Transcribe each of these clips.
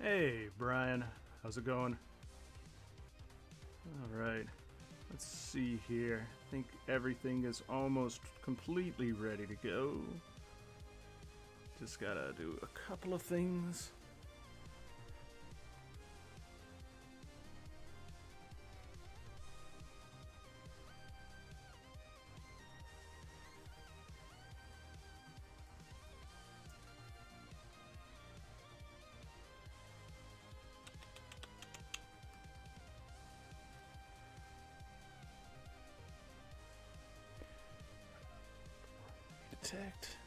Hey, Brian. How's it going? Alright. Let's see here. I think everything is almost completely ready to go. Just gotta do a couple of things. Detect.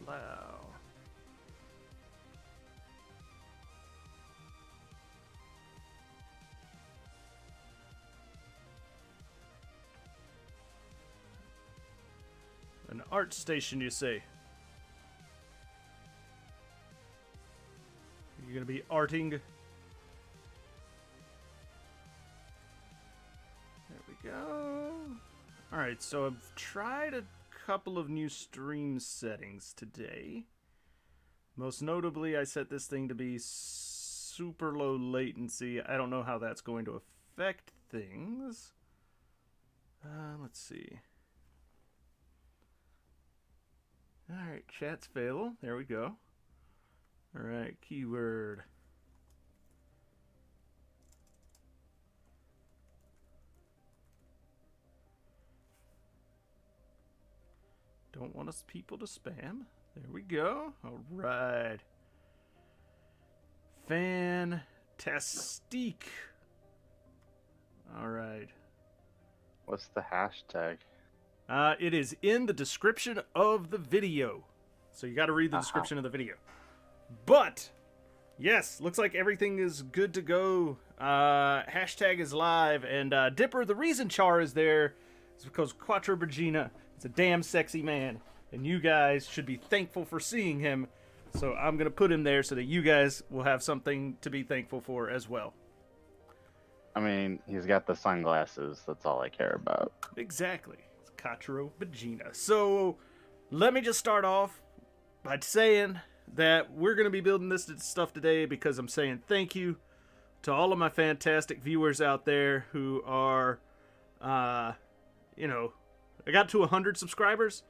Allow. An art station, you say? You're gonna be arting? There we go. Alright, so I've tried a couple of new stream settings today. Most notably, I set this thing to be super low latency. I don't know how that's going to affect things. Let's see. Alright, chat's available. There we go. Alright, keyword. Don't want us people to spam. There we go. Alright. Fantastique. Alright. What's the hashtag? It is in the description of the video. So you got to read the description of the video. But, yes, looks like everything is good to go. Hashtag is live. And Dipper, the reason Char is there is because Quattro Regina is a damn sexy man. And you guys should be thankful for seeing him. So I'm going to put him there so that you guys will have something to be thankful for as well. I mean, he's got the sunglasses. That's all I care about. Exactly. It's Quattro Regina. So let me just start off by saying that we're going to be building this stuff today because I'm saying thank you to all of my fantastic viewers out there who are, I got to 100 subscribers.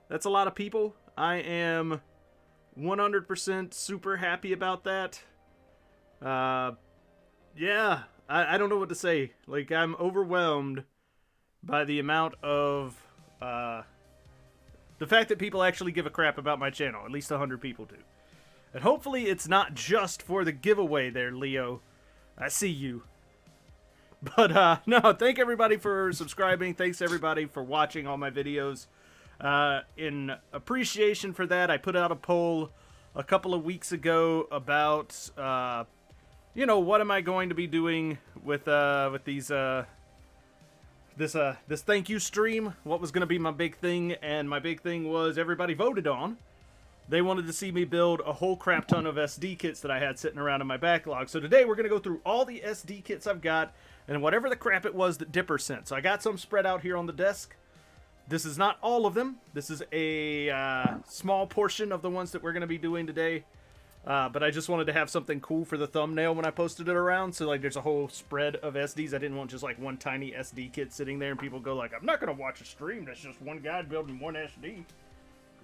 That's a lot of people. I am 100% super happy about that. Yeah, I don't know what to say. Like, I'm overwhelmed by the amount of, the fact that people actually give a crap about my channel. At least 100 people do. And hopefully it's not just for the giveaway there, Leo. I see you. But, no, thank everybody for subscribing. Thanks everybody for watching all my videos. In appreciation for that, I put out a poll a couple of weeks ago about, what am I going to be doing with these, this thank you stream? What was going to be my big thing? And my big thing was everybody voted on. They wanted to see me build a whole crap ton of SD kits that I had sitting around in my backlog. So today we're going to go through all the SD kits I've got and whatever the crap it was that Dipper sent. So I got some spread out here on the desk. This is not all of them. This is a small portion of the ones that we're going to be doing today. But I just wanted to have something cool for the thumbnail when I posted it around. So, like, there's a whole spread of SDs. I didn't want just, like, one tiny SD kit sitting there and people go, like, I'm not going to watch a stream that's just one guy building one SD.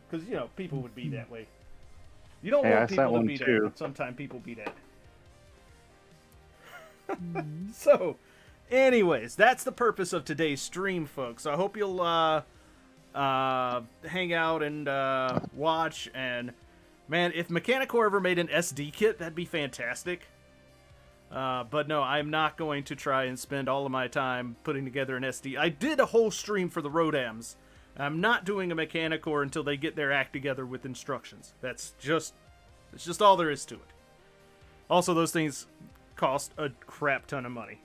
Because, people would be that way. You don't want people to be that, but sometimes people be that. So, anyways, that's the purpose of today's stream, folks. I hope you'll hang out and watch. And man, if Mechanicore ever made an SD kit, that'd be fantastic. But no, I'm not going to try and spend all of my time putting together an SD. I did a whole stream for the Rodams. I'm not doing a Mechanicore until they get their act together with instructions. That's just all there is to it. Also, those things cost a crap ton of money.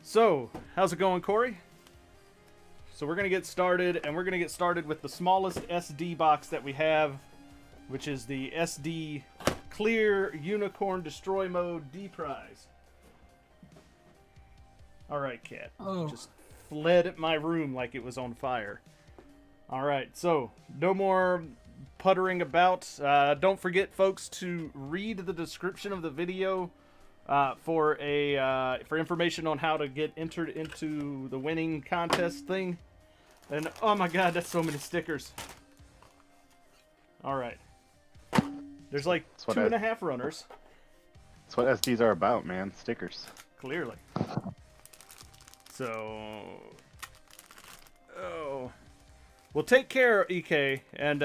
So, how's it going, Corey? So we're going to get started, and we're going to get started with the smallest SD box that we have, which is the SD Clear Unicorn Destroy Mode D-Prize. Alright, Cat. Oh. Just fled my room like it was on fire. All right, so no more puttering about. Don't forget, folks, to read the description of the video for information on how to get entered into the winning contest thing. And oh my god, that's so many stickers. All right, there's like 2.5 runners. That's what SDs are about, man. Stickers. Clearly. So, well, take care, EK, and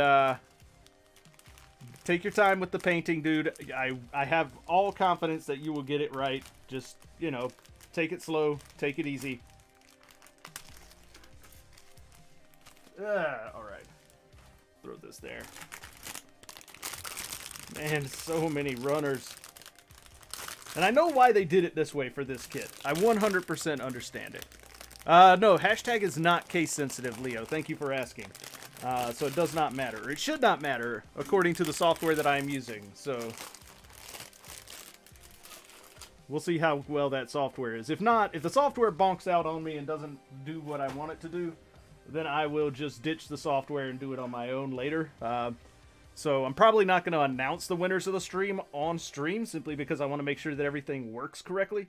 take your time with the painting, dude. I have all confidence that you will get it right. Just, take it slow, take it easy. All right. Throw this there. Man, so many runners. And I know why they did it this way for this kit. I 100% understand it. No, hashtag is not case sensitive, Leo. Thank you for asking. So it does not matter. It should not matter, according to the software that I am using. So we'll see how well that software is. If not, if the software bonks out on me and doesn't do what I want it to do, then I will just ditch the software and do it on my own later. So I'm probably not going to announce the winners of the stream on stream, simply because I want to make sure that everything works correctly.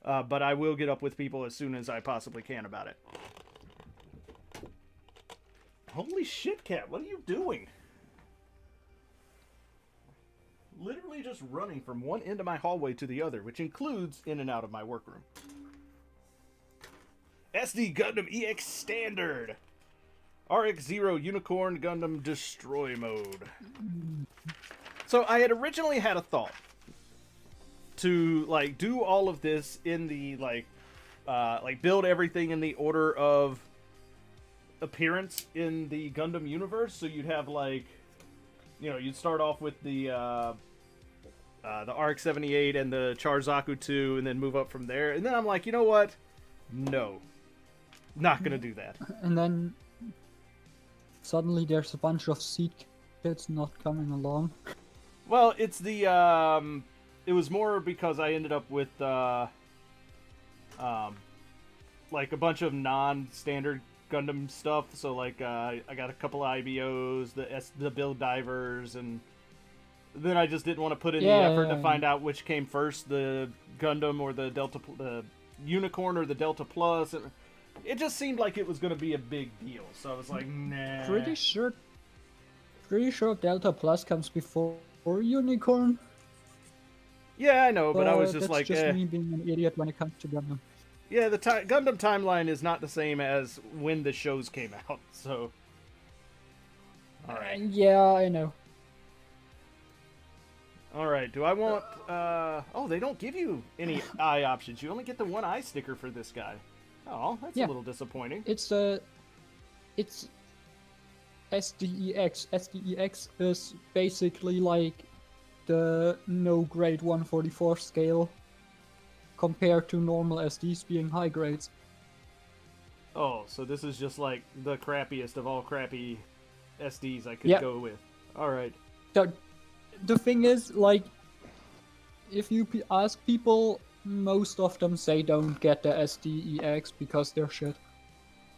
But I will get up with people as soon as I possibly can about it. Holy shit, Cat, what are you doing? Literally just running from one end of my hallway to the other, which includes in and out of my workroom. SD Gundam EX Standard. RX-0 Unicorn Gundam Destroy Mode. So I had originally had a thought to do all of this in the build everything in the order of appearance in the Gundam universe. So you'd have you'd start off with the RX-78 and the Charzaku 2, and then move up from there. And then I'm like, you know what? No, not gonna do that. And then suddenly there's a bunch of seed kits not coming along. Well, it's the it was more because I ended up with a bunch of non-standard Gundam stuff. So I got a couple of IBOs, the build divers, and then I just didn't want to put in the effort to find out which came first, the Gundam or the the Unicorn or the Delta Plus. It just seemed like it was going to be a big deal, so I was like, nah. Pretty sure Delta Plus comes before Unicorn. Yeah, I know, but I was just that's just me being an idiot when it comes to Gundam. Yeah, the Gundam timeline is not the same as when the shows came out, so... Alright. Yeah, I know. Alright, do I want... Oh, they don't give you any eye options. You only get the one eye sticker for this guy. Oh, that's a little disappointing. It's SDEX. SDEX is basically like the no grade 144 scale compared to normal SDs being high grades. Oh, so this is just like the crappiest of all crappy SDs I could go with. Alright. The thing is, if you ask people, most of them say don't get the SDEX because they're shit.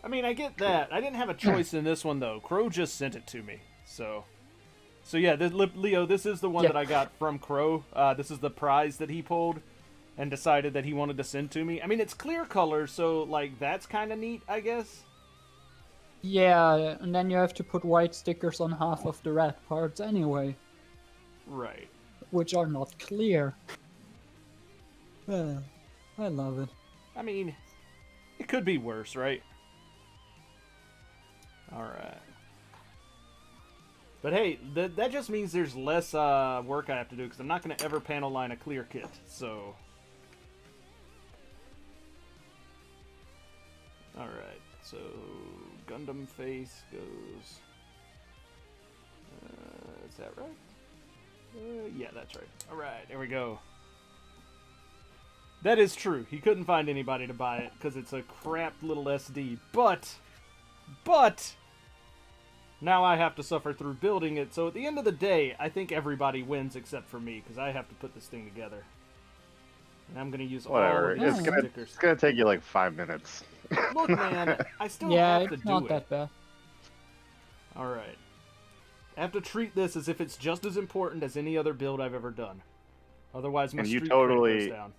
I mean, I get that. I didn't have a choice in this one, though. Crow just sent it to me. So yeah, Leo, this is the one that I got from Crow. This is the prize that he pulled and decided that he wanted to send to me. I mean, it's clear color, so, that's kind of neat, I guess. Yeah, and then you have to put white stickers on half of the red parts anyway. Right. Which are not clear. I love it. I mean, it could be worse, right? Alright. But hey, that just means there's less work I have to do, because I'm not going to ever panel line a clear kit, so... Alright, so Gundam face goes... is that right? Yeah, that's right. Alright, there we go. That is true. He couldn't find anybody to buy it because it's a crap little SD. But now I have to suffer through building it. So at the end of the day, I think everybody wins except for me because I have to put this thing together. And I'm going to use all of these stickers. It's gonna take you 5 minutes. Look, man, I still yeah, have to do it. Yeah, it's not that bad. All right. I have to treat this as if it's just as important as any other build I've ever done. Otherwise, my And street cred goes down.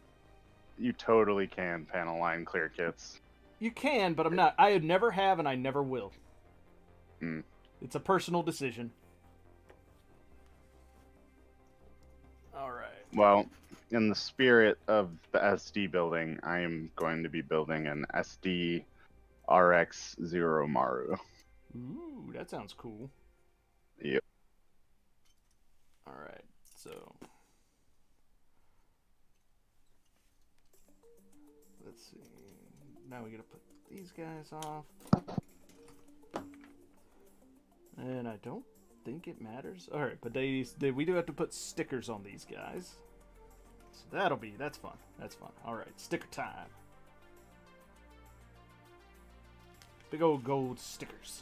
You totally can panel line clear kits. You can, but I'm not. I never have, and I never will. Hmm. It's a personal decision. All right. Well, in the spirit of the SD building, I am going to be building an SD RX Zero Maru. Ooh, that sounds cool. Yep. All right, so let's see. Now we gotta put these guys off, and I don't think it matters. All right, but we do have to put stickers on these guys, so that's fun. That's fun. All right, sticker time. Big old gold stickers.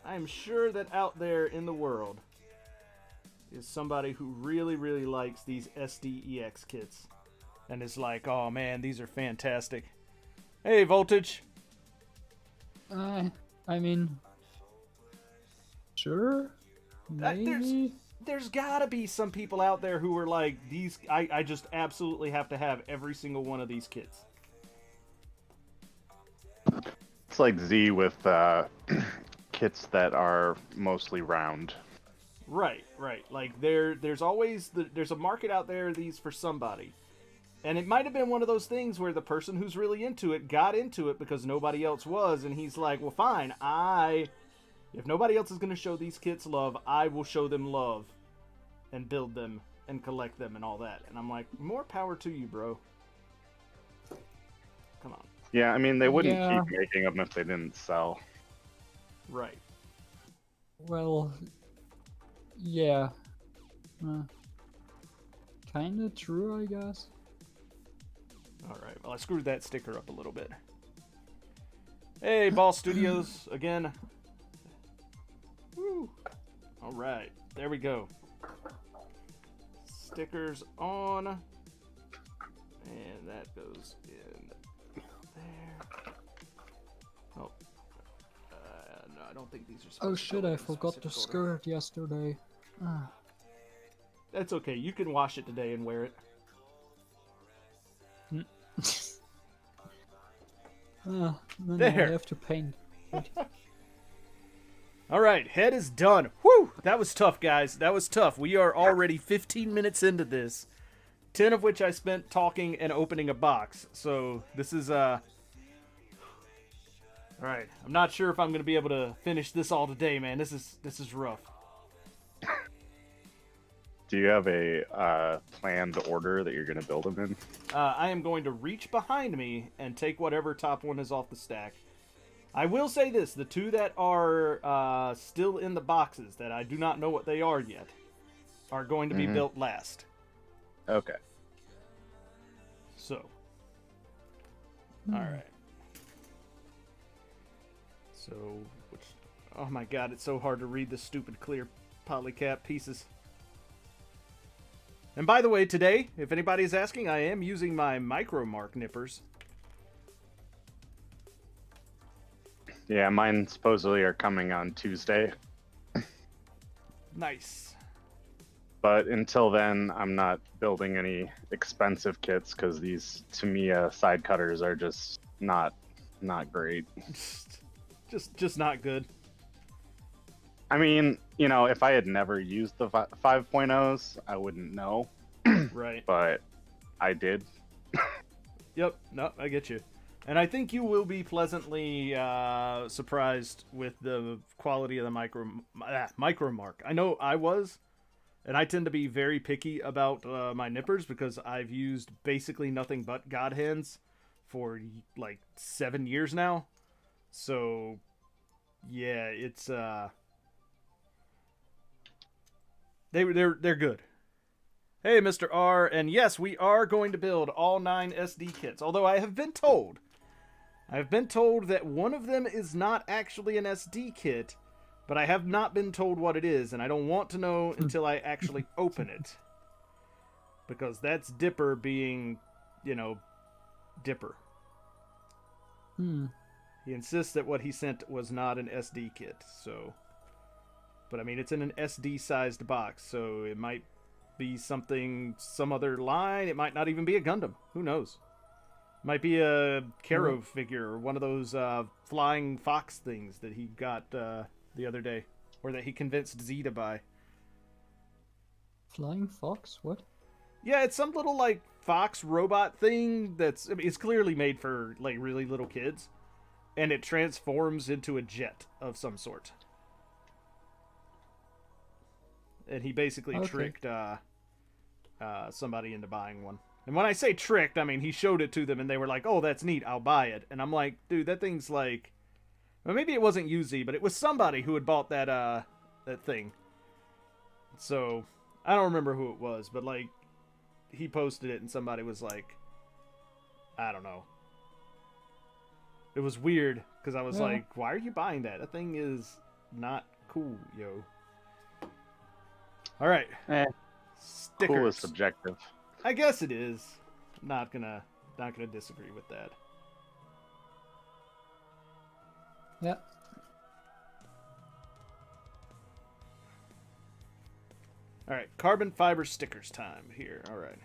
I'm sure that out there in the world is somebody who really, really likes these SDEX kits and is like, oh man, these are fantastic. Hey, Voltage. I mean, sure, maybe. There's gotta be some people out there who are like, these. I just absolutely have to have every single one of these kits. It's like Z with kits that are mostly round. Right. Like there's always there's a market out there these for somebody. And it might have been one of those things where the person who's really into it got into it because nobody else was, and he's like, well, fine, if nobody else is going to show these kits love, I will show them love and build them and collect them and all that. And I'm like, more power to you, bro. Come on. Yeah, I mean, they wouldn't keep making them if they didn't sell. Right. Well, yeah. Kinda true, I guess. Alright, well, I screwed that sticker up a little bit. Hey, Ball Studios, again. Woo! Alright, there we go. Stickers on. And that goes in there. Oh. No, I don't think these are supposed Oh to shit, go in I a forgot the specific order. skirt yesterday. That's okay, you can wash it today and wear it. Then There. I have to paint. Alright, head is done. Whew! That was tough, guys. That was tough. We are already 15 minutes into this. 10 of which I spent talking and opening a box. So, this is, Alright, I'm not sure if I'm going to be able to finish this all today, man. This is rough. Do you have a planned order that you're going to build them in? I am going to reach behind me and take whatever top one is off the stack. I will say this, the two that are still in the boxes, that I do not know what they are yet, are going to be built last. Okay. So. Alright. So, oh my god, it's so hard to read the stupid clear polycap pieces. And by the way, today, if anybody's asking, I am using my micro mark nippers. Yeah, mine supposedly are coming on Tuesday. Nice. But until then, I'm not building any expensive kits because these Tamiya side cutters are just not great. just not good. I mean, you know, if I had never used the 5.0s, I wouldn't know. Right. But I did. Yep. No, I get you. And I think you will be pleasantly surprised with the quality of the micro mark. I know I was, and I tend to be very picky about my nippers because I've used basically nothing but God hands for like 7 years now. So, yeah, it's they're good. Hey, Mr. R, and yes, we are going to build all 9 SD kits. Although I have been told that one of them is not actually an SD kit, but I have not been told what it is, and I don't want to know until I actually open it. Because that's Dipper being, Dipper. He insists that what he sent was not an SD kit, so... But I mean, it's in an SD-sized box, so it might be some other line. It might not even be a Gundam. Who knows? Might be a Karo figure, or one of those flying fox things that he got the other day, or that he convinced Z to buy. Flying fox? What? Yeah, it's some little like fox robot thing it's clearly made for like really little kids, and it transforms into a jet of some sort. And he basically tricked somebody into buying one. And when I say tricked, I mean he showed it to them and they were like, "Oh, that's neat, I'll buy it." And I'm like, dude, that thing's like... Well, maybe it wasn't UZ, but it was somebody who had bought that thing. So, I don't remember who it was, but like, he posted it and somebody was like, I don't know. It was weird, because I was like, why are you buying that? That thing is not cool, yo. All right. Stickers. Cool is subjective. I guess it is. Not gonna disagree with that. Yeah. All right, carbon fiber stickers time here. All right.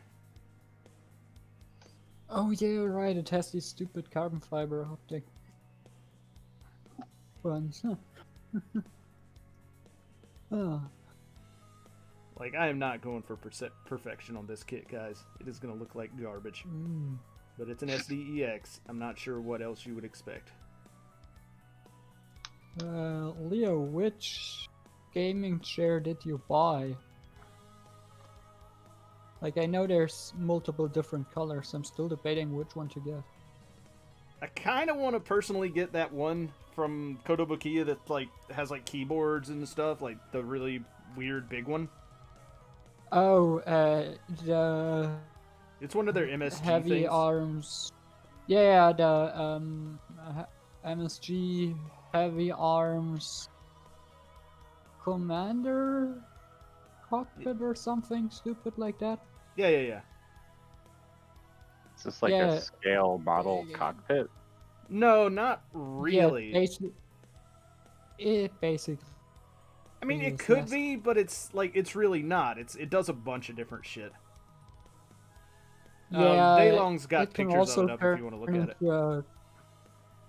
Oh yeah, right. It has these stupid carbon fiber optic ones. Huh. Oh. Like, I am not going for perfection on this kit, guys. It is going to look like garbage. But it's an SDEX. I'm not sure what else you would expect. Leo, which gaming chair did you buy? Like, I know there's multiple different colors. I'm still debating which one to get. I kind of want to personally get that one from Kotobukiya that, like, has, like, keyboards and stuff. Like, the really weird big one. Oh, the... It's one of their MSG heavy things. arms. Yeah, the MSG heavy arms commander cockpit or something stupid like that. Yeah. Is this like a scale model cockpit? No, not really. Yeah, basically. I mean, it could be, but it's like it's really not. It does a bunch of different shit. Yeah, Daylong's got pictures of it up if you want to look at it.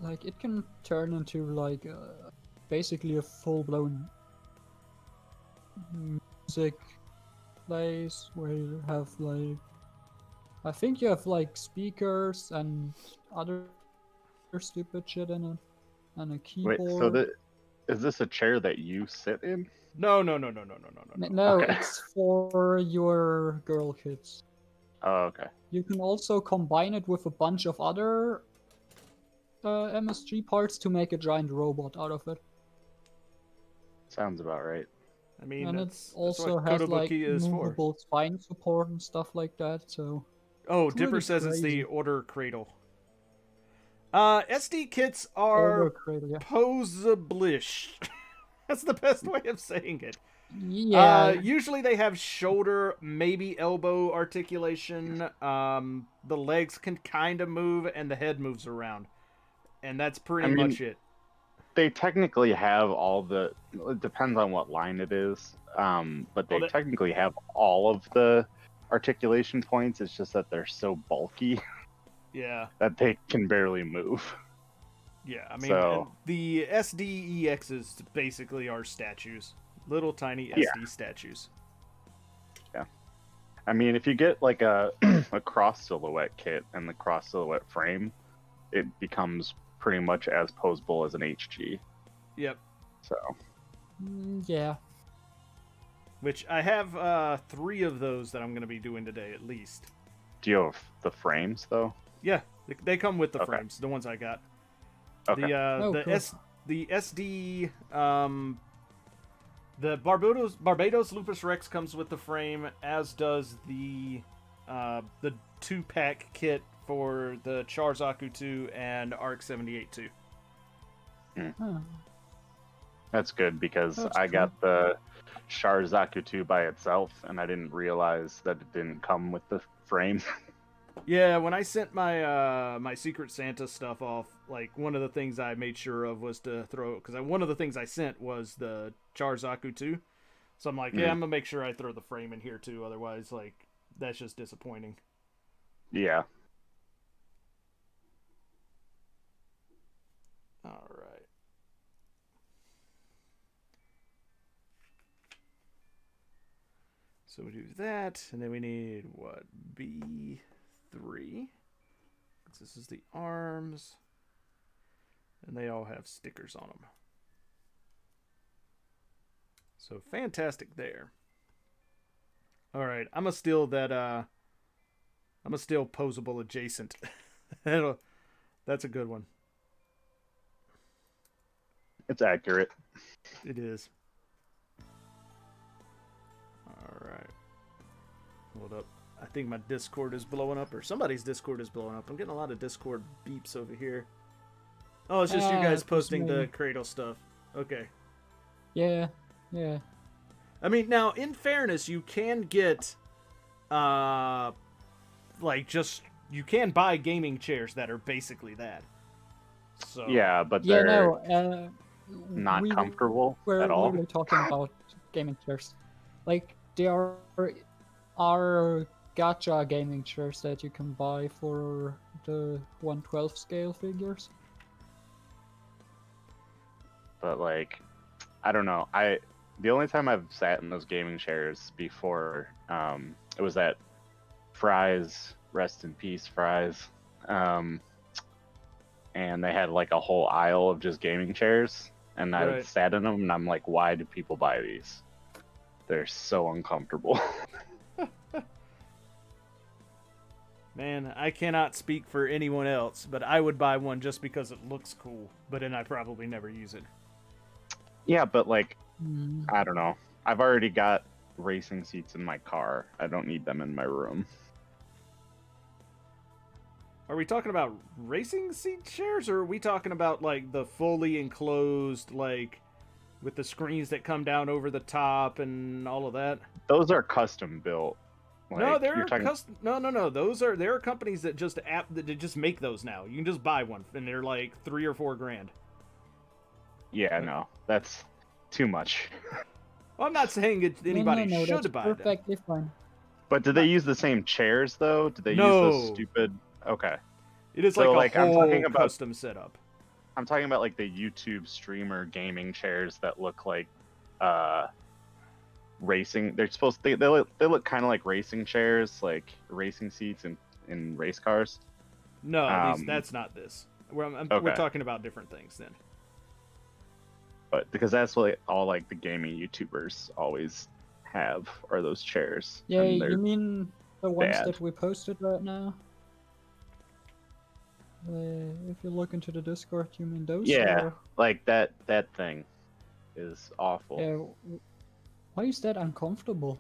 Like, it can turn into like basically a full-blown music place where you have like, I think you have like speakers and other stupid shit in it, and a keyboard. Wait, so is this a chair that you sit in? No. No, Okay. it's for your girl kids. Oh, okay. You can also combine it with a bunch of other MSG parts to make a giant robot out of it. Sounds about right. I mean, And that's it also what has like Kotobukiya is for. movable spine support and stuff like that. So. Oh, Pretty Dipper says it's crazy. the order cradle. SD kits are Yeah. posablish. That's the best way of saying it. Yeah. Usually they have shoulder, maybe elbow articulation. The legs can kind of move, and the head moves around. And that's pretty much it. They technically have all the... It depends on what line it is. But they technically have all of the articulation points. It's just that they're so bulky. Yeah. That they can barely move. Yeah, I mean, the SDEXs basically are statues. Little tiny SD statues. Yeah. I mean, if you get like a cross silhouette kit and the cross silhouette frame, it becomes pretty much as posable as an HG. Yep. So. Yeah. Which I have 3 of those that I'm going to be doing today at least. Do you have the frames though? Yeah, they come with the frames, the ones I got. Okay. The SD, the Barbados Lupus Rex comes with the frame, as does the 2-pack kit for the Charzaku 2 and Arc 78 2. Huh. That's good because That's I cool. got the Sharzaku 2 by itself, and I didn't realize that it didn't come with the frame. Yeah, when I sent my my Secret Santa stuff off, like one of the things I made sure of was to throw, because one of the things I sent was the Charzaku 2. So I'm like, yeah, I'm gonna make sure I throw the frame in here too. Otherwise, like, that's just disappointing. Yeah. All right. So we do that, and then we need what? B3. This is the arms, and they all have stickers on them. So fantastic there. All right, I'm gonna steal that. I'm gonna steal posable adjacent. That's a good one. It's accurate. It is. All right. Hold up. I think my Discord is blowing up, or somebody's Discord is blowing up. I'm getting a lot of Discord beeps over here. Oh, it's just you guys posting the Cradle stuff. Okay. Yeah, yeah. I mean, now, in fairness, you can get, like, just, you can buy gaming chairs that are basically that. So. Yeah, but Yeah, they're not we comfortable were at all. literally talking about gaming chairs. Like, there are gacha gaming chairs that you can buy for the 1/12 scale figures. But like, I don't know. The only time I've sat in those gaming chairs before, it was at Fry's, rest in peace, Fry's. And they had like a whole aisle of just gaming chairs, and I Right. sat in them, and I'm like, why do people buy these? They're so uncomfortable. Man, I cannot speak for anyone else, but I would buy one just because it looks cool, but then I probably never use it. Yeah, but like, Mm. I don't know. I've already got racing seats in my car. I don't need them in my room. Are we talking about racing seat chairs, or are we talking about, like, the fully enclosed, like, with the screens that come down over the top and all of that? Those are custom built. Like, No, there you're are talking... no. There are companies that just make those now. You can just buy one, and they're like $3 or $4 grand. Yeah, no, that's too much. Well, I'm not saying anybody No, should that's buy them. perfectly fine. But do they use the same chairs though? Do they use No. those stupid? Okay, It is So, like a I'm whole talking about- custom setup. I'm talking about like the YouTube streamer gaming chairs that look like racing. They're supposed to, they look kind of like racing chairs, like racing seats in race cars. No, that's not this. We're Okay. talking about different things then. But because that's what all like the gaming YouTubers always have, are those chairs. Yeah, and they're- you mean the ones bad. that we posted right now? If you look into the Discord, you mean those? Yeah. Or... like that thing is awful. Yeah. Why is that uncomfortable?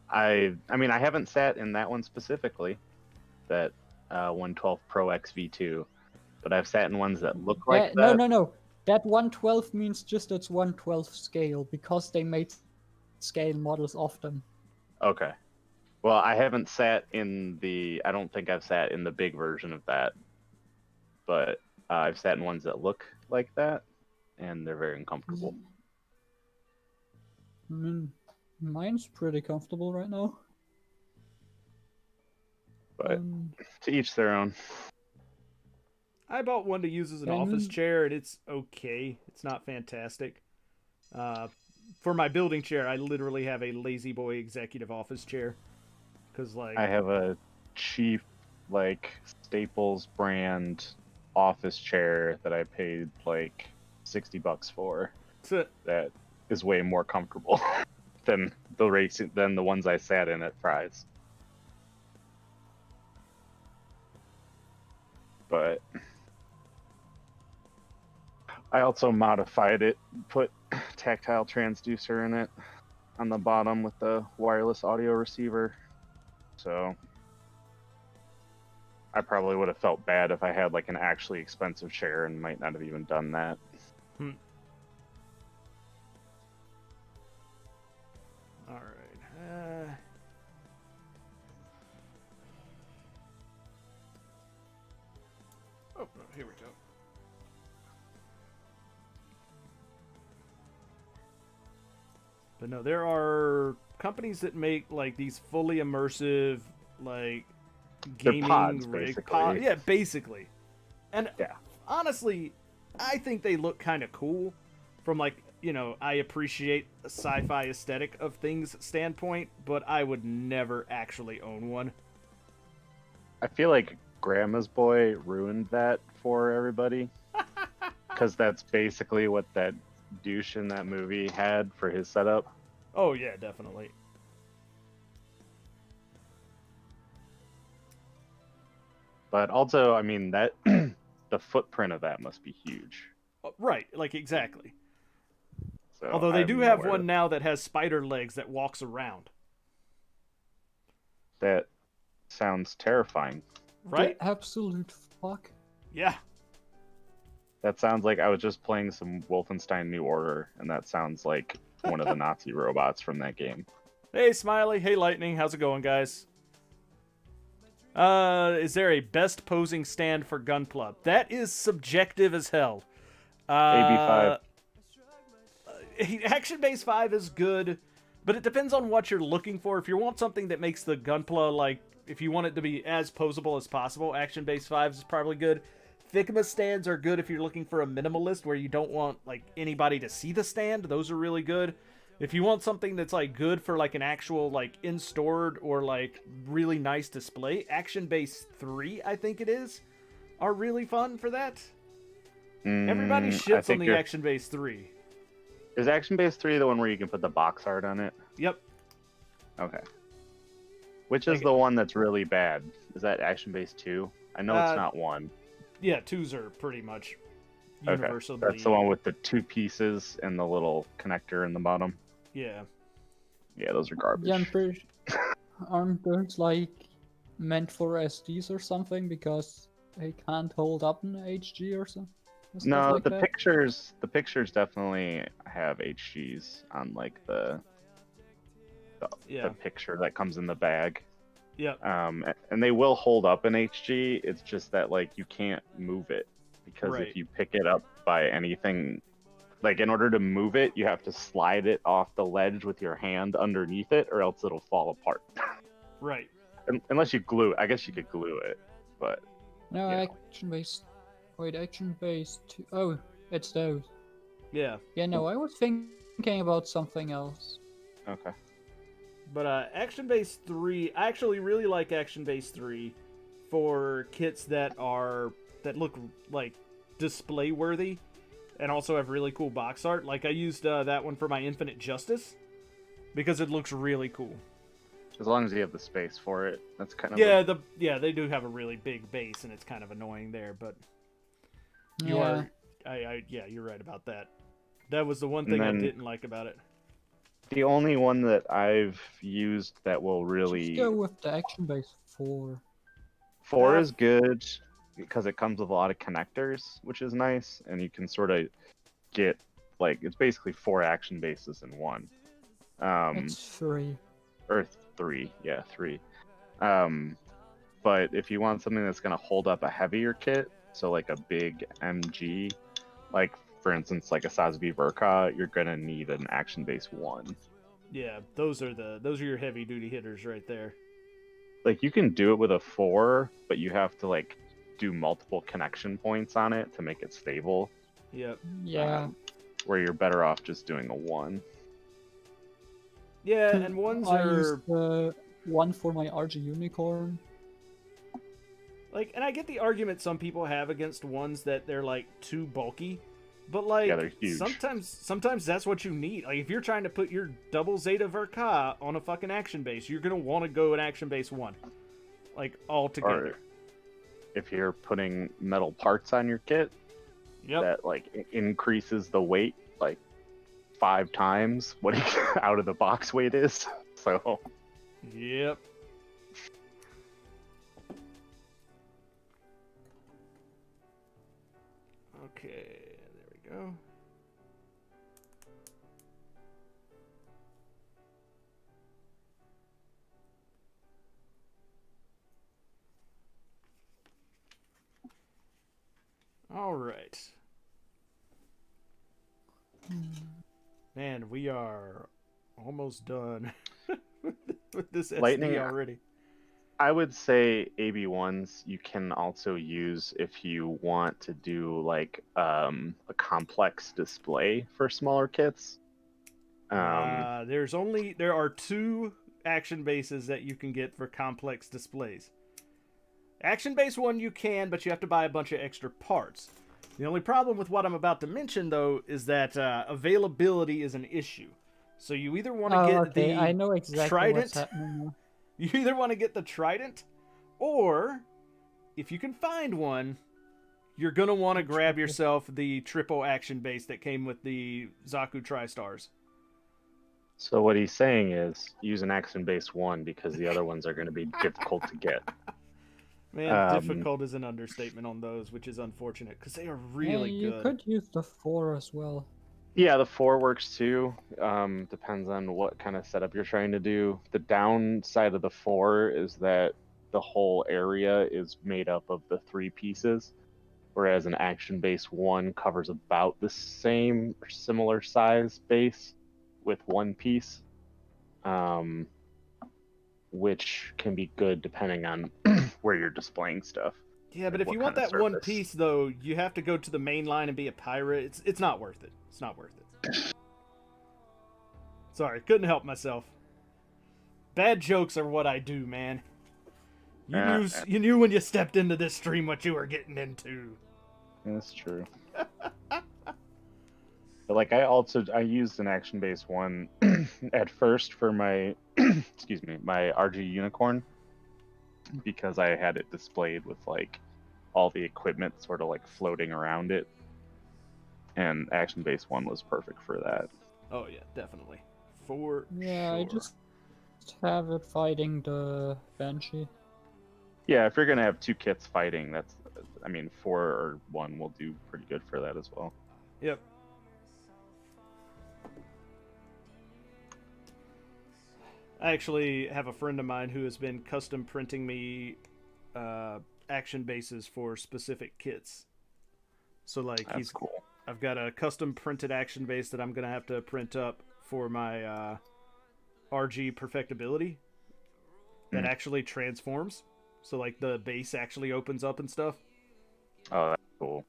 I mean, I haven't sat in that one specifically, that 112 Pro XV2, but I've sat in ones that look like Yeah, that. no. That 1/12 means just it's 1/12 scale because they made scale models of them. Okay. Well, I haven't sat in I don't think I've sat in the big version of that, but I've sat in ones that look like that, and they're very uncomfortable. I mean, mine's pretty comfortable right now. But to each their own. I bought one to use as an office chair, and it's okay. It's not fantastic. For my building chair, I literally have a Lazy Boy executive office chair. Cause like I have a cheap, like Staples brand office chair that I paid like $60 for. That is way more comfortable than the ones I sat in at Fry's. But I also modified it, put tactile transducer in it on the bottom with the wireless audio receiver. So I probably would have felt bad if I had like an actually expensive chair and might not have even done that. All right. Oh, no, here we go. But no, there are companies that make like these fully immersive, like gaming pods, rig basically. Yeah, basically. And Yeah. honestly, I think they look kind of cool from like, you know, I appreciate the sci-fi aesthetic of things standpoint, but I would never actually own one. I feel like Grandma's Boy ruined that for everybody. Because that's basically what that douche in that movie had for his setup. Oh yeah, definitely. But also, I mean, that the footprint of that must be huge. Right, like exactly. So Although I they have do have nowhere one now that has spider legs that walks around. that sounds terrifying. Right? The absolute fuck. Yeah. That sounds like I was just playing some Wolfenstein New Order, and that sounds like one of the Nazi robots from that game. Hey, Smiley. Hey, Lightning. How's it going, guys? Is there a best posing stand for Gunpla? That is subjective as hell. AB5. Action Base 5 is good, but it depends on what you're looking for. If you want something that makes the Gunpla, like, if you want it to be as posable as possible, Action Base 5 is probably good. Figma stands are good if you're looking for a minimalist where you don't want, like, anybody to see the stand. Those are really good. If you want something that's, like, good for, like, an actual, like, in-stored or, like, really nice display, Action Base 3, I think it is, are really fun for that. Everybody shits on the Action Base 3. Is Action Base 3 the one where you can put the box art on it? Yep. Okay. Which is the one that's really bad? Is that Action Base 2? I know it's not 1. Yeah, 2s are pretty much universal. Okay. That's the one with the 2 pieces and the little connector in the bottom. Yeah. Yeah, those are garbage. Yeah, I'm pretty. Aren't those like meant for SDs or something because they can't hold up in HG or something? No, like the that? pictures definitely have HGs on like the picture that comes in the bag. Yeah. And they will hold up in HG. It's just that like you can't move it because if you pick it up by anything, like in order to move it, you have to slide it off the ledge with your hand underneath it, or else it'll fall apart. Right. Unless you glue it. I guess you could glue it, but no, Action Base. Wait, Action Base 2. Oh, it's those. Yeah. Yeah, no, I was thinking about something else. Okay. But Action Base 3, I actually really like Action Base 3 for kits that look like display worthy and also have really cool box art. Like I used that one for my Infinite Justice because it looks really cool. As long as you have the space for it, that's kind of they do have a really big base and it's kind of annoying there, but Yeah. you're right about that. That was the one thing I didn't like about it. The only one that I've used that will really Just go with the Action Base 4. 4 is good because it comes with a lot of connectors, which is nice, and you can sort of get like it's basically 4 action bases in one. It's 3. Or 3, yeah, 3. But if you want something that's gonna hold up a heavier kit, so like a big MG, like for instance like a Sazvi Verka, you're gonna need an action base 1. Yeah, those are your heavy duty hitters right there. Like you can do it with a 4, but you have to like do multiple connection points on it to make it stable. Yep. Yeah. Where you're better off just doing a 1. Yeah, and ones I are used the one for my RG Unicorn. like, and I get the argument some people have against ones that they're like too bulky, but like Yeah, they're huge. sometimes that's what you need. Like if you're trying to put your double Zeta Verka on a fucking action base, you're gonna want to go an action base 1, like all together. Or if you're putting metal parts on your kit, that like increases the weight like 5 times what out of the box weight is. So. Yep. Okay, there we go. Man, we are almost done with this Lightning, SD already. I would say AB1s you can also use if you want to do like a complex display for smaller kits. There are 2 action bases that you can get for complex displays. Action base 1 you can, but you have to buy a bunch of extra parts. The only problem with what I'm about to mention, though, is that availability is an issue. So you either want to get the I know exactly Trident. what's happening now. You either want to get the Trident, or if you can find one, you're gonna want to grab yourself the triple action base that came with the Zaku TriStars. So what he's saying is use an action base 1 because the other ones are going to be difficult to get. Man, difficult is an understatement on those, which is unfortunate because they are really you good. You could use the 4 as well. Yeah, the 4 works too. Depends on what kind of setup you're trying to do. The downside of the 4 is that the whole area is made up of the 3 pieces, whereas an action base 1 covers about the same or similar size base with 1 piece, which can be good depending on where you're displaying stuff. Yeah, but if you want that 1 piece, though, you have to go to the main line and be a pirate. It's not worth it. It's not worth it. Sorry, couldn't help myself. Bad jokes are what I do, man. You knew when you stepped into this stream what you were getting into. That's true. But like I used an action base 1 at first for my excuse me, my RG unicorn, because I had it displayed with like all the equipment sort of like floating around it, and action base 1 was perfect for that. Oh yeah, definitely. For yeah, sure. I just have it fighting the Banshee. Yeah, if you're gonna have 2 kits fighting, 4 or 1 will do pretty good for that as well. Yep. I actually have a friend of mine who has been custom printing me action bases for specific kits. So like That's cool. I've got a custom printed action base that I'm gonna have to print up for my RG perfectibility that actually transforms. So like the base actually opens up and stuff. Oh, that's cool.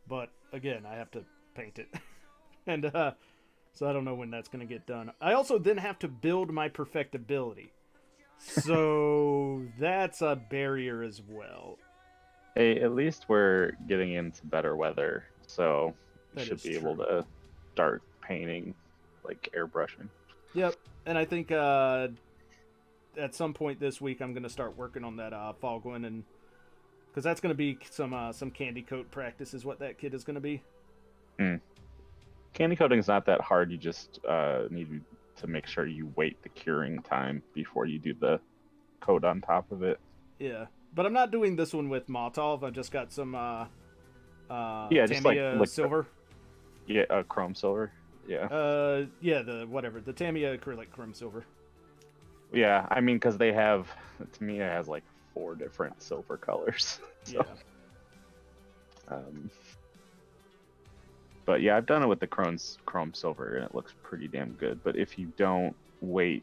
But again, I have to paint it. And so I don't know when that's going to get done. I also then have to build my perfectibility. So that's a barrier as well. Hey, at least we're getting into better weather, so you should be able to start painting, like airbrushing. Yep, and I think at some point this week I'm going to start working on that Fogwin, and because that's going to be some candy coat practice is what that kit is going to be. Candy coating is not that hard. You just need to make sure you wait the curing time before you do the coat on top of it. Yeah, but I'm not doing this one with Molotov. I've just got some just Tamiya like silver. Chrome silver. Yeah. The Tamiya acrylic chrome silver. Yeah, I mean, because they have, Tamiya has like 4 different silver colors. So. Yeah. But yeah, I've done it with the chrome silver, and it looks pretty damn good. But if you don't wait,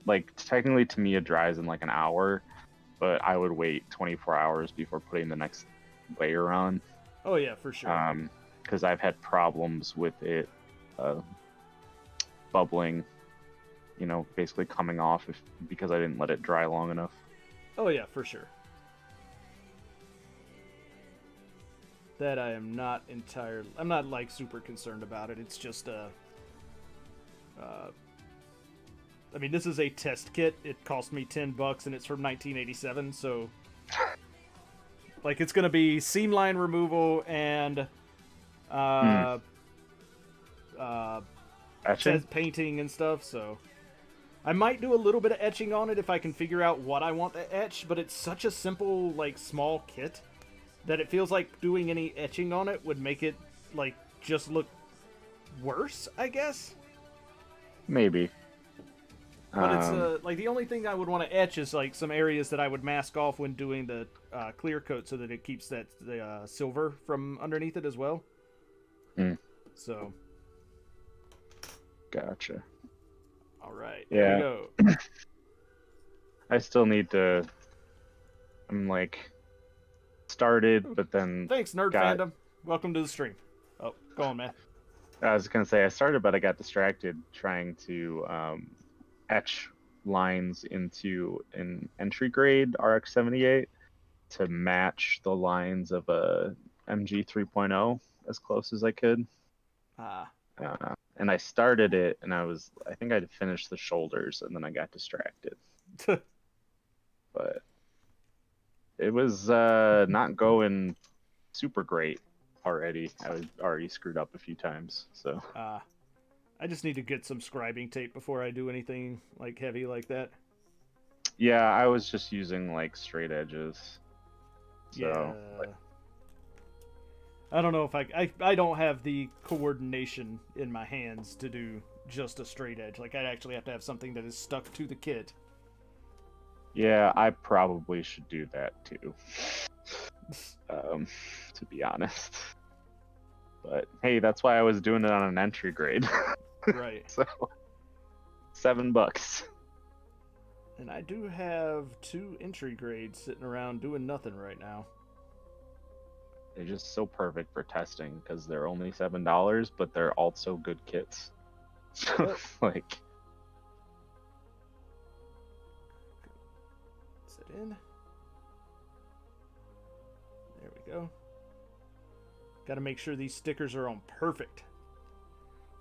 like technically Tamiya dries in like an hour, but I would wait 24 hours before putting the next layer on. Oh yeah, for sure. Because I've had problems with it bubbling, basically coming off because I didn't let it dry long enough. Oh yeah, for sure. That I'm not like super concerned about it. It's just this is a test kit. It cost me $10 and it's from 1987, so like it's gonna be seam line removal and painting and stuff, so I might do a little bit of etching on it if I can figure out what I want to etch, but it's such a simple, like, small kit that it feels like doing any etching on it would make it, like, just look worse, I guess? Maybe. But it's, like, the only thing I would want to etch is, like, some areas that I would mask off when doing the clear coat so that it keeps the silver from underneath it as well. So, Gotcha. All right, Yeah. there we go. I still need to. I'm like started, but then Thanks, Nerd got. Fandom. Welcome to the stream. Oh, go on, man. I was gonna say I started, but I got distracted trying to etch lines into an entry grade RX-78 to match the lines of a MG 3.0 as close as I could. And I started it, and I think I'd finished the shoulders, and then I got distracted. But it was not going super great already. I was already screwed up a few times, so. I just need to get some scribing tape before I do anything like heavy like that. Yeah, I was just using like straight edges. So, yeah. I don't know if I don't have the coordination in my hands to do just a straight edge. Like, I'd actually have to have something that is stuck to the kit. Yeah, I probably should do that too. To be honest. But hey, that's why I was doing it on an entry grade. Right. So, $7. And I do have 2 entry grades sitting around doing nothing right now. They're just so perfect for testing because they're only $7, but they're also good kits. So, like, set in. There we go. Got to make sure these stickers are on perfect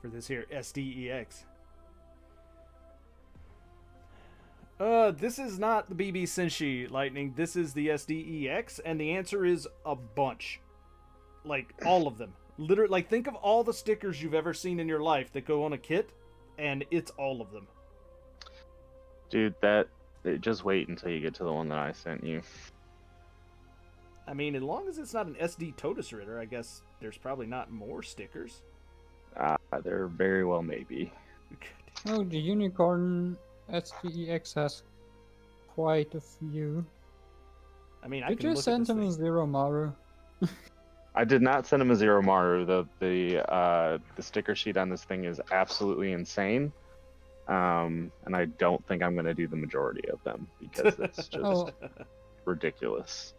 for this here SDEX. This is not the BB Senshi Lightning. This is the SDEX, and the answer is a bunch. Like, all of them. Literally, like, think of all the stickers you've ever seen in your life that go on a kit, and it's all of them. dude, just wait until you get to the one that I sent you. I mean, as long as it's not an SD Totus Ritter, I guess there's probably not more stickers. There very well may be. Oh, the Unicorn SDEX has quite a few. I mean, I Did can you look send at this him a thing. Zero Maru? I did not send him a Zero Maru. The sticker sheet on this thing is absolutely insane. And I don't think I'm going to do the majority of them because it's just Oh, ridiculous.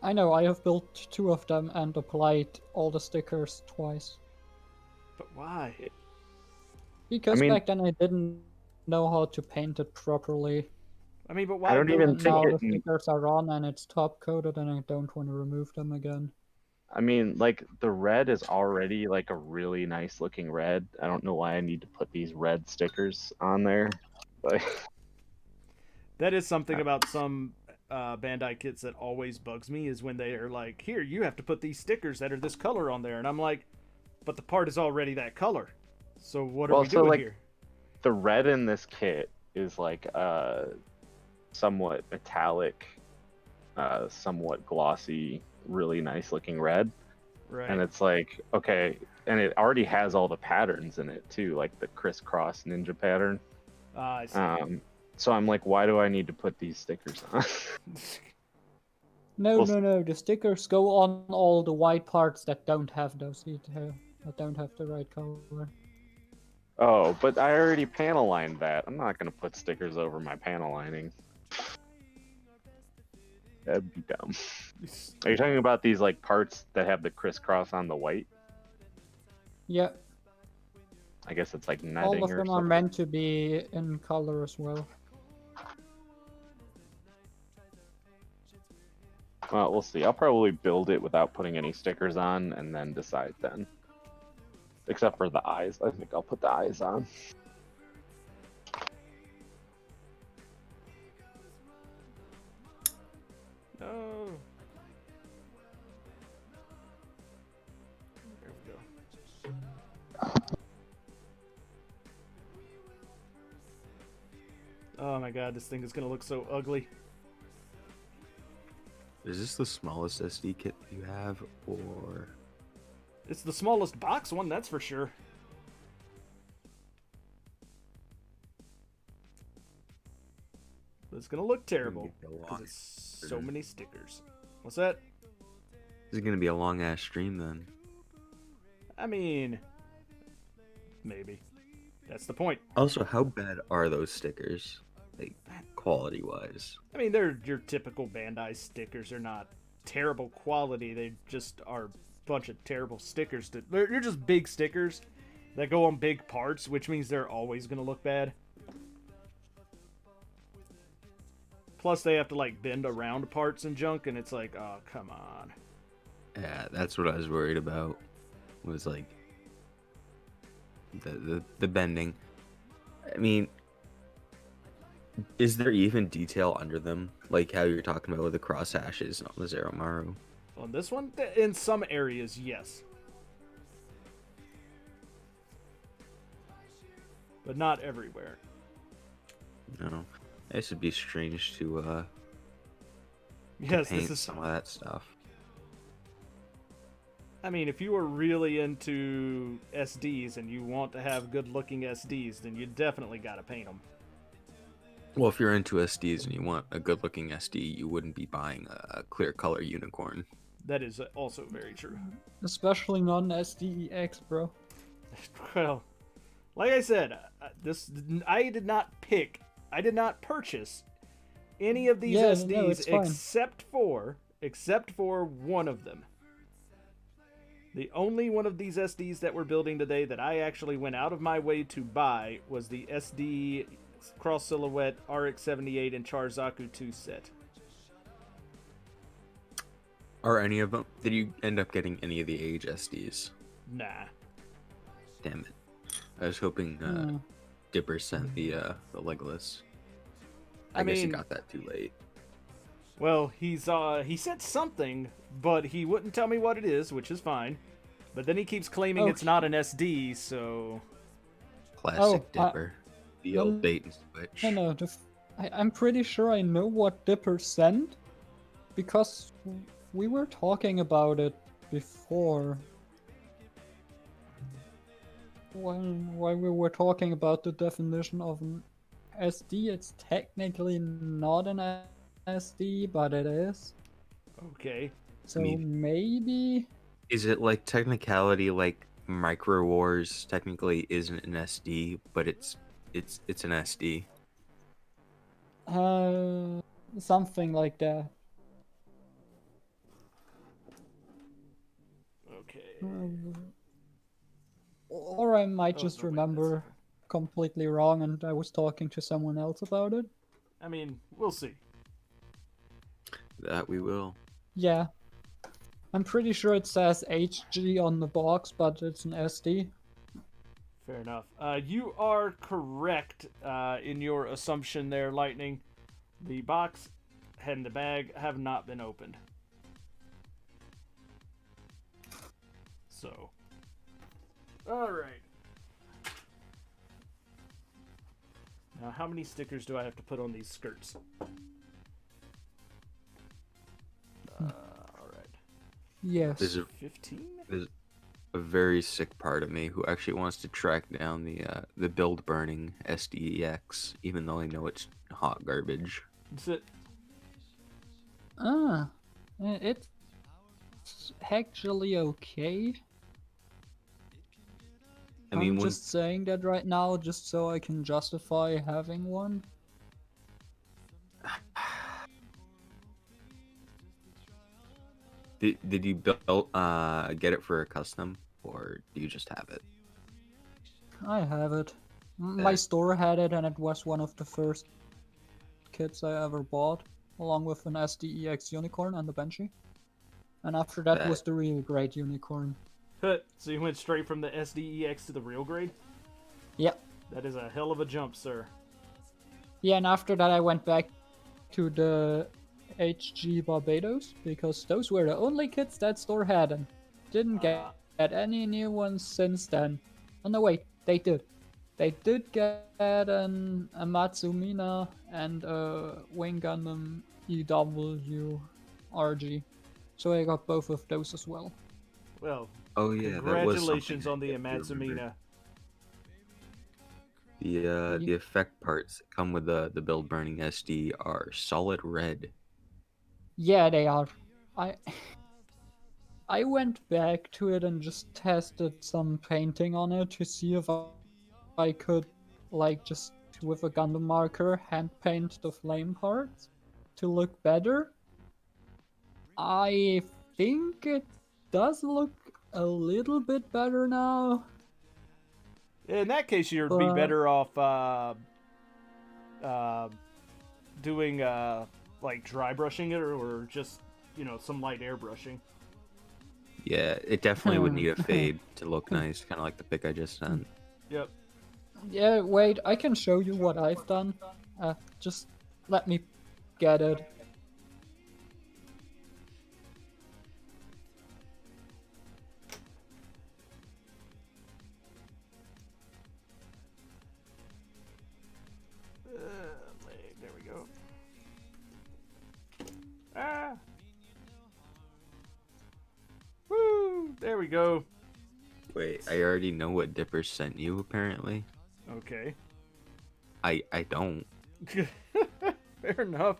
I know, I have built 2 of them and applied all the stickers twice. But why? Because I mean- back then I didn't know how to paint it properly. I mean, but why? I don't do even it? And think now the it- stickers are on and it's top coated and I don't want to remove them again. I mean, like, the red is already like a really nice looking red. I don't know why I need to put these red stickers on there. Like, That is something about some Bandai kits that always bugs me, is when they are like, here, you have to put these stickers that are this color on there. And I'm like, but the part is already that color. So what are we doing here? the red in this kit is like somewhat metallic, somewhat glossy, really nice looking red. Right. And it's like, okay, and it already has all the patterns in it too, like the crisscross ninja pattern. I see. So I'm like, why do I need to put these stickers on? No, Well, no, the stickers go on all the white parts that don't have those, that don't have the right color. Oh, but I already panel lined that. I'm not gonna put stickers over my panel lining. That'd be dumb. Are you talking about these like parts that have the crisscross on the white? Yeah, I guess it's like netting all of or them are something. meant to be in color as well. Well, we'll see. I'll probably build it without putting any stickers on and then decide then. Except for the eyes. I think I'll put the eyes on. No. There we go. Oh my god, this thing is gonna look so ugly. Is this the smallest SD kit you have, or It's the smallest box one, that's for sure. But it's gonna look terrible It's gonna be a because long it's so many stickers. What's that? is it gonna be a long ass stream then? I mean, maybe. That's the point. Also, how bad are those stickers, like quality-wise? I mean, they're your typical Bandai stickers. They're not terrible quality. They just are a bunch of terrible stickers. They're just big stickers that go on big parts, which means they're always going to look bad. Plus, they have to, like, bend around parts and junk, and it's like, oh, come on. Yeah, that's what I was worried about. Was like the bending. I mean, is there even detail under them, like how you're talking about with the cross hashes on the Zeromaru? On this one, in some areas, yes. But not everywhere. No, this would be strange to Yes, paint this is... some of that stuff. I mean, if you are really into SDs and you want to have good-looking SDs, then you definitely got to paint them. Well, if you're into SDs and you want a good-looking SD, you wouldn't be buying a clear color unicorn. That is also very true. Especially non-SDEX, bro. Well, like I said, I did not purchase any of these SDs except for one of them. The only one of these SDs that we're building today that I actually went out of my way to buy was the SD Cross Silhouette RX-78 and Charzaku 2 set. Are any of them? Did you end up getting any of the Age SDs? Nah. Damn it! I was hoping Dipper sent the Legolas. I guess he got that too late. Well, he sent something, but he wouldn't tell me what it is, which is fine. But then he keeps claiming it's not an SD, so... Classic Dipper. The old bait and switch. No, I'm pretty sure I know what Dipper sent, because we were talking about it before. When we were talking about the definition of an SD, it's technically not an SD, but it is. Okay. So maybe... Is it like technicality like Micro Wars technically isn't an SD, but it's an SD? Something like that. Okay. Or I might just remember completely wrong and I was talking to someone else about it. I mean, we'll see. That we will. Yeah. I'm pretty sure it says HG on the box, but it's an SD. Fair enough. You are correct in your assumption there, Lightning. The box and the bag have not been opened. So. Alright. Now, how many stickers do I have to put on these skirts? Alright. Yes. There's 15? There's a very sick part of me who actually wants to track down the build burning SDEX, even though I know it's hot garbage. That's it. It's actually okay. I mean, I'm just saying that right now, just so I can justify having one. Did you build get it for a custom, or do you just have it? I have it. My store had it, and it was one of the first kits I ever bought, along with an SDEX unicorn and the Banshee. And after that was the real great unicorn. So you went straight from the SDEX to the real grade? Yep. That is a hell of a jump, sir. Yeah, and after that I went back to the HG Barbados, because those were the only kits that store had, and didn't get any new ones since then. Oh no, wait, they did. They did get a Matsumina and a Wing Gundam EW RG. So I got both of those as well. Well, oh yeah, congratulations on the Amatsumina. The effect parts that come with the build burning SD are solid red. Yeah, they are. I went back to it and just tested some painting on it to see if I could, like, just with a Gundam marker hand paint the flame parts to look better. I think it does look a little bit better now. In that case, you'd be better off doing like dry brushing it, or just some light airbrushing. Yeah, it definitely would need a fade to look nice, kind of like the pic I just sent. Yep. Yeah, wait, I can show you what I've done. Just let me get it. There we go. Ah. Woo! There we go. Wait, I already know what Dipper sent you, apparently. Okay. I don't. Fair enough.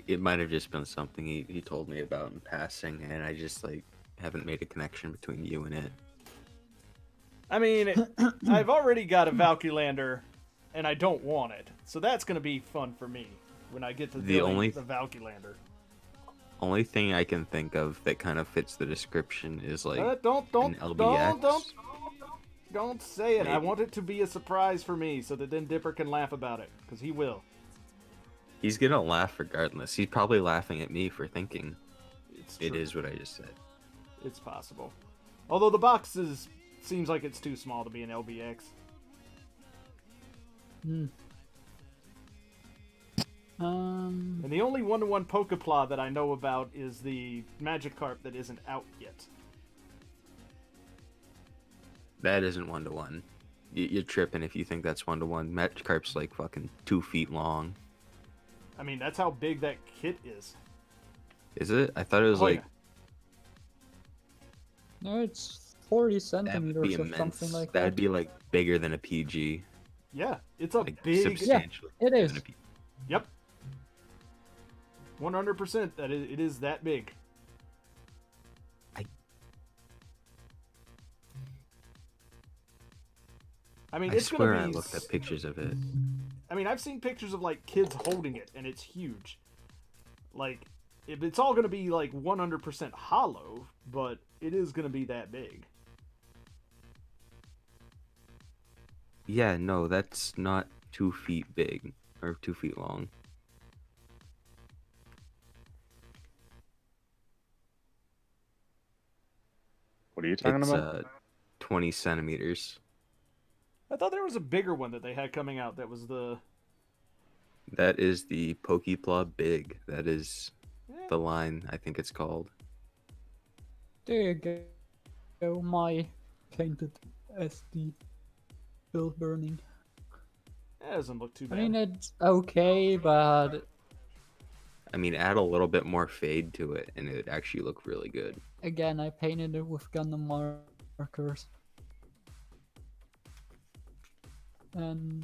It might have just been something he told me about in passing, and I just, like, haven't made a connection between you and it. I mean, I've already got a Valkylander, and I don't want it. So that's going to be fun for me when I get to the Valkylander. Only thing I can think of that kind of fits the description is, like, an LBX. Don't say it. Maybe. I want it to be a surprise for me so that then Dipper can laugh about it, because he will. He's gonna laugh regardless. He's probably laughing at me for thinking It is what I just said. It's possible. Although the box seems like it's too small to be an LBX. And the only 1-to-1 Pokepla that I know about is the Magikarp that isn't out yet. That isn't 1-to-1. You're tripping if you think that's 1-to-1. Magikarp's like fucking 2 feet long. I mean, that's how big that kit is. Is it? I thought it was like... Yeah. No, it's 40 centimeters or something like that. That'd be like bigger than a PG. Yeah, it's a like, big... Substantially. Yeah, it is. Yep. 100% that it is that big. I mean, it's swear gonna be... I looked at pictures of it. I mean, I've seen pictures of, like, kids holding it, and it's huge. Like, it's all gonna be, like, 100% hollow, but it is gonna be that big. Yeah, no, that's not 2 feet big, or 2 feet long. What are you talking about? It's 20 centimeters. I thought there was a bigger one that they had coming out that was the... That is the Pokepla Big. That is the line, I think it's called. There you go. My painted SD build burning. It doesn't look too bad. I mean, it's okay, but... I mean, add a little bit more fade to it, and it would actually look really good. Again, I painted it with Gundam markers. And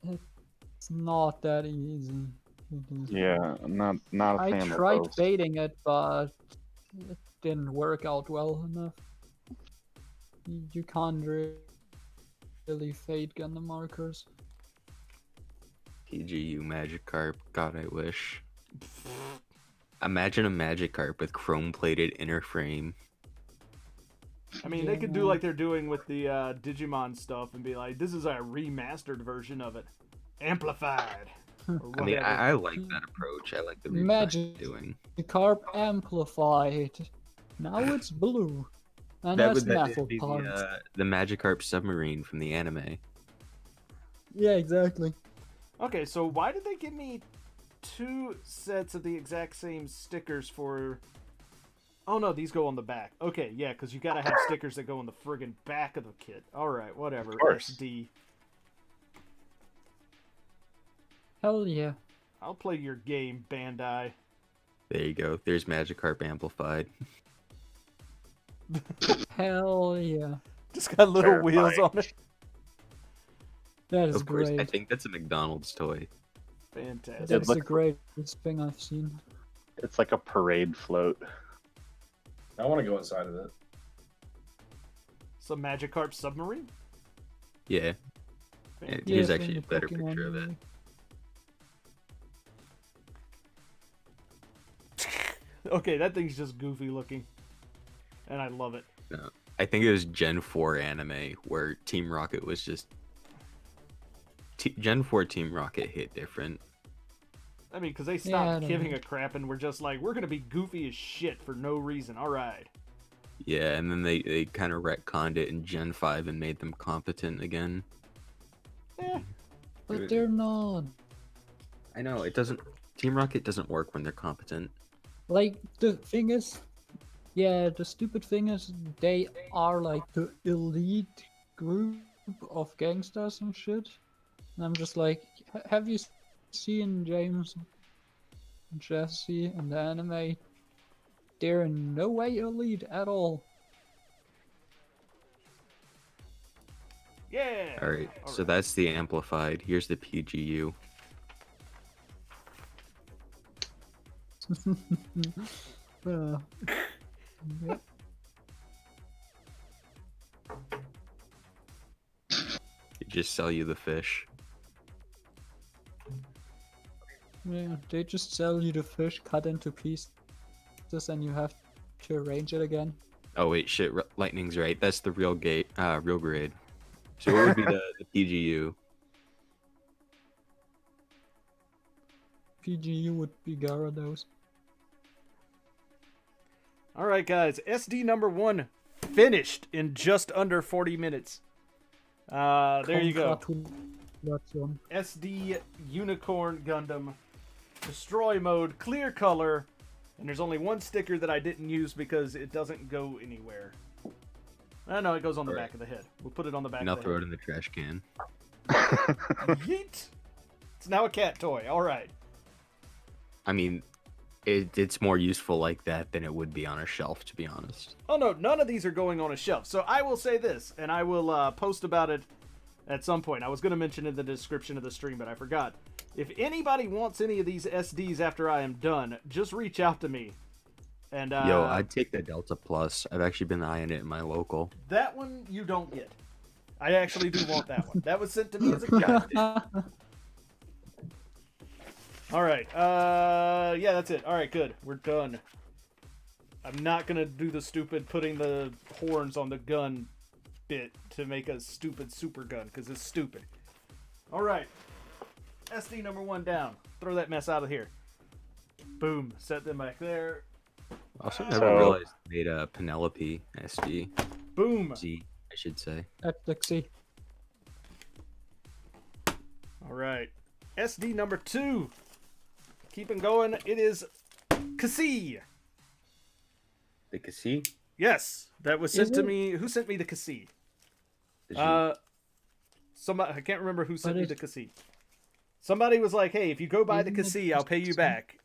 it's not that easy. Yeah, I'm not a fan of those. I tried fading it, but it didn't work out well enough. You can't really fade Gundam markers. PGU Magikarp, God I wish. Imagine a Magikarp with chrome-plated inner frame. I mean, they could do like they're doing with the Digimon stuff and be like, this is a remastered version of it. Amplified. I mean, I like that approach. I like the redesign doing. Magikarp amplified. Now it's blue. And That that's would metal be parts. the Magikarp submarine from the anime. Yeah, exactly. Okay, so why did they give me 2 sets of the exact same stickers for... Oh no, these go on the back. Okay, yeah, because you gotta have stickers that go on the friggin' back of the kit. Alright, whatever. Of course. SD. Hell yeah. I'll play your game, Bandai. There you go. There's Magikarp amplified. Hell yeah. Just got little wheels Terrifying. on it. That is Of course, great. I think that's a McDonald's toy. Fantastic. That's the looks- greatest thing I've seen. It's like a parade float. I want to go inside of it. Some Magikarp submarine? Yeah. Yeah. Here's from actually a the better Pokemon picture of it. movie. Okay, that thing's just goofy looking, and I love it. No, I think it was Gen 4 anime where Team Rocket was just Gen 4 Team Rocket hit different. I mean, because they I stopped don't giving know. a crap and we're just like, we're gonna be goofy as shit for no reason. All right. Yeah, and then they kind of retconned it in Gen 5 and made them competent again. Eh. But they're not. I know, it doesn't. Team Rocket doesn't work when they're competent. Like, the thing is, yeah, the stupid thing is, they are like the elite group of gangsters and shit. And I'm just like, have you seen James and Jesse in the anime? They're in no way elite at all. Yeah. Alright, All so right. that's the amplified. Here's the PGU. Uh, yep. They just sell you the fish. Yeah, they just sell you the fish cut into pieces and you have to arrange it again. Oh wait, shit, Lightning's right. That's the real real grade. So what would be the PGU? PGU would be Gyarados. All right, guys. SD number 1 finished in just under 40 minutes. There you go. Congratulations. SD Unicorn Gundam. Destroy mode, clear color. And there's only one sticker that I didn't use because it doesn't go anywhere. I know it goes on the Alright. back of the head. We'll put it on the back And I'll of the throw head. it in the trash can. Yeet! It's now a cat toy. All right. I mean, it's more useful like that than it would be on a shelf, to be honest. Oh no, none of these are going on a shelf. So I will say this, and I will post about it at some point. I was going to mention in the description of the stream, but I forgot. If anybody wants any of these SDs after I am done, just reach out to me. And Yo, I'd take the Delta Plus. I've actually been eyeing it in my local. that one you don't get. I actually do want that one. That was sent to me as a gift. All right. Yeah, that's it. All right, good. We're done. I'm not gonna do the stupid putting the horns on the gun bit to make a stupid super gun because it's stupid. All right. SD number 1 down. Throw that mess out of here. Boom. Set them back there. I also never So- realized they made a Penelope SD. Boom. Z, I should say. Epilepsy. All right. SD number 2. Keeping going. It is Cassie. The Cassie? Yes, that was sent Is to it? me. Who sent me the Cassie? Did you- Somebody. I can't remember who sent But me it- the Cassie. Somebody was like, "Hey, if you go buy the Isn't it Cassie, I'll pay you just- back."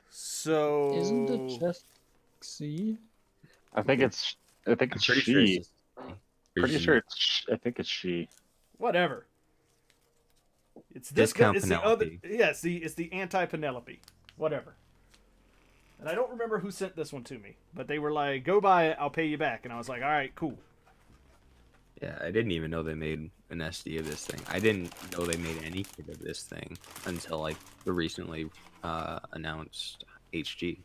So Isn't it just C? I think it's I'm pretty sure she. it's just- Pretty or sure Z. it's. I think it's she. whatever? It's this. Discount It's the other. Penelope. Yeah, it's the anti Penelope. Whatever. And I don't remember who sent this one to me, but they were like, "Go buy it, I'll pay you back," and I was like, "All right, cool." Yeah, I didn't even know they made an SD of this thing. I didn't know they made any kit of this thing until like the recently announced HG.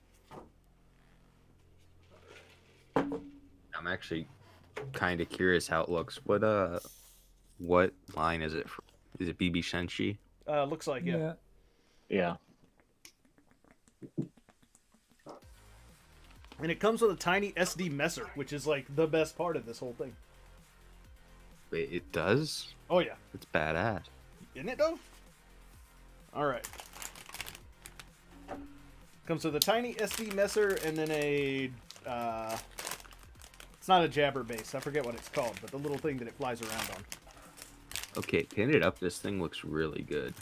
I'm actually kind of curious how it looks. What line is it? Is it BB Senshi? Looks like yeah. Yeah. And it comes with a tiny SD messer, which is like the best part of this whole thing. Wait, it does? Oh yeah, It's badass. isn't it though? All right. Comes with a tiny SD messer and then a. It's not a jabber base. I forget what it's called, but the little thing that it flies around on. Okay, painted up, this thing looks really good.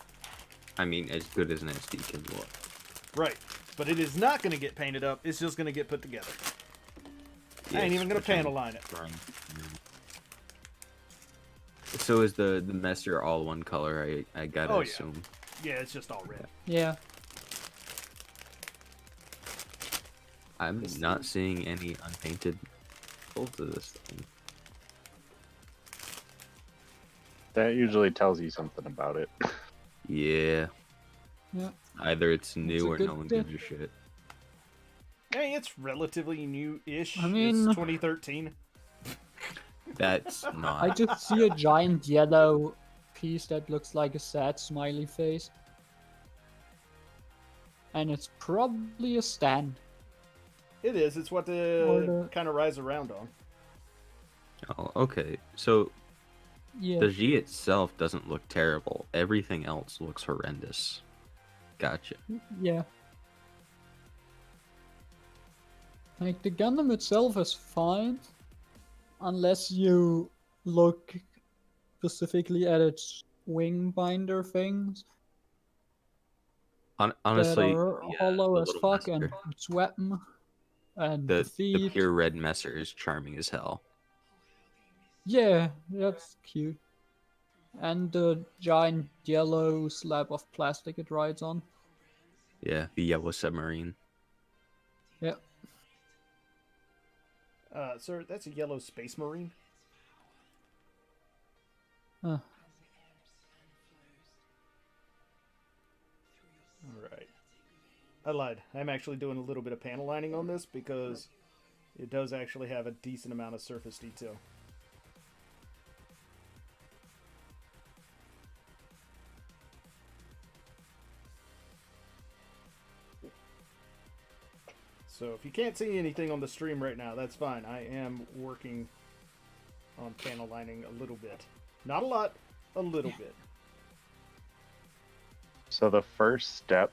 I mean, as good as an SD can look. Right, but it is not going to get painted up. It's just going to get put together. I ain't Yes, even going to which I'm panel line it. trying. So is the messer all one color? I gotta Oh, yeah. assume. Yeah, it's just all red. Yeah. I'm not seeing any unpainted bolts of this thing. That usually tells you something about it. Yeah. Yeah. Either it's new a or good no one bit. gives a shit. Hey, it's relatively new-ish. I mean- It's 2013. That's not. I just see a giant yellow piece that looks like a sad smiley face. And it's probably a stand. It is. It's what Or the the- kind of rides around on. Oh, okay. So Yeah. the G itself doesn't look terrible. Everything else looks horrendous. Gotcha. Yeah. Like, the Gundam itself is fine, unless you look specifically at its wing binder things Honestly, that are yeah, hollow the as little fuck, and messer. its weapon, and the The feet. pure red messer is charming as hell. Yeah, that's cute. And the giant yellow slab of plastic it rides on. Yeah, the yellow submarine. Yeah. Sir, that's a yellow space marine. Huh. Alright. I lied. I'm actually doing a little bit of panel lining on this because it does actually have a decent amount of surface detail. So if you can't see anything on the stream right now, that's fine. I am working on panel lining a little bit. Not a lot, a little bit. So the first step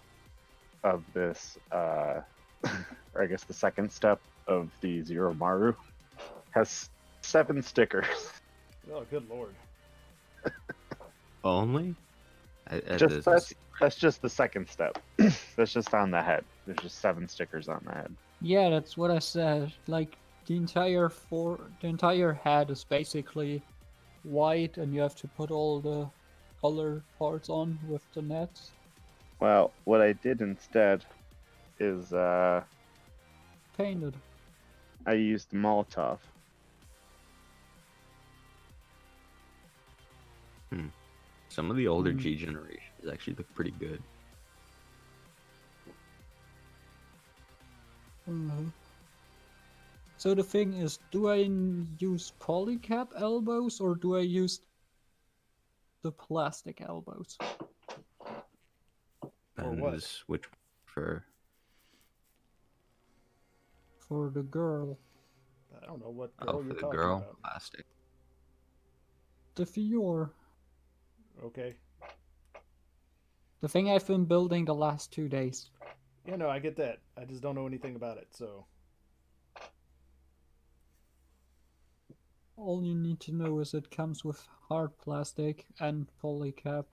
of this, or I guess the second step of the Zero Maru, has 7 stickers. Oh, good lord. Only? That's just the second step. That's just on the head. There's just 7 stickers on the head. Yeah, that's what I said. Like, the entire head is basically white, and you have to put all the color parts on with the nets. Well, what I did instead is Painted. I used Molotov. Some of the older G generations actually look pretty good. So the thing is, do I use polycap elbows or do I use the plastic elbows? For what? Depends which for. For the girl. I don't know what girl Oh, you're for the talking girl, about. plastic. The Fior. Okay. The thing I've been building the last 2 days. Yeah, no, I get that. I just don't know anything about it, so... All you need to know is it comes with hard plastic and polycap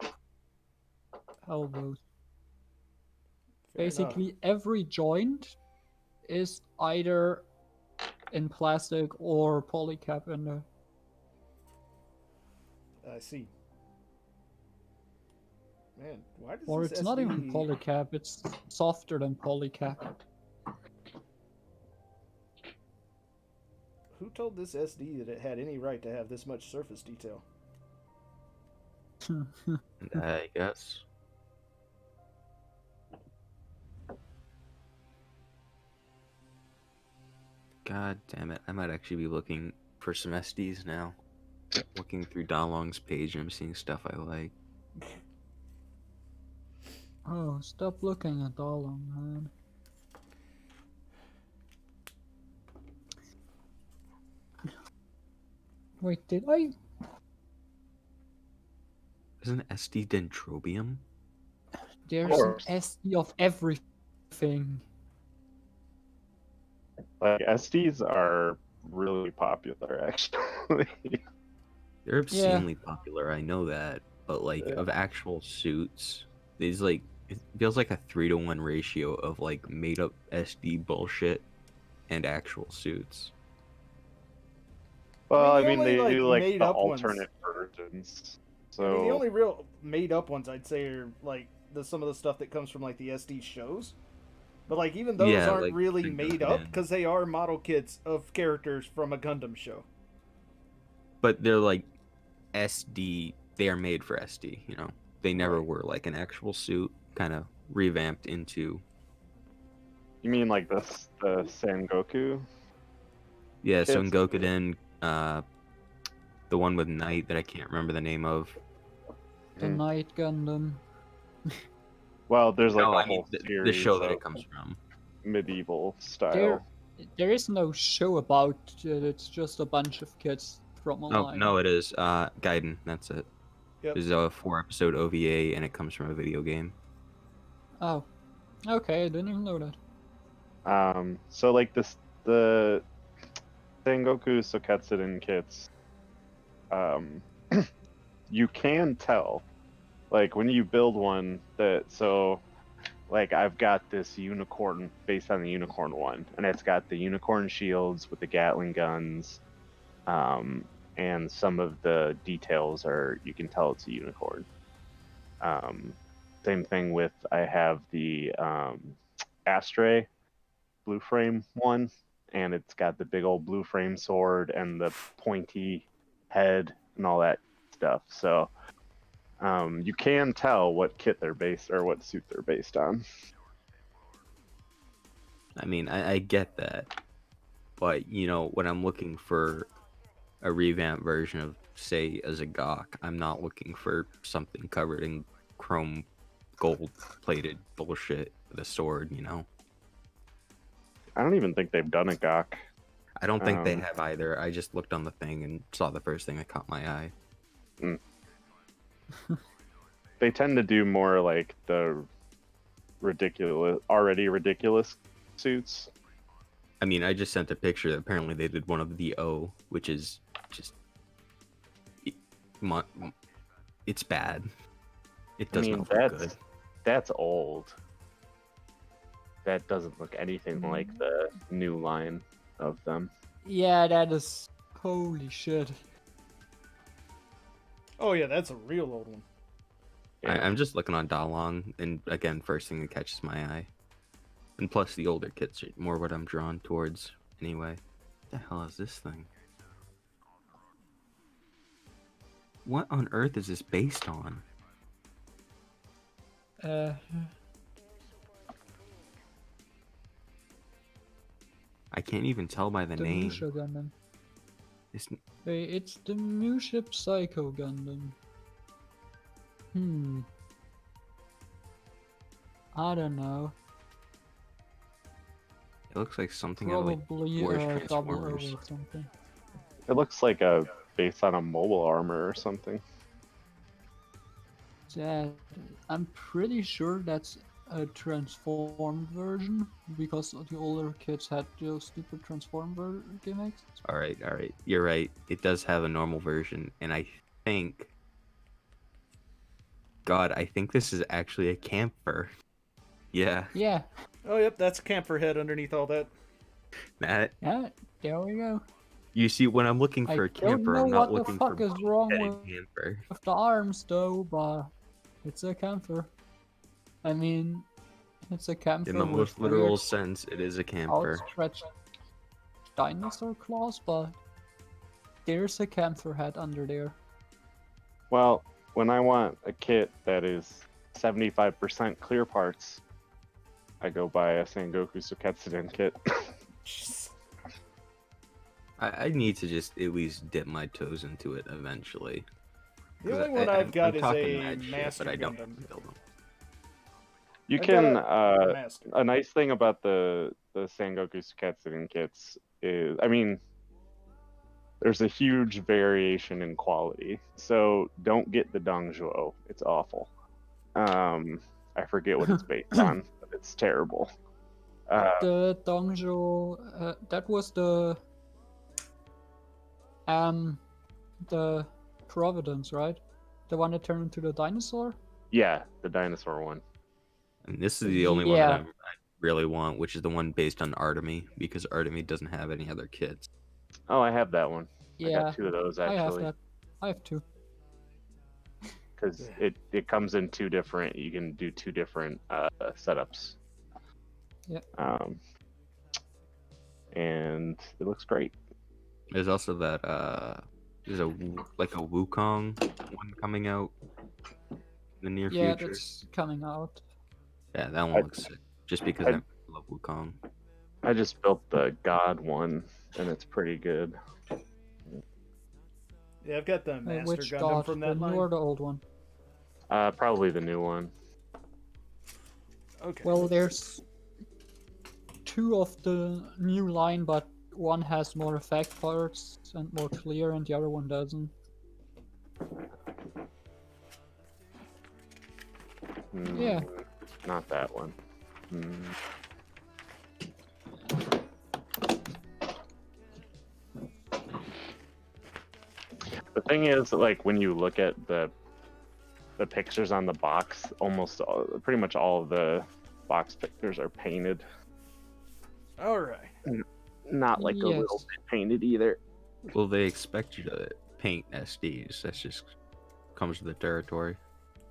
elbows. Fair Basically, every joint is either in plastic or polycap in there. enough. I see. Man, why does Or this it's not even SD polycap, it's softer than polycap. Who told this SD that it had any right to have this much surface detail? I guess. God damn it! I might actually be looking for some SDs now. Looking through Dalong's page, I'm seeing stuff I like. Oh, stop looking at Dalong, man. Wait, did I? Isn't SD Dendrobium? There's an course. SD of everything. Like SDs are really popular, actually. They're obscenely popular, I know that. But like Yeah. of actual suits, these like it feels like a 3-to-1 ratio of like made up SD bullshit and actual suits. Well, I I mean, mean, the they only, do like, like the made-up ones- alternate versions. So I mean, the only real made-up ones I'd say are, like, some of the stuff that comes from, like, the SD shows. But, like, even those Yeah, aren't like really the made up, Gundam. because they are model kits of characters from a Gundam show. But they're like SD they are made for SD. You know, they never Right. were like an actual suit, kind of revamped into. You mean like the Sengoku Yeah, so in kits? Gokuden, the one with Knight that I can't remember the name of. The Mhm. Night Gundam. Well, there's like No, a I mean whole the series show that of it comes from. medieval There, style. there is no show about it. It's just a bunch of kids from a Oh line. no, it is Gaiden. That's it. Yep. There's a 4-episode OVA, and it comes from a video game. Oh, okay. I didn't even know that. So like the Sengoku Soketsuden kits, you can tell, like when you build one like I've got this unicorn based on the unicorn one, and it's got the unicorn shields with the Gatling guns, and some of the details you can tell it's a unicorn. Same thing with I have the Astray blue frame one, and it's got the big old blue frame sword and the pointy head and all that stuff. So you can tell what kit they're based or what suit they're based on. I mean, I get that, but you know, when I'm looking for a revamped version of, say, a Zagok, I'm not looking for something covered in chrome, gold-plated bullshit with a sword. You know, I don't even think they've done a Gok. I don't think they have either. I just looked on the thing and saw the first thing that caught my eye. They tend to do more like the already ridiculous suits. I mean, I just sent a picture. Apparently, they did one of the O, which is just it's bad. It does not look good. That's old. That doesn't look anything like the new line of them. Yeah, that is holy shit. Oh yeah, that's a real old one. I'm just looking on Dalong, and again, first thing that catches my eye. And plus, the older kits are more what I'm drawn towards, anyway. What the hell is this thing? What on earth is this based on? I can't even tell by the The name. Musha Gundam. It's, Hey, it's the Musha Psycho Gundam. I don't know. it looks like something out of like Probably Wars double O or Transformers. something. It looks like based on a mobile armor or something. Yeah, I'm pretty sure that's a transformed version because the older kids had those stupid transform gimmicks. All right. You're right. It does have a normal version, and I think, God, I think this is actually a camphor. Yeah, Yeah, Oh yep, that's a camphor head underneath all that. that. yeah, there we go. You see, when I'm looking for I a don't camphor, know I'm not what the looking fuck for is wrong headed with camphor. the arms though, but it's a camphor. I mean, it's a camphor In the with most literal weird sense, it is a camphor. outstretched dinosaur claws, but there's a camphor head under there. Well, when I want a kit that is 75% clear parts, I go buy a Sengoku Soketsuden kit. I need to just at least dip my toes into it eventually. The 'Cause only one I've got is talking a mad shit, Master but I don't Gundam. build them. You I've can got a Master. a nice thing about the Sengoku Soketsuden kits is, I mean, there's a huge variation in quality. So don't get the Dongjuo. It's awful. I forget what it's based on, but it's terrible. The Dongjo, that was the Providence, right? The one that turned into the dinosaur? Yeah, the dinosaur one. And this is the only one that Yeah. I really want, which is the one based on Artemy, because Artemy doesn't have any other kits. Oh, I have that one. I Yeah, got two of those I have actually, that. I have two. because it comes in two different. You can do two different setups. Yep. And it looks great. There's also that there's like a Wukong one coming out in the near Yeah, future. that's coming out. Yeah, that one looks sick. Just because I love Wukong. I just built the God one, and it's pretty good. Yeah, I've got the Master Which Gundam god? from The that new line. or the old one? Probably the new one. Okay. Well, there's two of the new line, but one has more effect parts and more clear, and the other one doesn't. Yeah. Not that one. The thing is, like, when you look at the pictures on the box, pretty much all of the box pictures are painted. All right. Not like a little bit painted either. Well, they expect you to paint SDs. That's just comes with the territory.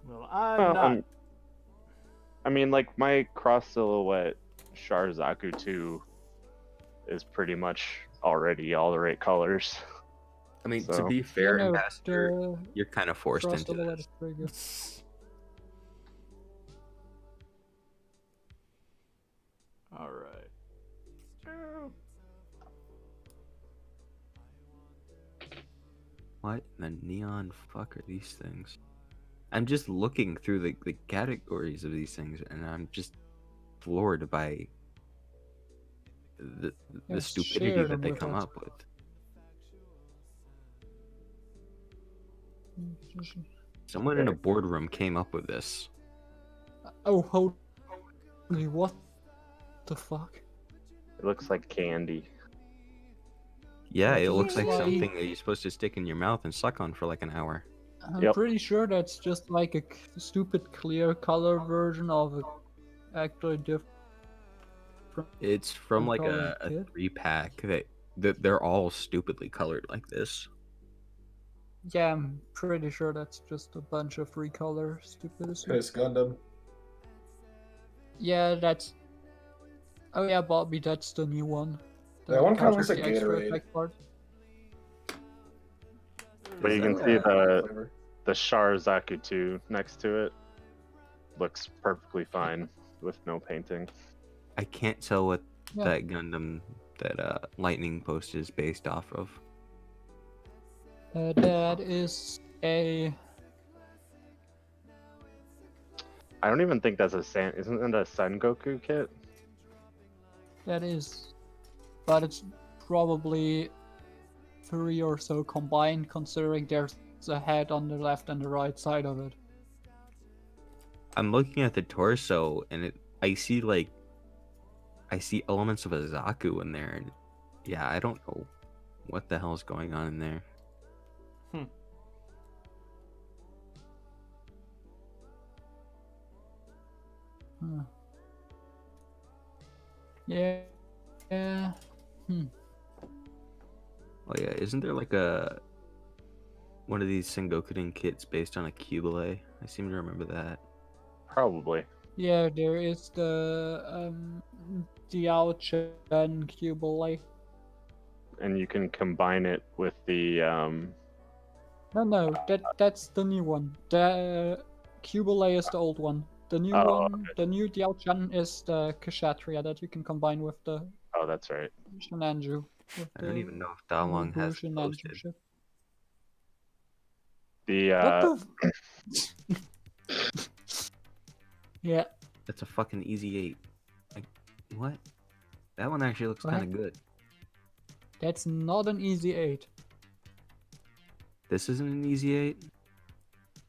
Well, I'm not. I mean, like, my cross silhouette Sharzaku 2 is pretty much already all the right colors. I mean, So- to be fair, Yeah, no, Ambassador, you're kind of forced Cross into silhouette this. is pretty good. All right. What the neon fuck are these things? I'm just looking through the categories of these things, and I'm just floored by the Yeah, stupidity share that them they with come us. up with. Someone in a boardroom came up with this. Oh, holy, what the fuck? It looks like candy. Yeah, It it looks like looks like- something that you're supposed to stick in your mouth and suck on for like an hour. I'm Yep. pretty sure that's just like a stupid clear color version of a actually different. It's from like Colored a kid? 3-pack that they're all stupidly colored like this. Yeah, I'm pretty sure that's just a bunch of recolor stupidity. Chris Gundam. Yeah, that's. Oh yeah, Bobby, that's the new one. That one kinda looks the like extra Gatorade. effect part. But you can Yeah, see the flavor. Sharzaku 2 next to it. Looks perfectly fine with no painting. I can't tell what Yeah. that Gundam that Lightning Post is based off of. That is a. I don't even think that's isn't it a Sen Goku kit? That is. But it's probably 3 or so combined, considering there's a head on the left and the right side of it. I'm looking at the torso and I see elements of a Zaku in there, and yeah, I don't know what the hell's going on in there. Huh. Yeah. Yeah. Oh yeah, isn't there like one of these Sengokunin kits based on a Cubile? I seem to remember that. Probably. Yeah, there is the Diao Chen Cubile. And you can combine it with the No, that's the new one. The Cubile is the old one. The new Oh, one, the new Diao Chen is the Kshatriya that you can combine with the oh, that's right. Shenanju. I don't even know if Dalong has it posted. ship. The What the? Yeah. That's a fucking easy 8. Like, what? That one actually looks What? kind of good. That's not an easy 8. This isn't an easy 8.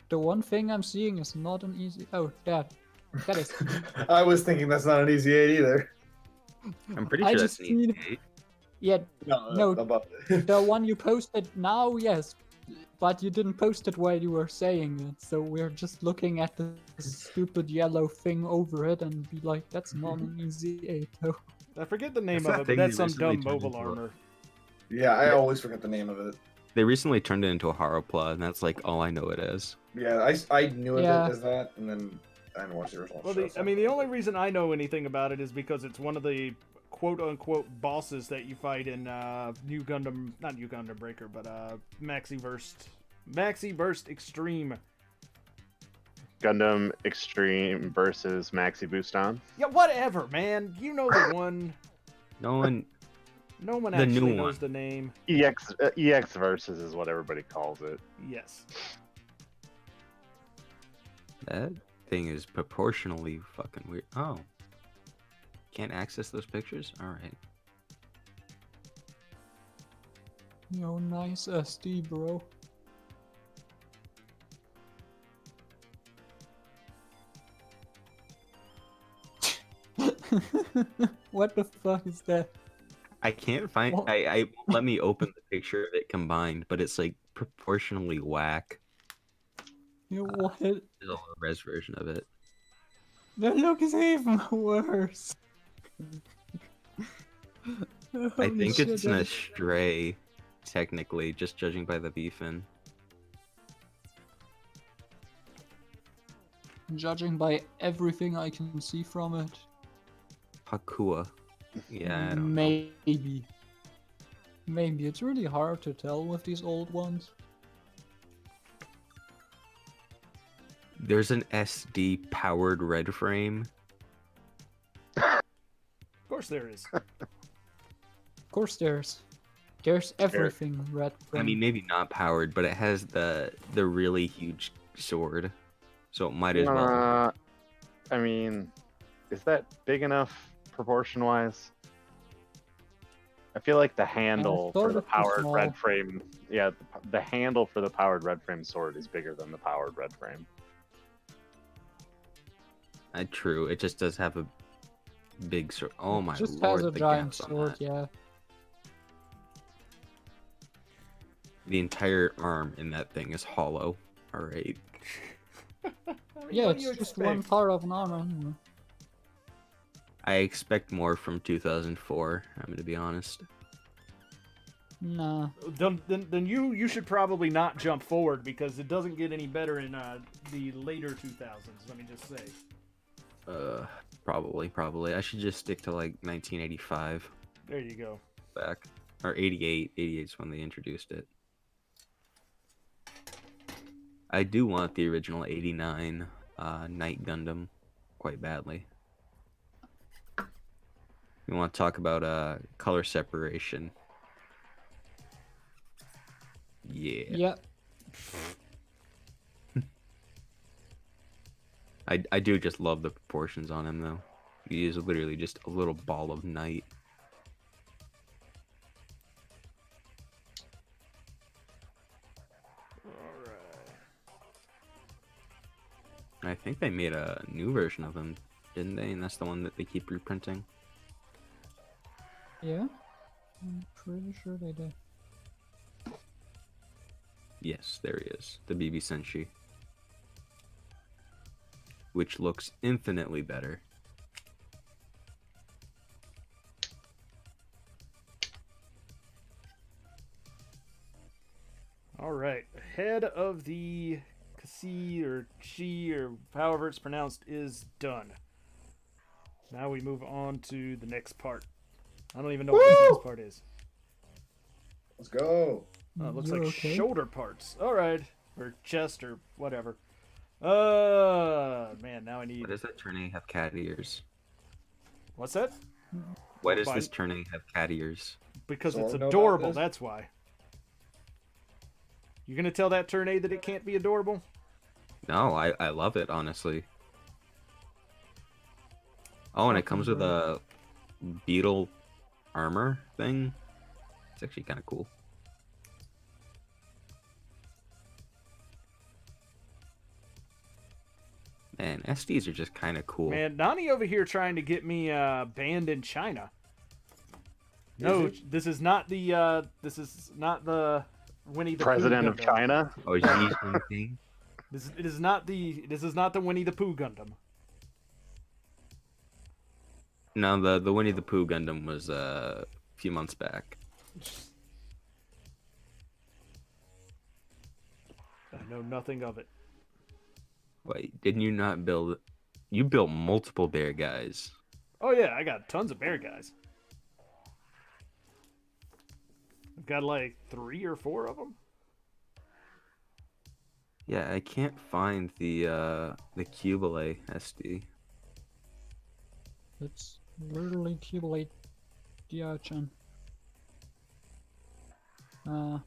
The one thing I'm seeing is not an easy. Oh, that is. I was thinking that's not an easy 8 either. I'm pretty I sure that's just an easy need- 8. Yeah, No. Above. the one you posted now, yes, but you didn't post it while you were saying it. So we're just looking at the stupid yellow thing over it and be like, that's not an easy 8. Though. I forget the name That's of that it, but thing that's they some dumb recently turned mobile into a- armor. Yeah, I always forget the name of it. They recently turned it into a Haropla, and that's like all I know it as. Yeah, I knew of Yeah. it as that, and then I didn't watch the original Well, show. the only reason I know anything about it is because it's one of the quote-unquote bosses that you fight in New Gundam, not New Gundam Breaker, but Maxi Burst Extreme. Gundam Extreme versus Maxi Booston. Yeah, whatever, man. You know the one. No one. No one The actually new knows one. the name. EX versus is what everybody calls it. Yes. That thing is proportionally fucking weird. Oh. Can't access those pictures? Alright. Yo, nice SD, bro. What the fuck is that? I can't find. What? I let me open the picture of it combined, but it's like proportionally whack. Yo, what? There's a low res version of it. The look is even worse. I Holy think shit, it's an that- Astray, technically, just judging by the beefin. Judging by everything I can see from it, Pakua. Yeah, I don't know. maybe. Maybe. It's really hard to tell with these old ones. There's an SD powered red frame. Of course there is. Of course, there's everything red. I mean, maybe not powered, but it has the really huge sword, so it might as well. I mean, is that big enough proportion-wise? I feel like the handle sort for the of too powered small. red frame, yeah, the handle for the powered red frame sword is bigger than the powered red frame. True, it just does have a big sword. Oh my It just lord, has a the giant gaps on sword, that. yeah. The entire arm in that thing is hollow. All right. Yeah, What it's do you just expect? one part of an armor. I expect more from 2004. I'm gonna be honest. Nah. Then you should probably not jump forward because it doesn't get any better in the later 2000s. Let me just say. Probably. I should just stick to like 1985 There you go. back, or 88. 88 is when they introduced it. I do want the original 89 Night Gundam quite badly. We want to talk about color separation. Yeah. Yep. I do just love the proportions on him though. He is literally just a little ball of night. I think they made a new version of him, didn't they? And that's the one that they keep reprinting. Yeah? I'm pretty sure they did. Yes, there he is. The BB Senshi. Which looks infinitely better. All right, head of the Kasi or Chi or however it's pronounced is done. Now we move on to the next part. I don't even know what this next part is. Let's go. Oh, it looks You're like okay? shoulder parts. All right, or chest or whatever. Man, now I need. Why does that Tournay have cat ears? What's that? Why does Fine. this Tournay have cat ears? Because So it's I know about adorable. this. That's why. You gonna tell that Tournay that it can't be adorable? No, I love it, honestly. Oh, and it comes with a beetle armor thing. It's actually kind of cool. Man, SDs are just kind of cool. Man, Nani over here trying to get me banned in China. No, Is this is not the Winnie the President Pooh of Gundam. China. Oh, Xi Jinping? It is not the Winnie the Pooh Gundam. No, the Winnie the Pooh Gundam was a few months back. I know nothing of it. Wait, didn't you not build? You built multiple bear guys. Oh yeah, I got tons of bear guys. got like 3 or 4 of them. Yeah, I can't find the Cubile SD. It's literally Cubelate Diachin. I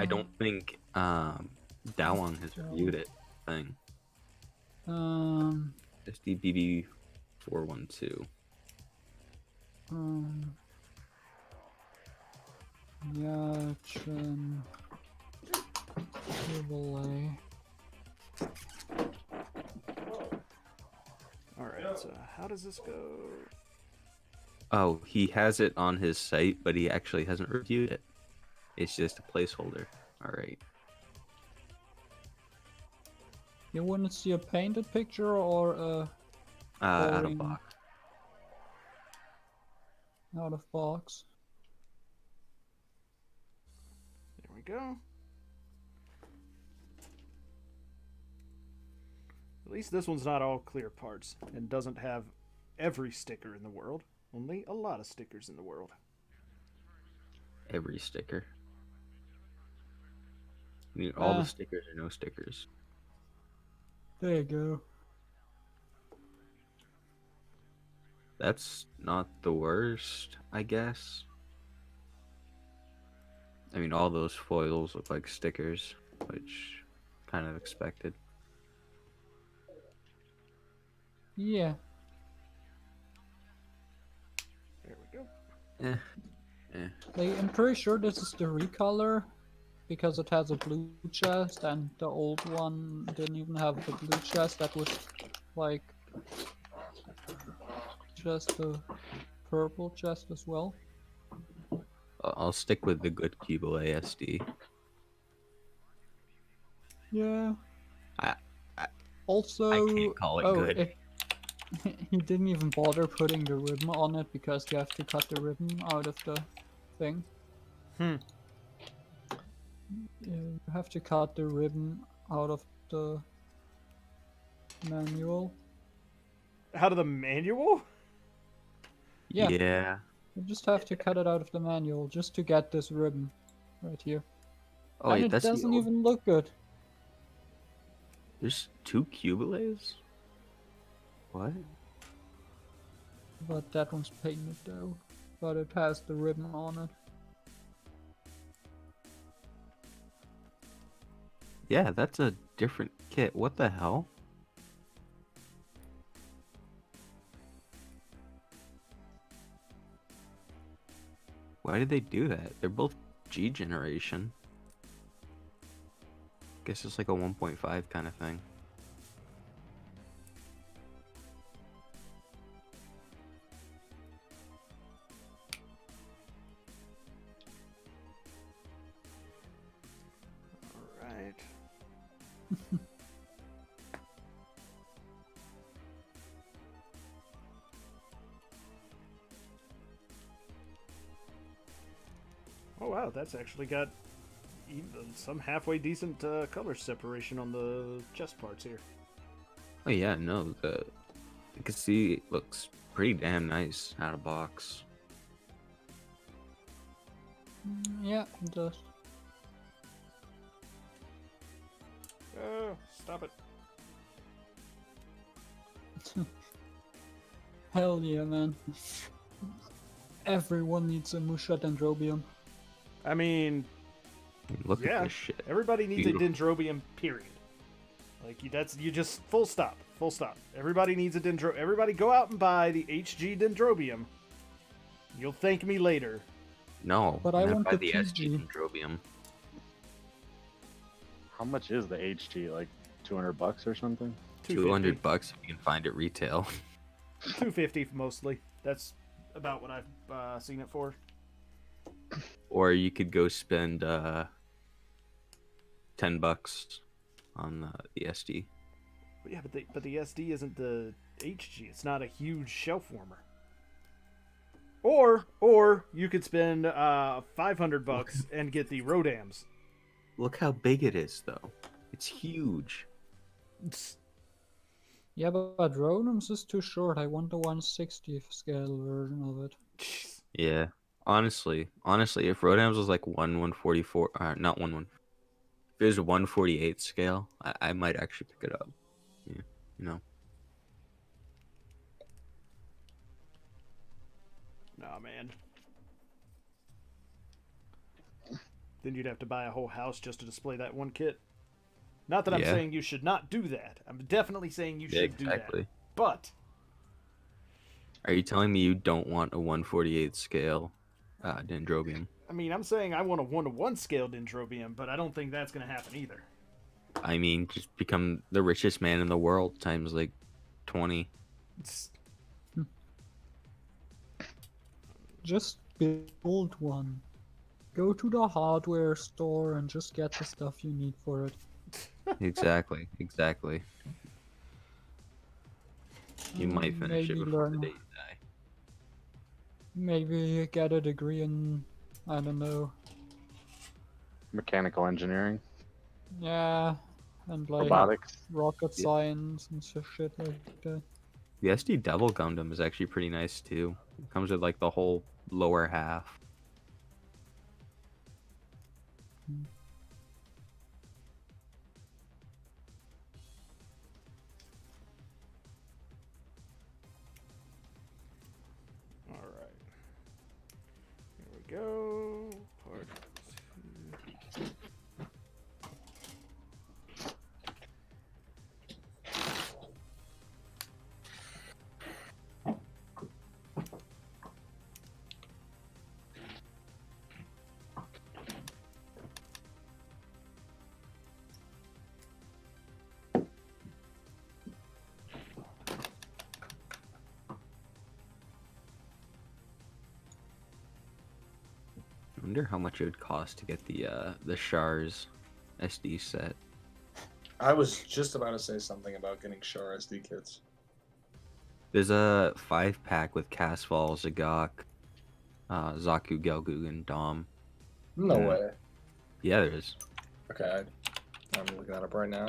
don't think Dawang has reviewed it. Thing. SDBB 412. Diachin. Cubelate. Alright, so how does this go? Oh, he has it on his site, but he actually hasn't reviewed it. It's just a placeholder. Alright. You want to see a painted picture or a Out of boring- box. out of box? There we go. At least this one's not all clear parts and doesn't have every sticker in the world. Only a lot of stickers in the world. Every sticker. I mean, all the stickers or no stickers. There you go. That's not the worst, I guess. I mean, all those foils look like stickers, which kind of expected. Yeah. There we go. I'm pretty sure this is the recolor because it has a blue chest and the old one didn't even have the blue chest. That was like just a purple chest as well. I'll stick with the good Cubile SD. Yeah. I Also, can't call it good. He didn't even bother putting the ribbon on it because you have to cut the ribbon out of the thing. You have to cut the ribbon out of the manual. Out of the manual? Yeah. Yeah. You just have to cut it out of the manual just to get this ribbon right here. Oh, And wait, it that's the doesn't old... even look good. There's 2 Cubiles? What? But that one's painted though. But it has the ribbon on it. Yeah, that's a different kit. What the hell? Why did they do that? They're both G generation. Guess it's like a 1.5 kind of thing. Alright. Oh wow, that's actually got even some halfway decent color separation on the chest parts here. Oh yeah, no, you can see it looks pretty damn nice out of box. Yeah, it does. Oh, stop it. Hell yeah, man. Everyone needs a Musha Dendrobium. I mean, Look yeah, at this shit. everybody needs Beautiful. a Dendrobium, period. Like, you just, full stop. Full stop. Everybody needs a Dendro. Everybody go out and buy the HG Dendrobium. You'll thank me later. No, But I I'm gonna want buy the the SG PG. Dendrobium. How much is the HG? Like $200 or something? 200 bucks if you can find it retail. 250 mostly. That's about what I've seen it for. Or you could go spend 10 bucks on the SD. But yeah, but the SD isn't the HG. It's not a huge shelf warmer. Or you could spend 500 bucks and get the Rodams. Look how big it is, though. It's huge. Yeah, but Ronum's is too short. I want the 160 scale version of it. Yeah. Honestly, if Rodham's was like 1/144, not 1/1. If it was a 1/48 scale, I might actually pick it up. Yeah, you know. Nah, man. Then you'd have to buy a whole house just to display that one kit. Not that I'm Yeah. saying you should not do that. I'm definitely saying you Yeah, should do that. exactly. But Are you telling me you don't want a 1/48 scale Dendrobium? I mean, I'm saying I want a 1-to-1 scale Dendrobium, but I don't think that's going to happen either. I mean, just become the richest man in the world times like 20. It's, Just build one. Go to the hardware store and just get the stuff you need for it. Exactly. You might finish it Maybe before the learn. day you die. Maybe get a degree in, I don't know. Mechanical engineering, Yeah, and like robotics. rocket Yeah. science and shit like that. The SD Devil Gundam is actually pretty nice too. It comes with like the whole lower half. all right. Here we go. Part 2. I wonder how much it would cost to get the Shars SD set. I was just about to say something about getting Char SD kits. There's a 5-pack with Casval, Zagok, Zaku, Gelgoog, and Dom. No Yeah. way. Yeah, there is. Okay, I'm looking that up right now.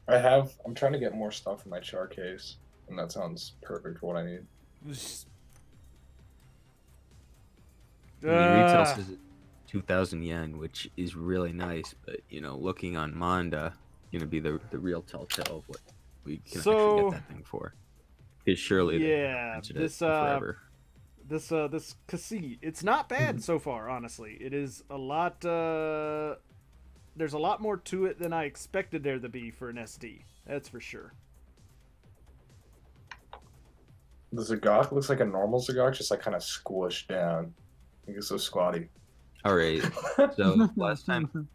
I'm trying to get more stuff in my Char case, and that sounds perfect for what I need. I mean, retail says it's 2,000 yen, which is really nice, but you know, looking on Manda, gonna be the real telltale of what we can actually So- get that thing for. Because surely Yeah, they this, forever. This cassette, it's not bad so far, honestly. It is a lot, there's a lot more to it than I expected there to be for an SD. That's for sure. The Zagok looks like a normal Zagok, just like kind of squished down. I think it's so squatty. All right, so last time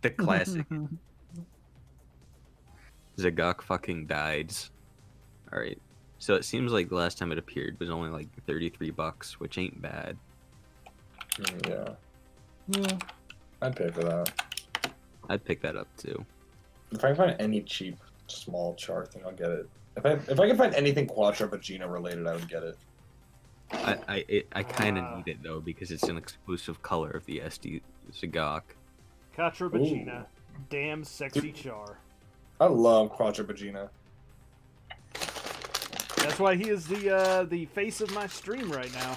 the classic Zagok fucking died. All right, so it seems like the last time it appeared was only like $33, which ain't bad. Yeah, Yeah. I'd pay for that. I'd pick that up too. If I can find any cheap small Char thing, I'll get it. If I can find anything Quattro Vagina related, I would get it. I kind of need it though because it's an exclusive color of the SD Zagok. Katra Vagina, damn sexy Char. I love Quattro Vagina. That's why he is the face of my stream right now.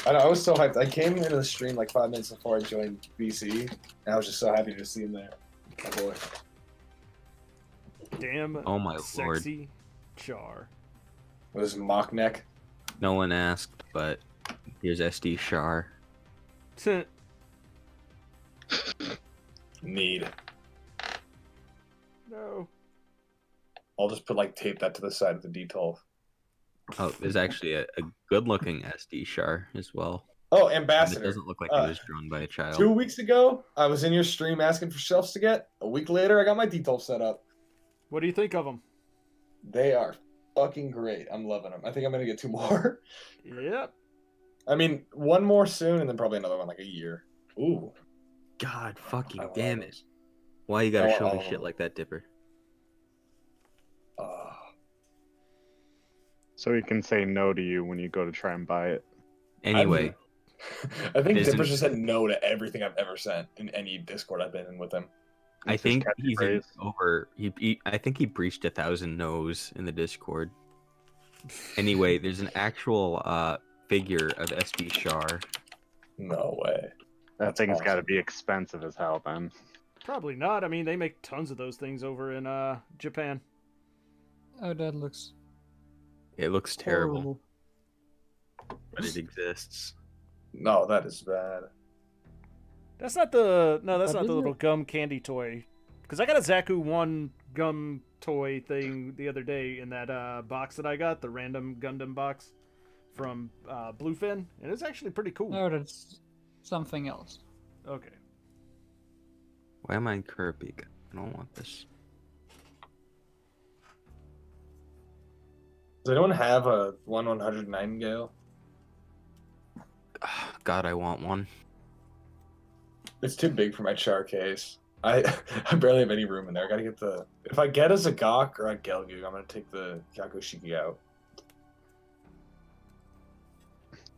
I know, I was so hyped. I came into the stream like 5 minutes before I joined BC, and I was just so happy to see him there. My boy. Damn Oh my lord. sexy Char. With his mock neck. No one asked, but here's SD Shar. Need. No. I'll just put like tape that to the side of the D12. Oh, there's actually a good-looking SD Shar as well. Oh, And it Ambassador. doesn't look like it was drawn by a child. 2 weeks ago, I was in your stream asking for shelves to get. A week later, I got my D12 set up. What do you think of them? They are fucking great. I'm loving them. I think I'm gonna get 2 more. Yep. I mean, 1 more soon, and then probably another one like a year. Ooh. God fucking I love damn it. those. Why you gotta I show want me all of shit them. like that, Dipper? So he can say no to you when you go to try and buy it. Anyway, I think Isn't- Dipper just said no to everything I've ever sent in any Discord I've been in with him. I It's his think he's in catchphrase. over. I think he breached 1,000 no's in the Discord. Anyway, there's an actual figure of SD Char. No way. That That's thing's got to awesome. be expensive as hell, then. Probably not. I mean, they make tons of those things over in Japan. Oh, that looks It looks terrible, horrible. but it exists. No, that is bad. That's not the that's What not the is little it? gum candy toy. Because I got a Zaku 1 gum toy thing the other day in that box that I got, the random Gundam box from Bluefin, and it's actually pretty cool. No, that's something else. Okay. Why am I in Kirby? I don't want this. Does anyone have a 1/100 Nightingale? God, I want one. It's too big for my char case. I I barely have any room in there. I gotta get the. If I get a Zagok or a Gelgoog, I'm gonna take the Yakushiki out.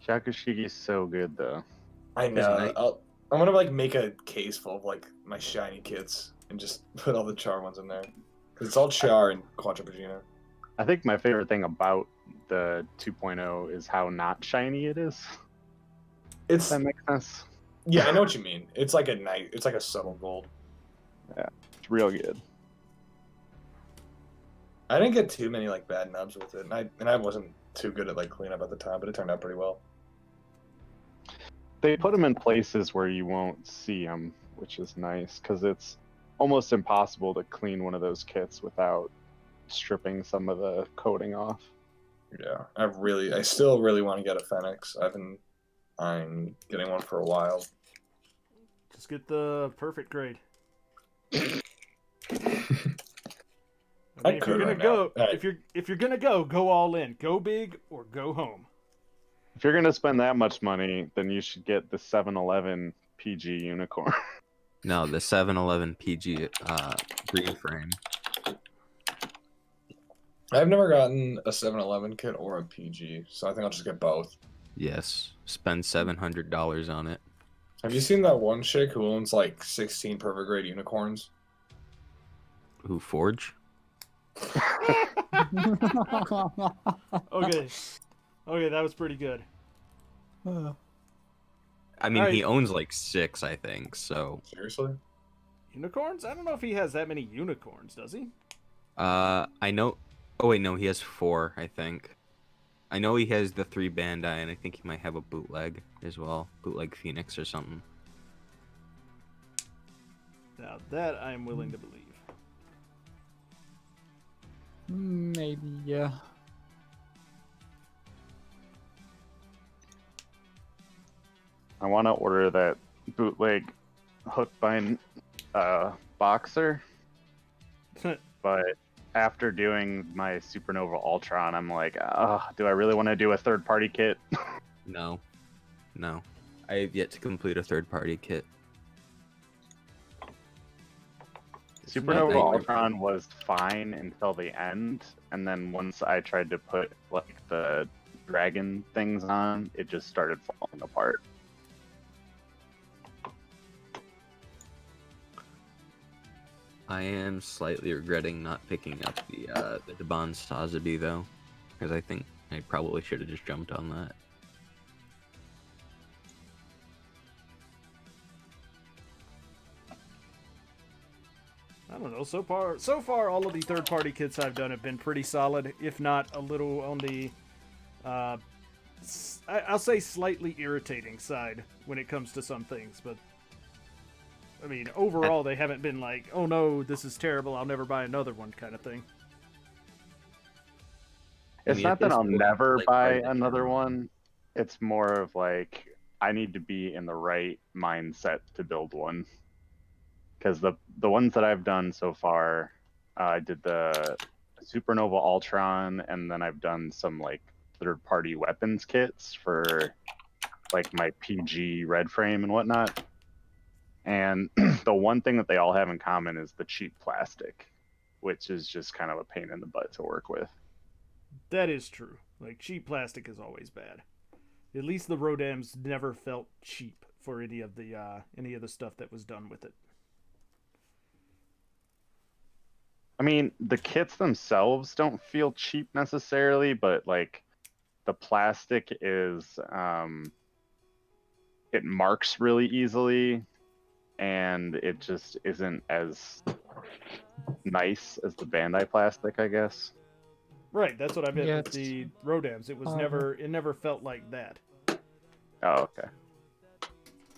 Shakushiki's so good, though. I There's know. night- I'm gonna like make a case full of like my shiny kits and just put all the char ones in there. Cause it's all char and Quattro Pagina. I think my favorite thing about the 2.0 is how not shiny it is. It's That makes sense. yeah, I know what you mean. It's like a night. It's like a subtle gold. It's real good. I didn't get too many like bad nubs with it, and I wasn't too good at like cleanup at the time, but it turned out pretty well. They put them in places where you won't see them, which is nice because it's almost impossible to clean one of those kits without stripping some of the coating off. Yeah, I still really want to get a Fenix. I'm getting one for a while. Just get the perfect grade. I if could you're gonna right go, now. if you're gonna go all in. Go big or go home. If you're gonna spend that much money, then you should get the 7-Eleven PG unicorn. No, the 7-Eleven PG green frame. I've never gotten a 7-Eleven kit or a PG, so I think I'll just get both. Yes, spend $700 on it. Have you seen that one chick who owns like 16 perfect grade unicorns? Who Forge? Okay. Okay, that was pretty good. I mean, Alright. he owns like 6, I think. So, Seriously? Unicorns? I don't know if he has that many unicorns, does he? I know. Oh wait, no, he has 4, I think. I know he has the 3 Bandai, and I think he might have a bootleg as well, bootleg Phoenix or something. Now that I am willing to believe. Maybe, yeah. I want to order that bootleg Hookbind boxer, but after doing my Supernova Ultron, I'm like, do I really want to do a third-party kit? No. No. I have yet to complete a third-party kit. Supernova Nothing. Ultron was fine until the end, and then once I tried to put like the dragon things on, it just started falling apart. I am slightly regretting not picking up the Debon Sazabi though, because I think I probably should have just jumped on that. I don't know. So far, all of the third-party kits I've done have been pretty solid, if not a little on the, I'll say slightly irritating side when it comes to some things. But I mean, overall, they haven't been like, "Oh no, this is terrible. I'll never buy another one," kind of thing. It's mean, not at that this I'll point, never like, buy hard to another tell. one. It's more of like I need to be in the right mindset to build one. Because the ones that I've done so far, I did the Supernova Ultron, and then I've done some like third-party weapons kits for like my PG red frame and whatnot. And the one thing that they all have in common is the cheap plastic, which is just kind of a pain in the butt to work with. That is true. Like, cheap plastic is always bad. At least the Rodams never felt cheap for any of the stuff that was done with it. I mean, the kits themselves don't feel cheap necessarily, but like the plastic is it marks really easily, and it just isn't as nice as the Bandai plastic, I guess. Right, that's what I meant Yeah, with the Rodams. It was it never felt like that. Oh, okay.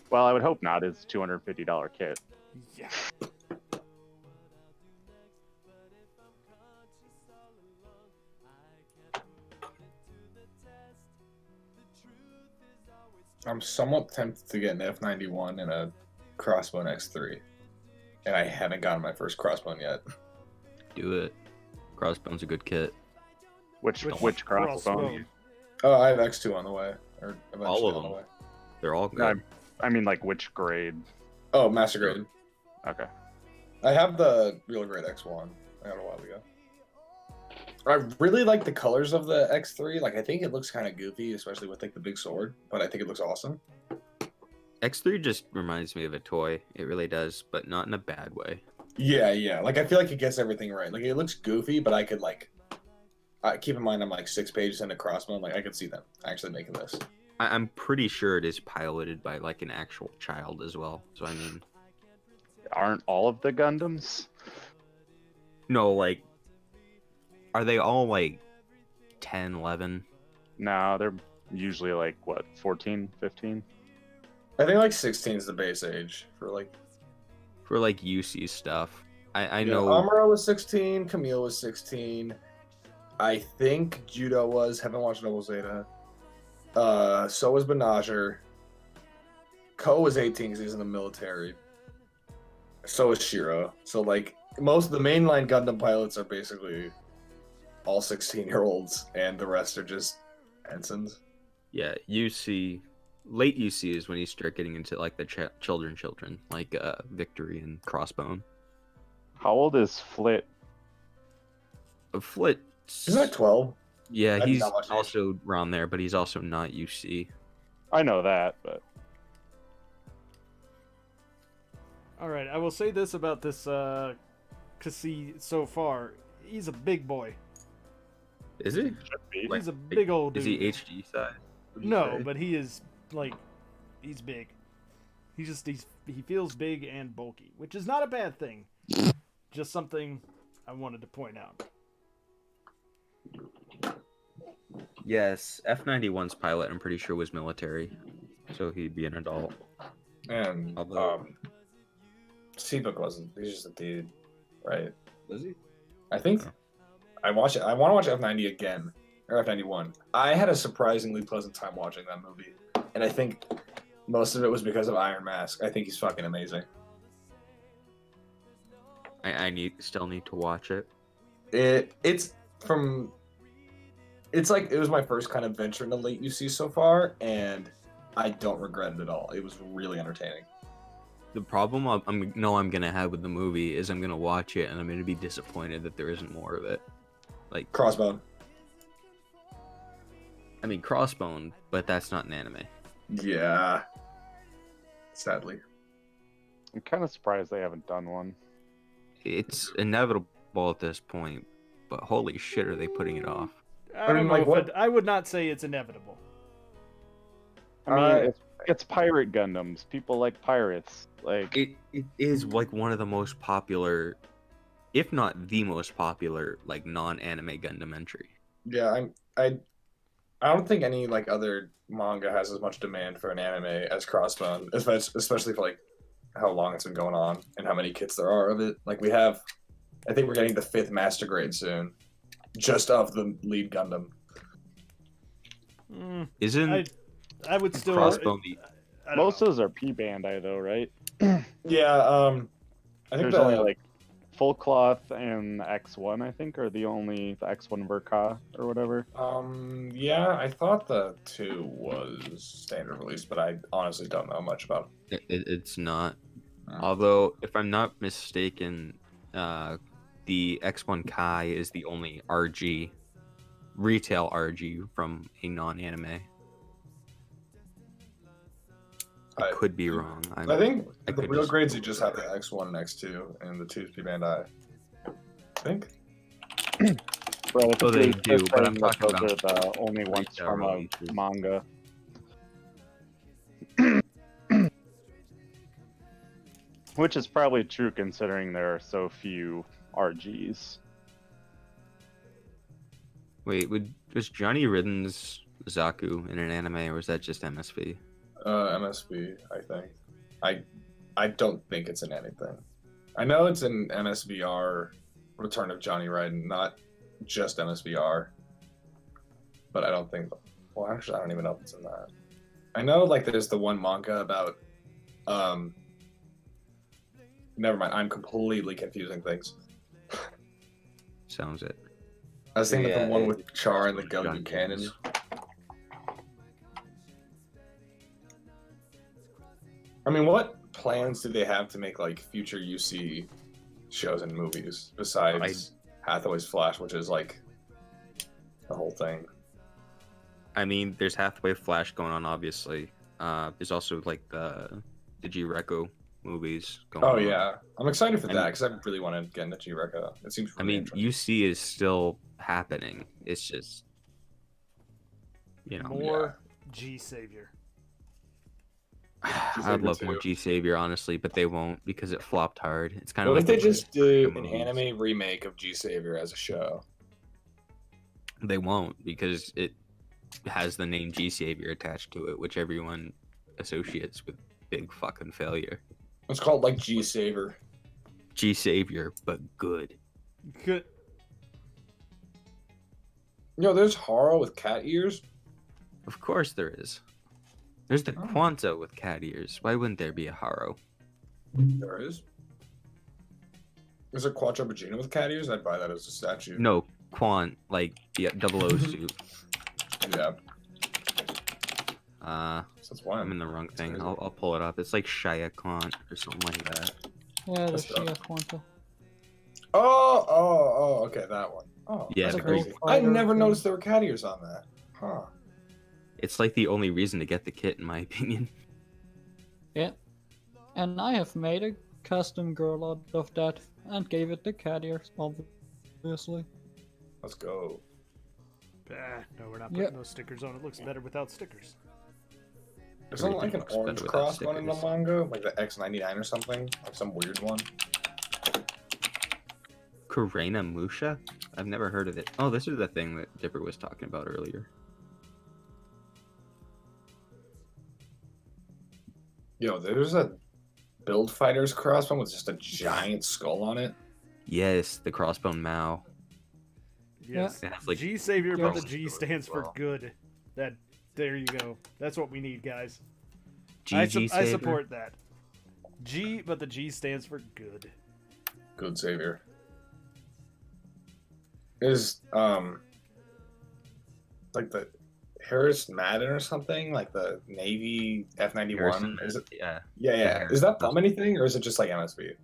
Well, I would hope not. It's a $250 kit. Yeah. I'm somewhat tempted to get an F91 and a Crossbone X3, and I haven't gotten my first Crossbone yet. Do it. Crossbone's a good kit. Which Crossbone? crossbone? Oh, I have X2 on the way, or eventually All of on the them. way. They're all No, good. I mean, like which grade? Oh, Master Grade. Okay. I have the real grade X1. I got it a while ago. I really like the colors of the X3. Like, I think it looks kind of goofy, especially with like the big sword, but I think it looks awesome. X3 just reminds me of a toy. It really does, but not in a bad way. Yeah, yeah. Like, I feel like it gets everything right. Like, it looks goofy, but I could like keep in mind I'm like 6 pages into Crossbone. Like, I could see them actually making this. I'm pretty sure it is piloted by like an actual child as well. So I mean, Aren't all of the Gundams? no, like, are they all like 10, 11? No, they're usually like what, 14, 15? I think like 16 is the base age for like. For like UC stuff? I Yeah, know. Amuro was 16. Camille was 16. I think Judo was. Haven't watched Double Zeta. So was Benager. Ko was 18 because he's in the military. So is Shiro. So like most of the mainline Gundam pilots are basically all 16-year-olds, and the rest are just ensigns. Yeah, UC. Late UC is when you start getting into like the children, like Victory and Crossbone. How old is Flit? Flit. He's like 12. Yeah, That'd be he's not much age. also around there, but he's also not UC. I know that, but All right, I will say this about this Kasi so far. He's a big boy. Is he? should be. He's a big old dude. Is he HD size? Would you No, say? but he is like he's big. He feels big and bulky, which is not a bad thing. Just something I wanted to point out. Yes, F91's pilot, I'm pretty sure, was military, so he'd be an adult. And Although- Seabook wasn't. He's just a dude, right? Was he? I think Oh. I watch it. I want to watch F90 again or F91. I had a surprisingly pleasant time watching that movie, and I think most of it was because of Iron Mask. I think he's fucking amazing. I still need to watch it. It's like it was my first kind of venture into late UC so far, and I don't regret it at all. It was really entertaining. The problem I'm gonna have with the movie is I'm gonna watch it and I'm gonna be disappointed that there isn't more of it. Like, Crossbone. I mean, Crossbone, but that's not an anime. Yeah. Sadly. I'm kind of surprised they haven't done one. It's inevitable at this point, but holy shit, are they putting it off? I mean, don't know like, if what- I would not say it's inevitable. I mean, Uh, it's pirate Gundams. People like pirates. Like, It is like one of the most popular, if not the most popular, like non-anime Gundam entry. Yeah, I don't think any like other manga has as much demand for an anime as Crossbone, especially for like how long it's been going on and how many kits there are of it. Like I think we're getting the 5th Master Grade soon, just of the lead Gundam. Isn't I would still. Crossbone the I don't most know. of those are P Bandai though, right? Yeah, I think There's only like Full Cloth and X1, I think, are the X1 Verka or whatever. yeah, I thought the 2 was standard release, but I honestly don't know much about it's not. Oh. Although, if I'm not mistaken, the X1 Kai is the only RG, retail RG from a non-anime. I could be wrong. I think I the could real just- grades you just have the X1 and X2, and the 2 is P Bandai. I think. Well, Oh, they do, just but I'm saying that talking those about are the only ones retail from a releases. manga. Which is probably true considering there are so few RGs. Wait, was Johnny Ridden's Zaku in an anime, or was that just MSV? MSB, I think. I don't think it's in anything. I know it's in MSVR, Return of Johnny Ryden, not just MSVR. But I don't think. Well, actually, I don't even know if it's in that. I know, like, there's the one manga about. Never mind. I'm completely confusing things. Sounds it. I was thinking of Yeah, the one with it's Char and the Johnny Goju cannon. Ridden's. I mean, what plans do they have to make like future UC shows and movies besides Hathaway's Flash, which is like the whole thing? I mean, there's Hathaway Flash going on, obviously. There's also like the G-Reco movies going on. Oh yeah, I'm excited for I that mean- because I really want to get into G-Reco. It seems I really mean, interesting. UC is still happening. It's just, More G Savior. I'd love more G Savior, honestly, but they won't because it flopped hard. It's kind of What like if they the just do the an movies. anime remake of G Savior as a show? They won't because it has the name G Savior attached to it, which everyone associates with big fucking failure. It's called like G Savior. G Savior, but good. Good. Yo, there's Haro with cat ears. Of course there is. There's the Oh. Quanta with cat ears. Why wouldn't there be a Haro? There is. Is there Quattro Vagina with cat ears? I'd buy that as a statue. No, Quant, like the double O suit. Yeah, So that's why I'm in the wrong thing. crazy. I'll pull it up. It's like Shia Quant or something like that. Yeah, the That's dope. Shia Quanta. Oh, okay, that one. Oh, Yeah, that's the crazy. Ghost I Rider never thing. noticed there were cat ears on that. Huh. It's like the only reason to get the kit, in my opinion. Yeah. And I have made a custom girl out of that and gave it the cat ears, obviously. Let's go. No, we're not putting Yep. those stickers on. It looks better without stickers. Isn't like an Everything looks better orange without cross one in the stickers. manga? Like the X99 or something? Like some weird one? Karena Musha? I've never heard of it. Oh, this is the thing that Dipper was talking about earlier. Yo, there's a Build Fighters cross one with just a giant skull on it. Yes, the Crossbone Mao. Yes. It has, like, G Savior, but the Yes. G stands for Well. good. There you go. That's what we need, guys. GG I support that. G, but the G stands for good. Good savior. Is like the Harris Madden or something? Like the Navy F91? Is it? Yeah, Yeah. Is that from anything or is it just like MSV?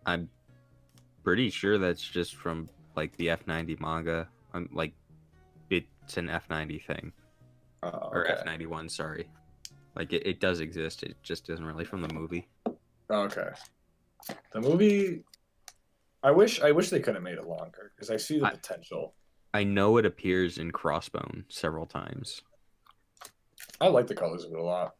I'm pretty sure that's just from like the F90 manga. Like it's an F90 thing or Okay. F91. Sorry, like it does exist. It just isn't really from the movie. Okay. The movie. I wish they could have made it longer because I see the potential. I know it appears in Crossbone several times. I like the colors of it a lot.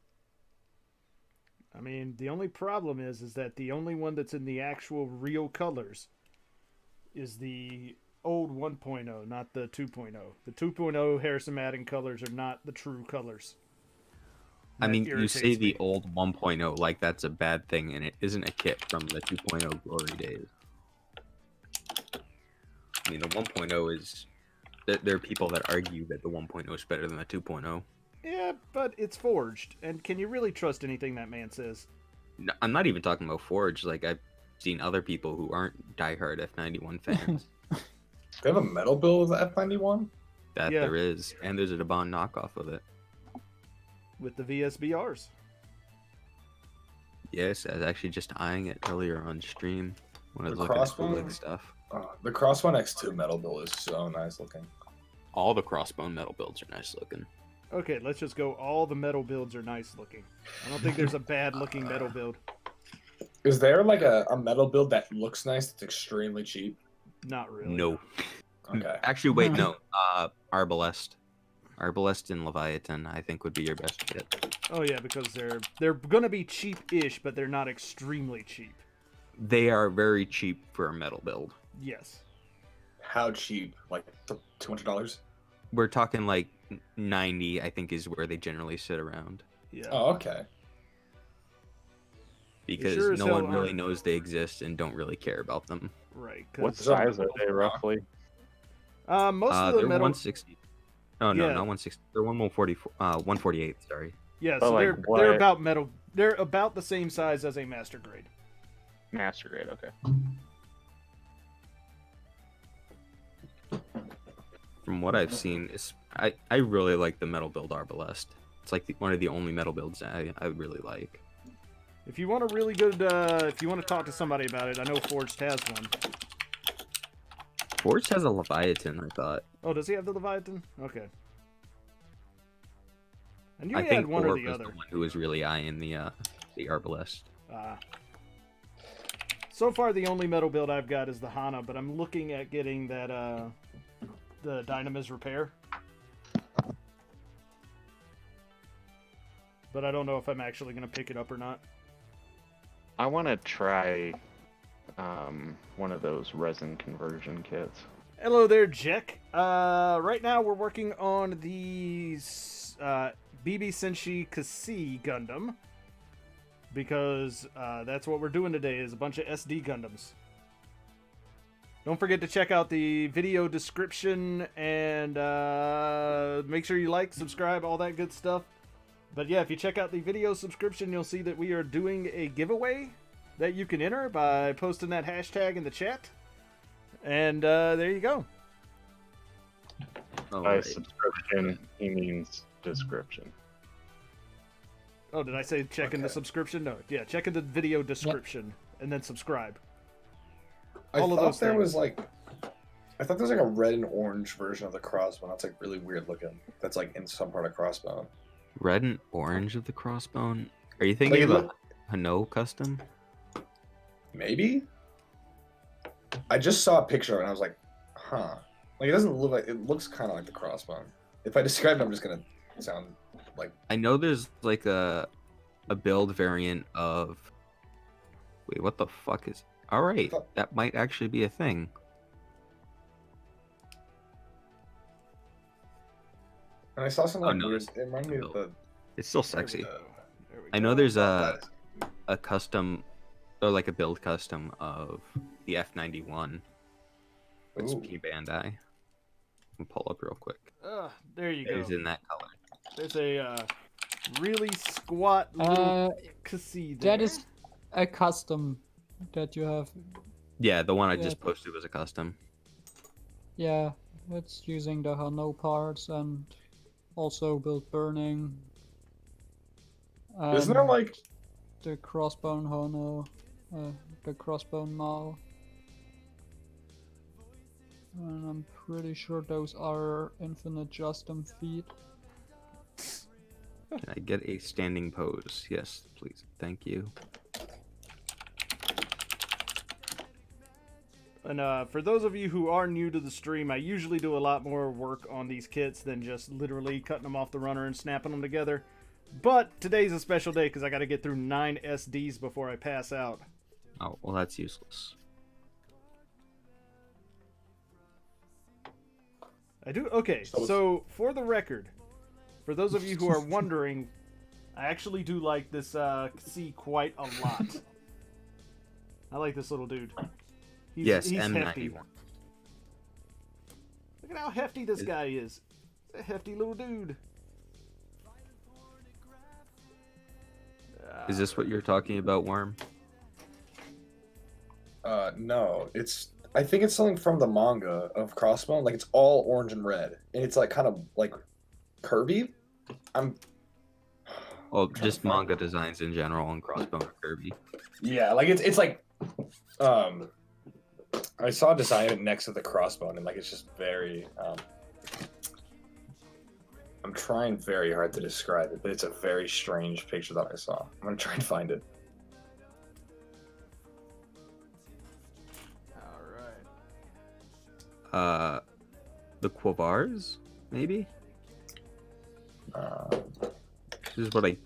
I mean, the only problem is that the only one that's in the actual real colors is the old 1.0, not the 2.0. The 2.0 Harrison Madden colors are not the true colors. I That mean, you irritates say the me. old 1.0 like that's a bad thing, and it isn't a kit from the 2.0 glory days. I mean, the 1.0 is. There are people that argue that the 1.0 is better than the 2.0. Yeah, but it's forged, and can you really trust anything that man says? No, I'm not even talking about Forge. Like, I've seen other people who aren't diehard F91 fans. Do they have a metal build of the F91? That Yeah. there is, and there's a Debon knockoff of it. With the VSBRs. Yes, I was actually just eyeing it earlier on stream when I was The looking at Crossbone? bootleg stuff. The Cross One X2 metal build is so nice looking. All the Crossbone metal builds are nice looking. Okay, let's just go. All the metal builds are nice looking. I don't think there's a bad looking metal build. Is there like a metal build that looks nice that's extremely cheap? Not really. No. Okay. Actually, wait, no. Arbalest. Arbalest and Leviathan, I think, would be your best kit. Oh yeah, because they're gonna be cheap-ish, but they're not extremely cheap. They are very cheap for a metal build. Yes. How cheap? Like $200? We're talking like 90, I think, is where they generally sit around. Yeah. Oh, okay. Because sure as no hell one really aren't. knows they exist and don't really care about them. Right. What 'Cause, size are they roughly? most of the They're metal. 160. Oh no, Yeah. not 160. They're 148. Sorry. Yeah, But, so like, they're what- about metal. They're about the same size as a master grade. Master grade, okay. From what I've seen, I really like the metal build Arbalest. It's like one of the only metal builds I really like. If you want a really good, if you want to talk to somebody about it, I know Forged has one. Forge has a Leviathan, I thought. Oh, does he have the Leviathan? Okay. I knew I he think had one or Orb the was other. the one who was really eyeing the Arbalest. So far, the only metal build I've got is the Hana, but I'm looking at getting that the Dynamis Repair. But I don't know if I'm actually going to pick it up or not. I want to try one of those resin conversion kits. Hello there, Jack. Right now we're working on the BB Senshi Kasi Gundam. Because that's what we're doing today, is a bunch of SD Gundams. Don't forget to check out the video description and make sure you like, subscribe, all that good stuff. But yeah, if you check out the video subscription, you'll see that we are doing a giveaway that you can enter by posting that hashtag in the chat. And there you go. Oh, By right. subscription, he means description. Oh, did I say check in the Okay. subscription? No. Yeah, check in the video description and then subscribe. I All of thought those there things. was like, I thought there was like a red and orange version of the crossbone. That's like really weird looking. That's like in some part of crossbone. Red and orange of the crossbone. Are you Like, thinking it about look- Hano custom? Maybe. I just saw a picture of it and I was like, huh. Like it doesn't look like, it looks kind of like the crossbone. If I describe it, I'm just gonna sound like, I know there's like a build variant of. Wait, what the fuck is? All right, that might actually be a thing. and I saw some Oh, like no, weird. it's- It reminded me of the. It's still sexy. There we I go. know there's that is- a custom, or like a build custom of the F91. It's Ooh. P Bandai. I'll pull up real quick. There you go. It's in that color. There's a really squat little Kasi there. That is a custom that you have. Yeah, the one I Yeah. just posted was a custom. Yeah, it's using the Hano parts and also build burning. Isn't there and like, the crossbone Hano, the crossbone Mao? And I'm pretty sure those are infinite custom feet. Can I get a standing pose? Yes, please. Thank you. And for those of you who are new to the stream, I usually do a lot more work on these kits than just literally cutting them off the runner and snapping them together. But today's a special day because I got to get through 9 SDs before I pass out. Oh, well, that's useless. I do? Okay, so for the record, for those of you who are wondering, I actually do like this C quite a lot. I like this little dude. Yes, he's M91. hefty. Look at how hefty this guy is. He's a hefty little dude. Is this what you're talking about, Worm? No, I think it's something from the manga of Crossbone. Like it's all orange and red, and it's like kind of like curvy. Well, trying just to find manga designs in general on Crossbone are Kirby. Yeah, like it's like I saw a design of it next to the crossbone, and like it's just very I'm trying very hard to describe it, but it's a very strange picture that I saw. I'm gonna try and find it. Alright. The Quavars, maybe. Uh, This is what I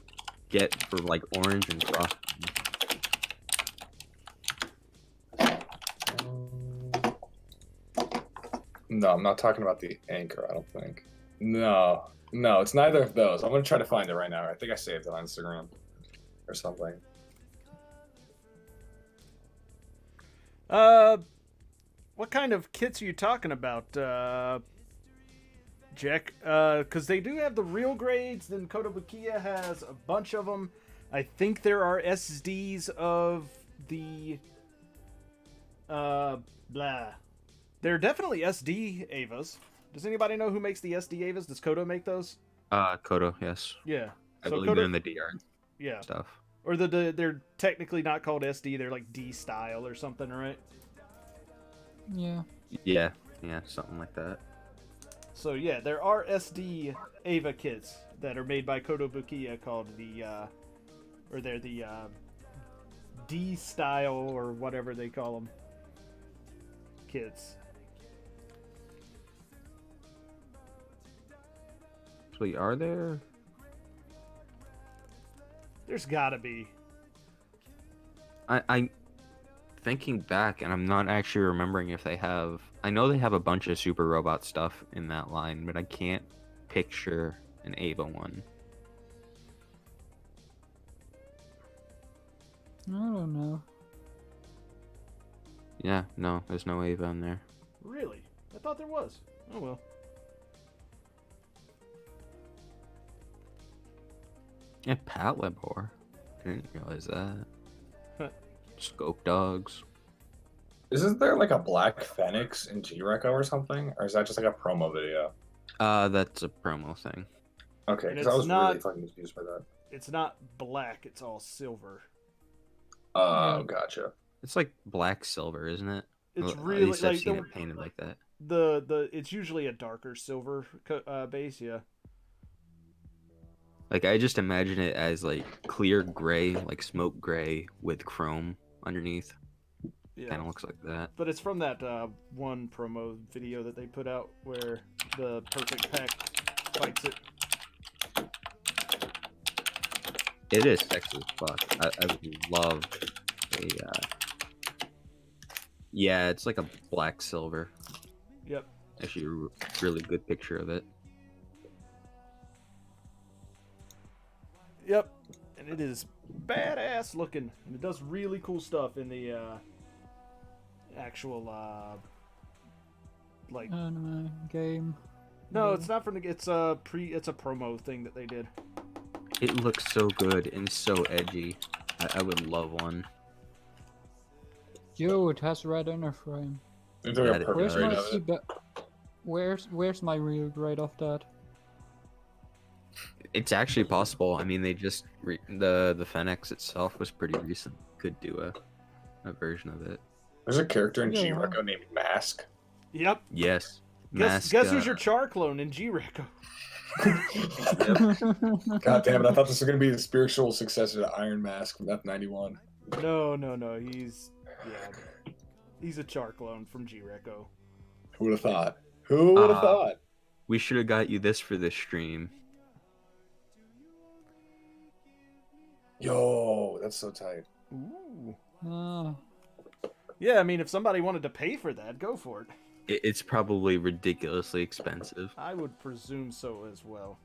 get for like orange and cross. no, I'm not talking about the anchor. I don't think. No, it's neither of those. I'm gonna try to find it right now. I think I saved it on Instagram or something. What kind of kits are you talking about, Jack? Because they do have the real grades. Then Kotobukiya has a bunch of them. I think there are SDs of the blah. There are definitely SD Avas. Does anybody know who makes the SD Avas? Does Koto make those? Koto, yes. Yeah. I So believe Koto, they're in the DR yeah. stuff. Or they're technically not called SD. They're like D style or something, right? Yeah. Yeah, something like that. So yeah, there are SD Ava kits that are made by Kotobukiya called the, or they're the D style or whatever they call them kits. Actually, are there? There's gotta be. I'm thinking back, and I'm not actually remembering if they have. I know they have a bunch of super robot stuff in that line, but I can't picture an Ava one. I don't know. Yeah, no, there's no Ava in there. Really? I thought there was. Oh well. Yeah, Patlabor. I didn't realize that. Huh. Scope dogs. Isn't there like a Black Phoenix in G-Reco or something? Or is that just like a promo video? That's a promo thing. Okay, And because I it's was not- really fucking confused by that. It's not black. It's all silver. Oh, Yeah. gotcha. It's like black silver, isn't it? It's Well, at really least I've like seen it painted like that. the it's usually a darker silver base. Yeah. Like I just imagine it as like clear gray, like smoke gray with chrome underneath. Yeah. Kind of looks like that. But it's from that one promo video that they put out where the perfect pack fights it. It is sexy as fuck. I would love a. Yeah, it's like a black silver. Yep. Actually, a really good picture of it. Yep. And it is badass looking. And it does really cool stuff in the actual like Anime game. no, it's not from the it's a promo thing that they did. It looks so good and so edgy. I would love one. Yo, it has red inner frame. Is there Yeah, a it perfect Where's does. grade my of it? where's my real grade of that? It's actually possible. I mean, they just the Fenix itself was pretty recent. Could do a version of it. There's a character in Yeah. G-Reco named Mask. Yep. Yes. Guess who's your Char clone in G-Reco? God damn it, I thought this was going to be the spiritual successor to Iron Mask from F91. No. He's a Char clone from G-Reco. Who would have thought? Who would have Uh, thought? We should have got you this for this stream. Yo, that's so tight. Ooh. Ah, Yeah, I mean, if somebody wanted to pay for that, go for it. It's probably ridiculously expensive. I would presume so as well.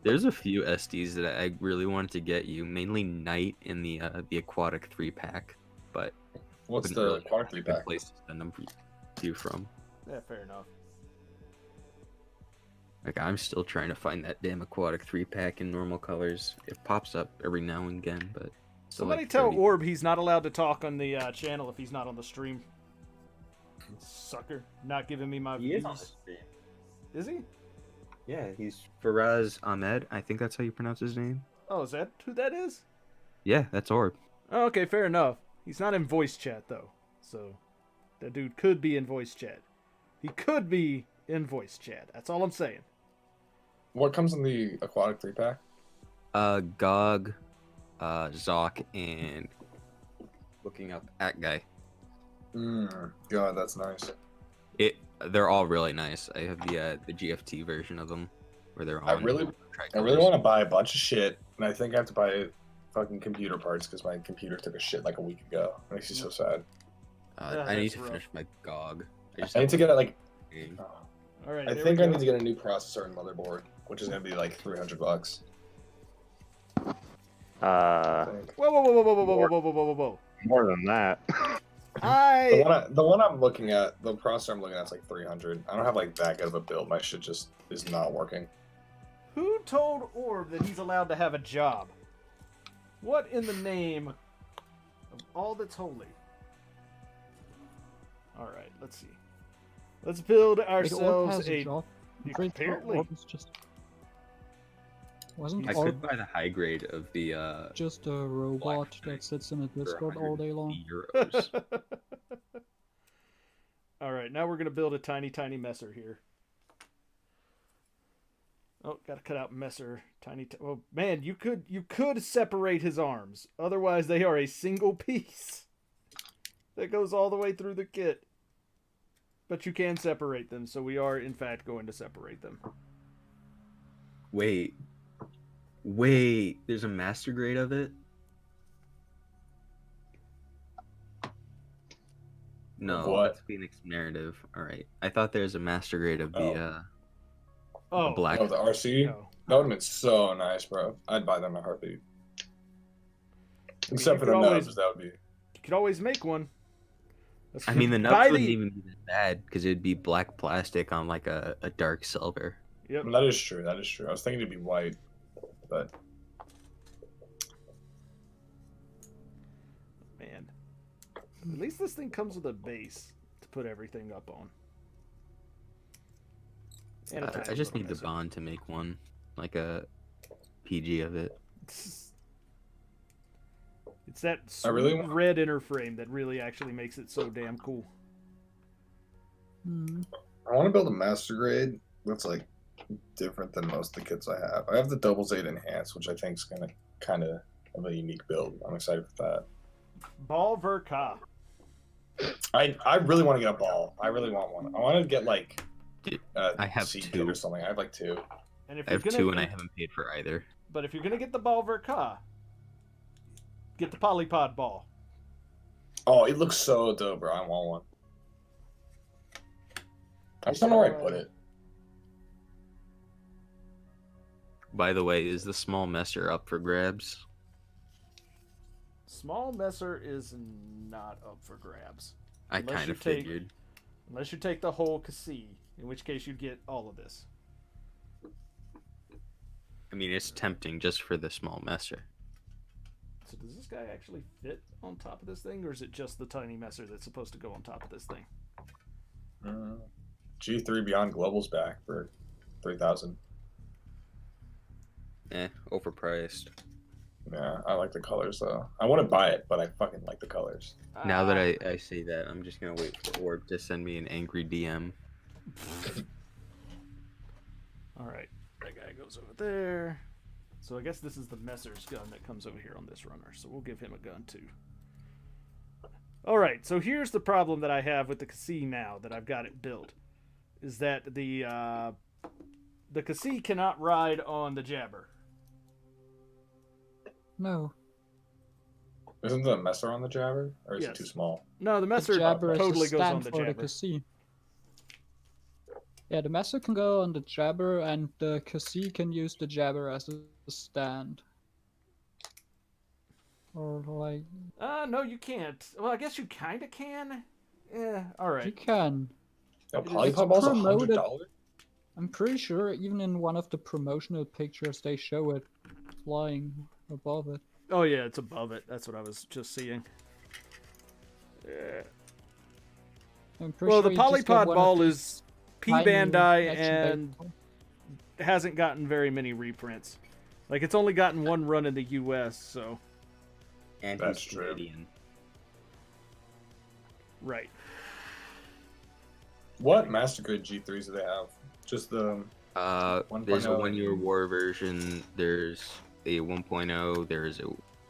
There's a few SDs that I really wanted to get you, mainly Knight in the Aquatic 3-pack, but What's couldn't the really quantity find a pack? place to send them to you from. Yeah, fair enough. Like I'm still trying to find that damn Aquatic 3-pack in normal colors. It pops up every now and again, but still Somebody like tell 30. Orb he's not allowed to talk on the channel if he's not on the stream. Sucker. Not giving me my views. stream. Is he? Yeah, he's Faraz Ahmed. I think that's how you pronounce his name. Oh, is that who that is? Yeah, that's Orb. Oh, okay, fair enough. He's not in voice chat, though. So, that dude could be in voice chat. He could be in voice chat. That's all I'm saying. What comes in the Aquatic 3-pack? Gog, Zoc, and looking up at guy. God, that's nice. It They're all really nice. I have the GFT version of them, where they're I on. really want to buy a bunch of shit, and I think I have to buy fucking computer parts because my computer took a shit like a week ago. It makes me so sad. I need to finish my GOG. I need to get it like. Oh. All right. I think I need to get a new processor and motherboard, which is gonna be like $300. Whoa. More than that. The one I'm looking at, the processor I'm looking at is like 300. I don't have like that good of a build. My shit just is not working. Who told Orb that he's allowed to have a job? What in the name of all that's holy? All right, let's see. Let's build ourselves a. Apparently, wasn't I Orb could buy the high grade of the just a robot that sits in a Discord all day long? euros. All right, now we're gonna build a tiny messer here. Oh, gotta cut out messer. Oh man, you could separate his arms. Otherwise, they are a single piece that goes all the way through the kit. But you can separate them, so we are in fact going to separate them. Wait, there's a master grade of it? No, What? that's Phoenix narrative. All right, I thought there's a master grade of the black. Oh, the RC? No. That would have been so nice, bro. I'd buy them in a heartbeat. Except you for the could always- nubs, that would be. You could always make one. I mean, the Buy nuts wouldn't even be that bad because it'd be black plastic on like a dark silver. Yep. That is true. I was thinking it'd be white, but Man. At least this thing comes with a base to put everything up on. And a I tiny just little need the messer. bond to make one, like a PG of it. It's that I really sweet want- red inner frame that really actually makes it so damn cool. Hmm. I want to build a master grade that's like different than most of the kits I have. I have the double Zeta enhanced, which I think is gonna kind of have a unique build. I'm excited for that. Ball Verka. I really want to get a ball. I really want one. I want to get like I have seed two. kit or something. I have like 2. And if I have you're two gonna, and I haven't paid for either. But if you're gonna get the Ball Verka, get the Polypod ball. Oh, it looks so dope, bro. I want one. I just don't know where I put it. By the way, is the small messer up for grabs? Small messer is not up for grabs. I Unless kind you of take- figured. Unless you take the whole Cassie, in which case you'd get all of this. I mean, it's tempting just for the small messer. So does this guy actually fit on top of this thing, or is it just the tiny messer that's supposed to go on top of this thing? G3 Beyond Global's back for 3,000. Overpriced. Yeah, I like the colors though. I want to buy it, but I fucking like the colors. Now that I say that, I'm just gonna wait for Orb to send me an angry DM. Alright, that guy goes over there. So I guess this is the Messer's gun that comes over here on this runner, so we'll give him a gun too. Alright, so here's the problem that I have with the Cassie now that I've got it built. Is that the Cassie cannot ride on the Jabber. No. Isn't the messer on the Jabber, or is Yes. it too small? No, the The Messer Jabber is totally the goes on stand the for the Jabber. Cassie. Yeah, the Messer can go on the Jabber, and the Cassie can use the Jabber as a stand. Or like, No, you can't. Well, I guess you kind of can. Yeah, you alright. can. No, It is Polypod Ball's promoted. $100. I'm pretty sure even in one of the promotional pictures they show it flying above it. Oh yeah, it's above it. That's what I was just seeing. Yeah. I'm pretty Well, sure the you just get Polypod one of Ball these is P tiny Bandai action and balls. hasn't gotten very many reprints. Like, it's only gotten one run in the US, so... And That's he's true. Canadian. Right. What Master Grade G3s do they have? Just the... There's a 1.0. 1-year war version. There's a 1.0. There's a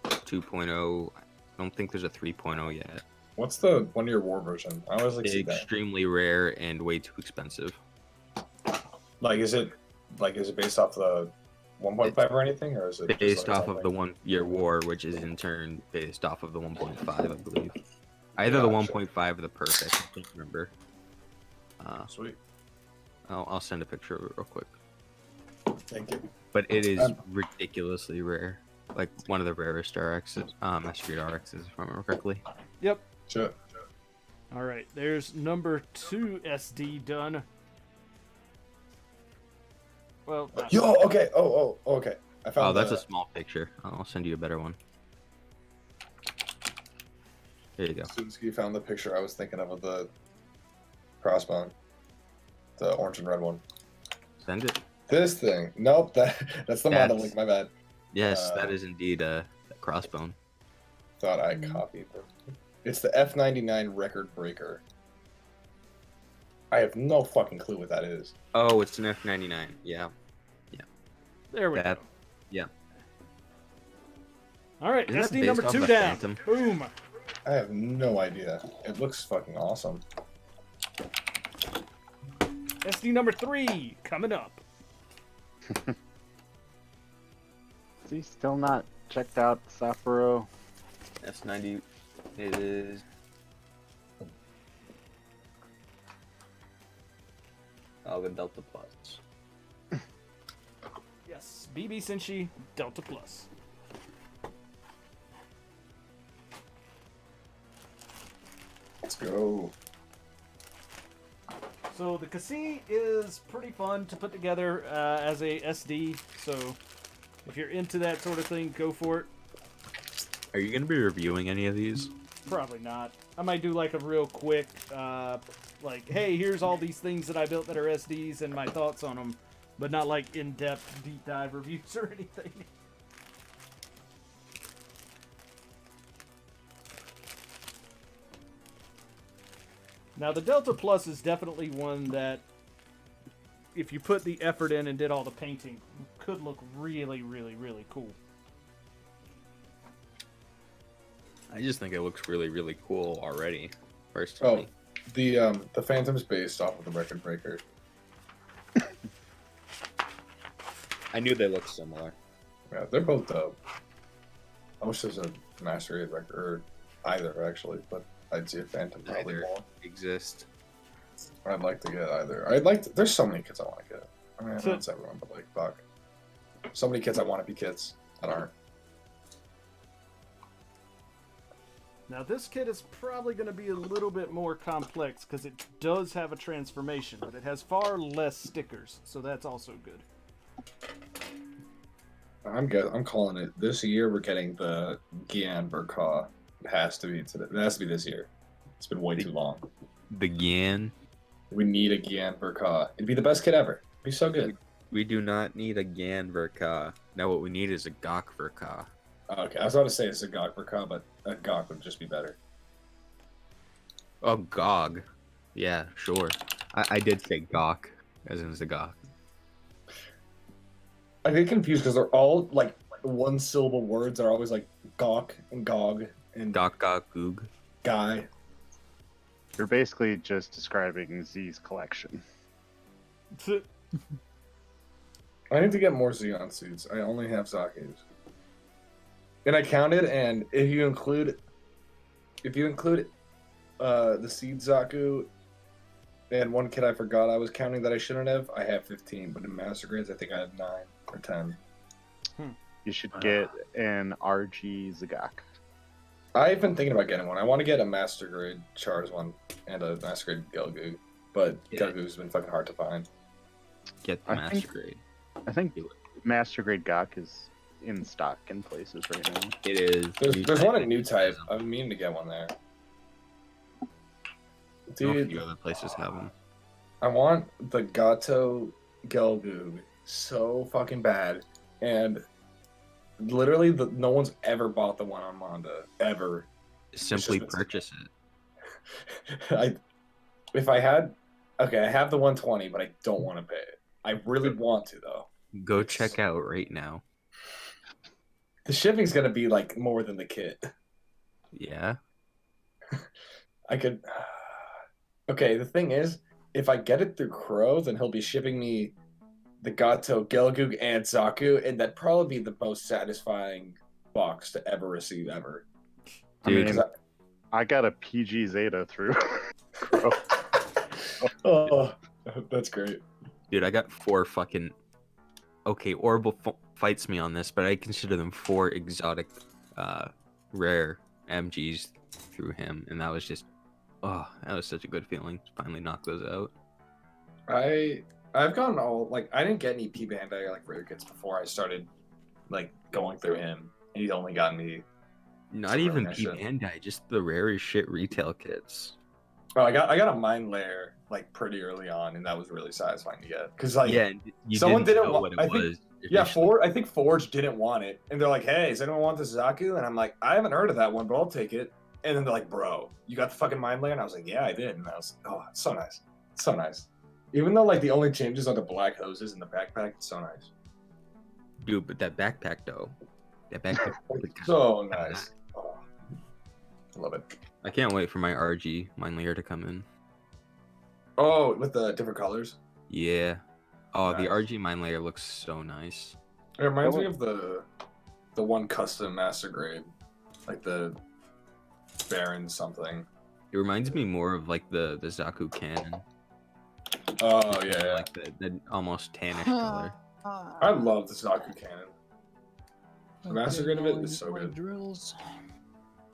2.0. I don't think there's a 3.0 yet. What's the 1 year war version? I always like see that. Extremely rare and way too expensive. Like, is it based off the 1.5 or anything, or is it Based just like off of the 1 year war, which is in turn based off of the 1.5, I believe. Either the 1.5 or the perfect. I can't remember. Sweet. I'll send a picture of it real quick. Thank you. But it is ridiculously rare. Like one of the rarest RXs, Master Grade RXs, if I remember correctly. Yep. Sure. All right, there's number 2 SD done. Well, Yo, okay. Okay. I found. Oh, that's a small picture. I'll send you a better one. There you go. As soon as you found the picture, I was thinking of the crossbone, the orange and red one. Send it. This thing. Nope. That's the model link. My bad. Yes, that is indeed a crossbone. Thought I copied it. It's the F99 record breaker. I have no fucking clue what that is. Oh, it's an F99. Yeah. there we go. Yeah. All right, Isn't that SD based number off 2 the down. Phantom? Boom. I have no idea. It looks fucking awesome. SD number 3 coming up. Is he still not checked out Sapporo? S90 is. Oh, the Delta Plus. Yes, BB Senshi Delta Plus. Let's go. So the Kasi is pretty fun to put together as a SD. So if you're into that sort of thing, go for it. Are you going to be reviewing any of these? Probably not. I might do like a real quick, like, hey, here's all these things that I built that are SDs and my thoughts on them, but not like in-depth, deep dive reviews or anything. Now, the Delta Plus is definitely one that, if you put the effort in and did all the painting, could look really, really, really cool. I just think it looks really, really cool already, personally. Oh, the Phantom's based off of the record breaker. I knew they looked similar. Yeah, they're both dope. I wish there's a Master Grade record, or either actually, but I'd see a Phantom probably Either more. exist. I'd like to get either. There's so many kits I want to get. I mean, not everyone, but like, fuck. So many kits I want to be kits that aren't. Now this kit is probably going to be a little bit more complex because it does have a transformation, but it has far less stickers, so that's also good. I'm good. I'm calling it. This year we're getting the Gian Burka. It has to be It has to be this year. It's been way too long. The Gian. We need a Gian Burka. It'd be the best kit ever. It'd be so good. We do not need a Gan Verka. Now what we need is a Gok Verka. Okay, I was about to say it's a Gok Burka, but a Gok would just be better. Oh, Gog. Yeah, sure. I did say Gok, as in the Gok. I get confused because they're all like one syllable words. They're always like Gok and Gog and Gok Gok Goog. Guy. You're basically just describing Z's collection. I need to get more Xeon suits. I only have Zaku's. And I counted, and if you include the Seed Zaku and one kid I forgot I was counting that I shouldn't have, I have 15. But in Master Grades, I think I have 9 or 10. You should get an RG Zagak. I've been thinking about getting one. I want to get a Master Grade Chars one and a Master Grade Gelgoog, but Gelgoog's been fucking hard to find. Get the Master Grade. I think Master Grade Gok is in stock in places right now. It is. There's one at New Type. I've been meaning to get one there. Dude, a Dude, few other places have them. I want the Gato Gelgoog so fucking bad, and literally no one's ever bought the one on Manda ever. Simply purchase it. I have the 120, but I don't want to pay it. I really want to though. Go check out right now. The shipping's gonna be like more than the kit. Yeah. I could. Okay, the thing is, if I get it through Crow, then he'll be shipping me the Gato, Gelgoog, and Zaku, and that'd probably be the most satisfying box to ever receive ever. Dude, I mean, I got a PG Zeta through Crow. Oh, that's great. dude, I got 4 fucking. Okay, Orbital fights me on this, but I consider them 4 exotic, rare MGs through him, and that was just, oh, that was such a good feeling to finally knock those out. I've gotten all like I didn't get any P Bandai like rare kits before I started like going through him. He's only gotten me. Not even P Bandai, just the rarest shit retail kits. Oh, I got a mind layer like pretty early on, and that was really satisfying to get because like Yeah, you someone didn't didn't know want. what it I think was. yeah, I think Forge didn't want it, and they're like, "Hey, does anyone want this Zaku?" And I'm like, "I haven't heard of that one, but I'll take it." And then they're like, "Bro, you got the fucking mind layer?" And I was like, "Yeah, I did." And I was, "Oh, it's so nice, it's so nice." Even though like the only changes are the black hoses in the backpack, it's so nice. Dude, but that backpack though, that backpack, So nice. Oh, I love it. I can't wait for my RG mine layer to come in. Oh, with the different colors. Yeah. Oh, the Nice. RG mine layer looks so nice. It reminds me of the one custom master grade, like the Baron something. It reminds me more of like the Zaku cannon. Oh yeah, Like the almost tannish color. I love the Zaku cannon. The master grade of it is so good. Drills.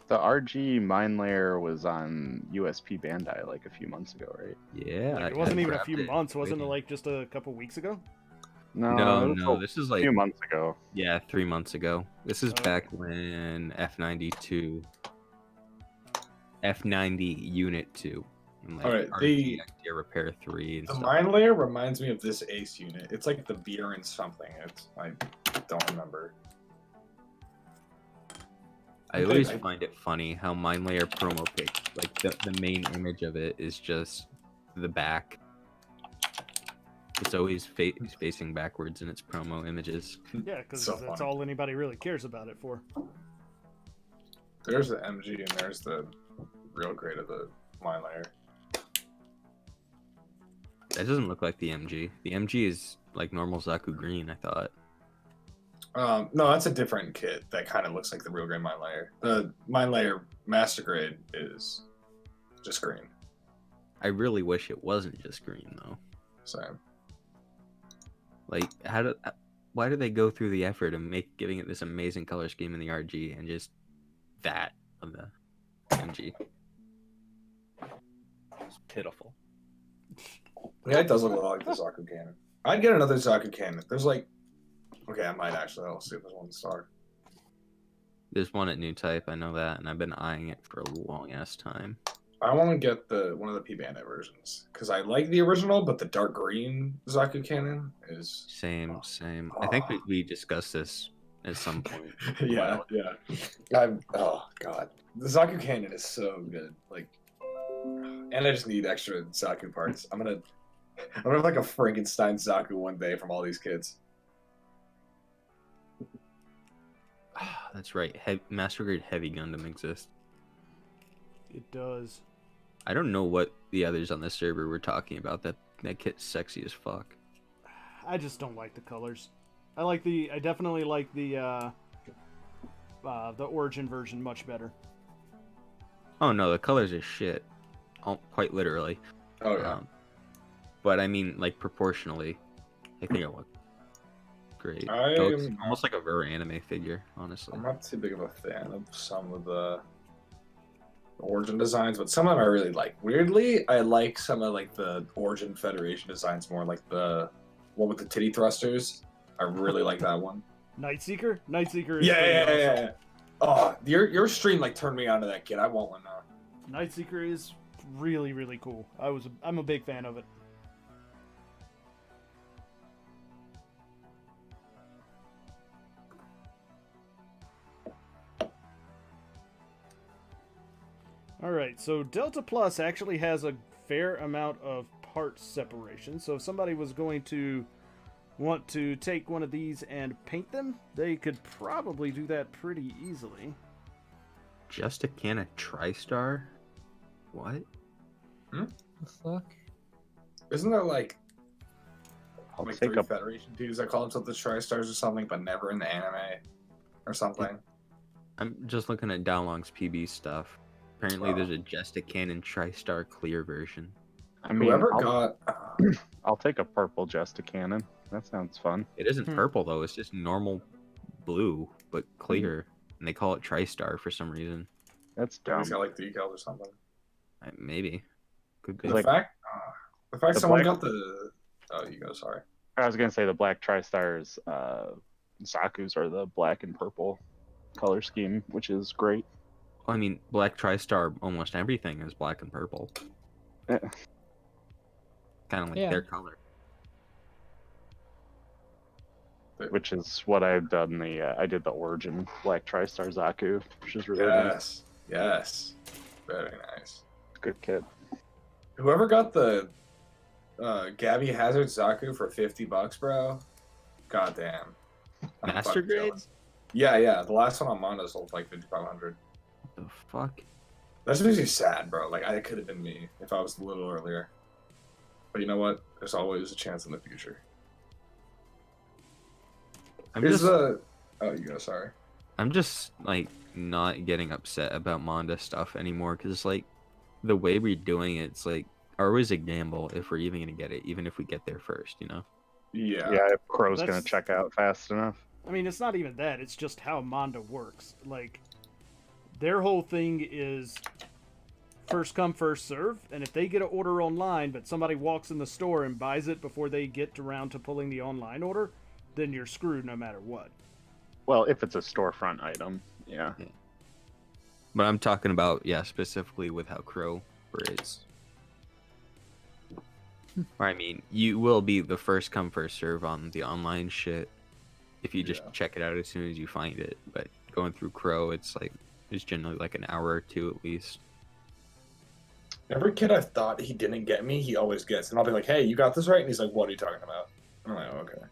The RG mine layer was on USP Bandai like a few months ago, right? Yeah. Like, it I wasn't even a grabbed few it months, wasn't it? waiting. Like just a couple weeks ago. No, it was this is a like few months ago. yeah, 3 months ago. This is Oh. back when F92, F90 Unit 2, and like Alright, RG Actia Repair 3 and The stuff. mine layer reminds me of this Ace unit. It's like the beer and something. I don't remember. I always find it funny how Mine Layer promo pic, like the main image of it is just the back. It's always facing backwards in its promo images. Yeah, because So that's funny. all anybody really cares about it for. There's the MG and there's the real grade of the mine layer. That doesn't look like the MG. The MG is like normal Zaku green, I thought. No, that's a different kit that kind of looks like the real grade mine layer. The mine layer master grade is just green. I really wish it wasn't just green though. Same. Like, why do they go through the effort of giving it this amazing color scheme in the RG and just that of the MG? It's pitiful. Yeah, it does look a lot like the Zaku cannon. I'd get another Zaku cannon. There's like, okay, I might actually. I'll see if there's one star. There's one at New Type, I know that, and I've been eyeing it for a long ass time. I want to get one of the P Bandit versions because I like the original, but the dark green Zaku cannon is Same. I think we discussed this at some point. yeah. Oh god, the Zaku cannon is so good. Like, and I just need extra Zaku parts. I'm gonna have like a Frankenstein Zaku one day from all these kids. That's right. Master Grade Heavy Gundam exists. It does. I don't know what the others on the server were talking about. That kit's sexy as fuck. I just don't like the colors. I definitely like the Origin version much better. Oh no, the colors are shit. Oh, quite literally. Oh yeah. But I mean, like proportionally, I think it looked great. It looks almost like a very anime figure, honestly. I'm not too big of a fan of some of the Origin designs, but some of them I really like. Weirdly, I like some of like the Origin Federation designs more, like the one with the titty thrusters. I really like that one. Nightseeker? Nightseeker is Yeah. Oh, your stream like turned me on to that kid. I want one now. Nightseeker is really, really cool. I'm a big fan of it. Alright, so Delta Plus actually has a fair amount of part separation. So if somebody was going to want to take one of these and paint them, they could probably do that pretty easily. Just a can of TriStar? What? The fuck? Isn't there like I'll like take three a Federation dudes that call themselves the Tri-Stars or something, but never in the anime or something? I'm just looking at Dowlong's PB stuff. Apparently, there's a Jesta Cannon TriStar Clear version. I mean, Whoever I'll, got I'll take a purple Jesta Cannon. That sounds fun. It isn't purple though; it's just normal blue but clear, and they call it TriStar for some reason. That's dumb. he's got like decals or something. Maybe could be. The Like- fact the someone black- got the you go, sorry. I was gonna say the black TriStars, Zaku's are the black and purple color scheme, which is great. I mean, black TriStar, almost everything is black and purple. Eh. Kind of like Yeah. their color. Which is what I've done. I did the origin black TriStar Zaku, which is really nice. Yes. Very nice. Good kid. Whoever got the Gabby Hazard Zaku for $50, bro. Goddamn. I'm Master fucking grade? jealous. Yeah. The last one on Mondo sold for like 5,500. What the fuck? That's makes me sad, bro. Like I could have been me if I was a little earlier. But you know what? There's always a chance in the future. I'm Here's just, the. Oh, you go. Sorry. I'm just like not getting upset about Manda stuff anymore because like the way we're doing it, it's like always a gamble if we're even gonna get it, even if we get there first, you know. Yeah. Yeah, if Crow's gonna That's- check out fast enough. I mean, it's not even that. It's just how Manda works. Like, their whole thing is first come, first serve. And if they get an order online, but somebody walks in the store and buys it before they get around to pulling the online order, then you're screwed no matter what. Well, if it's a storefront item, yeah. But I'm talking about specifically with how Crow is. Or I mean, you will be the first come first serve on the online shit if you just check it out as soon as you find it. But going through Crow, it's generally like an hour or two at least. Every kid I thought he didn't get me, he always gets. And I'll be like, hey, you got this right? And he's like, what are you talking about? I'm like, okay.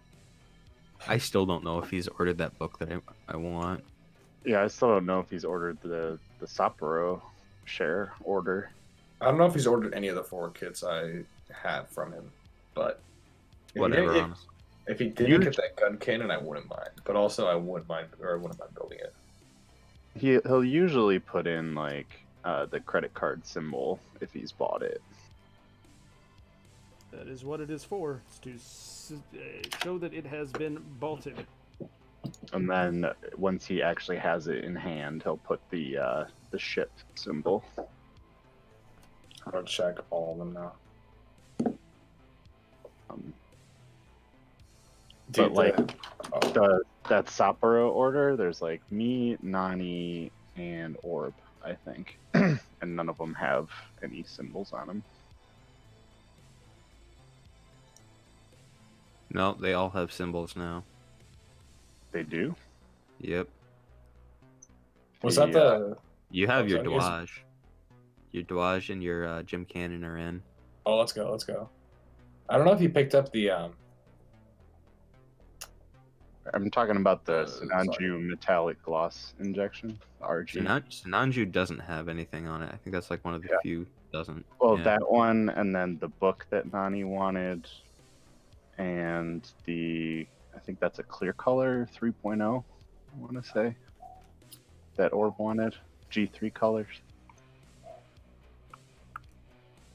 I still don't know if he's ordered that book that I want. Yeah, I still don't know if he's ordered the Sapporo share order. I don't know if he's ordered any of the 4 kits I had from him, but if Whatever. He, Honestly. if he didn't get that gun cannon, I wouldn't mind. But also, I wouldn't mind building it. He'll usually put in like the credit card symbol if he's bought it. That is what it is for. It's to show that it has been bolted. And then once he actually has it in hand, he'll put the ship symbol. I'm gonna check all of them now. But like oh. that Sapporo order, there's like me, Nani, and Orb, I think, and none of them have any symbols on them. No, they all have symbols now. They do. Yep. Was that the? You have your sorry, is- Dwaj. Your Dwaj and your Jim Cannon are in. Oh, let's go. I don't know if you picked up the I'm talking about the sorry. Sinanju metallic gloss injection, RG. Sinanju doesn't have anything on it. I think that's like one of the few doesn't. Well, Yeah. that one, and then the book that Nani wanted, and I think that's a clear color 3.0, I want to say, that Orb wanted. G3 colors.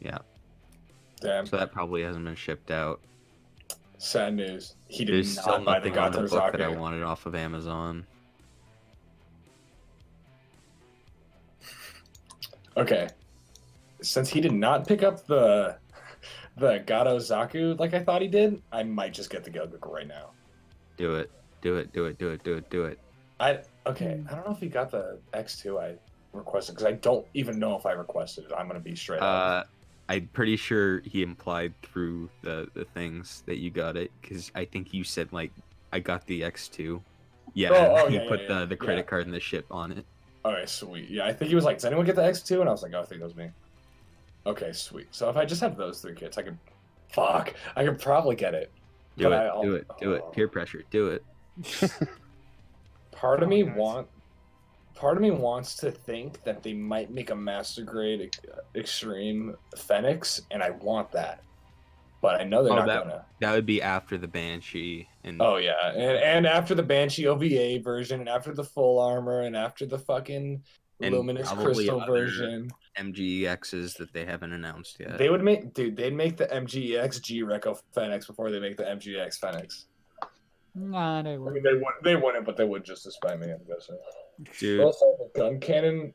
Yeah. damn So that probably hasn't been shipped out. sad news. He did There's still not buy the nothing on the Gato book that I Zaku. wanted off of Amazon. Okay, since he did not pick up the Gato Zaku like I thought he did, I might just get the Gelgoku right now. Do it. Do it. Do it. Do it. Do it. Do it. I don't know if he got the X2 I requested because I don't even know if I requested it. I'm gonna be straight up. I'm pretty sure he implied through the things that you got it because I think you said like I got the X2. Yeah, he put the credit card and the ship on it. Okay, sweet. Yeah, I think he was like, "Does anyone get the X2?" And I was like, "Oh, I think that was me." Okay, sweet. So if I just have those 3 kits, I could probably get it. Do But it. Do it. Do it. Peer pressure. Do it. Part of me part of me wants to think that they might make a Master Grade Extreme Fenix, and I want that. But I know they're not gonna. That would be after the Banshee. And Oh yeah, and after the Banshee OVA version, and after the full armor, and after the fucking and luminous probably crystal other version, MGEXs that they haven't announced yet. they would make, dude. They'd make the MGEX G-Reco Fenix before they make the MGX Fenix. Nah, they I won't. mean, they wouldn't, but they would just to spite me, I'm guessing. Dude, Also, the gun cannon,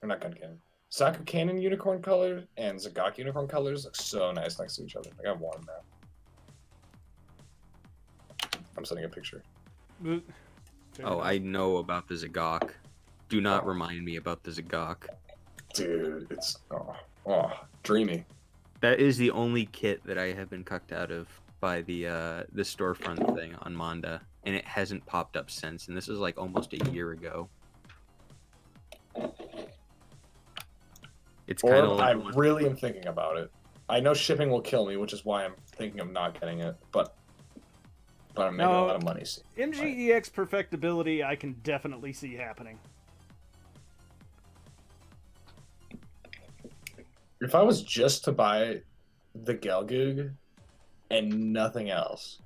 or not gun cannon, Saku cannon unicorn color and Zagak unicorn colors look so nice next to each other. Like, I want them now. I'm sending a picture. oh, I know about the Zagok. Do not remind me about the Zagok. Dude, it's dreamy. That is the only kit that I have been cucked out of by the storefront thing on Manda, and it hasn't popped up since. And this is like almost a year ago. It's kind of I like really am thinking about it. I know shipping will kill me, which is why I'm thinking of not getting it. But I'm making a lot of money. MGEX perfectibility, I can definitely see happening. If I was just to buy the Gelgoog and nothing else,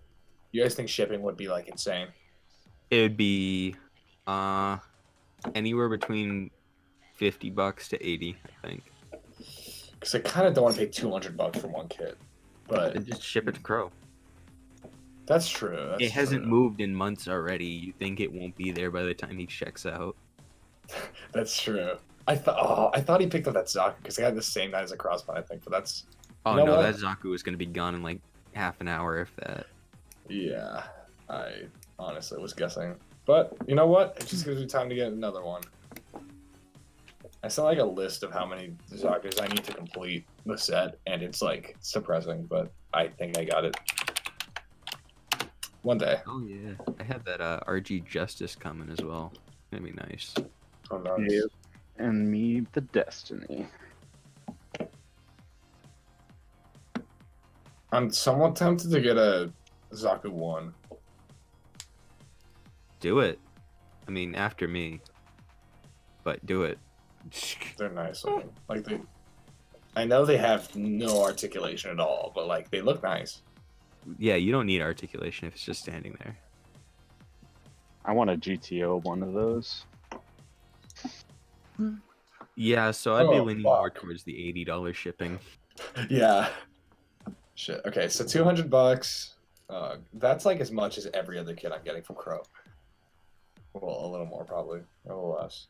you guys think shipping would be like insane? it would be anywhere between $50 to 80, I think. Because I kind of don't want to pay $200 for one kit, but And just ship it to Crow. that's true. It hasn't moved in months already. You think it won't be there by the time he checks out? That's true. I thought he picked up that Zaku because they had the same night as a crossbone, I think. But that's Oh you know no, what? that Zaku is gonna be gone in like half an hour, if that. Yeah, I honestly was guessing. But you know what? It just gives me time to get another one. I sent like a list of how many Zakus I need to complete the set, and it's like depressing, but I think I got it. One day. Oh yeah, I have that RG Justice coming as well. Gonna be nice. Oh, nice. Yep. And me the Destiny. I'm somewhat tempted to get a Zaku 1. Do it. I mean, after me. But do it. They're nice looking. Like I know they have no articulation at all, but like they look nice. Yeah, you don't need articulation if it's just standing there. I want a GTO one of those. Yeah, so I'd be Oh, leaning fuck. more towards the $80 shipping. Yeah. Shit. Okay, so $200. That's like as much as every other kid I'm getting from Crow. Well, a little more probably, a little less.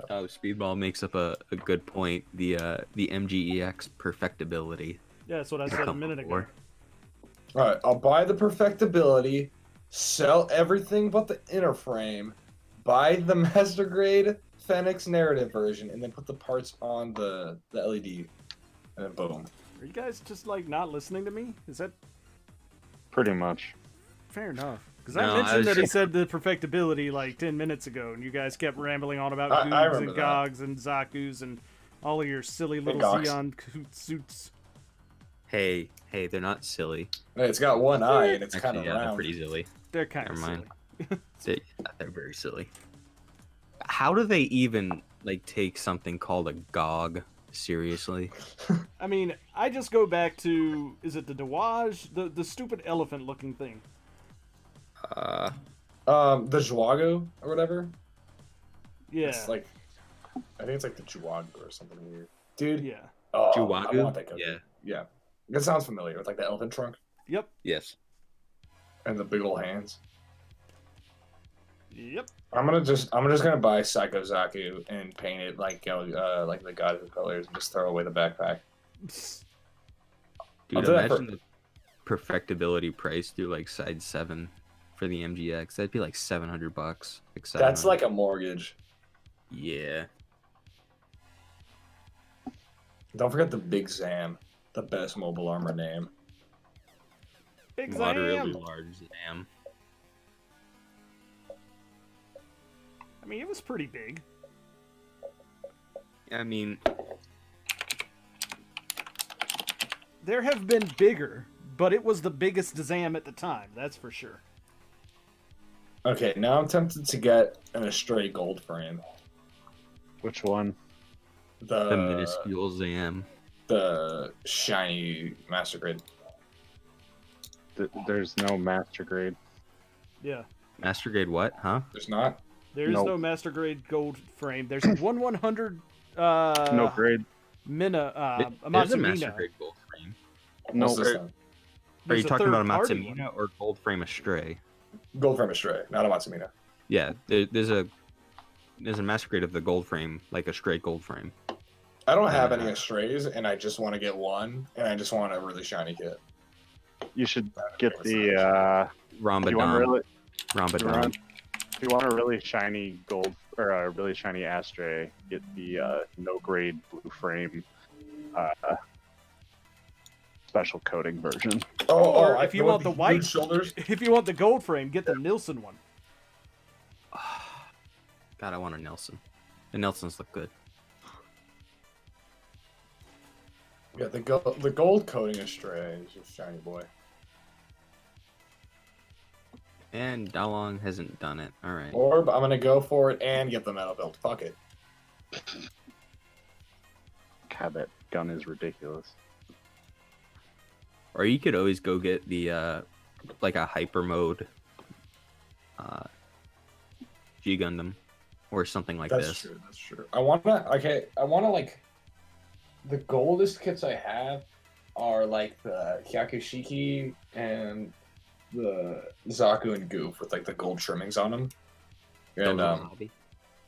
Oh, Speedball makes up a good point. The MGEX perfectibility. Yeah, that's what I said a minute ago. All right, I'll buy the perfectibility, sell everything but the inner frame, buy the Master Grade Fenix narrative version, and then put the parts on the LED, and then boom. Are you guys just like not listening to me? Is that Pretty much. fair enough? Because No, I I mentioned was that he just- sates the perfectibility like 10 minutes ago, and you guys kept rambling on about I Googs remember and that. Gogs and Zakus and all of your silly little Gogs. Xeon suits. Hey, they're not silly. Hey, it's got one eye and it's kind Actually, of yeah, they're round. pretty silly. They're kind Never of mind. silly. They're very silly. How do they even like take something called a GOG seriously? I mean, I just go back to, is it the Dawaj? The stupid elephant-looking thing. Uh, The Zhuago or whatever. Yeah. It's like, I think it's like the Zhuago or something weird. Dude. Yeah. Oh, I Juwagu? want that cookie. Yeah. Yeah. That sounds familiar with like the elephant trunk Yep. yes. and the big old hands. Yep. I'm just gonna buy Psycho Zaku and paint it like like the God of Colors and just throw away the backpack. I'll Dude, do that imagine the perfectibility price through like side 7 for the MGX. That'd be like $700. Like That's 700. like a mortgage. Yeah. Don't forget the Big Zam, the best mobile armor name. Big Moderately Zam. large Zam. I mean, it was pretty big. I mean, There have been bigger, but it was the biggest Zam at the time. That's for sure. Okay, now I'm tempted to get an Astray gold frame. Which one? The minuscule Zam. The shiny Master Grade. There's no master grade. Yeah. Master grade what? Huh? There's not. There's Nope. no master grade gold frame. There's 1/100 No grade. Mina There's a master Matsu-Mina. grade gold frame. No. What's this Are, then? Are There's you a talking about a third-party Matsu-Mina one. or gold frame Astray? Gold frame Astray, not a Matsu-Mina. Yeah, there's a master grade of the gold frame, like a straight gold frame. I don't have any Astrays, and I just want to get one, and I just want a really shiny kit. you should get the. Rhombodon. You want really, Rhombodon. if you want a really shiny gold or a really shiny Astray, get the no grade blue frame. Special coating version. Or if you want the huge white shoulders. If you want the gold frame, get the Nilsson one. God, I want a Nelson. The Nelsons look good. Yeah, the gold coating Astray is just shiny boy. And Dalong hasn't done it. All right. Orb, I'm gonna go for it and get the metal build. Fuck it. God, that gun is ridiculous. Or you could always go get the like a hyper mode G Gundam or something like That's this. true. That's true. I wanna like the goldest kits I have are like the Hyakushiki and the Zaku and Goof with like the gold trimmings on them. And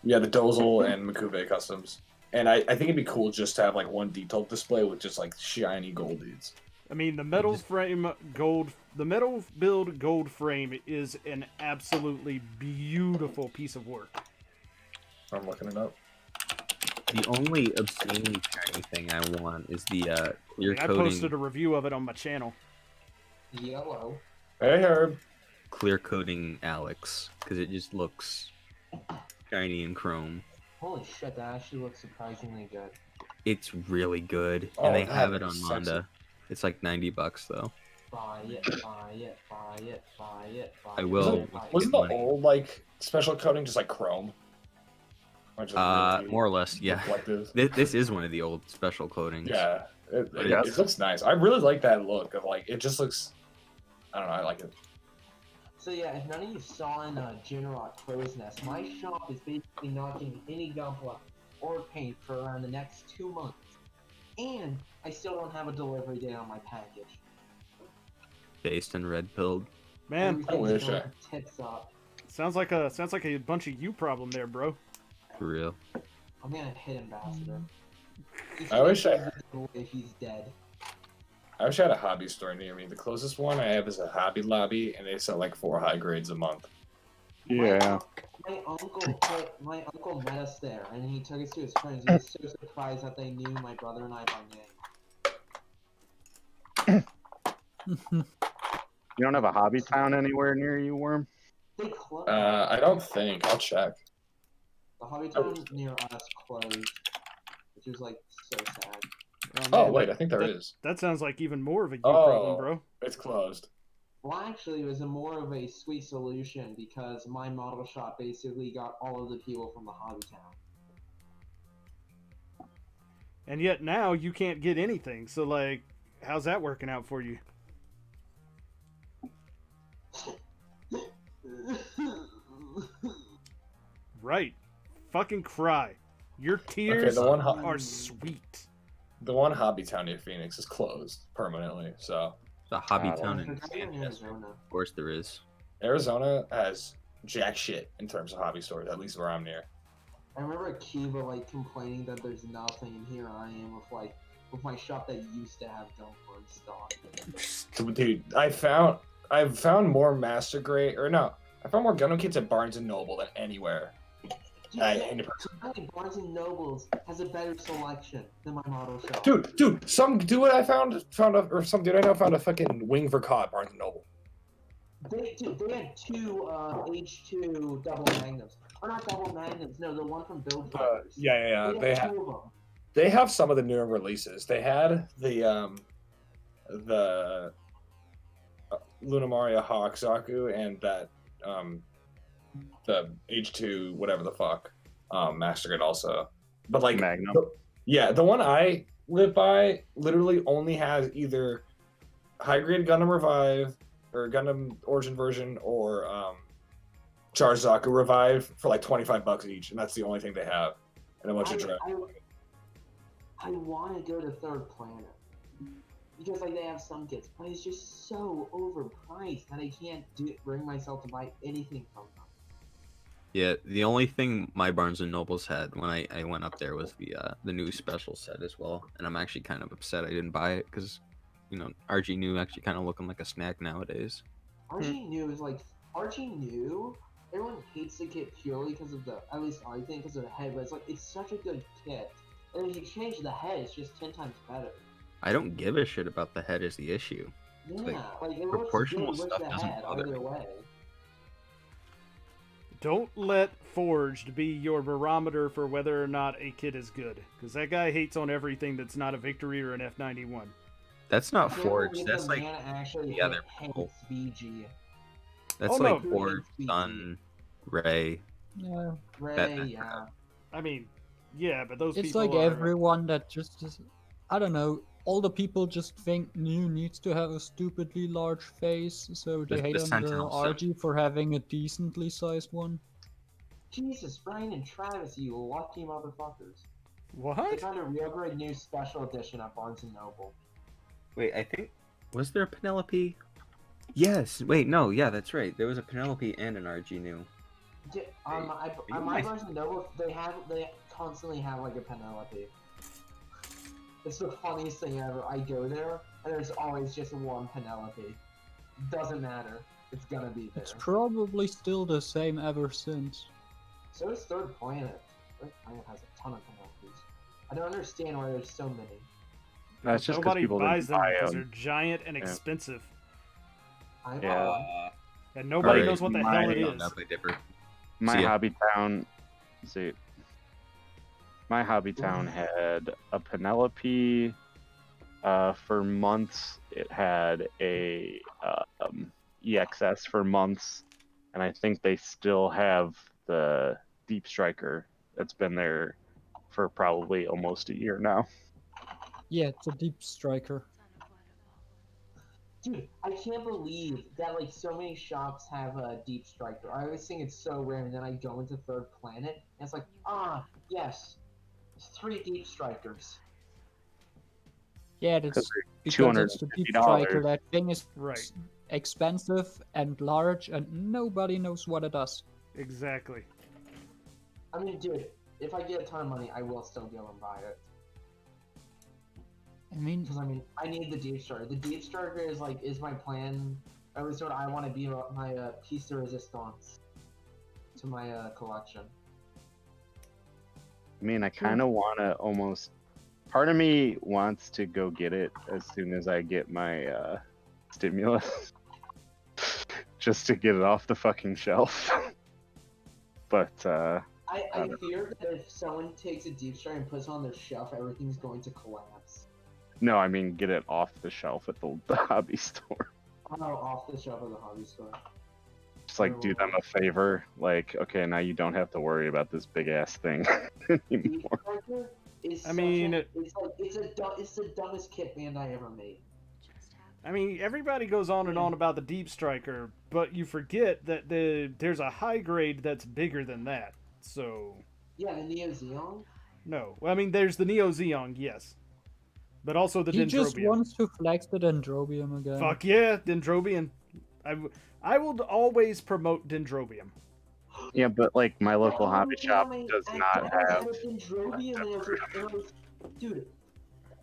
yeah, the Dozel and Makube customs. And I think it'd be cool just to have like one detailed display with just like shiny gold dudes. I mean, the metal build gold frame is an absolutely beautiful piece of work. I'm looking it up. The only obscene shiny thing I want is the clear I coating. posted a review of it on my channel. Yellow. Hey Herb. Clear coating Alex, because it just looks shiny and chrome. Holy shit, that actually looks surprisingly good. It's really good, Oh, and they that have it on looks Manda. It's like $90 though. Buy it, buy it, buy it, buy it, buy I it. will. buy it. Wasn't the money. old like special coating just like chrome? Or just really More or less, yeah. reflective? This is one of the old special coatings. Yeah, it Yes. looks nice. I really like that look of like it just looks. I don't know. I like it. So yeah, if none of you saw in Jinrock Crow's Nest, my shop is basically not getting any Gunpla or paint for around the next 2 months. And I still don't have a delivery date on my package. Based and red pilled. Man, I wish going I- tits up. sounds like a bunch of you problem there, bro. For real. I'm gonna hit Ambassador. I wish I- If he's dead. I wish I had a hobby store near me. The closest one I have is a Hobby Lobby, and they sell like 4 high grades a month. Yeah. My uncle met us there, and he took us to his friends. He was so surprised that they knew my brother and I by name. You don't have a hobby town anywhere near you, Worm? They closed. I don't think. I'll check. The hobby town near us closed, which is like so sad. Oh man, wait, I think there is. That sounds like even more of a you problem, bro. It's closed. Well, actually, it was more of a sweet solution because my model shop basically got all of the people from the hobby town. And yet now you can't get anything. So like, how's that working out for you? Right. Fucking cry. Your tears the one are sweet. The one Hobby Town near Phoenix is closed permanently. So The hobby God. town in It's in Manchester. Arizona. Of course there is. Arizona has jack shit in terms of hobby stores, at least where I'm near. I remember Kiva like complaining that there's nothing, and here I am with my shop that used to have Gunpla in stock. Dude, I've found more Master Grade, or no, I found more Gundam kits at Barnes and Noble than anywhere. In person. Apparently Barnes and Nobles has a better selection than my model shop. Dude, some dude I found some dude I know found a fucking wing for cod Barnes and Noble. They had 2 H2 double magnums. Or not double magnums, no, the one from Build Fighters. Yeah. They had 2 of them. They have some of the newer releases. They had the Lunamaria Hawk Zaku and that the H2 whatever the fuck Master Grade also. But like Magnum. the one I live by literally only has either high grade Gundam Revive or Gundam Origin version or Charge Zaku Revive for like $25 each, and that's the only thing they have. And a bunch of draft. I want to go to Third Planet because like they have some kits, but it's just so overpriced that I can't bring myself to buy anything from them. Yeah, the only thing my Barnes and Nobles had when I went up there was the new special set as well, and I'm actually kind of upset I didn't buy it because, you know, RG New actually kind of looking like a snack nowadays. RG New is like RG New. Everyone hates the kit purely because of at least I think because of the head, but it's like it's such a good kit, and if you change the head, it's just 10 times better. I don't give a shit about the head as the issue. Yeah, like, it proportional looks good stuff with the doesn't head bother either me. way. Don't let Forged be your barometer for whether or not a kit is good, because that guy hates on everything that's not a Victory or an F91. That's not I can't Forge. believe That's the like man actually the other people. hates VG. That's Oh, like no. Forge, Sun, Ray. Yeah. Ray, yeah. I mean, yeah, but those It's people like are... everyone that just I don't know. All the people just think New needs to have a stupidly large face, so they The hate on the Sentinel Sim. RG for having a decently sized one. Jesus, Brian and Travis, you lucky motherfuckers. They What? found a real great new special edition at Barnes and Noble. Wait, I think was there a Penelope? Yes. Wait, no. Yeah, that's right. There was a Penelope and an RG New. On you my guys- Barnes and Noble, they constantly have like a Penelope. It's the funniest thing ever. I go there, and there's always just one Penelope. Doesn't matter. It's gonna be there. It's probably still the same ever since. So is Third Planet. Third Planet has a ton of Penelopes. I don't understand why there's so many. That's just because Nobody people buys didn't them buy because them. they're giant and Yeah. expensive. I Yeah. And nobody Alright, knows what the my- hell it Hang on, is. that might differ. My See ya. hobby town, my hobby town had a Penelope. For months, it had a EXS for months, and I think they still have the Deep Striker that's been there for probably almost a year now. Yeah, it's a deep striker. Dude, I can't believe that like so many shops have a Deep Striker. I always think it's so rare, and then I go into Third Planet, and it's like, yes, it's 3 Deep Strikers. Yeah, that's they're because it's the deep striker. $250. That thing is Right. expensive and large, and nobody knows what it does. Exactly. I mean, dude, if I get a ton of money, I will still go and buy it. I mean, Because I mean, I need the Deep Striker. The Deep Striker is my plan. At least what I want to be my piece de resistance to my collection. I mean, I kind of want to almost. Part of me wants to go get it as soon as I get my stimulus, just to get it off the fucking shelf. But I fear that if someone takes a Deep Striker and puts it on their shelf, everything's going to collapse. no, I mean get it off the shelf at the hobby store. Oh, off the shelf of the hobby store. Just like do them a favor. Like, okay, now you don't have to worry about this big ass thing Deep anymore. Striker is I mean, it's the dumbest kit band I ever made. I mean, everybody goes on and on about the Deep Striker, but you forget that there's a high grade that's bigger than that. So, Yeah, the Neo Xeon. no. Well, I mean, there's the Neo Xeon, yes. But also the he just Dendrobium. wants to flex the Dendrobium again. Fuck yeah, Dendrobium. I will always promote Dendrobium. Yeah, but like my local Oh, hobby shop damn it. does I not thought I have. had a Dendrobium and it was, dude,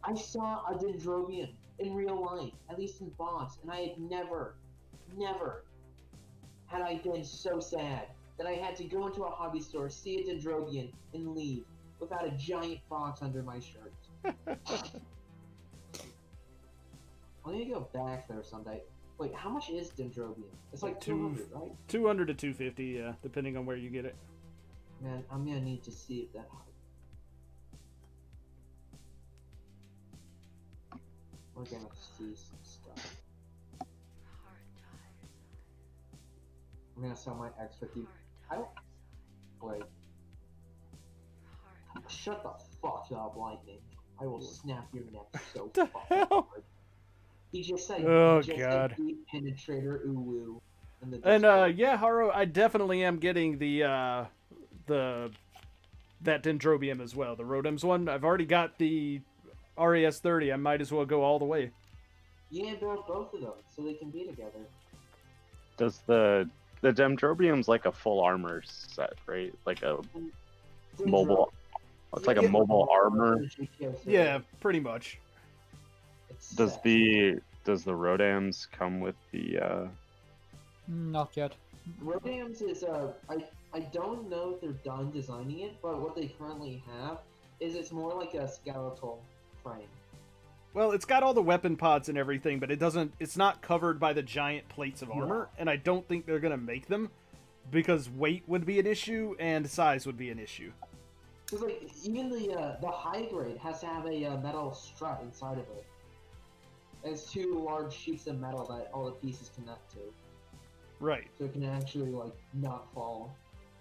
I saw a Dendrobium in real life, at least in box, and I had never had I been so sad that I had to go into a hobby store, see a Dendrobium, and leave without a giant box under my shirt. I need to go back there someday. Wait, how much is Dendrobium? It's like 200, right? 200 to 250, yeah, depending on where you get it. Man, I'm gonna need to see if that. We're gonna see some stuff. I'm gonna sell my X50 I don't. Wait. Shut the fuck up, Lightning. I will snap your neck so The fucking hell? hard. He just said, Oh, he just God. said deep penetrator ooh-woo. In the And Discord. yeah, Haro, I definitely am getting the that Dendrobium as well, the Rodems one. I've already got the RAS 30. I might as well go all the way. Yeah, build both of them so they can be together. Does the Dendrobium's like a full armor set, right? Like a mobile. It's like a Yeah. mobile armor. Yeah, pretty much. Does the Rodams come with the? Not yet. Rodams is I don't know if they're done designing it, but what they currently have is it's more like a skeletal frame. Well, it's got all the weapon pods and everything, but it's not covered by the giant plates of armor, and I don't think they're gonna make them because weight would be an issue and size would be an issue. Because like even the high grade has to have a metal strut inside of it. It's two large sheets of metal that all the pieces connect to. Right. So it can actually like not fall.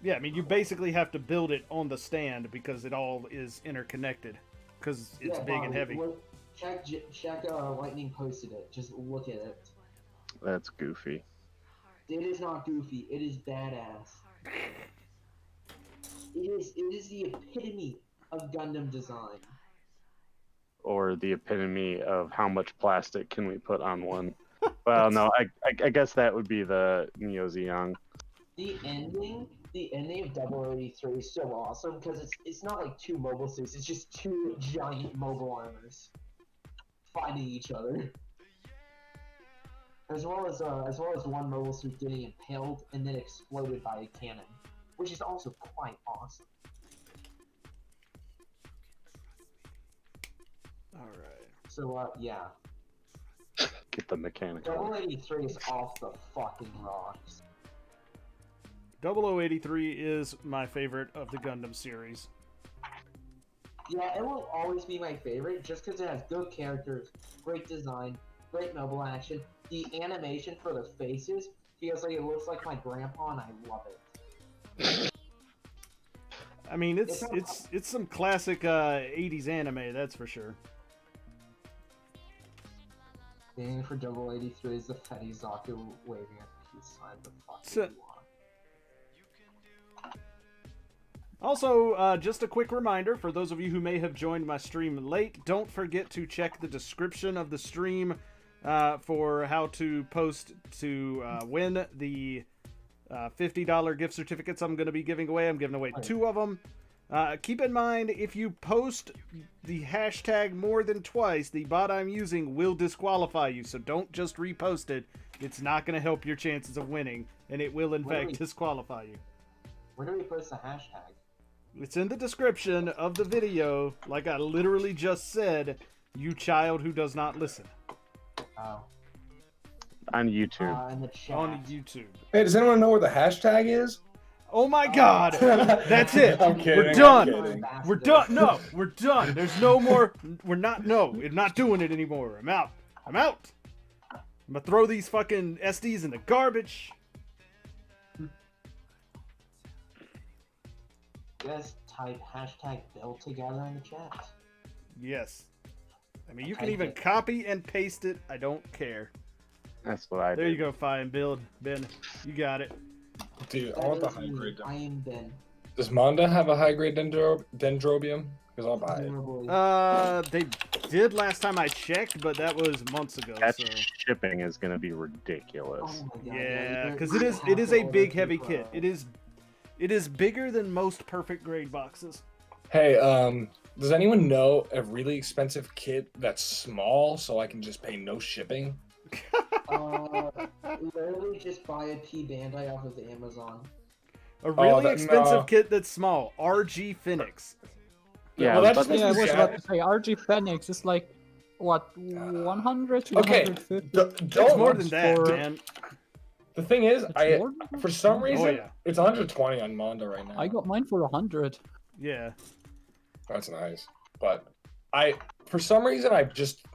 Yeah, I mean, you basically have to build it on the stand because it all is interconnected because it's Yeah, big Bobby, and heavy. Look, check Lightning posted it. Just look at it. That's goofy. It is not goofy. It is badass. It is the epitome of Gundam design. Or the epitome of how much plastic can we put on one. Well, no, I guess that would be the Neo Zeon. The ending of 083 is so awesome because it's not like two mobile suits. It's just two giant mobile armors fighting each other. As well as one mobile suit getting impaled and then exploded by a cannon, which is also quite awesome. All right. So yeah. Get the mechanical. 083 is off the fucking rocks. 0083 is my favorite of the Gundam series. Yeah, it will always be my favorite just because it has good characters, great design, great mobile action. The animation for the faces feels like it looks like my grandpa, and I love it. I mean, it's some classic 80s anime, that's for sure. The name for 0083 is the Fetty Zaku waving a peace sign. The fuck So- you want. Also, just a quick reminder for those of you who may have joined my stream late, don't forget to check the description of the stream for how to post to win the $50 gift certificates I'm going to be giving away. I'm giving away 2 of them. Keep in mind, if you post the hashtag more than twice, the bot I'm using will disqualify you, so don't just repost it. It's not going to help your chances of winning, and it will in fact disqualify you. Where do we post the hashtag? It's in the description of the video, like I literally just said, you child who does not listen. Oh. On YouTube. In the chat. On YouTube. Hey, does anyone know where the hashtag is? Oh my god! That's it! I'm kidding. We're done! I'm kidding. We're done! No! We're done! There's no more... We're not doing it anymore. I'm out! I'm out! I'm gonna throw these fucking SDs in the garbage. You guys type hashtag build together in the chat. Yes. I mean, you can even copy and paste it. I don't care. That's what I There did. you go, fine. Build. Ben, you got it. Dude, I That want the is high me. grade. I am Ben. Does Manda have a high grade Dendrobium? Because I'll buy it. They did last time I checked, but that was months ago. That So. shipping is going to be ridiculous. Oh my god. Yeah, because you it is a have big to heavy order kit. Pro. It is bigger than most perfect grade boxes. Hey, does anyone know a really expensive kit that's small so I can just pay no shipping? Literally just buy a P Bandai off of Amazon. A really expensive no. kit that's small. RG Phoenix. Yeah, well, that but just makes Yeah, I me was sad. about to say RG Phoenix is like what 100 to Okay, 150. It's Don't more than that, for- man. The thing is, It's more than that? for some reason Oh, yeah. it's 120 on Manda right now. I got mine for 100. Yeah. That's nice. But for some reason, I've just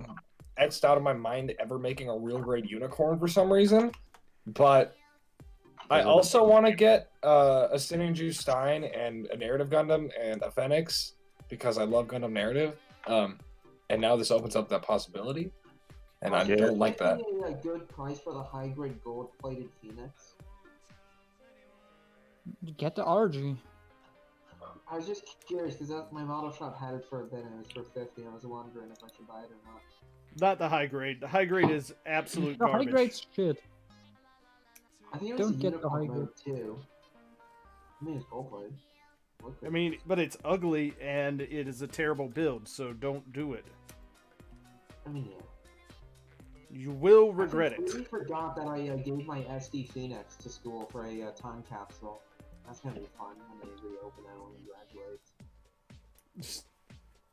etched out of my mind ever making a real grade unicorn for some reason. But I Those are the- also want to get a Sinninju Stein and a narrative Gundam and a Phoenix because I love Gundam narrative. And now this opens up that possibility, and I Yeah. don't like that. Might be a good price for the high grade gold plated Phoenix. Get the RG. I was just curious because my model shop had it for a bit and it was for 50. I was wondering if I should buy it or not. Not the high grade. The high grade is absolute The high garbage. grade's shit. I think it was Don't a get the unicorn high mode too. I mean, it's gold plated. I mean, but it's ugly and it is a terrible build, so don't do it. I mean, yeah. You will I regret it. completely forgot that I gave my SD Phoenix to school for a time capsule. That's gonna be fun when they reopen it when we graduate.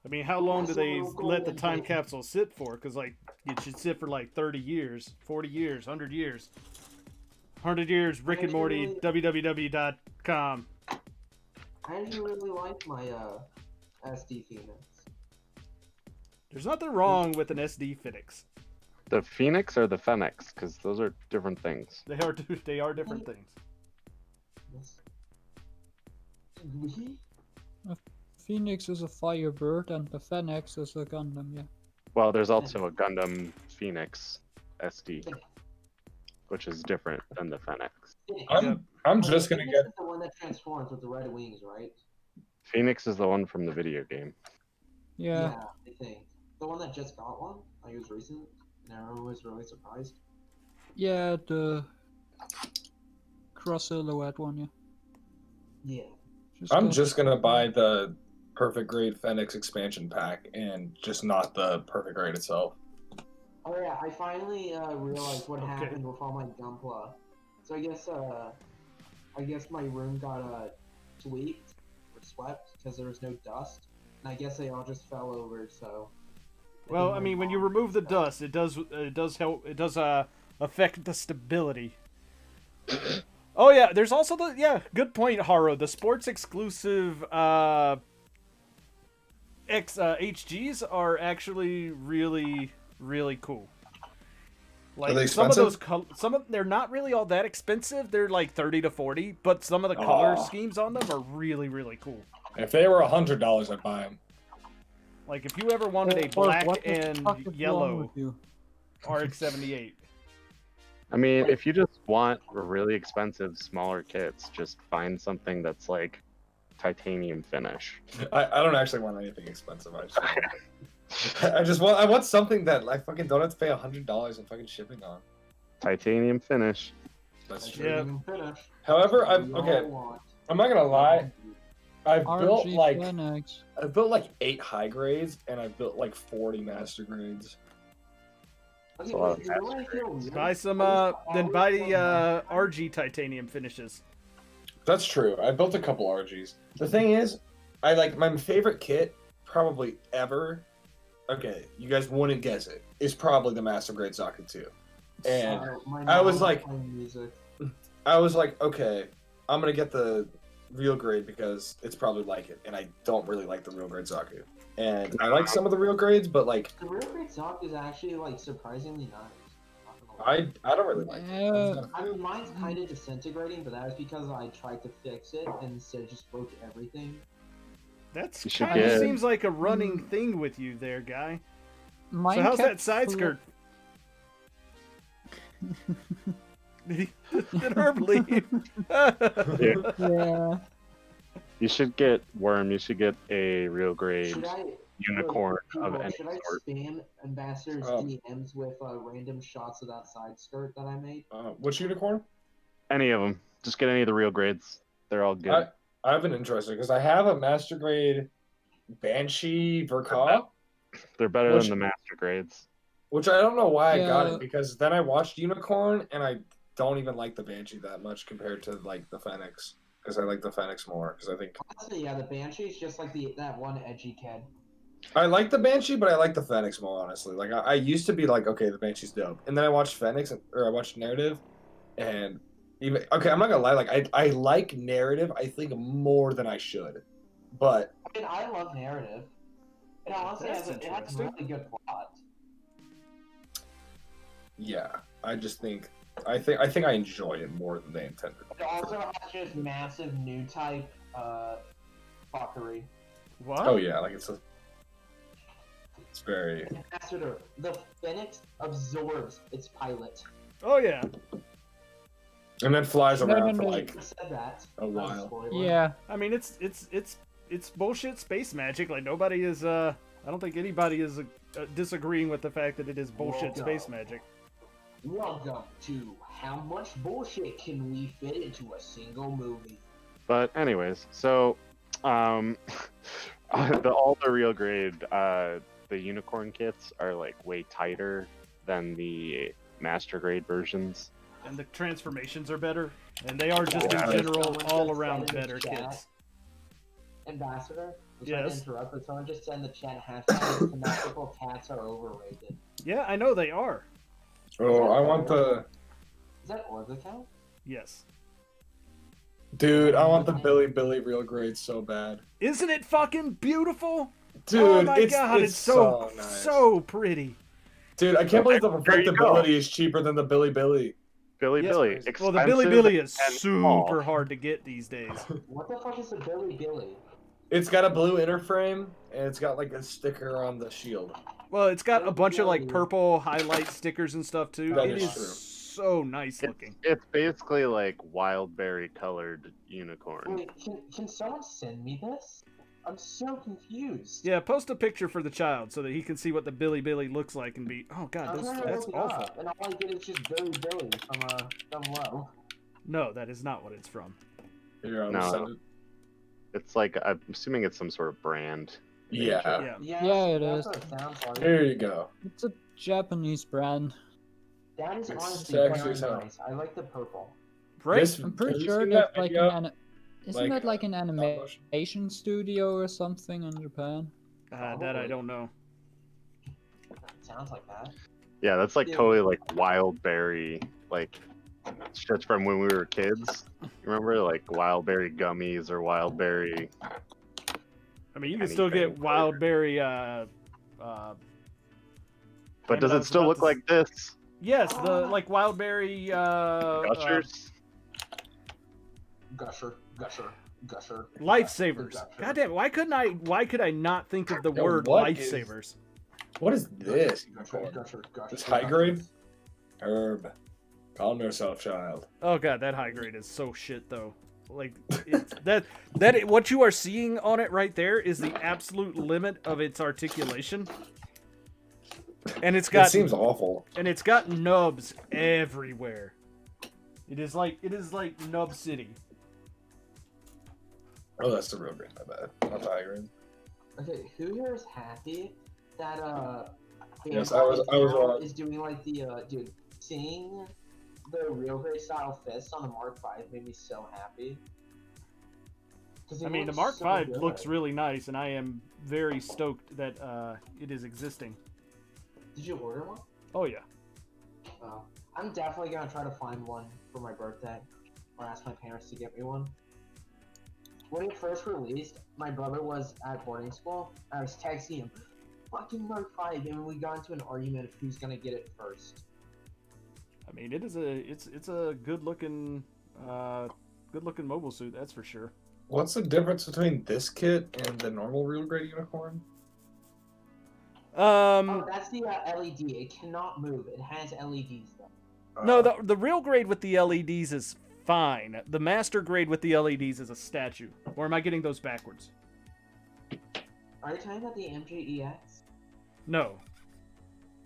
I mean, how long do they let the time capsule sit for? Because, like, it should sit for, like, 30 years, 40 years, 100 years. 100 years, Rick and Morty, www.com. I actually really like my SD Phoenix. There's nothing wrong with an SD Phoenix. The Phoenix or the Fenix? Because those are different things. They are different things. Yes. Phoenix is a Firebird and the Phoenix is a Gundam, yeah. Well, there's also a Gundam Phoenix SD, which is different than the Fenix. I'm just gonna Phoenix get. is the one that transforms with the red wings, right? Phoenix is the one from the video game. Yeah. I think the one that just got one. Like it was recent, and everyone was really surprised. Yeah, the cross silhouette one, yeah. Yeah. I'm got- just gonna buy the perfect grade Phoenix expansion pack and just not the perfect grade itself. Oh yeah, I finally realized what Okay. happened with all my Gunpla. So I guess my room got tweaked or swept because there was no dust, and I guess they all just fell over. So. Well, I mean, when you remove the dust, it does help. It does affect the stability. Oh yeah, there's also good point, Haro. The sports exclusive HGs are actually really cool. Like Are they some of those, expensive? they're not really all that expensive. They're like 30 to 40, but some of the color Aw. schemes on them are really cool. If they were $100, I'd buy them. Like if you ever wanted a Or black what the and fuck is wrong yellow with you? RX-78. I mean, if you just want really expensive, smaller kits, just find something that's like titanium finish. I don't actually want anything expensive. I want something that I fucking don't have to pay $100 in fucking shipping on. Titanium finish. That's That's true. Yeah. However, I'm not gonna lie. I've built RG like Phoenix. 8 high grades and I've built like 40 master grades. That's a lot of Buy some, then buy the RG titanium finishes. That's true. I built a couple RGs. The thing is, I like my favorite kit probably ever. Okay, you guys wouldn't guess it. Is probably the master grade socket 2. And I was like, okay, I'm gonna get the real grade because it's probably like it, and I don't really like the real grade socket. And I like some of the real grades, but like the real grade sock is actually like surprisingly nice. Not gonna lie. I don't really like it. I mean, mine's kind of disintegrating, but that was because I tried to fix it and instead just broke everything. That's You should kind of get- seems like a running thing with you there, guy. Mine So how's kept that side full- skirt? Did Herb leave? Yeah. Yeah. You should get Worm. You should get a real grade Should I? unicorn of Google, any should I sort. spam ambassadors Oh. DMs with random shots of that side skirt that I made? Which unicorn? Any of them. Just get any of the real grades. They're all good. I've been interested because I have a master grade Banshee Verka, They're better Which- than the master grades. which I don't know why I got Yeah. it because then I watched Unicorn and I don't even like the Banshee that much compared to like the Phoenix because I like the Phoenix more because I think Honestly, yeah, the Banshee is just like that one edgy kid. I like the Banshee, but I like the Phoenix more honestly. Like I used to be like, okay, the Banshee's dope, and then I watched Phoenix or I watched Narrative, and even okay, I'm not gonna lie, like I like Narrative, I think more than I should, but I mean, I love narrative. It honestly That's has a interesting. really good plot. yeah, I just think I think I enjoy it more than they intended. It also has just massive new type fuckery. What? Oh yeah, like it's very. Ambassador, the Phoenix absorbs its pilot. Oh yeah. And then flies No, around no, for no. like I said that. a while. Spoiler. Yeah, I mean, it's bullshit space magic. Like nobody is. I don't think anybody is disagreeing with the fact that it is bullshit Well, space magic. Welcome to How Much Bullshit Can We Fit Into a Single Movie? But anyways, so all the real grade the unicorn kits are like way tighter than the master grade versions. And the transformations are better, and they are just Yeah. in general Someone all just around said in the better chat- kits. Ambassador, I'm sorry Yes. to interrupt, but someone just said in the chat hashtag symmetrical cats are overrated. Yeah, I know they are. Oh, I want the Is that Orbicat? Yes. dude. I want the Billy real grade so bad. Isn't it fucking beautiful? Dude, oh my it's, god, it's it's so nice. so pretty. Dude, I can't believe the There you go. perfectibility is cheaper than the Billy. Billy, Yes, Billy. Well, the Billy expensive is and small. super hard to get these days. What the fuck is a Billy? It's got a blue inner frame and it's got like a sticker on the shield. Well, it's got a bunch of like purple highlight stickers and stuff too. That It is is true. so nice looking. It's basically like wild berry colored unicorn. Wait, can someone send me this? I'm so confused. Yeah, post a picture for the child so that he can see what the Billy looks like and be, oh I god, was trying to that's look it awful. up, and all I get is just Billy from Dumb Low. No, that is not what it's from. Here, I'll No. send it. It's like, I'm assuming it's some sort of brand. Yeah. Yeah. Yeah, it that's is. what it sounds like. Here you go. it's a Japanese brand. That is It's honestly sexy very as hell. nice. I like the purple. Right? This- I'm have pretty you sure seen that's that like video? isn't Like, that like an stop motion? animation studio or something in Japan? That I don't know. Sounds like that. Yeah, that's like Yeah. totally like wild berry, like shit from when we were kids. You remember like wild berry gummies or wild berry? I mean, you can still get Anything. wild berry. But Damn does it, I it was still about look to like this? Yes, the like wild berry. Gushers? Gusher. Lifesavers. Gusher. God damn! Why could I not think of the Yo, word what is- lifesavers? What is this? Gusher. This high grade? Herb. Calm yourself, child. Oh god, that high grade is so shit though. Like it's, what you are seeing on it right there is the absolute limit of its articulation. And it's It got seems awful. nubs everywhere. It is like Nub City. Oh, that's the real grade. My bad. Not the high grade. Okay, who here is happy that Yes, I was wrong. is doing like the dude seeing the real grade style fist on the Mark V made me so happy. 'Cause I it mean, the looks Mark so V good. looks really nice, and I am very stoked that it is existing. Did you order one? Oh yeah. I'm definitely gonna try to find one for my birthday, or ask my parents to get me one. When it first released, my brother was at boarding school. I was texting him, "Fucking Mark V," and we got into an argument of who's gonna get it first. I mean, it's a good looking mobile suit, that's for sure. What's the difference between this kit and the normal real grade unicorn? Oh, that's the LED. It cannot move. It has LEDs though. No, the real grade with the LEDs is fine. The master grade with the LEDs is a statue. Or am I getting those backwards? Are you talking about the MGEX? No.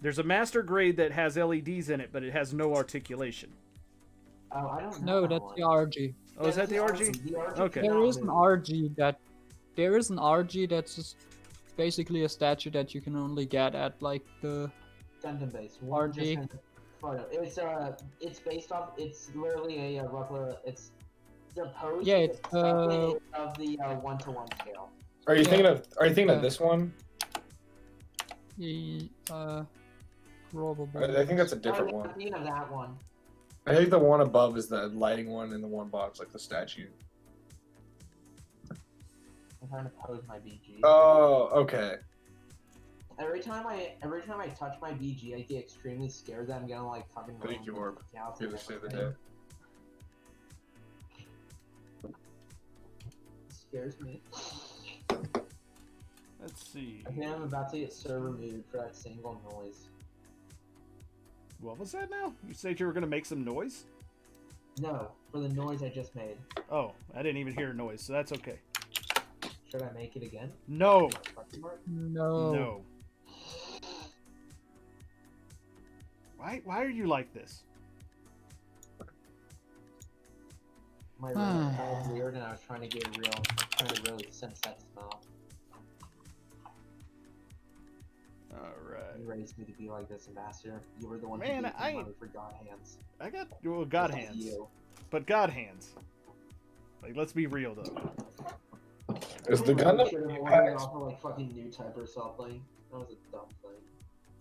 There's a master grade that has LEDs in it, but it has no articulation. Oh, I don't know. No, that that's one. the RG. Oh, is that the RG? The RG Okay. There cannot is an move. RG that's just basically a statue that you can only get at like the Gundam base. RG. Photo. It's based off. It's literally a replica. It's the pose. Yeah, is it's, technically of the 1-to-1 scale. Are you Yeah. thinking of Yeah. this one? probably. I think that's a different Oh, yeah, one. I'm thinking of that one. I think the one above is the lighting one, and the one box like the statue. I'm trying to pose my BG. Oh, okay. Every time I touch my BG, I get extremely scared that I'm gonna like fucking. Thank you, Orb. Good to save the day. Scares me. Let's see. I think I'm about to get server muted for that single noise. What was that now? You said you were gonna make some noise? No, for the noise I just made. Oh, I didn't even hear a noise, so that's okay. Should I make it again? No. No. No. Why are you like this? My room felt weird and I was trying to get real. I'm trying to really sense that smell. Alright. You raised me to be like this, Ambassador. You were the one Man, who gave me money for God hands. I got God That's hands. you. But God hands. Like, let's be real though. Is the I Gundam should have ordered Apex? off of like fucking new type or something. That was a dumb thing.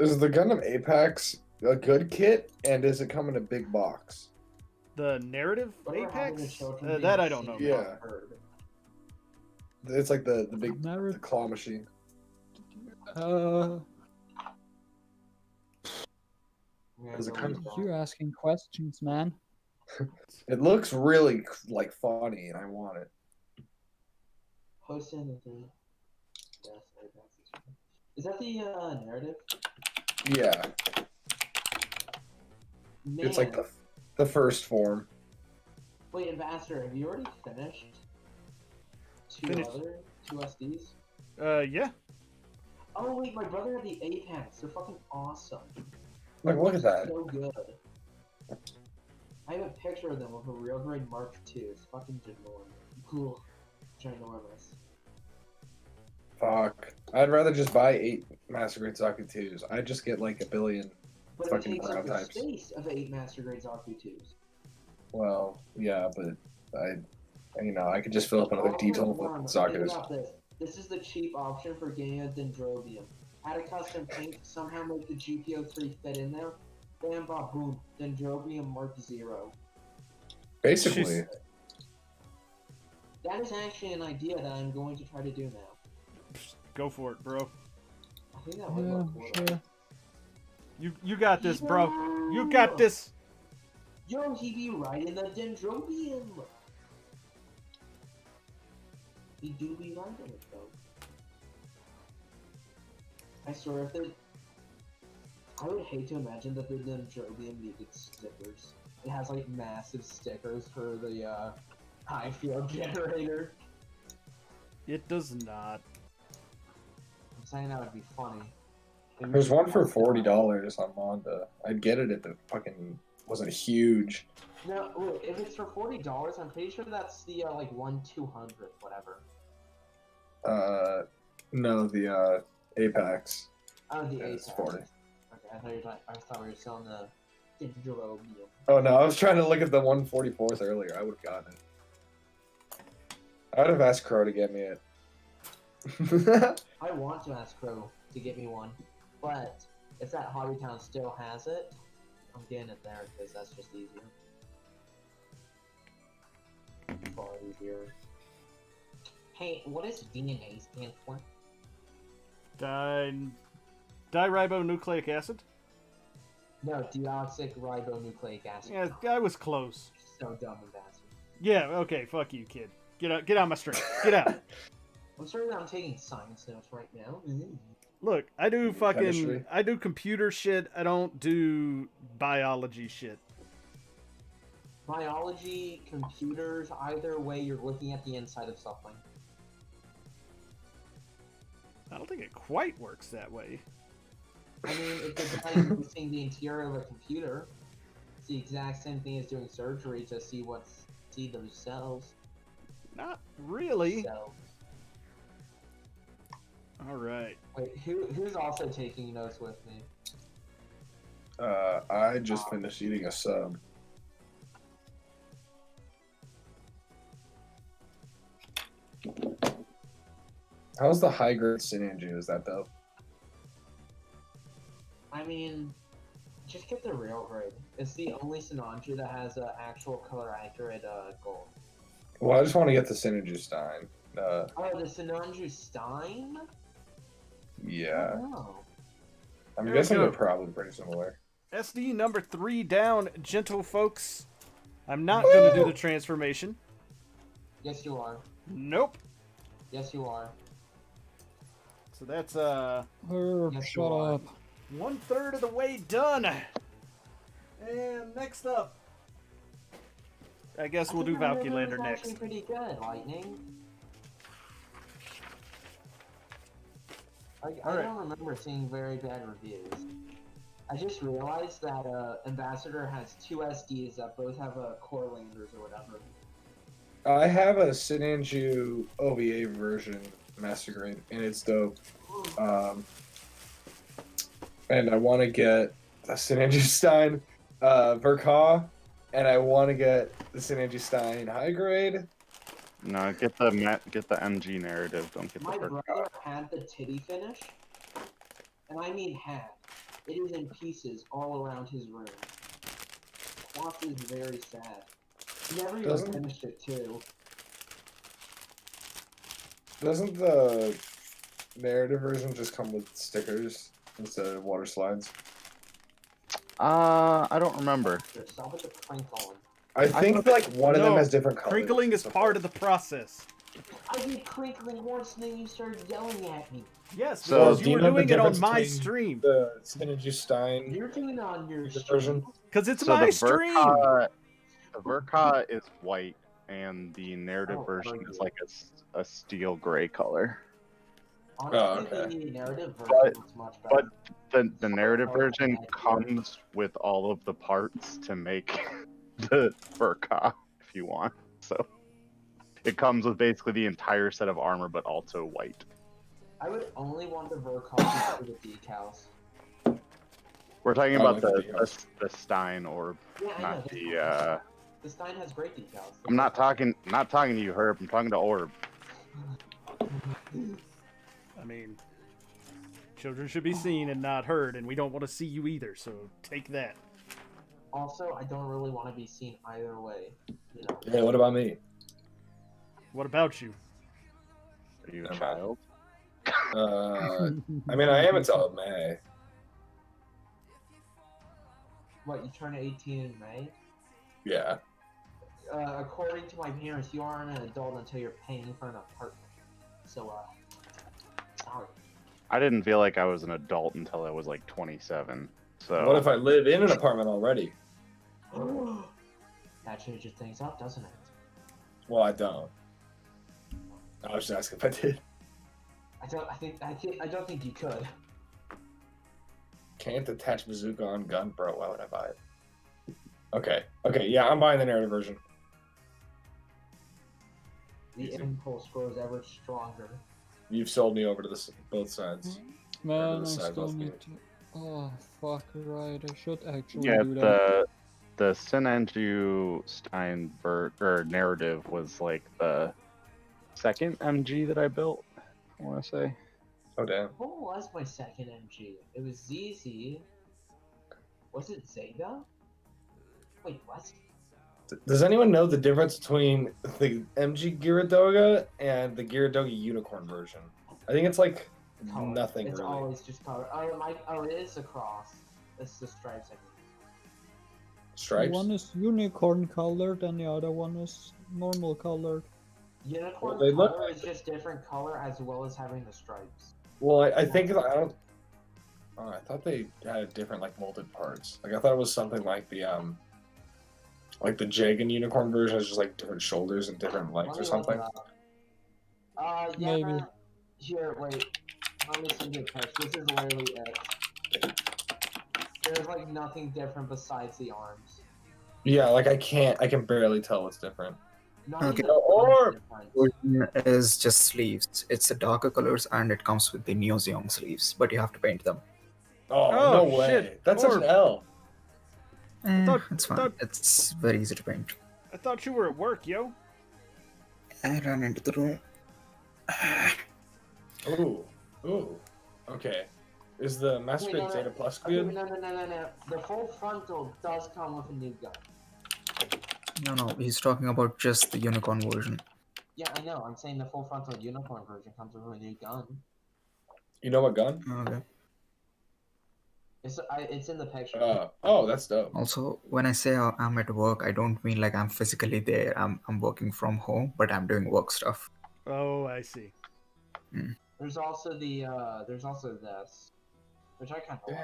Is the Gundam Apex a good kit, and is it come in a big box? The narrative Whatever happened to Apex? children being That I don't know. seen Yeah. on Earth? It's like the big Narrative. claw machine. Yeah, Is it no kind one's You're wrong. asking questions, man. It looks really like funny, and I want it. Post in the thing. Yes, is that the narrative? Yeah, Man. it's like the first form. Wait, Ambassador, have you already finished two Finished. SDs? Yeah. Oh wait, my brother had the Apex. They're fucking awesome. Like, look at that. So good. I have a picture of them with a real grade Mark II. It's fucking ginormous. Cool. Ginormous. Fuck. I'd rather just buy 8 Master Grade Zaku 2s. I'd just get like a billion. But Fucking it takes up the prototypes. space of 8 Master Grade Zaku 2s. Well, yeah, but I could just fill up another detail with Think Zaku's. about this. This is the cheap option for getting a Dendrobium. Add a custom paint, somehow make the GPO3 fit in there. Bam, bam, boom. Dendrobium Mark 0. Basically. Jeez. That is actually an idea that I'm going to try to do now. Go for it, bro. I think that would Yeah, look cool. sure. You got this, bro. You got this. Yo, he be riding the Dendrobium. He do be riding it though. I swear if they, I would hate to imagine that the Dendrobium needed stickers. It has like massive stickers for the high field generator. It does not. I'm saying that would be funny. There's one for $40 on Monda. I'd get it if it fucking wasn't huge. No, look, if it's for $40, I'm pretty sure that's the like 1/200th, whatever. No, the Apex. Oh, the Yeah, it's Apex. 40. Okay, I thought we were selling the Dendrobium. Oh no, I was trying to look at the 144th earlier. I would have gotten it. I would have asked Crow to get me it. I want to ask Crow to get me one, but if that Hobbytown still has it, I'm getting it there because that's just easier. Far easier. Hey, what does DNA stand for? Diribonucleic acid. No, deoxyribonucleic acid. Yeah, I was close. So dumb and bastard. Yeah. Okay. Fuck you, kid. Get out my street. Get out. I'm sorry that I'm taking science notes right now. Look, I do Chemistry. I do computer shit. I don't do biology shit. Biology, computers, either way, you're looking at the inside of something. I don't think it quite works that way. I mean, it's about seeing the interior of a computer. It's the exact same thing as doing surgery to see those cells. Not really. Cells. All right. Wait, who's also taking notes with me? I just finished eating a sub. How's the high grade Synergy? Is that dope? I mean, just get the real grade. It's the only Sinanju that has an actual color accurate gold. Well, I just want to get the Synergy Stein. Oh, the Sinanju Stein? Yeah. No. I'm Here we guessing go. they're probably pretty similar. SD number 3 down, gentle folks. I'm not going to do the transformation. Yes, you are. Nope. Yes, you are. So that's Yes, Shut you are. up. 1/3 of the way done. And next up, I guess we'll do Valky Valkylander Actually next. pretty good, Lightning. I Alright. don't remember seeing very bad reviews. I just realized that Ambassador has 2 SDs that both have core landers or whatever. I have a Sinanju OVA version Master Grade, and it's dope. And I want to get a Sinanju Stein Verkaw, and I want to get the Sinanju Stein High Grade. No, get the MG narrative. Don't get My the brother had the titty finish, and I mean had. It is in pieces all around his room. Cloth is very sad. He never even Doesn't- finished it too. Doesn't the narrative version just come with stickers instead of water slides? I don't remember. Stop with the crinkling. I think like one of them No, has different colors. Crinkling is part of the process. I did crinkling once, and then you started yelling at me. Yes, So, because do you you were know the doing it on difference my between stream. The Sinanju Stein You're doing it on your the stream. version. Because it's So my the stream. Verka is white, and the narrative Oh, version very is good. like a steel gray color. Honestly, okay. the narrative version But- looks much but better. The narrative Oh, version yeah. comes with all of the parts to make the Verka if you want. So it comes with basically the entire set of armor, but also white. I would only want the Verkov for the decals. We're talking I about like the the Stein orb, Yeah, I know. not the. The Stein has great decals. I'm not talking to you, Herb. I'm talking to Orb. I mean, children should be seen and not heard, and we don't want to see you either, so take that. Also, I don't really want to be seen either way. You know. Hey, what about me? What about you? Are you a I'm child? I mean, I am until May. What, you turn 18 in May? Yeah. According to my parents, you aren't an adult until you're paying for an apartment. So, sorry. I didn't feel like I was an adult until I was like 27. So What if I live in an apartment already? That changes things up, doesn't it? Well, I don't. I was just asking if I did. I don't think you could. Can't attach bazooka on Gunpla. Why would I buy it? Okay, yeah, I'm buying the narrative version. The Easy. impulse grows ever stronger. You've sold me over to both sides. Man, I the side still both need games. to. Oh, fuck, right. I should actually yeah, do that. the Sinanju Steinberg or narrative was like the second MG that I built. I want to say. Oh damn. What was my second MG? It was ZZ. Was it Zeta? Wait, what? Does anyone know the difference between the MG Gyaradoga and the Gyaradoga Unicorn version? I think it's like Color. nothing It's really. always just color. Oh, it is a cross. It's the stripes, I mean. Stripes. One is unicorn colored and the other one is normal colored. Unicorn Well, they look color like is just different color as well as having the stripes. Well, I think I don't. Oh, I thought they had different like molded parts. Like I thought it was something like the Jagan Unicorn version is just like different shoulders and different legs Let or me something. look it up. Yeah. Maybe. Here, wait. Let me send you a text. This is literally it. There's like nothing different besides the arms. Yeah, like I can barely tell what's different. Not Okay. even Or- different. Version is just sleeves. It's the darker colors and it comes with the Neozeong sleeves, but you have to paint them. Oh, Oh, no way! shit. That's such an Or- L. It's fine. thought- It's very easy to paint. I thought you were at work, yo. I ran into the room. Ooh. Okay. Is the Master Wait, Grade no, Zeta Plus Okay, good? no. The full frontal does come with a new gun. No, he's talking about just the unicorn version. Yeah, I know. I'm saying the full frontal unicorn version comes with a new gun. You know what gun? Okay. It's in the picture. Oh, that's dope. Also, when I say I'm at work, I don't mean like I'm physically there. I'm working from home, but I'm doing work stuff. Oh, I see. There's also this, which I kind of like.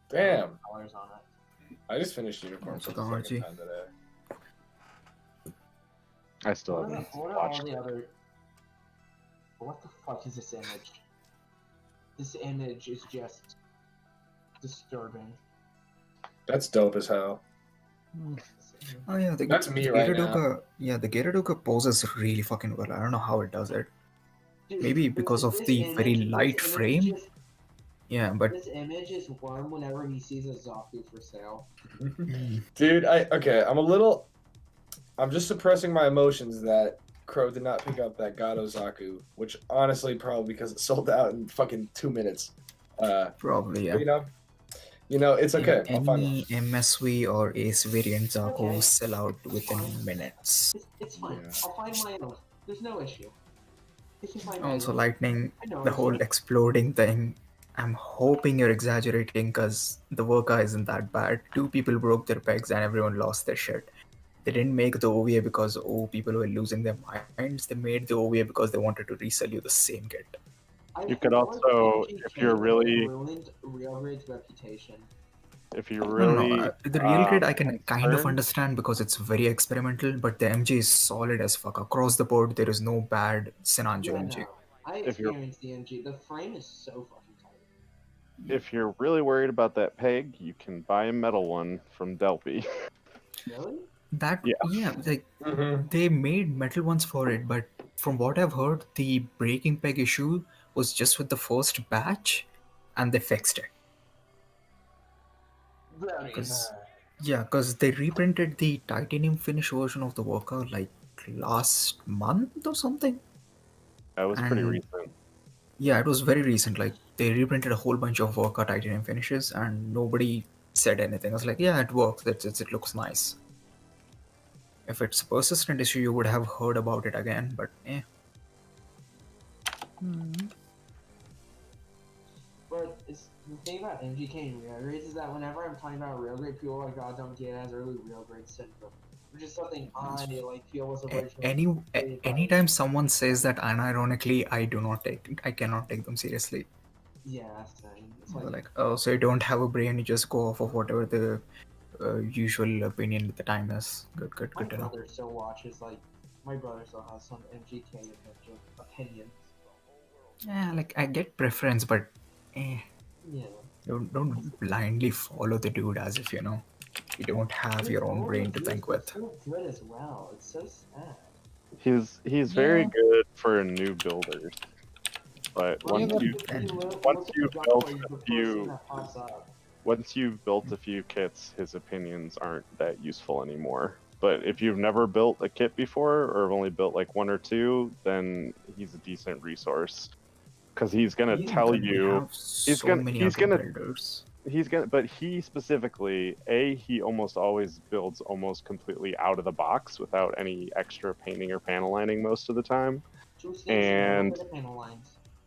Damn. Colors on it. I just finished Unicorn for the second time today. I still What haven't are all watched the it. other? What the fuck is this image? This image is just disturbing. That's dope as hell. Oh yeah, That's me right now. Gyaradoka, yeah, the Gyaradoka poses really fucking well. I don't know how it does it. Dude, Maybe because of the very light frame. Yeah, but this image is warm whenever he sees a Zaku for sale. Dude, I'm just suppressing my emotions that Crow did not pick up that Gato Zaku, which honestly probably because it sold out in fucking 2 minutes. probably, yeah. But, it's okay. I'll find Any MSV or Ace variant Zaku Okay. sell out within minutes. It's fine. Yeah. I'll find my own. There's no issue. I can find my Also, own. Lightning, I know the I whole can. exploding thing. I'm hoping you're exaggerating because the Worka isn't that bad. 2 people broke their pegs and everyone lost their shit. They didn't make the OVA because people were losing their minds. They made the OVA because they wanted to resell you the same kit. You could also, if you're really, ruined Railroad's reputation. if you're No, really, the real grid I can kind of concerned- understand because it's very experimental, but the MG is solid as fuck. Across the board, there is no bad Sinanju Yeah, MG. no. I If you're- experienced the MG. The frame is so fucking tight. if you're really worried about that peg, you can buy a metal one from Delphi. Really? That Yeah. like they made metal ones for it, but from what I've heard, the breaking peg issue was just with the first batch, and they fixed it. Very Because they reprinted the titanium finish version of the Worker like last month or something. That was pretty And- recent. Yeah, it was very recent. Like they reprinted a whole bunch of Worker titanium finishes, and nobody said anything. I was like, yeah, it works. It looks nice. If it's a persistent issue, you would have heard about it again. But But it's the thing about MGK and real grades is that whenever I'm talking about real grade, people are like, "God, don't get it as early real grade syndrome," which is something I feel was originally. anytime someone says that unironically, I cannot take them seriously. Yeah, same. It's They're like, like, oh, so you don't have a brain, you just go off of whatever the usual opinion at the time is. Good my to know. brother still watches like my brother still has some MGK opinions. Yeah, like I get preference, but Yeah. don't blindly follow the dude as if you don't have your own brain to think with. It's so good as well. It's so sad. He's very good for new builders, but once you've built a few kits, his opinions aren't that useful anymore. But if you've never built a kit before, or have only built like 1 or 2, then he's a decent resource. Because he's gonna tell you, but he specifically, he almost always builds almost completely out of the box without any extra painting or panel lining most of the time.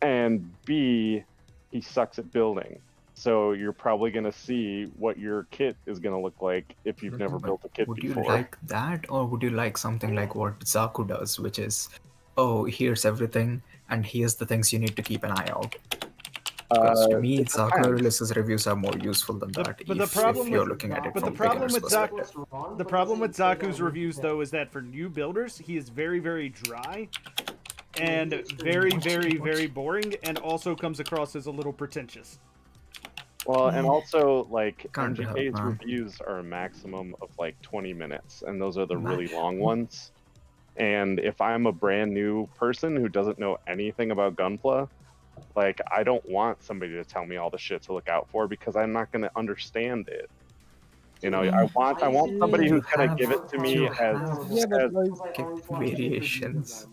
And B, he sucks at building. So you're probably gonna see what your kit is gonna look like if you've never built a kit Would before. you like that, or would you like something like what Zaku does, which is, oh, here's everything, and here's the things you need to keep an eye out? Because to me, Zaku reviews are more useful than that. But the problem if you're with looking at it but the from problem beginner's with perspective. Zaku's reviews though is that for new builders, he is very very dry and very very very boring, and also comes across as a little pretentious. Well, and also, like, Can't be helped, MGK's man. reviews are a maximum of, like, 20 minutes, and those are the really long ones. And if I'm a brand new person who doesn't know anything about Gunpla, like, I don't want somebody to tell me all the shit to look out for, because I'm not going to understand it. You know, I want somebody who's going to give it to me as variations.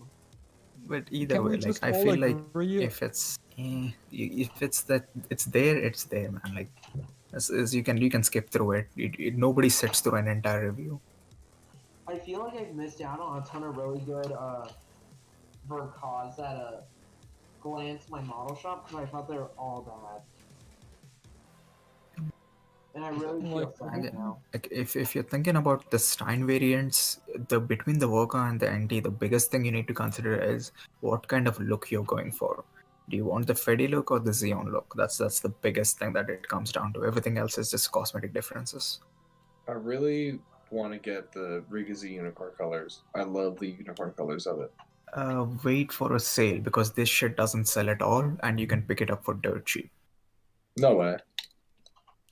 But either Can we way, like just I all feel like agree- if it's that it's there, man. Like as you can skip through it. Nobody sits through an entire review. I feel like I've missed out on a ton of really good Vercause that glance my model shop because I thought they were all bad. And I really feel sad now. Like if you're thinking about the Stein variants, the between the Worker and the NT, the biggest thing you need to consider is what kind of look you're going for. Do you want the Freddy look or the Xeon look? That's the biggest thing that it comes down to. Everything else is just cosmetic differences. I really want to get the Rigazi unicorn colors. I love the unicorn colors of it. Wait for a sale because this shit doesn't sell at all, and you can pick it up for dirt cheap. No way.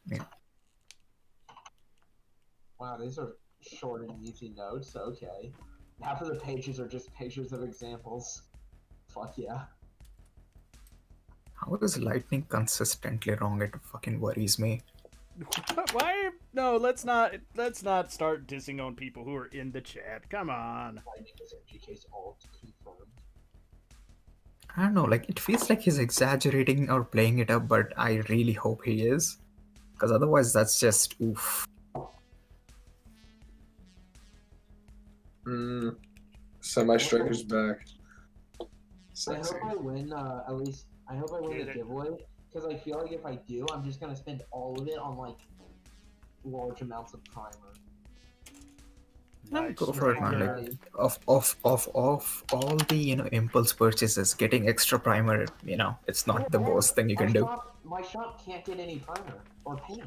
Yeah. Wow, these are short and easy notes. Okay. Half of the pages are just pictures of examples. Fuck yeah. How is lightning consistently wrong? It fucking worries me. Why? No, let's not start dissing on people who are in the chat. Come on. GK's alt confirmed. I don't know, like it feels like he's exaggerating or playing it up, but I really hope he is. Because otherwise that's just oof. Semi-striker's back. I Sexy. hope I win, at least, I hope I win the giveaway, because I feel like if I do, I'm just gonna spend all of it on, like, large amounts of primer. No, Nice. go for it, man. Like of all the impulse purchases, getting extra primer, it's not the worst thing you can do. My shop can't get any primer or paint.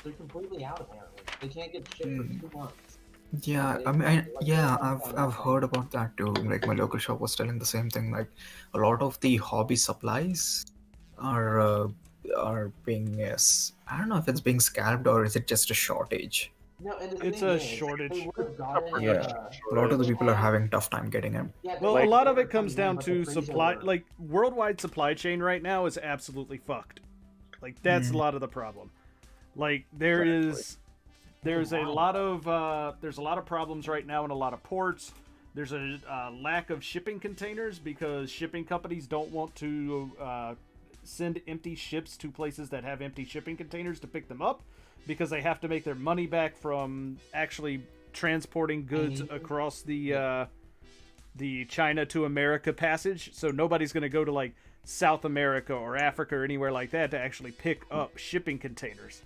They're completely out apparently. They can't get shipped for 2 months. Yeah, I mean, I've heard about that too. Like my local shop was telling the same thing. Like a lot of the hobby supplies are being I don't know if it's being scalped or is it just a shortage. No, and It's a shortage. They would have gotten Yeah, a lot of the people are having tough time getting them. Yeah, Well, they a lot of were it comes coming in, down but to the freezer supply. were- Like worldwide supply chain right now is absolutely fucked. Like that's a lot of the problem. Like there's a lot of problems right now in a lot of ports. There's a lack of shipping containers because shipping companies don't want to send empty ships to places that have empty shipping containers to pick them up because they have to make their money back from actually transporting goods across the China to America passage. So nobody's going to go to like South America or Africa or anywhere like that to actually pick up shipping containers.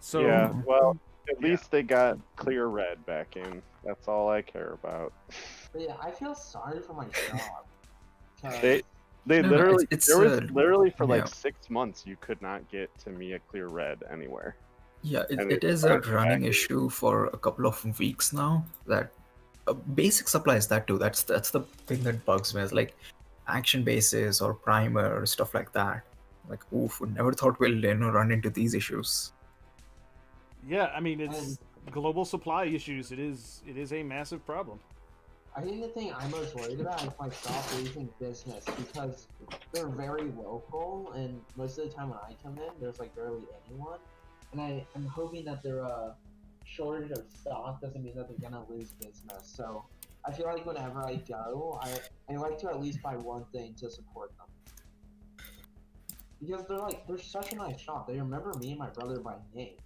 So yeah, well, at least they got clear red back in. That's all I care about. But yeah, I feel sorry for my shop. 'cause- They No, literally it's there was literally for like yeah. 6 months you could not get to me a clear red anywhere. Yeah, And it it's is a back running to- issue for a couple of weeks now. That basic supplies that too. That's the thing that bugs me. Is like action bases or primer or stuff like that. Like oof, never thought we'll run into these issues. yeah, I mean it's global supply issues. It is a massive problem. I think the thing I'm most worried about is my shop losing business because they're very local, and most of the time when I come in, there's like barely anyone. And I'm hoping that their shortage of stock doesn't mean that they're gonna lose business. So I feel like whenever I go, I like to at least buy one thing to support them. Because they're such a nice shop. They remember me and my brother by name.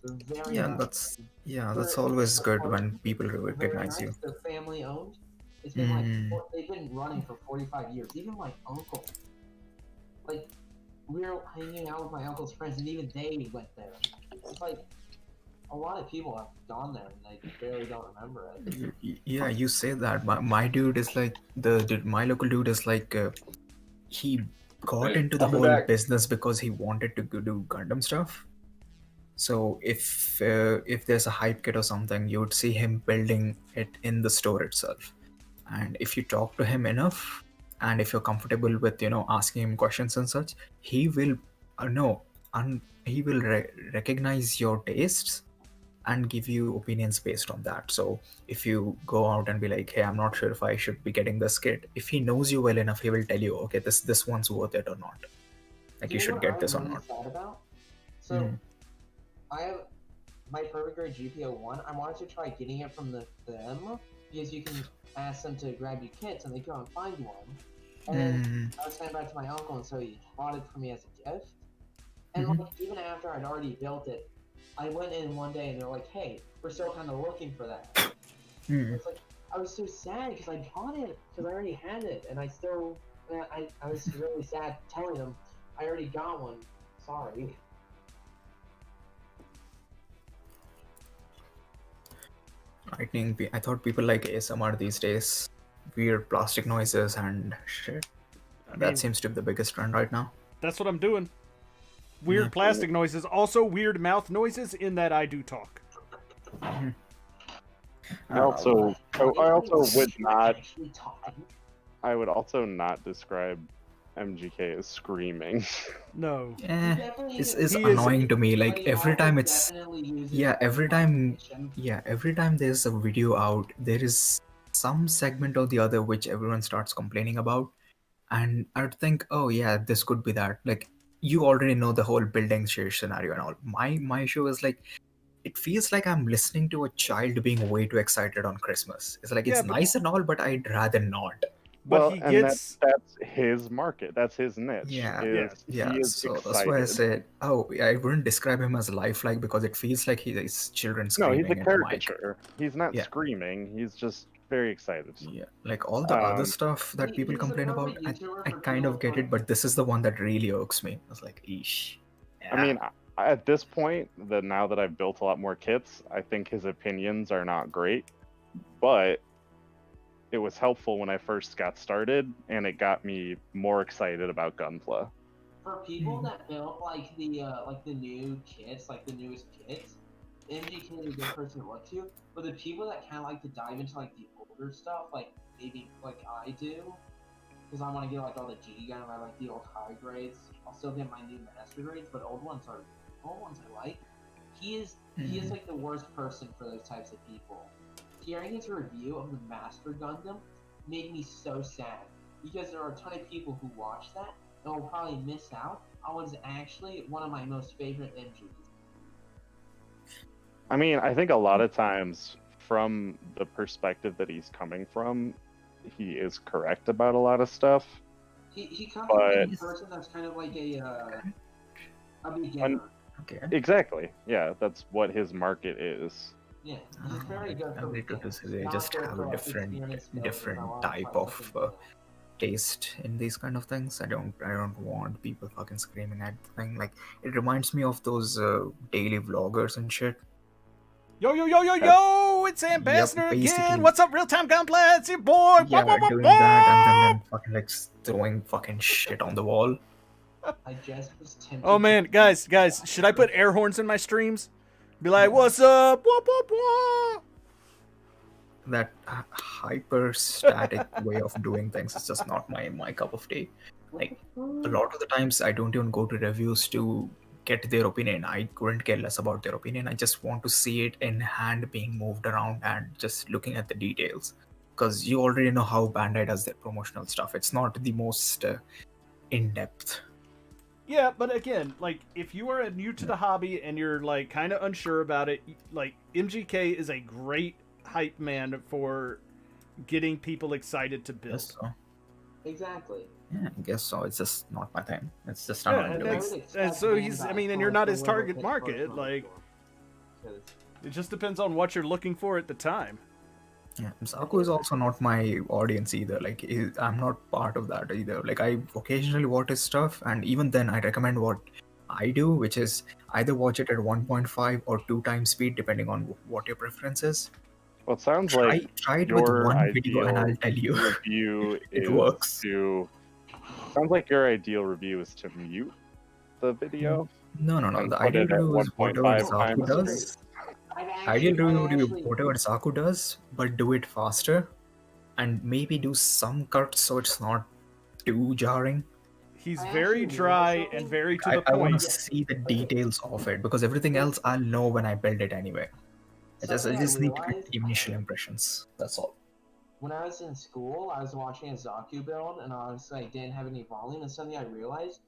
They're very nice. That's always good when people recognize you. They're family owned. It's been they've been running for 45 years. Even my uncle, like, we were hanging out with my uncle's friends, and even they went there. It's like a lot of people have gone there, and they barely don't remember it. Yeah, you say that. My dude is like my local dude is like he got into the I'll be whole back. business because he wanted to do Gundam stuff. So if there's a hype kit or something, you would see him building it in the store itself. And if you talk to him enough, and if you're comfortable with asking him questions and such, he will recognize your tastes and give you opinions based on that. So if you go out and be like, hey, I'm not sure if I should be getting this kit, if he knows you well enough, he will tell you, okay, this one's worth it or not, like you should get this or not. Sad about? So I have my perfect grade GPO1. I wanted to try getting it from them because you can ask them to grab you kits and they go and find one. And then I was sent back to my uncle, and so he bought it for me as a gift. And like, even after I'd already built it, I went in one day and they're like, "Hey, we're still kind of looking for that." It's like I was so sad because I bought it because I already had it, and I still, I was really sad telling them I already got one. Sorry. I thought people like ASMR these days. Weird plastic noises and shit. I That mean, seems to be the biggest trend right now. that's what I'm doing. Weird Yeah. plastic noises, also weird mouth noises. In that I do talk. I also would not. Actually talking. I would also not describe MGK as screaming. No. It's He is- annoying to me. Like But he every time always it's definitely uses yeah, every time punctuation. every time there's a video out, there is some segment or the other which everyone starts complaining about, and I'd think, oh yeah, this could be that. Like you already know the whole building share scenario and all. My issue is like it feels like I'm listening to a child being way too excited on Christmas. It's like Yeah, it's but- nice and all, but I'd rather not. But Well, he and gets. that's his market. That's his niche. Yeah, He is so excited. that's why I said, oh, I wouldn't describe him as lifelike because it feels like he's children No, screaming he's a in the mic. caricature. He's not Yeah. screaming. He's just very excited. Yeah, like all the other Um, stuff that people he's a complain about, perfect YouTuber I for kind people of get who- it, but this is the one that really irks me. I was like, eesh. I mean, at this point, now that I've built a lot more kits, I think his opinions are not great, but it was helpful when I first got started, and it got me more excited about Gunpla. For people that build like the new kits, like the newest kits, MGK is a good person to look to. But the people that kind of like to dive into like the older stuff, like maybe like I do, because I want to get like all the G gun, I like the old high grades. I'll still get my new master grades, but old ones I like. He is like the worst person for those types of people. Hearing his review of the Master Gundam made me so sad because there are a ton of people who watch that and will probably miss out on what is actually one of my most favorite MGs. I mean, I think a lot of times, from the perspective that he's coming from, he is correct about a lot of stuff. He comes But- from a person that's kind of like a beginner. Okay. Exactly. Yeah, that's what his market is. Yeah, he's very good for beginners. They Not just good have for, a like, experienced builders different that wanna type try of something taste in these kind of things. I don't want people fucking screaming at the thing. Like it reminds me of those daily vloggers and shit. Yo, yo, yo, yo, yo! It's Ambassador again! basically. What's up, Real Time Gunpla? It's your boy! Yeah, Wah, wah, wah, doing wah! that and then fucking like throwing fucking shit on the wall. I just was tempted. Oh man, guys, should I put air horns in my streams? Be like, what's up? Wah, wah, wah! That hyper static way of doing things is just not my cup of tea. Like a lot of the times I don't even go to reviews to get their opinion. I couldn't care less about their opinion. I just want to see it in hand being moved around and just looking at the details. Because you already know how Bandai does their promotional stuff. It's not the most in-depth. Yeah, but again, like, if you are new to the hobby and you're, like, kind of unsure about it, like, MGK is a great hype man for getting people excited to build. Yes, so. Exactly. Yeah, I guess so. It's just not my thing. It's just Yeah, annoying and to me. that's- and so he's- I mean, and you're not his target market, like- It just depends on what you're looking for at the time. Yeah, Zaku is also not my audience either. Like, I'm not part of that either. Like, I occasionally watch his stuff, and even then, I recommend what I do, which is either watch it at 1.5 or 2 times speed, depending on what your preference is. Well, it sounds like Try it with your one video, and ideal I'll tell you. review It is works. to. Sounds like your ideal review is to mute the video. No. And The put ideal it at review is whatever 1.5 Zaku times does. Ideal review would be whatever Zaku does, but do it faster, and maybe do some cuts so it's not too jarring. He's I very actually dry realized and something. very to I the want point. to see the details of it because everything else I'll know when I build it anyway. I just need to get initial impressions. That's all. When I was in school, I was watching a Zaku build, and honestly, I didn't have any volume, and suddenly I realized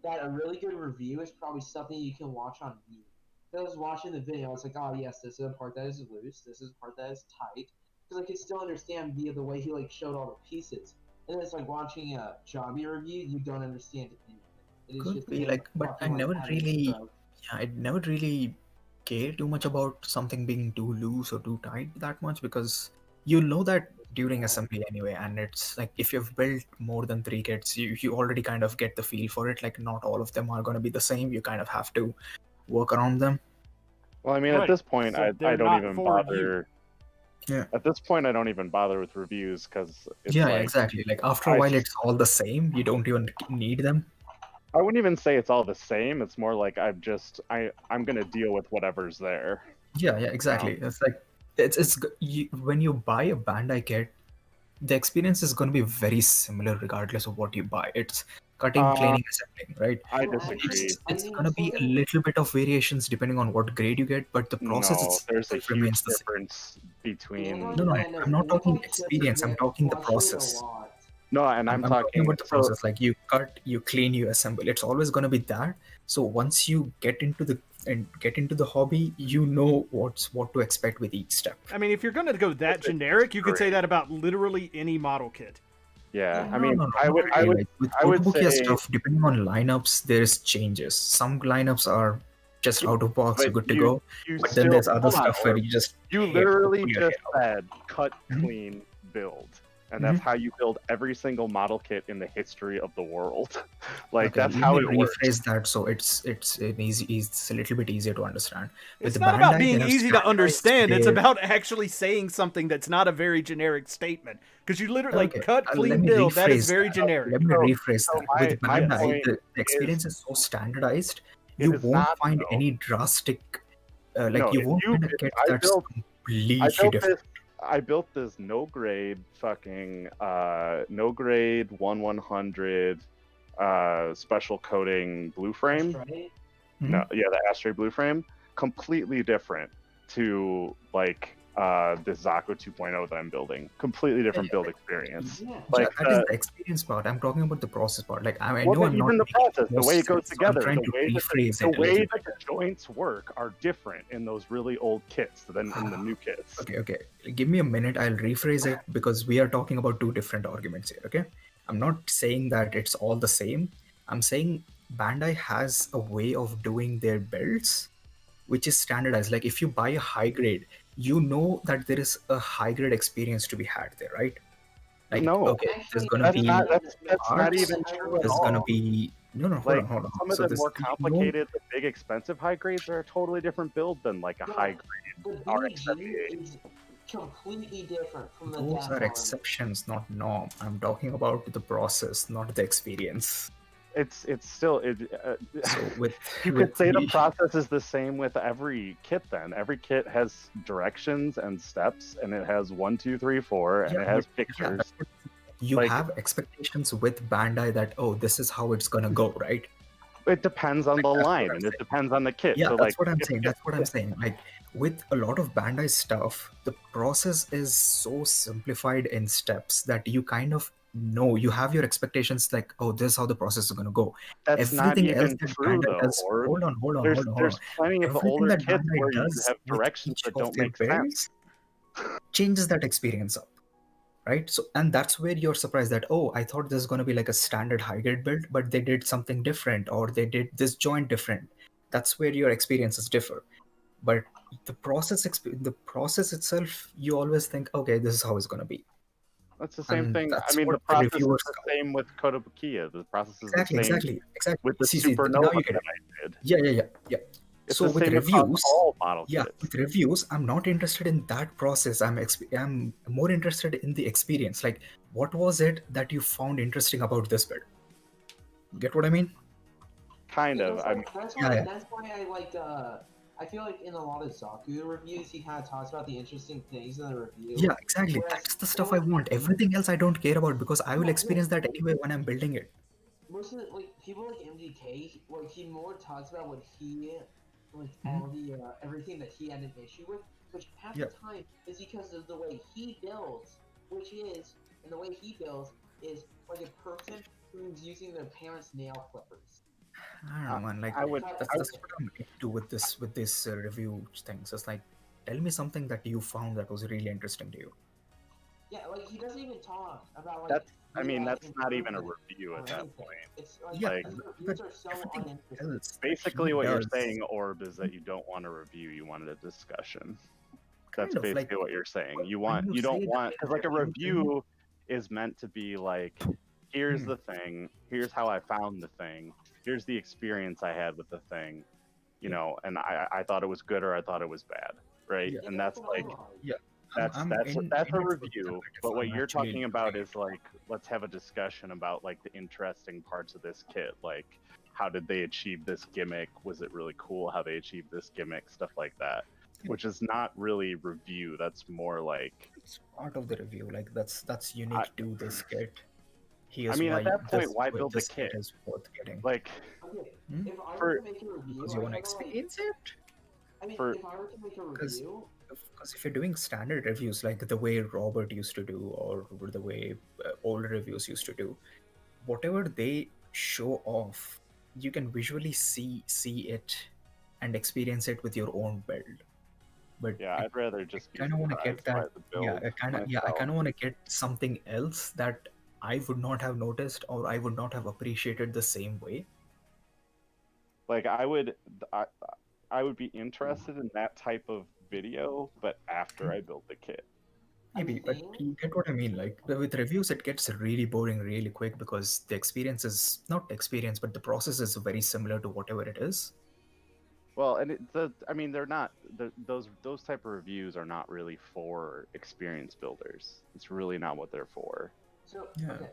that a really good review is probably something you can watch on mute. So I was watching the video, I was like, oh yes, this is a part that is loose, this is a part that is tight, because I could still understand via the way he like showed all the pieces. And it's like watching a Jobby review, you don't understand anything. It is Could just be him like, but I fucking, never having a really, stroke. I never really care too much about something being too loose or too tight that much because you know that during assembly anyway, and it's like if you've built more than 3 kits, you already kind of get the feel for it. Like not all of them are going to be the same. You kind of have to work around them. Well, I mean, Right, at this point, so I they're don't not even for bother. Yeah. At this point, I don't even bother with reviews because it's Yeah, like exactly. Like after a I while, s- it's all the same. You don't even need them. I wouldn't even say it's all the same. It's more like I'm gonna deal with whatever's there. Yeah, exactly. It's like when you buy a Bandai kit, the experience is going to be very similar regardless of what you buy. It's cutting, cleaning, assembling, right? I Well, disagree. It's going to be a little bit of variations depending on what grade you get, but the process No, there's a itself huge remains the same. difference between. No, Yeah, I'm not talking multi-kits experience. I'm talking the fluctuate a process. lot. No, and I'm I'm talking talking. about the So process. Like you cut, you clean, you assemble. It's always going to be that. So once you get into the hobby, you know what to expect with each step. I mean, if you're going to go that generic, you could say that about literally any model kit. yeah, No, I mean, No, I would, not I really. would, Like, with I would Kotobukiya say, stuff, depending on lineups, there's changes. Some lineups are just out of box, but good to go. you But then still there's other hold on, stuff where Orb. you just You have to literally pull your just hair out. said cut, Mhm. clean, build, and that's how you build every single model kit in the history of the world. Like Okay, that's let how me it works. rephrase that so it's a little bit easier to understand. With It's the not about Bandai, being they have easy to standardized understand. It's their- about actually saying something that's not a very generic statement. Because you literally, like, Okay, cut, let clean, me build, that is rephrase very that. generic. Let me So- rephrase so that. my- With my Bandai, point the experience is so standardized, you is won't not, find though. any drastic, No, you if won't you- find a if kit I that's built- completely I built different. I built this no grade fucking no grade 1/100 special coating blue frame. Right? No, yeah, the Astray blue frame, completely different to like this Zaku 2.0 that I'm building. Completely different build experience. Yeah. Like That is the experience part. I'm talking about the process part. Like I know I'm not even the making process, the most way it goes sense, so I'm together, trying the to way rephrase the it a way little that the joints work are different in those really old kits than in the new kits. Okay. Give me a minute. I'll rephrase it because we are talking about two different arguments here. Okay. I'm not saying that it's all the same. I'm saying Bandai has a way of doing their builds which is standardized. Like if you buy a high grade, you know that there is a high grade experience to be had there, right? Like No. okay, there's Actually, gonna That's be not parts, even true at there's all. gonna be no, hold Like on. some of So the this, more you know, complicated, the big expensive high grades are a totally different build than like a Yeah. high grade The RX-78. BG is completely different from the those Death are Army. exceptions, not norm. I'm talking about the process, not the experience. It's still So with you could say the process is the same with every kit. Then every kit has directions and steps, and it has 1, 2, 3, 4, and Yeah, it has but- yeah, pictures. that's what- you Like- have expectations with Bandai that this is how it's gonna go, right? It depends on the That's what line, I'm and saying. it depends on the kit. Yeah, so that's like, what I'm if- saying. if- That's what I'm saying. Like with a lot of Bandai stuff, the process is so simplified in steps that you kind of know you have your expectations. Like, this is how the process is gonna go. That's not Everything else even that true, Bandai though. does. Or Hold on. there's plenty of Everything older that kits Bandai where you does have with directions each that of don't their make sense. builds changes that experience up. Right, so and that's where you're surprised that I thought this is going to be like a standard high grade build, but they did something different, or they did this joint different. That's where your experiences differ. But the process itself, you always think, okay, this is how it's going to be. That's the same And thing. I that's mean, the what the process is reviewers the cover. same with Kotobukiya. The process is Exactly. the same with the See, Supernova now you get that it. I did. Yeah. It's So the with same across reviews, all model kits. with reviews, I'm not interested in that process. I'm more interested in the experience. Like, what was it that you found interesting about this build? Get what I mean? Kind of. That's why I like. I feel like in a lot of Zaku reviews, he kind of talks about the interesting things in the review. Yeah, exactly. Whereas That's the stuff I want. Everything else I don't care about because I will experience that anyway when I'm building it. Most of people like MDK, he more talks about what he all the everything that he had an issue with, which half the time is because of the way he builds, and the way he builds is like a person who's using their parents' nail clippers. I don't know, man. Like that's what I'm into with this review things. It's like, tell me something that you found that was really interesting to you. Yeah, he doesn't even talk about that's not even a review at that point. It's but reviews are so everything uninteresting. else Basically, what does. you're saying, Orb, is that you don't want a review. You wanted a discussion. That's Kind of, basically like, what you're saying. You when you don't say that want, because like a review thing- review is meant to be like, here's Hmm. the thing, here's how I found the thing, here's the experience I had with the thing, you know, and I thought it was good or I thought it was bad, right? Yeah. And that's like that's I'm that's in that's it a for review. competitive. But what I'm you're actually talking about looking is like, let's have a discussion about like the interesting parts of this kit, like how did they achieve this gimmick? Was it really cool how they achieved this gimmick? Stuff like that, which is not really review. That's more like, It's part of the review. Like that's unique I- to this kit. I Here's mean, why at that point, why build the this kit kit? is worth getting. Like, Okay, Hmm? if I For- were to make a review, Because you I want to kinda like. experience it. I mean, for- if I were to make a 'Cause- review, Because if you're doing standard reviews like the way Robert used to do, or the way older reviews used to do, whatever they show off, you can visually see it and experience it with your own build. But yeah, I'd rather just be kind of want to get surprised by that. the build. Yeah, I myself. kind of want to get something else that I would not have noticed or I would not have appreciated the same way. Like I would be interested in that type of video, but after I build the kit. Maybe, but think- you get what I mean. Like with reviews, it gets really boring really quick because the experience is not experience, but the process is very similar to whatever it is. Well, and I mean, they're not those type of reviews are not really for experience builders. It's really not what they're for. so Yeah. okay,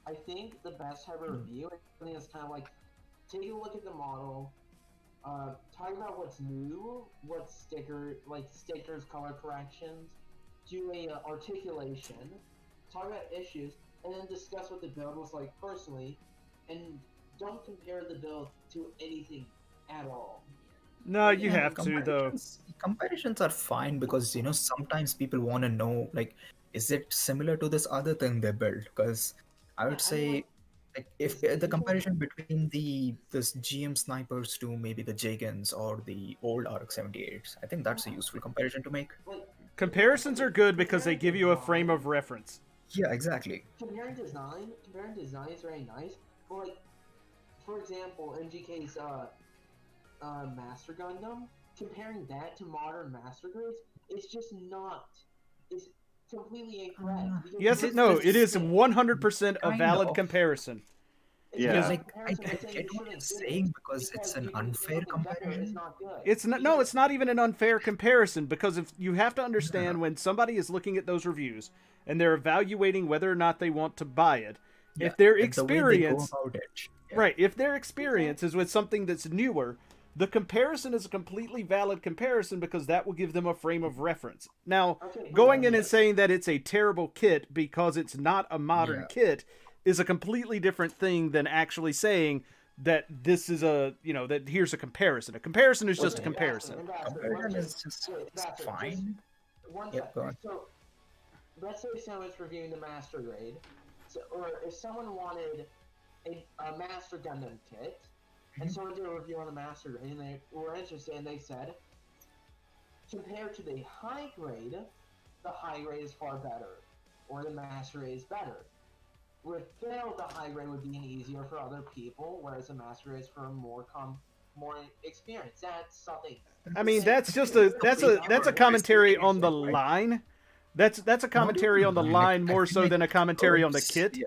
I think the best type of review is kind of like take a look at the model, talk about what's new, what stickers, color corrections, do a articulation, talk about issues, and then discuss what the build was like personally, and don't compare the build to anything at all. No, you Yeah, have to though. Comparisons are fine because sometimes people want to know, like, is it similar to this other thing they built? Because I would Yeah, I mean, say, like, if the comparison between this GM snipers to maybe the Jagans or the old RX-78s, I think that's a useful comparison to make. Like, Comparisons are good because they give you a frame of reference. Yeah, exactly. comparing design is very nice. But like, for example, MGK's Master Gundam, comparing that to modern Master Grades, it's just not. It's completely incorrect. because Yes, it's no, just it is like- 100% a Kind valid of. comparison. it's Yeah. just a Like, I comparison saying get you what you're shouldn't do saying it, because it's an if you do unfair something better, comparison. It's not good. It's not. No, it's not even an unfair comparison because if you have to understand when somebody is looking at those reviews and they're evaluating whether or not they want to buy it, Yeah, if their like the way they go experience, about it. Yeah. right, if their experience is with something that's newer, the comparison is a completely valid comparison because that will give them a frame of reference. Now, Okay, going in yeah. and saying that it's a terrible kit because it's not a modern Yeah. kit is a completely different thing than actually saying that this is that here's a comparison. A comparison is just a comparison. Comparison is just fine. One Yep, sec. go on. So, let's say someone's reviewing the Master Grade, or if someone wanted a Master Gundam kit, and someone did a review on the Master Grade, and they were interested, and they said, compared to the High Grade, the High Grade is far better, or the Master Grade is better. Without the High Grade would be easier for other people, whereas the Master Grade is for more experience. That's something. I mean, that's a commentary on the line. That's a commentary on the line more so than a commentary on the kit. Yeah.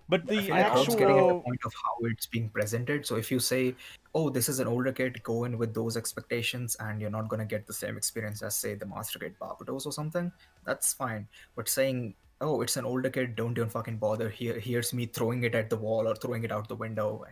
But I the feel like Herb's getting at the actual point of how it's being presented. So if you say, "Oh, this is an older kit," go in with those expectations, and you're not gonna get the same experience as, say, the Master Grade Barbados or something. That's fine. But saying, "Oh, it's an older kit," don't even fucking bother. Here's me throwing it at the wall or throwing it out the window.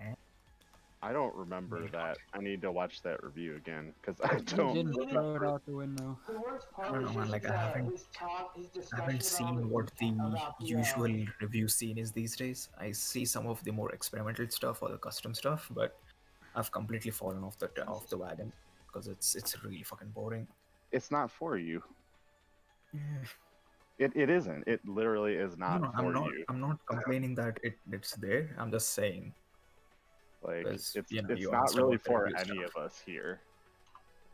I don't remember that. I need to watch that review again because I You don't. didn't throw it out the window. The worst part I don't was know, man, just like, his, I haven't- his talk, his I discussion haven't about seen what the about the, usual review scene is these days. I see some of the more experimental stuff or the custom stuff, but I've completely fallen off the wagon because it's really fucking boring. It's not for you. Yeah. It isn't. It literally is not No, for you. I'm not complaining that it's there. I'm just saying. Like Because, it's you it's asked not really about the for review any stuff. of us here.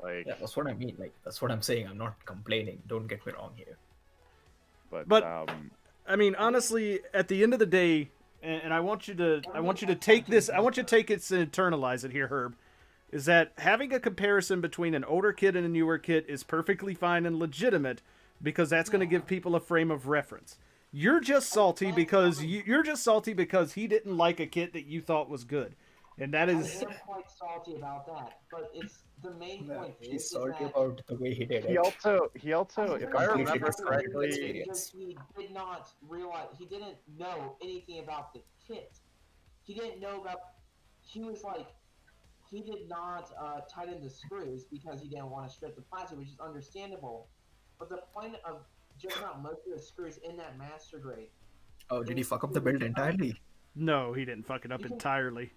Like, Yeah, that's what I mean. Like, that's what I'm saying. I'm not complaining. Don't get me wrong here. but I mean, honestly, at the end of the day, and I want you to take this, I want you to take it and internalize it here, Herb. is that having a comparison between an older kit and a newer kit is perfectly fine and legitimate because that's going to give people a frame of reference. You're just salty because you're just salty because he didn't like a kit that you thought was good, and that is. I am quite salty about that, but it's the main point. He's Is salty that about the way he did He it. also, if I completely remember discredited correctly, experience. he did not realize, he didn't know anything about the kit. He didn't know about. He was like, he did not tighten the screws because he didn't want to strip the plastic, which is understandable. But the point of just not most of the screws in that master grade. Oh, did he fuck up the build entirely? No, he didn't fuck it up entirely.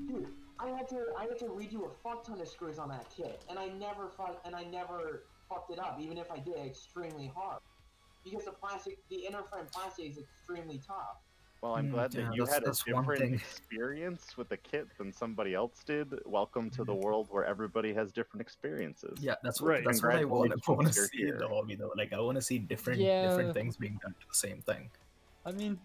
Dude, I had to redo a fuck ton of screws on that kit, and I never fucked it up, even if I did extremely hard, because the inner frame plastic is extremely tough. well, I'm glad yeah, that you had a that's one different thing. experience with the kit than somebody else did. Welcome to the world where everybody has different experiences. Yeah, that's Right. what I want to Congratulations, see you're in the here. hobby though. Like I want to see different Yeah. things being done to the same thing. I mean,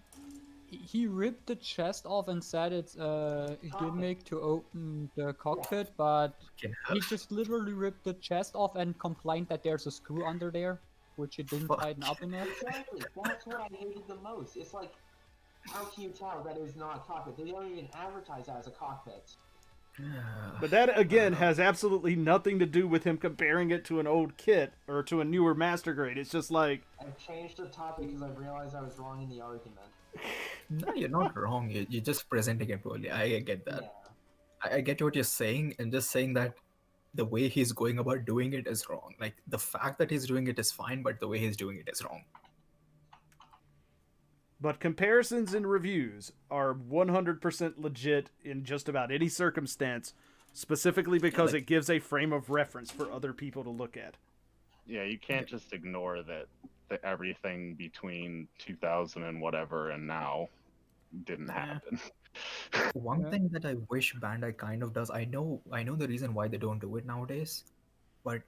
he ripped the chest off and said it's a gimmick to open the cockpit, but Fucking he just literally ripped the chest off and complained that there's a screw under there, which he didn't Fuck. tighten up enough. Exactly, that's what I hated the most. It's like, how can you tell that is not a cockpit? They don't even advertise that as a cockpit. But that again has absolutely nothing to do with him comparing it to an old kit or to a newer master grade. It's just like I've changed the topic because I realized I was wrong in the argument. No, you're not wrong. You're just presenting it poorly. I get that. Yeah. I get what you're saying, and just saying that the way he's going about doing it is wrong. Like the fact that he's doing it is fine, but the way he's doing it is wrong. But comparisons and reviews are 100% legit in just about any circumstance, specifically because it gives a frame of reference for other people to look at. Yeah, you can't just ignore that everything between 2000 and whatever and now didn't happen. One thing that I wish Bandai kind of does, I know the reason why they don't do it nowadays, but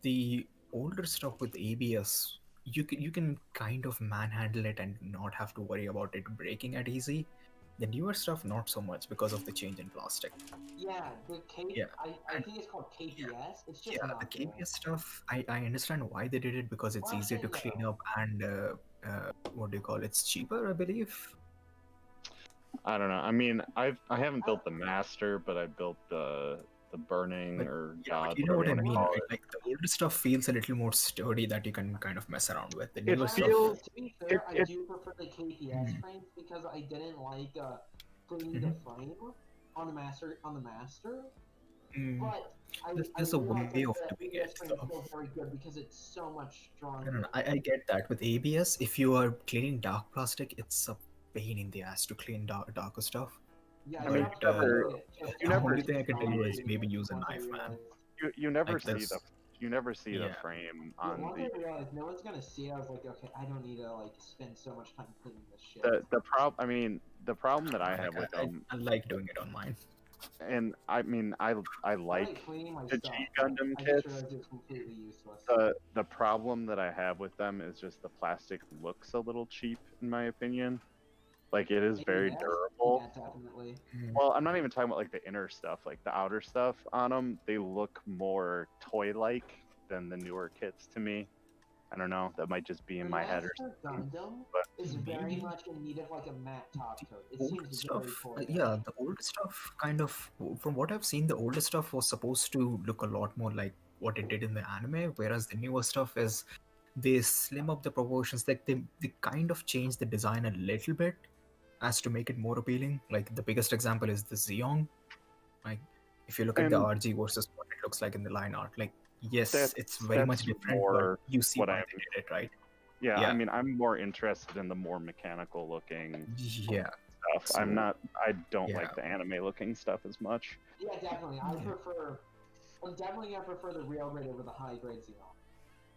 the older stuff with ABS, you can kind of manhandle it and not have to worry about it breaking at easy. The newer stuff, not so much because of the change in plastic. Yeah, the Yeah. I think it's called KPS. It's just Yeah, not the good. KPS stuff, I understand why they did it because it's easier to clean up and what do you call it? It's cheaper, I believe. I don't know. I mean, I haven't built the master, but I built the burning or Yeah, god. but you know what I whatever you mean, wanna call right? it. Like the older stuff feels a little more sturdy that you can kind of mess around with. The It newer stuff, feels- To be fair, I it- do prefer the KPS frames because I didn't like cleaning the frame on the master. mm, But there's a realized way that of the doing ABS it. frame So. is still very good because it's so much stronger. No, I get that. With ABS, if you are cleaning dark plastic, it's a pain in the ass to clean darker stuff. Yeah, I mean, have to never- do it just you The never- only thing I can tell you is once maybe use a I knife, man. realized- You never Like see this. the Yeah. frame Yeah, on once I the realized no one's gonna see it, I was like, okay, I don't need to like spend so much time cleaning this shit. the problem. I mean, the problem that I have with them, I like doing it on mine. and I mean, I like cleaning my the stuff. G Gundam I just kits. realized it's completely useless. The problem that I have with them is just the plastic looks a little cheap, in my opinion. Like it is very ABS? durable. Yeah, definitely. Well, I'm not even talking about like the inner stuff, like the outer stuff on them. They look more toy-like than the newer kits to me. I don't know. That might just be in The my head or Master something. Gundam but- is very Maybe. much in need of like a matte top coat. It Old seems stuff, very toy. yeah, the old stuff kind of, from what I've seen, the older stuff was supposed to look a lot more like what it did in the anime, whereas the newer stuff is they slim up the proportions, like they kind of change the design a little bit as to make it more appealing. Like the biggest example is the Zeong. Like if you look at the And- RG versus what it looks like in the line art, like yes, That's- it's very much that's different, more but you see what why I'm- they did it, right? Yeah, Yeah. I mean, I'm more interested in the more mechanical looking Yeah. stuff. So- I don't yeah. like the anime looking stuff as much. Yeah, definitely. I'm definitely gonna prefer the real grade over the high grade Xenon.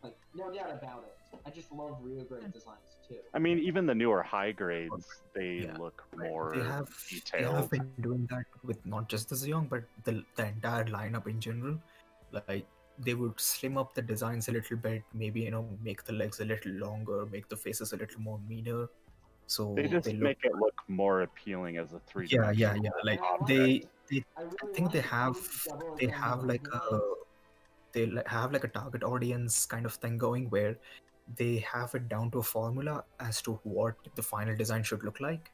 Like, no doubt about it. I just love real grade designs too. I mean, even the newer high grades, they Yeah. look more They have detailed. been doing that with not just the Zeong, but the entire lineup in general. Like they would slim up the designs a little bit, maybe make the legs a little longer, make the faces a little more meaner. So They just look, make it look more appealing as a yeah. three-dimensional Like And I like they I really I think want they to have see double they again have like a designs. have like a target audience kind of thing going where they have it down to a formula as to what the final design should look like.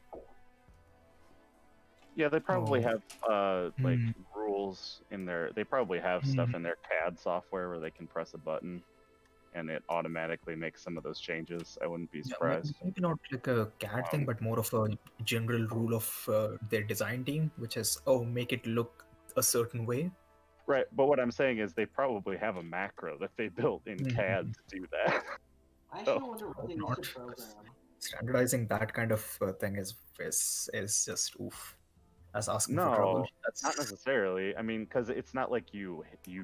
Yeah, they probably Oh. have like Hmm. rules in their. They probably have stuff in their CAD software where they can press a button, and it automatically makes some of those changes. I wouldn't be Yeah, surprised. maybe not like a CAD thing, Um, but more of a general rule of their design team, which is, oh, make it look a certain way. Right, but what I'm saying is they probably have a macro that they built in Mhm. CAD to do that. I actually wonder what they used Not to program. standardizing that kind of thing is just oof. That's asking for trouble. No, not necessarily. I mean, because it's not like you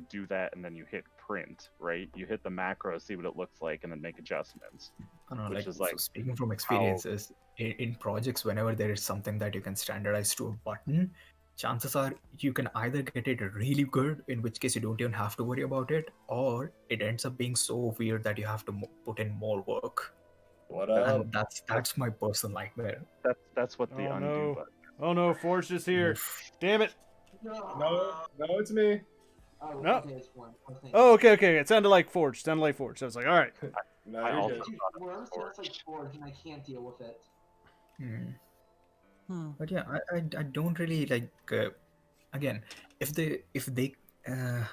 do that and then you hit print, right? You hit the macro, see what it looks like, and then make adjustments. I don't know, Which like, is so like speaking from how experiences, in projects, whenever there is something that you can standardize to a button, chances are you can either get it really good, in which case you don't even have to worry about it, or it ends up being so weird that you have to put in more work. What up? And that's my personal nightmare. that's what the Oh undo no. button. Oh no, Forge is here. Oof. Damn it. No, it's me. Oh, No. okay, it's one. Okay. Oh, okay. It sounded like Forge. Sounded like Forge. I was like, all right. No, I you're also good. Dude, thought it Worm was sounds like Forge. Forge, and I can't deal with it. But yeah, I don't really like. Again, if they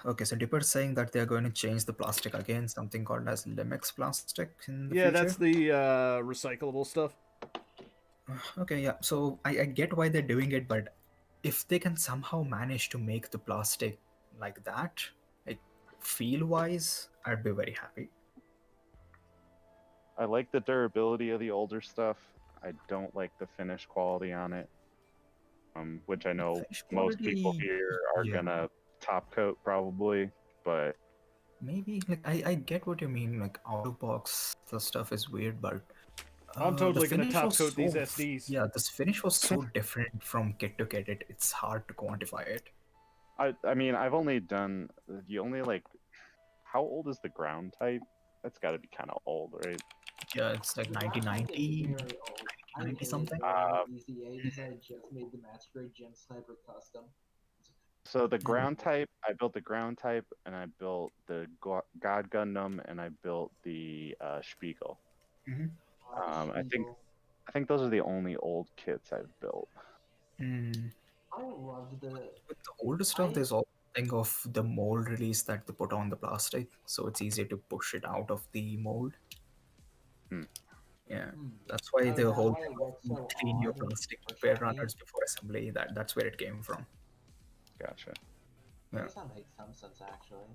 okay, so Dipper's saying that they're going to change the plastic again, something called as Limix plastic in the Yeah, future. that's the recyclable stuff. Okay, yeah. So I get why they're doing it, but if they can somehow manage to make the plastic like that, like feel wise, I'd be very happy. I like the durability of the older stuff. I don't like the finish quality on it. Which I know Finish most people quality, here are yeah. gonna top coat probably, but Maybe like I get what you mean. Like out of box, the stuff is weird, but I'm the totally gonna finish top was coat these so SDs. yeah, this finish was so different from kit to kit. It's hard to quantify it. I mean I've only done you only like how old is the ground type? That's got to be kind of old, right? Yeah, it's like The last one is 1990, very old. I 90 hated it something. going on the easy 80s. I just made the Master Grade Gem Sniper custom. So the ground type, I built the ground type, and I built the God Gundam, and I built the Spiegel. I think those are the only old kits I've built. I loved the. With the older stuff, there's also thing of the mold release that they put on the plastic, so it's easier to push it out of the mold. Yeah, that's why the whole why it looks so clean your odd and plastic shiny. repair runners before assembly. That's where it came from. Gotcha. I Yeah. guess that makes some sense actually.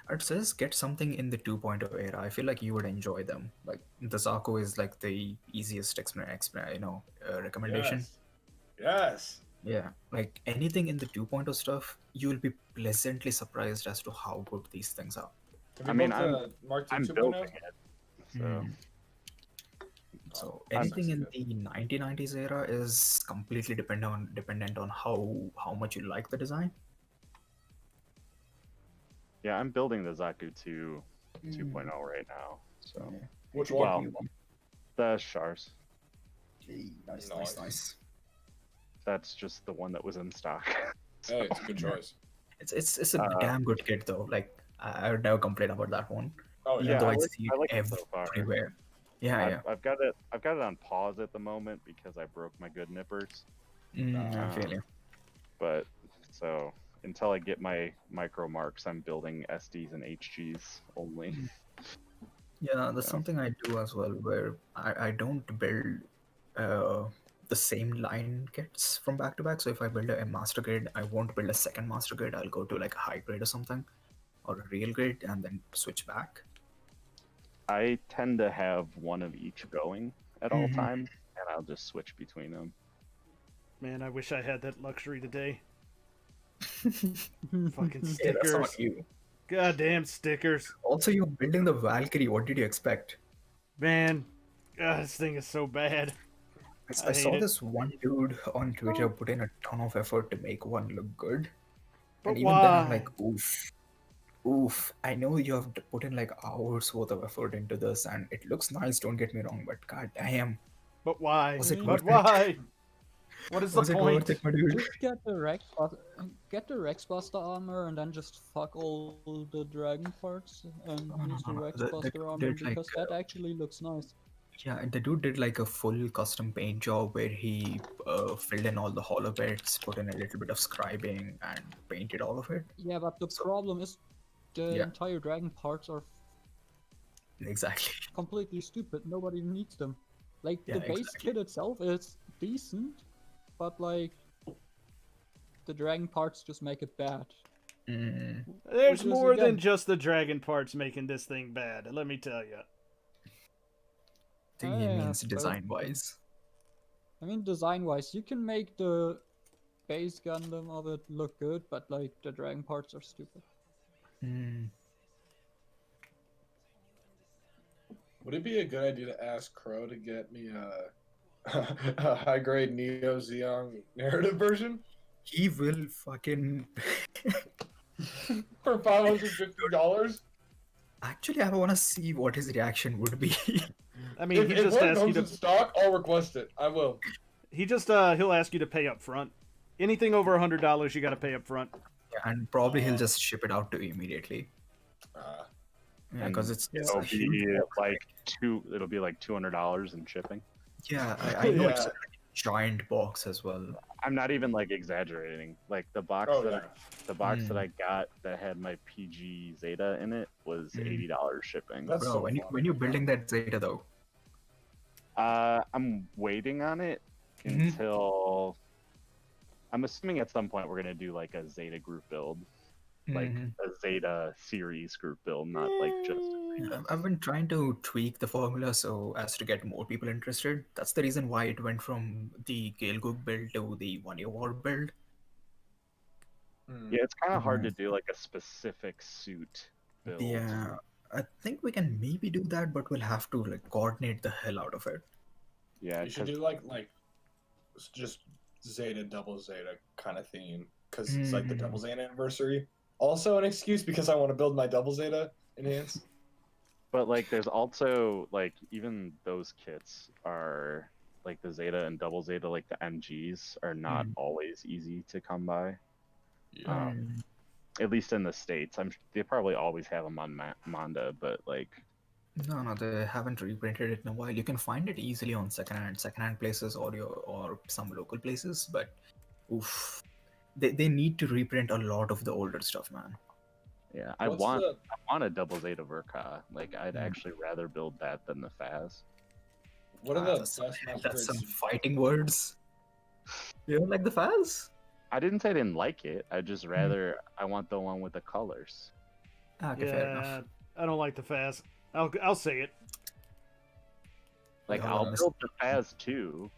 I'd just get something in the 2.0 era. I feel like you would enjoy them. Like the Zaku is like the easiest recommendation. Yes. Yeah, like anything in the 2.0 stuff, you will be pleasantly surprised as to how good these things are. Have I you mean, built the Mark II I'm 2.0? building it. So So I'm anything in interested. the 1990s era is completely dependent on how much you like the design. yeah, I'm building the Zaku 2 2.0 right now. So Which well, one? the Shars. Nice. That's just the one that was in stock. Hey, it's a good choice. It's a damn good kit though. Like I would never complain about that one. Oh Yeah, Though I I like- see I it like it so far. everywhere. Yeah. I've got it on pause at the moment because I broke my good nippers. I feel you. But so until I get my micro marks, I'm building SDs and HGs only. Yeah, that's something I do as well, where I don't build the same line kits from back to back. So if I build a master grade, I won't build a second master grade. I'll go to like a high grade or something, or a real grade, and then switch back. I tend to have one of each going at all times, and I'll just switch between them. Man, I wish I had that luxury today. Fucking Yeah, that's stickers. not you. Goddamn stickers. Also, you're building the Valkyrie. What did you expect? Man, God, this thing is so bad. I saw hate it. this one dude on Twitter put in a ton of effort to make one look good. But And even then, I'm why? like, oof. I know you have put in like hours worth of effort into this, and it looks nice. Don't get me wrong, but god damn, But why? Was it But worth it? why? What is the Was it worth point? it, my dude? Just get the Rex Buster armor and then just fuck all the dragon parts and use the Rex The Buster dude armor did like because that actually looks nice. yeah, and the dude did like a full custom paint job where he filled in all the hollow bits, put in a little bit of scribing, and painted all of it. Yeah, but the So- problem is the Yeah. entire dragon parts are Exactly. completely stupid. Nobody needs them. Like Yeah, the base exactly. kit itself is decent, but like the dragon parts just make it bad. Mm, There's Which is, more than again- just the dragon parts making this thing bad. Let me tell you. I think he Yeah, means but- design-wise. I mean, design-wise, you can make the base Gundam of it look good, but like the dragon parts are stupid. Mm. Would it be a good idea to ask Crow to get me a high grade Neo Xeon narrative version He will fucking. for $550? Actually, I want to see what his reaction would be. I mean, If, he if just one asked you comes to. in stock, I'll request it. I will. He'll ask you to pay up front. Anything over $100, you got to pay up front. And probably he'll just ship it out to you immediately. Uh, Yeah, because it's It'll a huge be box. like It'll be like $200 in shipping. Yeah, I know it's Yeah. a giant box as well. I'm not even like exaggerating. Like the box Oh, that yeah. the box that Mm. I got that had my PG Zeta in it was Mm. $80 shipping. That's Bro, so when fun. you're building that Zeta though, I'm waiting on it Mhm. until I'm assuming at some point we're gonna do like a Zeta group build, like Mhm. a Zeta series group build, not like just. Yeah, I've been trying to tweak the formula so as to get more people interested. That's the reason why it went from the Galegook build to the 1-year war build. mm. Yeah, it's kind of hard to do like a specific suit build. Yeah, I think we can maybe do that, but we'll have to like coordinate the hell out of it. Yeah, You should 'cause- do like just Zeta double Zeta kind of theme because it's like the Mhm. double Zeta anniversary. Also an excuse because I want to build my double Zeta enhance. But like, there's also like even those kits are like the Zeta and double Zeta, like the MGs, are not always easy to come by. Yeah. At least in the states, they probably always have them on Manda, but like, No, they haven't reprinted it in a while. You can find it easily on secondhand places or some local places, but oof, they need to reprint a lot of the older stuff, man. yeah, I What's want the- a double Zeta Verka. Like, I'd actually rather build that than the Faz. What are the That's- best master That's some grades? fighting words. You don't like the Faz? I didn't say I didn't like it. I just rather I want the one with the colors. Okay, fair Yeah, enough. I don't like the Faz. I'll say it. Like, Yeah, I'll honest- build the Faz too,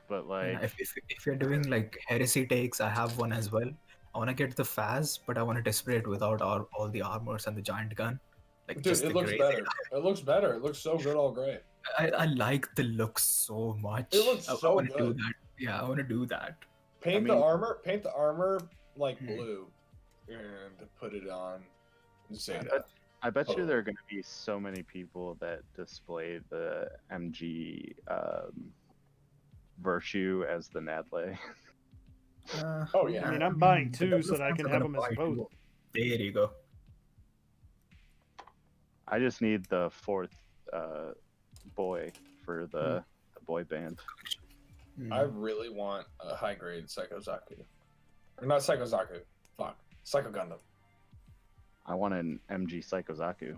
but like, Yeah, if you're doing like heresy takes, I have one as well. I want to get the Faz, but I want to display it without all the armors and the giant gun. Like Dude, just it the looks gray better. Zeta. It looks better. It looks so good, all great. I like the look so much. It looks I so want to do good. that. Yeah, I want to do that. Paint mean- the armor like Hmm. blue, and put it on Zeta. I bet you Oh. there are going to be so many people that display the MG Virtue as the Nadley. Oh yeah. I mean, I'm buying the two double so that I fans can are have gonna them as buy both. two. There you go. I just need the fourth boy for the boy band. I really want a high grade Psycho Zaku. Or not Psycho Zaku. Fuck. Psycho Gundam. I want an MG Psycho Zaku.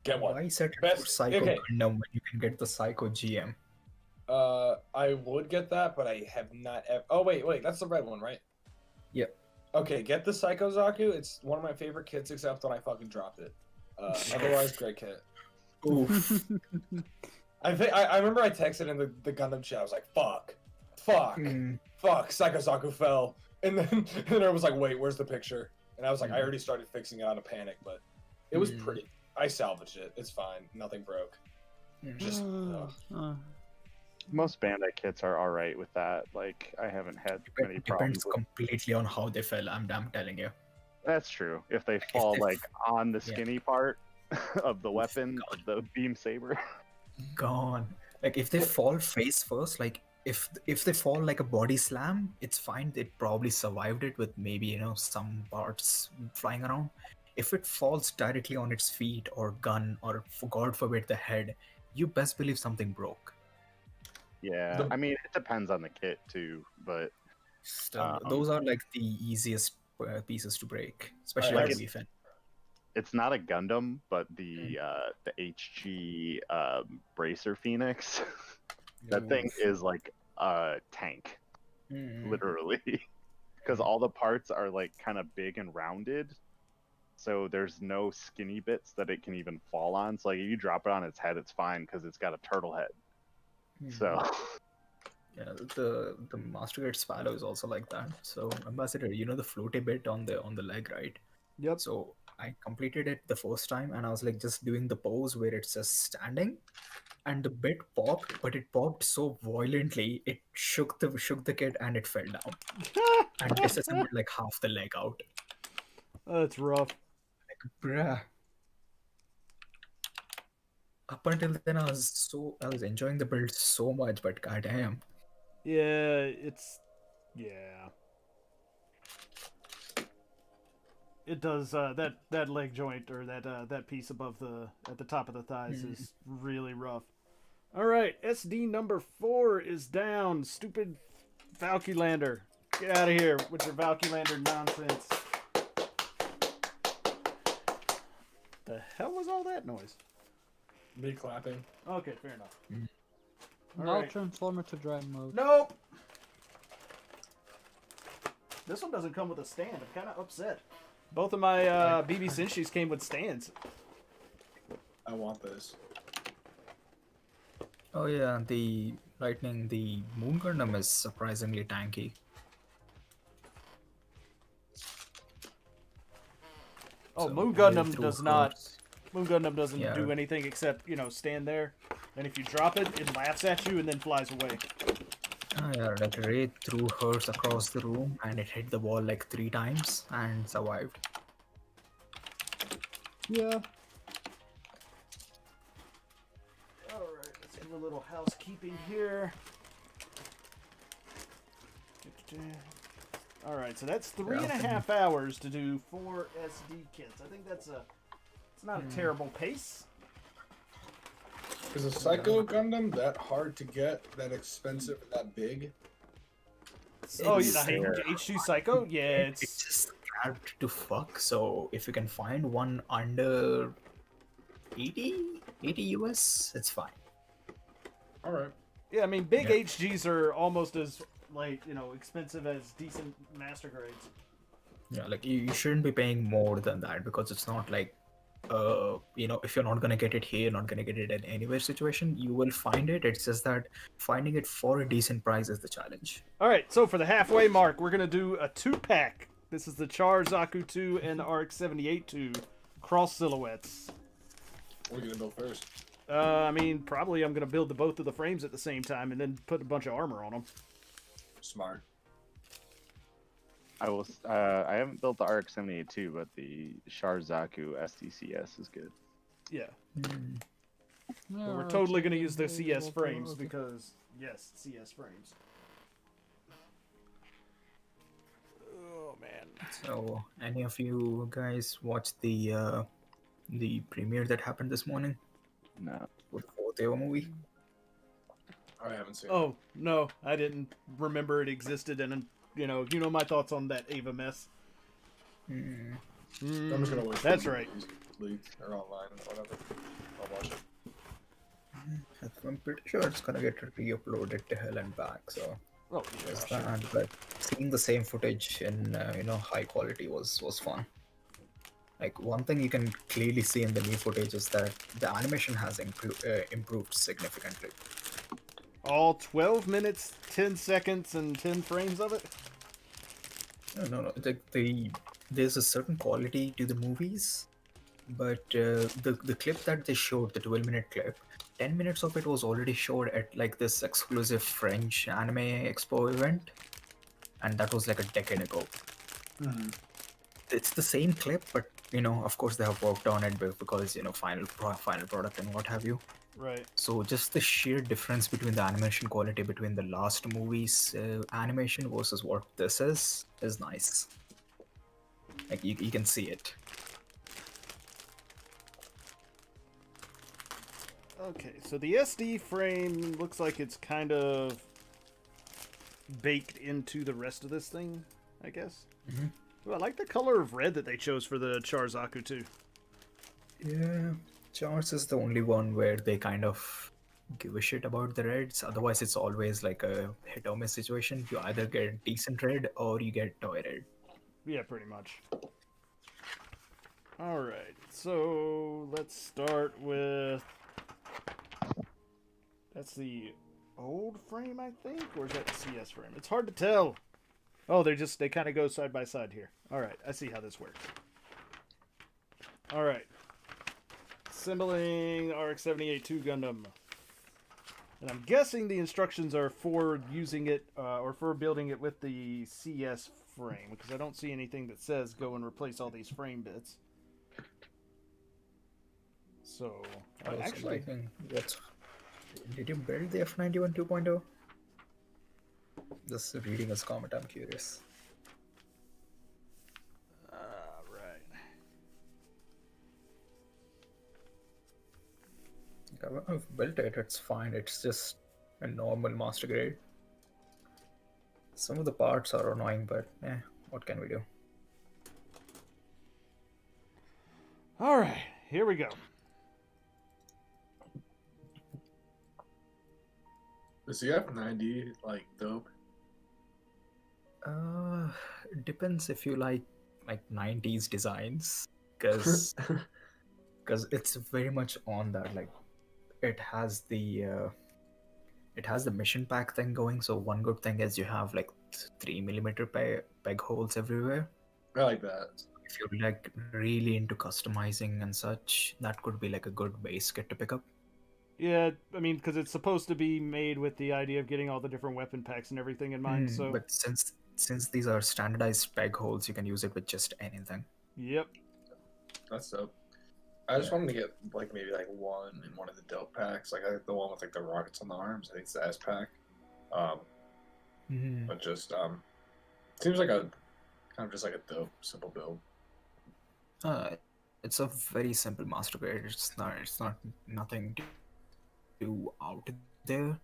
Get one. Why set it Best- for Psycho okay. Gundam when you can get the Psycho GM? I would get that, but I have not ever. Oh wait, that's the red one, right? Yep. Okay, get the Psycho Zaku. It's one of my favorite kits, except when I fucking dropped it. Otherwise, great kit. Oof. I think I remember I texted in the Gundam chat. I was like, fuck, Mm. Psycho Zaku fell, and then I was like, wait, where's the picture? And I was like, I Mm. already started fixing it out of panic, but it was Mm. pretty. I salvaged it. It's fine. Nothing broke. Just Most Bandai kits are alright with that. Like, I haven't had many It problems depends with. completely on how they fell. I'm telling you. That's true. If they fall they like on the yeah. skinny part of the weapon, of the beam saber. Gone. Like if they fall face first, like if they fall like a body slam, it's fine. It probably survived it with maybe some parts flying around. If it falls directly on its feet or gun or God forbid the head, you best believe something broke. Yeah, I mean it depends on the kit too, but Still, those are like the easiest pieces to break, especially Like on it's- Wii. it's not a Gundam, but the HG Bracer Phoenix, that thing is like a tank, literally, because all the parts are like kind of big and rounded, so there's no skinny bits that it can even fall on. So like if you drop it on its head, it's fine because it's got a turtle head. So Yeah, the Master Grade Swallow is also like that. So Ambassador, the floaty bit on the leg, right? Yep. So I completed it the first time, and I was like just doing the pose where it's just standing, and the bit popped, but it popped so violently it shook the kit and it fell down and disassembled like half the leg out. That's rough. Like, bruh. Up until then, I was enjoying the build so much, but goddamn. Yeah, it does that leg joint or that piece above at the top of the thighs is really rough. All right, SD number 4 is down. Stupid Valkylander. Get out of here with your Valkylander nonsense. The hell was all that noise? Me clapping. Okay, fair enough. All Now right. transform it to dragon mode. Nope. This one doesn't come with a stand. I'm kind of upset. Both of my BB Senshis came with stands. I want this. Oh yeah, the Moon Gundam is surprisingly tanky. Oh, So, Moon play Gundam through does not. hers. Moon Gundam doesn't Yeah. do anything except stand there, and if you drop it, it laughs at you and then flies away. Oh yeah, like Ray threw hers across the room and it hit the wall like 3 times and survived. Yeah. All right, let's do a little housekeeping here. All right, so that's 3.5 hours to do 4 SD kits. I think it's not a terrible pace. Is a Psycho Gundam that hard to get, that expensive, and that big? Oh, It's, yeah, H2 Psycho? Yeah, it's just capped to fuck, so if you can find one under 80 US, it's fine. Alright. Yeah, I mean, big Yeah. HGs are almost as expensive as decent master grades. Yeah, like you shouldn't be paying more than that because it's not like if you're not gonna get it here, not gonna get it in anywhere situation, you will find it. It's just that finding it for a decent price is the challenge. All right, so for the halfway mark, we're gonna do a 2-pack. This is the Char Zaku 2 and the RX-78 2 cross silhouettes. What are you gonna build first? I mean, probably I'm gonna build both of the frames at the same time and then put a bunch of armor on them. Smart. I haven't built the RX-78 but the Sharzaku SDCS is good. Yeah, Yeah, but we're right, totally so gonna use the we'll CS go frames okay. because yes, CS frames. Oh man. So, any of you guys watched the premiere that happened this morning No. for the 4th Evo movie? I haven't seen Oh no, I didn't remember it existed, and you know my thoughts on that Ava mess. it. I'm just gonna wait. That's for right. Leaked or online or whatever. I'll watch it. I'm pretty sure it's gonna get re-uploaded to hell and back. So Oh there's yeah, that. But seeing the same footage in high quality was fun. Like one thing you can clearly see in the new footage is that the animation has improved significantly. all 12 minutes, 10 seconds, and 10 frames of it. No. There's a certain quality to the movies, but the clip that they showed, the 12-minute clip, 10 minutes of it was already showed at like this exclusive French anime expo event, and that was like a decade ago. It's the same clip, but of course they have worked on it because final product and what have you. Right. So just the sheer difference between the animation quality between the last movie's animation versus what this is nice. Like you can see it. Okay, so the SD frame looks like it's kind of baked into the rest of this thing, I guess. Ooh, I like the color of red that they chose for the Charzaku too. Yeah, Charts is the only one where they kind of give a shit about the reds. Otherwise, it's always like a hit or miss situation. You either get decent red or you get toy red. Yeah, pretty much. Alright, so let's start with... That's the old frame, I think? Or is that the CS frame? It's hard to tell. Oh, they kind of go side by side here. Alright, I see how this works. Alright. Assembling RX-78-2 Gundam. And I'm guessing the instructions are for using it, or for building it with the CS frame, because I don't see anything that says go and replace all these frame bits. So, I was actually... liking what... Did you build the F91 2.0? Just reading his comment, I'm curious. Right. I've built it, it's fine. It's just a normal master grade. Some of the parts are annoying, but what can we do? Alright, here we go. Is the F90 like dope? It depends if you like 90s designs, because it's very much on that. Like, it has the mission pack thing going. So one good thing is you have like 3mm peg holes everywhere. I like that. If you're like really into customizing and such, that could be like a good base kit to pick up. Yeah, I mean, because it's supposed to be made with the idea of getting all the different weapon packs and everything in mind, so... But since these are standardized peg holes, you can use it with just anything. Yep. That's dope. I just wanted to get like maybe like one in one of the dope packs, like the one with like the rockets on the arms. I think it's the S pack. But just seems like a kind of just like a dope simple build. It's a very simple master grade. It's not nothing too out there,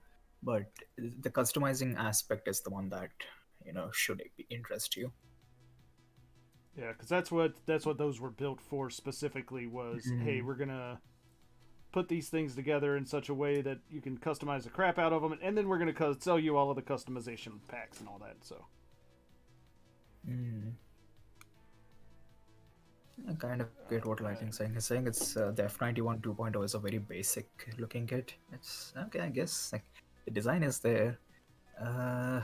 but the customizing aspect is the one that should interest you. Yeah, because that's what those were built for specifically was, hey, we're gonna put these things together in such a way that you can customize the crap out of them, and then we're gonna sell you all of the customization packs and all that, so. I kind of get what Lightning's saying. He's saying it's the F91 2.0 is a very basic looking kit. It's okay, I guess. Like, the design is there. Well,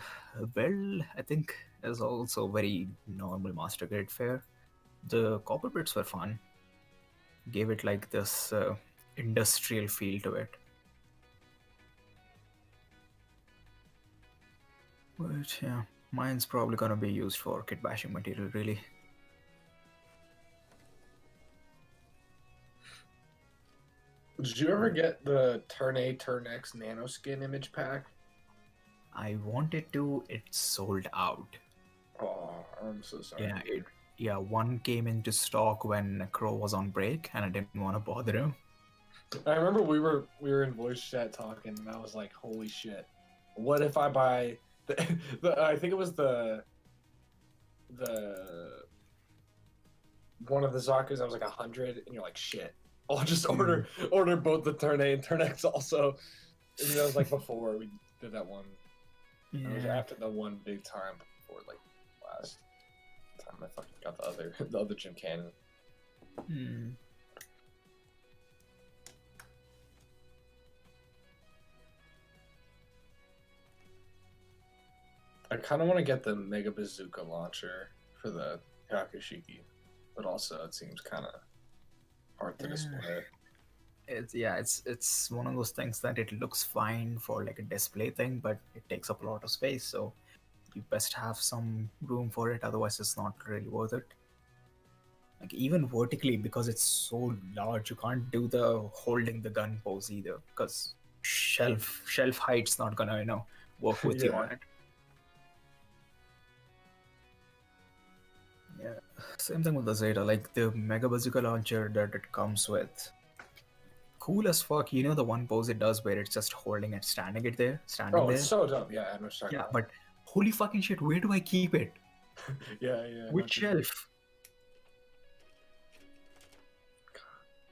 I think it's also very normal master grade fare. The copper bits were fun. Gave it like this industrial feel to it. But yeah, mine's probably gonna be used for kit bashing material, really. Did you ever get the Turn A, Turn X Nano Skin image pack? I wanted to, it sold out. Oh, I'm so sorry. Yeah, one came into stock when Crow was on break, and I didn't want to bother him. I remember we were in voice chat talking, and I was like, "Holy shit! What if I buy the I think it was the one of the Zaku's. I was like 100, and you're like, shit. I'll just order both the Turn A and Turn X also. And that was like before we did that one. Yeah. It was after the one big time before like last time I fucking got the other Gym Cannon. I kind of want to get the Mega Bazooka launcher for the Yakushiki, but also it seems kind of hard to display. It's one of those things that it looks fine for like a display thing, but it takes up a lot of space, so you best have some room for it, otherwise it's not really worth it. Like even vertically, because it's so large, you can't do the holding the gun pose either. Because shelf height's not gonna work with you Yeah. on it. Yeah, same thing with the Zeta. Like the Mega Bazooka launcher that it comes with, cool as fuck. You know the one pose it does where it's just holding it, standing Oh, there. it's so dumb. Yeah, I know what you're talking Yeah, about. but holy fucking shit, where do I keep it? Yeah, yeah. I know Which what you're- shelf?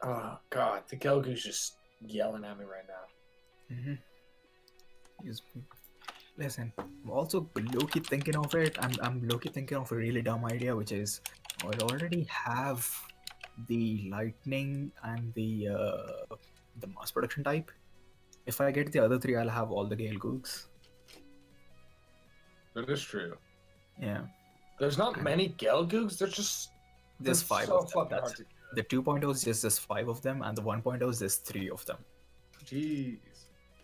Oh god, the Gelgu's just yelling at me right now. Mm-hmm. Listen, I'm also low-key thinking of it. I'm low-key thinking of a really dumb idea, which is I already have the lightning and the mass production type. If I get the other three, I'll have all the Gale Googs. That is true. Yeah. There's not many Gelgugs. There's They're 5 so of them. fucking That's hard to the 2.0 is just there's 5 of them, and the 1.0 is there's 3 of them. Jeez.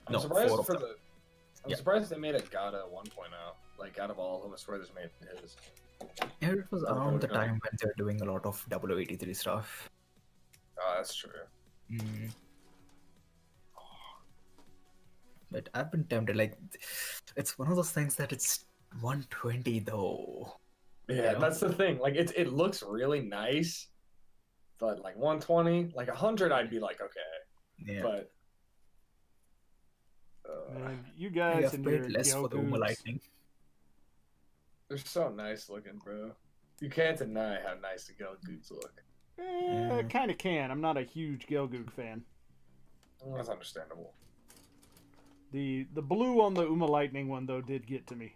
I'm No, surprised 4 of for them. the. I'm Yeah. surprised they made a Gata 1.0. Like out of all of them, I swear there's made his. Yeah, it was Oh, around the okay. time when they're doing a lot of 0083 stuff. Oh, that's true. Mm. But I've been tempted. Like, it's one of those things that it's 120 though. Yeah, know? that's the thing. Like it looks really nice, but like 120, like 100, I'd be like okay, Yeah. but. Man, you I guys have and paid your less for the Uma Gelgoogs. Lightning. They're so nice looking, bro. You can't deny how nice the Gelgugs look. Kind of can. I'm not a huge Gelgoog fan. Well, that's understandable. The blue on the Uma Lightning one though did get to me.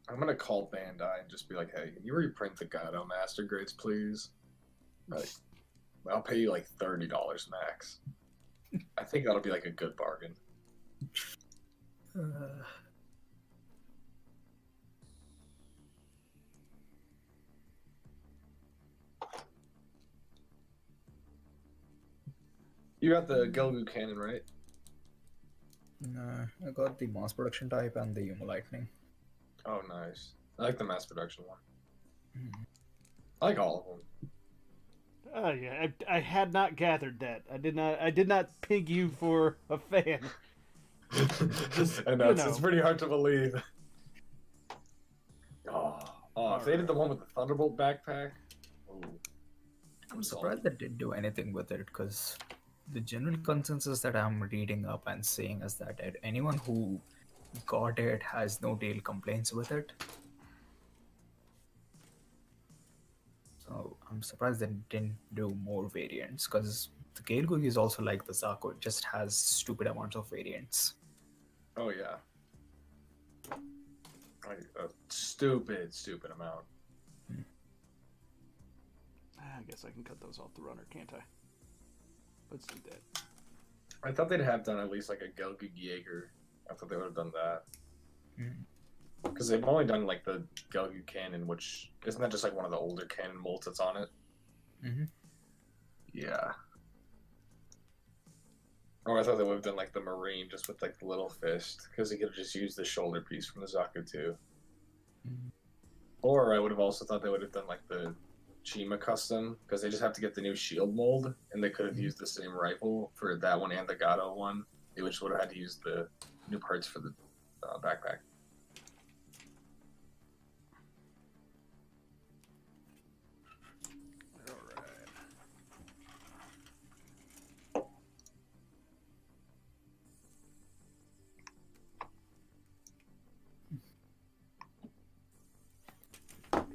I'm gonna call Bandai and just be like, "Hey, can you reprint the Gato Master Grades, please? Like, I'll pay you like $30 max. I think that'll be like a good bargain." You got the Gelgu cannon, right? Nah, I got the mass production type and the Uma Lightning. Oh, nice. I like the mass production one. Mhm. I like all of them. Oh yeah, I had not gathered that. I did not ping you for a fan. Just, I know, you it's know. pretty hard to believe. Oh, if they did the one with the Thunderbolt backpack. Ooh. I'm surprised they didn't do anything with it because the general consensus that I'm reading up and seeing is that anyone who got it has no real complaints with it. So I'm surprised they didn't do more variants because the Gale Gug is also like the Zaku, it just has stupid amounts of variants. Oh, yeah. Like, a stupid amount. I guess I can cut those off the runner, can't I? Let's do that. I thought they'd have done at least like a Gelgu Jaeger. I thought they would have done that. Because they've only done like the Gelgu cannon, which isn't that just like one of the older cannon molds that's on it? Mm-hmm. Yeah. Or I thought they would have done like the Marine just with like the little fist, because he could have just used the shoulder piece from the Zaku too. Or I would have also thought they would have done like the Chima custom, because they just have to get the new shield mold, and they could have used the same rifle for that one and the Gato one. They just would have had to use the new parts for the backpack.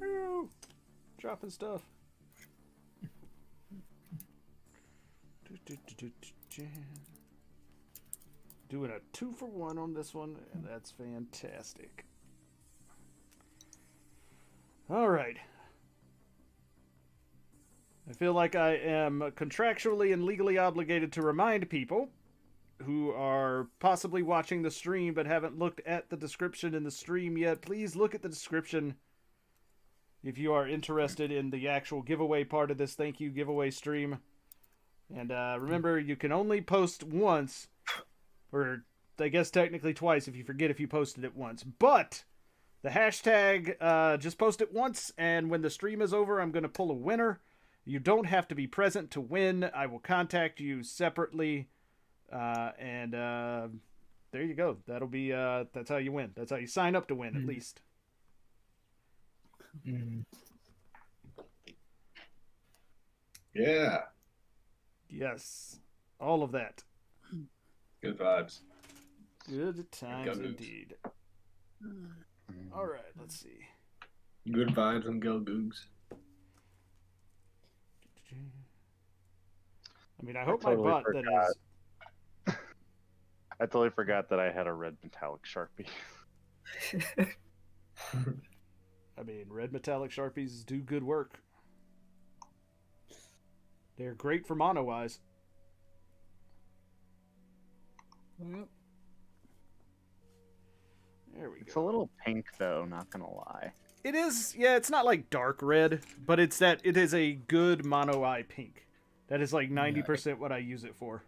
Ooh, dropping stuff. Doing a 2-for-1 on this one, and that's fantastic. All right. I feel like I am contractually and legally obligated to remind people who are possibly watching the stream but haven't looked at the description in the stream yet. Please look at the description if you are interested in the actual giveaway part of this thank you giveaway stream. And remember, you can only post once, or I guess technically twice if you forget if you posted it once. But the hashtag, just post it once, and when the stream is over, I'm going to pull a winner. You don't have to be present to win. I will contact you separately, and there you go. That'll be that's how you win. That's how you sign up to win, at least. Yeah. Yes, all of that. Good vibes. Good times indeed. All right, let's see. Good vibes and go Googs. I mean, I hope my bot that is. I totally forgot that I had a red metallic Sharpie. I mean, red metallic Sharpies do good work. They're great for mono eyes. Yep. There we go. It's a little pink though, not gonna lie. It is, yeah, it's not like dark red, but it is a good mono eye pink. That is like 90% what I use it for.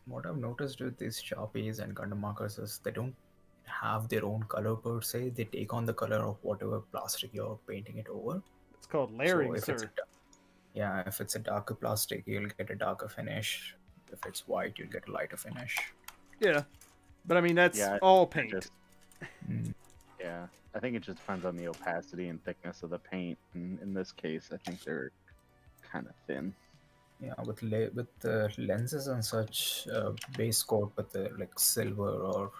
What I've noticed with these Sharpies and Gundam markers is they don't have their own color per se. They take on the color of whatever plastic you're painting it over. It's called layering, So sir. if it's a darker plastic, you'll get a darker finish. If it's white, you'll get a lighter finish. Yeah, but I mean, that's Yeah, all paint. Mm. I think it just depends on the opacity and thickness of the paint. And in this case, I think they're kind of thin. Yeah, with the lenses and such, base coat with the like silver or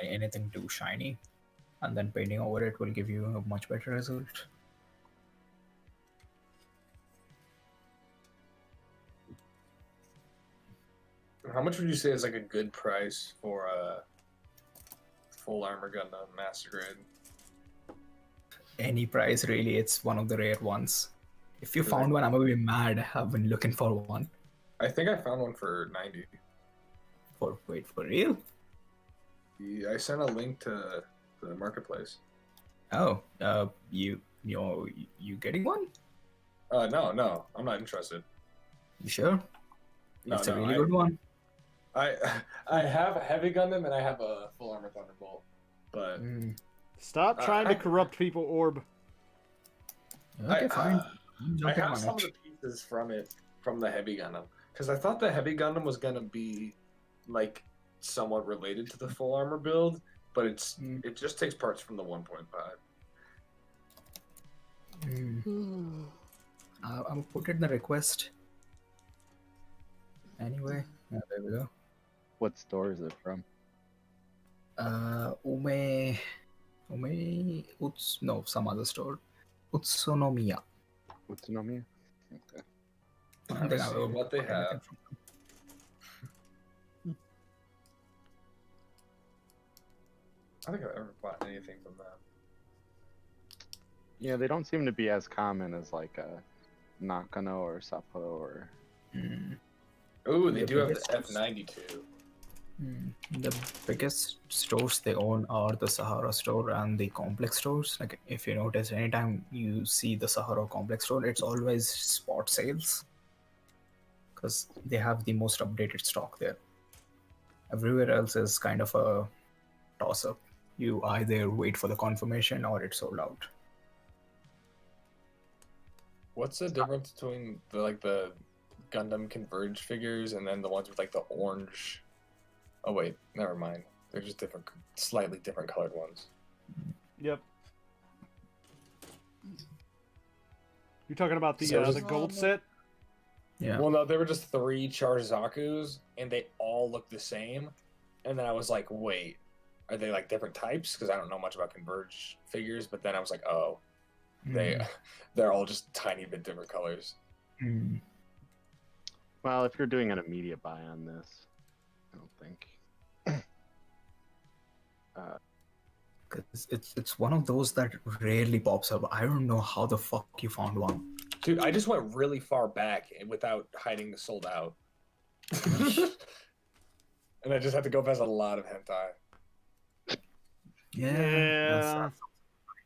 anything too shiny, and then painting over it will give you a much better result. How much would you say is like a good price for a full armor Gundam Master Grade? Any price really, it's one of the rare ones. If you found one, I'm gonna be mad. I've been looking for one. I think I found one for 90. For real? Yeah, I sent a link to the marketplace. Oh, you getting one? No, I'm not interested. You sure? No, It's a no, really good one. I have a heavy Gundam and I have a full armor Thunderbolt, but Stop trying to corrupt people, Orb. Okay, fine. I have some of the pieces from the heavy Gundam because I thought the heavy Gundam was gonna be like somewhat related to the full armor build, but it just takes parts from the 1.5. I'll put it in the request. Anyway, there we go. What store is it from? Some other store. Utsunomiya. Utsunomiya? Okay. I think I will what they have. I don't think I've ever bought anything from them. Yeah, they don't seem to be as common as like a Nakano or Sapporo or. Oh, they The do have the biggest- F92. The biggest stores they own are the Sahara store and the complex stores. Like if you notice, anytime you see the Sahara complex store, it's always spot sales because they have the most updated stock there. Everywhere else is kind of a toss-up. You either wait for the confirmation or it's sold out. What's the difference between the Gundam Converge figures and then the ones with like the orange? Oh wait, never mind. They're just slightly different colored ones. Yep. You're talking about the So the gold set? Yeah. Well, no, there were just 3 Charzakus, and they all look the same. And then I was like, wait, are they like different types? Because I don't know much about Converge figures. But then I was like, oh, they're all just tiny bit different colors. Well, if you're doing an immediate buy on this, I don't think. Because it's one of those that rarely pops up. I don't know how the fuck you found one. Dude, I just went really far back without hiding the sold out. And I just had to go past a lot of hentai. Yeah.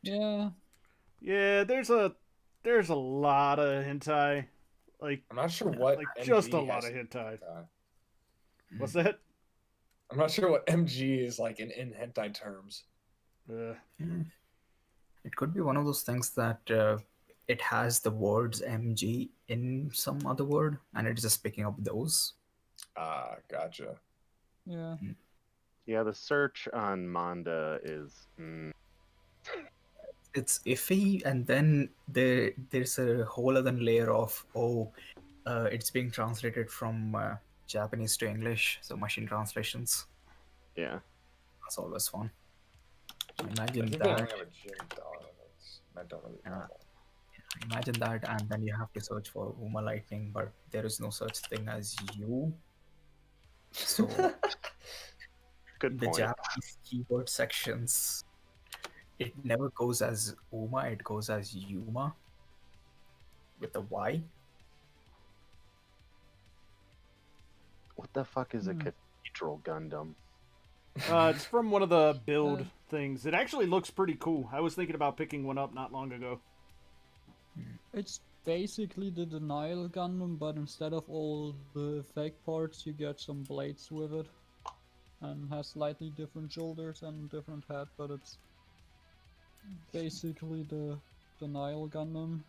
Yeah. Yeah, there's a lot of hentai. Like, I'm not sure what like MG just a lot has of hentai. hentai. What's that? I'm not sure what MG is like in hentai terms. It could be one of those things that it has the words MG in some other word, and it's just picking up those. Ah, gotcha. Yeah. Yeah, the search on Manda is. It's iffy, and then there's a whole other layer of it's being translated from Japanese to English, so machine translations. Yeah. That's always fun. So I imagine think they only that. have a gym dog. I don't really know. Imagine that, and then you have to search for Uma Lightning, but there is no such thing as you. So Good in the point. Japanese keyboard sections, it never goes as Uma, it goes as Yuma with a Y. What the fuck is a cathedral Gundam? It's from one of the build things. It actually looks pretty cool. I was thinking about picking one up not long ago. It's basically the Denial Gundam, but instead of all the fake parts, you get some blades with it. And has slightly different shoulders and different head, but it's basically the Denial Gundam.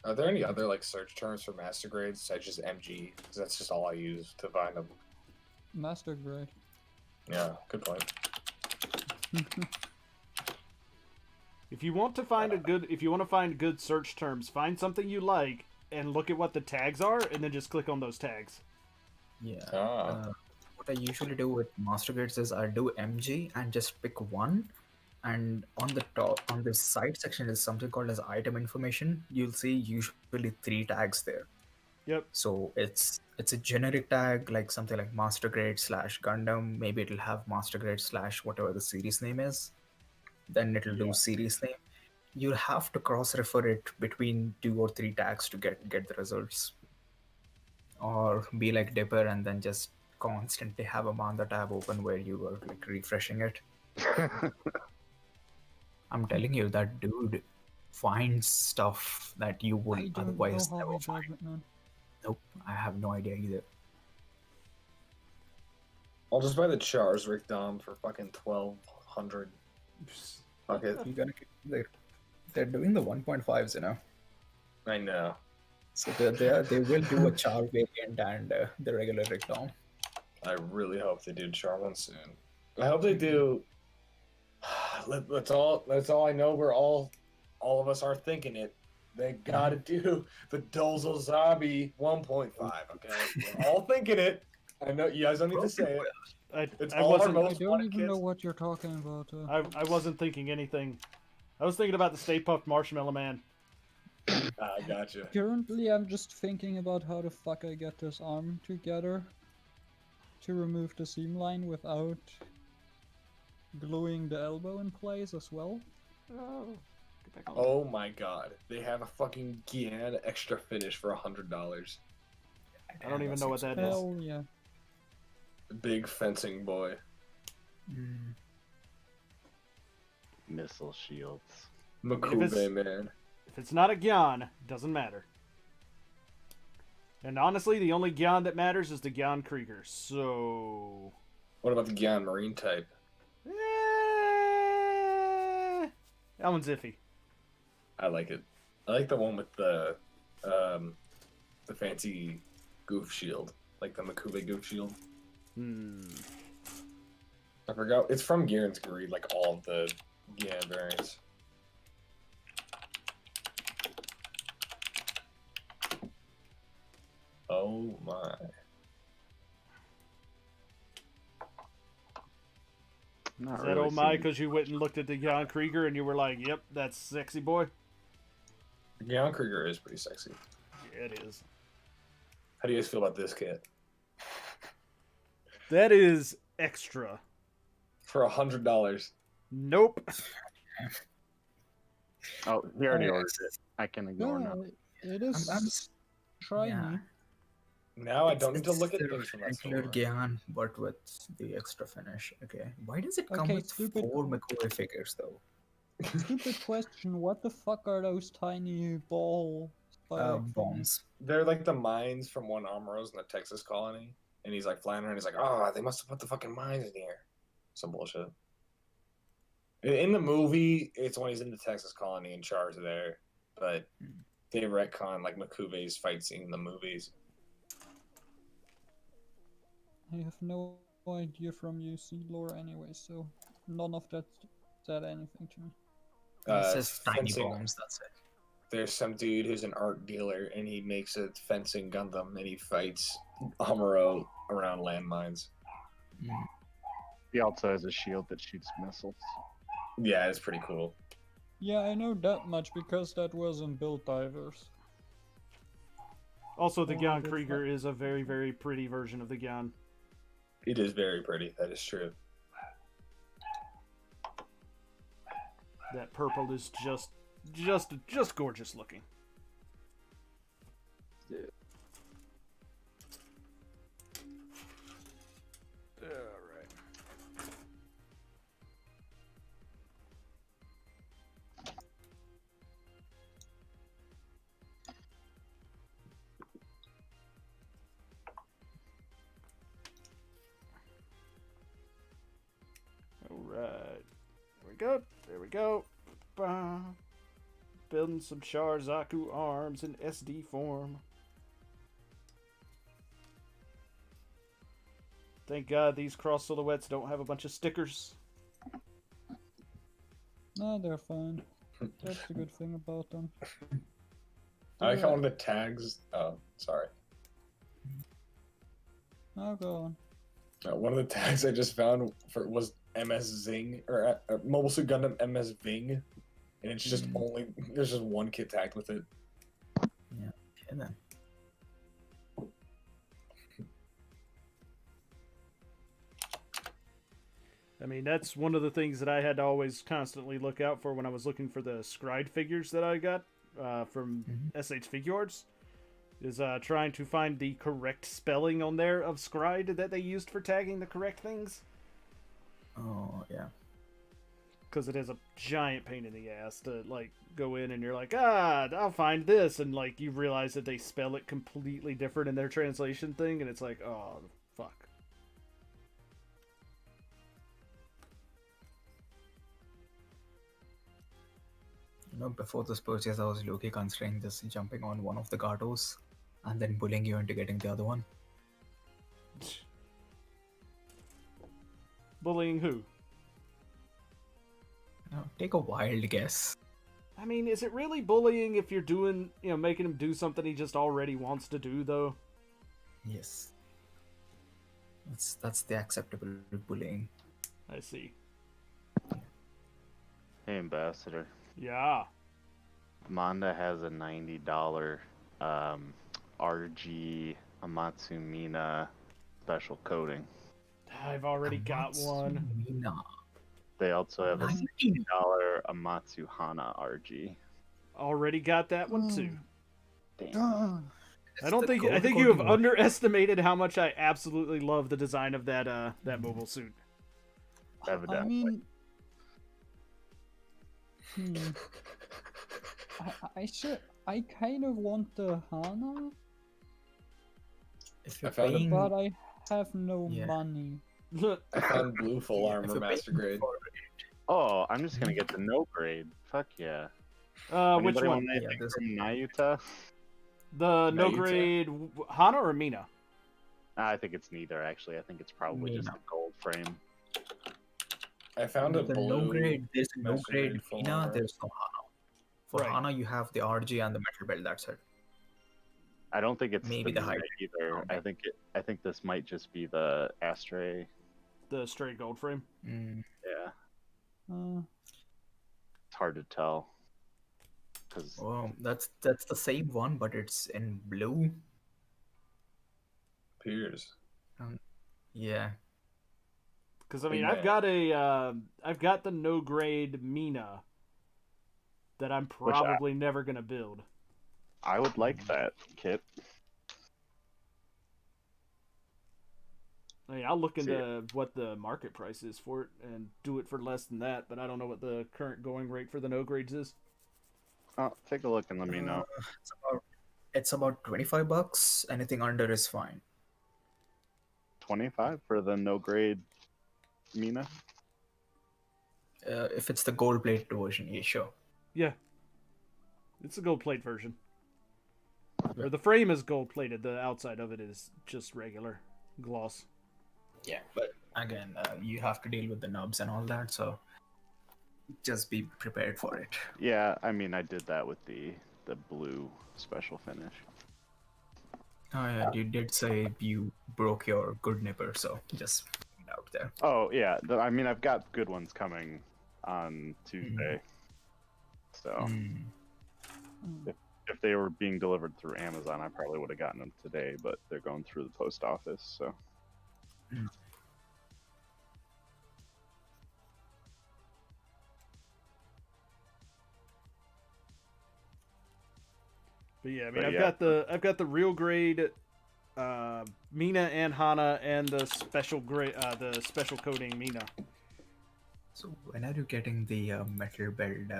Are there any other like search terms for master grades such as MG? Because that's just all I use to find them. Master grade. Yeah, good point. If you want to find good search terms, find something you like and look at what the tags are, and then just click on those tags. Yeah. Ah. What I usually do with master grades is I do MG and just pick one, and on the top, on the side section is something called as item information. You'll see usually 3 tags there. Yep. So it's a generic tag like something like master grade / Gundam. Maybe it'll have master grade / whatever the series name is. Then it'll do series name. You'll have to cross-refer it between 2 or 3 tags to get the results. Or be like Dipper and then just constantly have a Manda tab open where you are like refreshing it. I'm telling you, that dude finds stuff that you I would don't otherwise know how never he does find. it, man. Nope, I have no idea either. I'll just buy the Chars Rick Dom for fucking 1,200. Fuck it. You gotta they're doing the 1.5s, you know. I know. So they will do a Char variant and the regular Rick Dom. I really hope they do Char one soon. I hope they do. That's all I know. We're all of us are thinking it. They gotta do the Dozo Zabi 1.5. Okay, we're all thinking it. I know you guys don't need to say it. It's I all our wasn't. I most don't wanted even kids. know what you're talking about. I wasn't thinking anything. I was thinking about the Stay Puft Marshmallow Man. I gotcha. Currently, I'm just thinking about how the fuck I get this arm together to remove the seam line without gluing the elbow in place as well. Oh my god, they have a fucking Gian extra finish for $100. I don't even know what that is. Hell yeah. Big fencing boy. Missile shields. Makube, man. If it's not a Gyan, it doesn't matter. And honestly, the only Gyan that matters is the Gyan Krieger. So, What about the Gian Marine type? that one's iffy. I like it. I like the one with the fancy goof shield, like the Makube goof shield. I forgot. It's from Gihren's Greed, like all of the Gian variants. Oh my. Not Is that really oh my seeing- because you went and looked at the Gyan Krieger and you were like, yep, that's sexy boy? Gian Krieger is pretty sexy. Yeah, it is. How do you guys feel about this kit? That is extra. For $100. Nope. Oh, he already ordered it. I can ignore now. It is I'm shiny. yeah. Now I don't need to It's look at the things from that regular store. Gyan, but with the extra finish. Okay, why does it come Okay, with stupid. 4 Makue figures though? Stupid question, what the fuck are those tiny ball Bombs. They're like the mines from one Amuro's in the Texas colony, and he's like flying around. He's like, "Oh, they must have put the fucking mines in here." Some bullshit. In the movie, it's when he's in the Texas colony and Char's there, but they retcon like Makuve's fight scene in the movies. I have no idea from UC lore anyway, so none of that said anything to me. It's just tiny fencing. bombs, that's it. There's some dude who's an art dealer, and he makes a fencing Gundam, and he fights Amuro around landmines. He also has a shield that shoots missiles. Yeah, it's pretty cool. Yeah, I know that much because that was in Build Divers. Also, the Oh, Gyan that's Krieger is a very, very pretty version of the Gyan. It is very pretty. That is true. That purple is just gorgeous looking. Yeah. All right. All right. There we go. There we go. Bah. Building some Sharzaku arms in SD form. Thank God these cross silhouettes don't have a bunch of stickers. No, they're fine. That's the good thing about them. I like how one of the tags. Oh, sorry. Now go on. One of the tags I just found was MS Zing or Mobile Suit Gundam MS Ving, and it's just there's just one kit tagged with it. Yeah, and then. I mean, that's one of the things that I had to always constantly look out for when I was looking for the Scried figures that I got from SH Figuarts. Is trying to find the correct spelling on there of Scried that they used for tagging the correct things. Oh, yeah. Because it is a giant pain in the ass to, like, go in and you're like, I'll find this. And, like, you realize that they spell it completely different in their translation thing. And it's like, oh, fuck. You know, before this purchase, I was low-key considering just jumping on one of the Gatos and then bullying you into getting the other one. Bullying who? You know, take a wild guess. I mean, is it really bullying if you're doing, making him do something he just already wants to do, though? Yes. That's the acceptable bullying. I see. Hey, Ambassador. Yeah. Amanda has a $90 RG Amatsumina special coating. I've already got one. Amatsumina. They also have a $90 Amatsuhana RG. Already got that one too. Damn. I think you have underestimated how much I absolutely love the design of that mobile suit. Evidently. I mean, I kind of want the Hana, If you're I found paying, but I have no Yeah. money. I found blue full if armor you're master paying grade. for it, Oh, I'm just gonna get the no grade. Fuck yeah. Which Anybody one? want anything Yeah, this- from Nayuta? The no Nayuta? grade Hana or Mina? I think it's neither, actually. I think it's probably just Mina. a gold frame. I found a the blue. no grade, there's no master grade grade full Mina, armor. there's no Hana. For Right. Hana, you have the RG and the metal belt, that's it. I don't think it's Maybe the the Mina high- either. I think this might just be the Astray. The straight gold frame. Mm. Yeah, Uh, it's hard to tell. Cause Oh, that's the same one, but it's in blue. Piers. Yeah. Because I mean, Yeah. I've got the no grade Mina that I'm probably never gonna build. I would like that kit. I mean, I'll look See into what the market price is for it and do it for less than that, but I don't know what the current going rate for the no grades is. Oh, take a look and let me know. It's about It's about 25 bucks. Anything under is fine. 25 for the no grade Mina. If it's the gold plated version, yeah, sure. Yeah. It's a gold plate version. Or the frame is gold plated, the outside of it is just regular gloss. Yeah, but again, you have to deal with the nubs and all that, so just be prepared for it. Yeah, I mean, I did that with the blue special finish. Oh yeah, you did say you broke your good nipper, so just out there. Oh yeah, I mean, I've got good ones coming on Tuesday. So if they were being delivered through Amazon, I probably would have gotten them today, but they're going through the post office, so. But yeah, I mean, I've got the real grade Mina and Hana and the special grade the special coating Mina. So when are you getting the metal build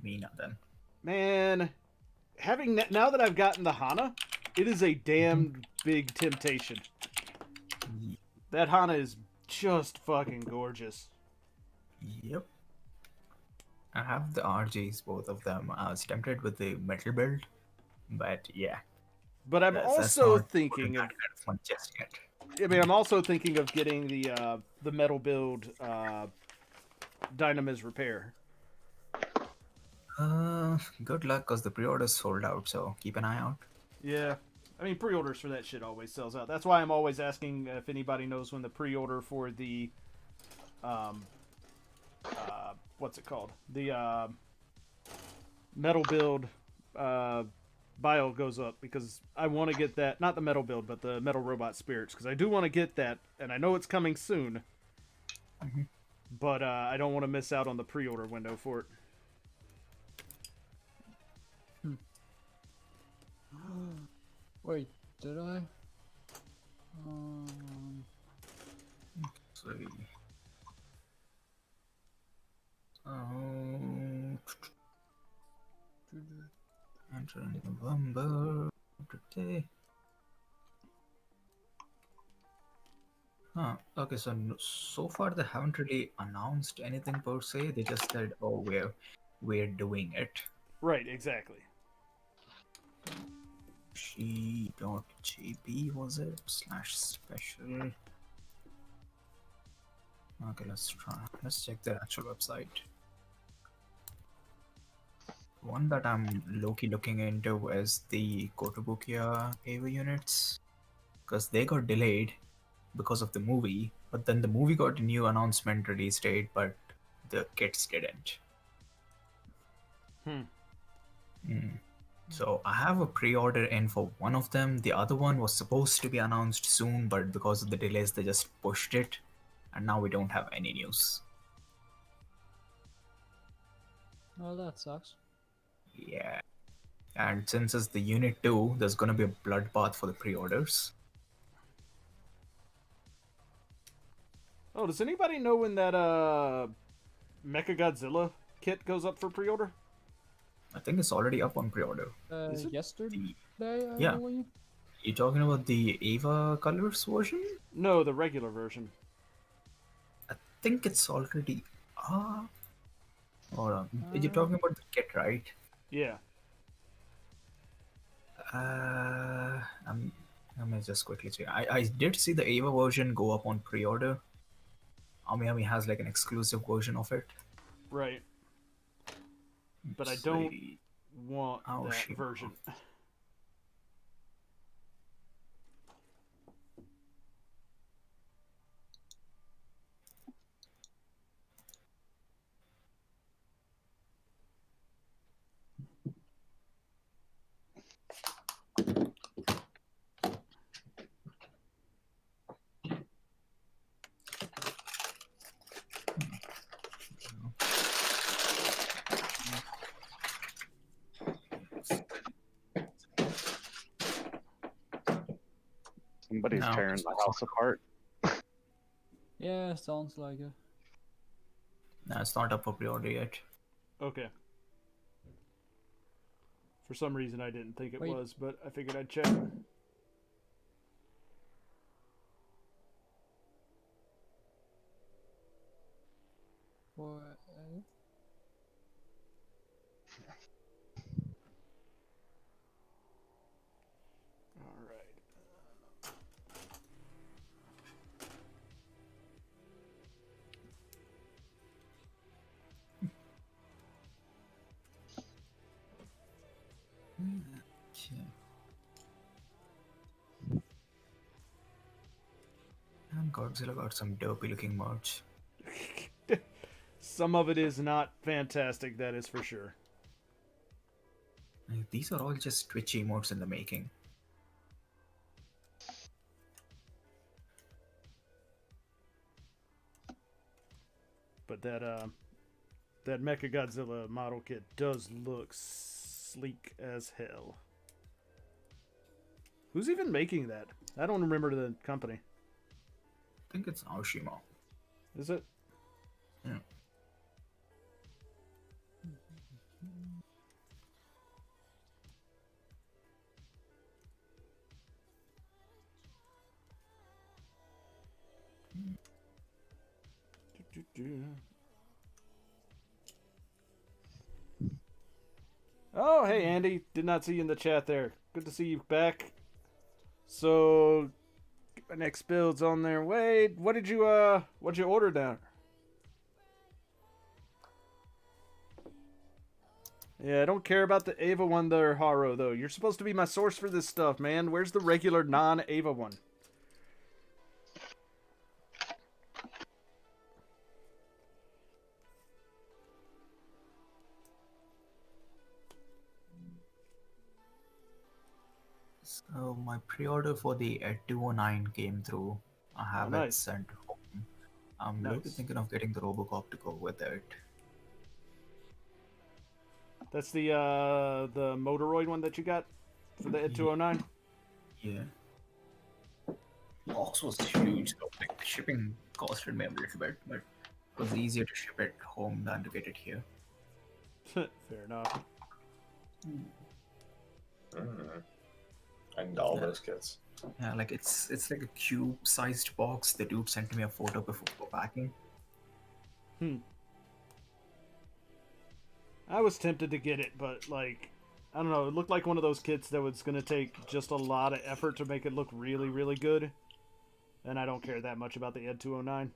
Mina then? Man, now that I've gotten the Hana, it is a damn big temptation. That Hana is just fucking gorgeous. Yep. I have the RJs, both of them. I was tempted with the metal build, but yeah. But I'm also thinking of that kind of one just yet. I mean, I'm also thinking of getting the metal build Dynamiz Repair. Good luck, cause the pre-order's sold out, so keep an eye out. Yeah. I mean, pre-orders for that shit always sells out. That's why I'm always asking if anybody knows when the pre-order for the what's it called? The metal build bio goes up, because I want to get that, not the metal build, but the metal robot spirits, because I do want to get that, and I know it's coming soon. But I don't want to miss out on the pre-order window for it. Wait, did I? See. Enter in November today. Okay, so far they haven't really announced anything per se. They just said, "Oh, we're doing it." Right, exactly. G.jp was it /special? Okay, let's check their actual website. One that I'm low-key looking into is the Kotobukiya Ava units, because they got delayed because of the movie, but then the movie got a new announcement release date, but the kits didn't. So I have a pre-order in for one of them. The other one was supposed to be announced soon, but because of the delays, they just pushed it, and now we don't have any news. Well, that sucks. Yeah. And since it's the Unit 2, there's gonna be a bloodbath for the pre-orders. Oh, does anybody know when that Mechagodzilla kit goes up for pre-order? I think it's already up on pre-order. Is it? Yesterday, Yeah. I believe. You talking about the Ava Colors version? No, the regular version. I think it's already up. Hold on. You're talking about the kit, right? Yeah. Let me just quickly check. I did see the Ava version go up on pre-order. Ami has like an exclusive version of it. Right. But I don't want that version. Somebody's tearing the house apart. Yeah, sounds like it. No, it's not up for pre-order yet. Okay. For some reason, I didn't think it Wait. was, but I figured I'd check. What? All right. Okay. And Godzilla got some dopey looking merch. Some of it is not fantastic, that is for sure. These are all just Twitch emotes in the making. But that Mechagodzilla model kit does look sleek as hell. Who's even making that? I don't remember the company. I think it's Aoshima. Is it? Yeah. Oh, hey Andy. Did not see you in the chat there. Good to see you back. So, my next build's on their way. What'd you order down? Yeah, I don't care about the Ava one there, Haro, though. You're supposed to be my source for this stuff, man. Where's the regular non-Ava one? So my pre-order for the 209 came through. I have it nice. sent home. I'm Nice. literally thinking of getting the Robocop to go with it. That's the Motoroid one that you got for the Ed 209? Yeah. Box was huge though. Like the shipping costed me a little bit, but it was easier to ship it home than to get it here. Fair enough. I need all those kits. Yeah, like it's like a cube-sized box. The dude sent me a photo before packing. I was tempted to get it, but like, I don't know. It looked like one of those kits that was going to take just a lot of effort to make it look really, really good. And I don't care that much about the Ed 209.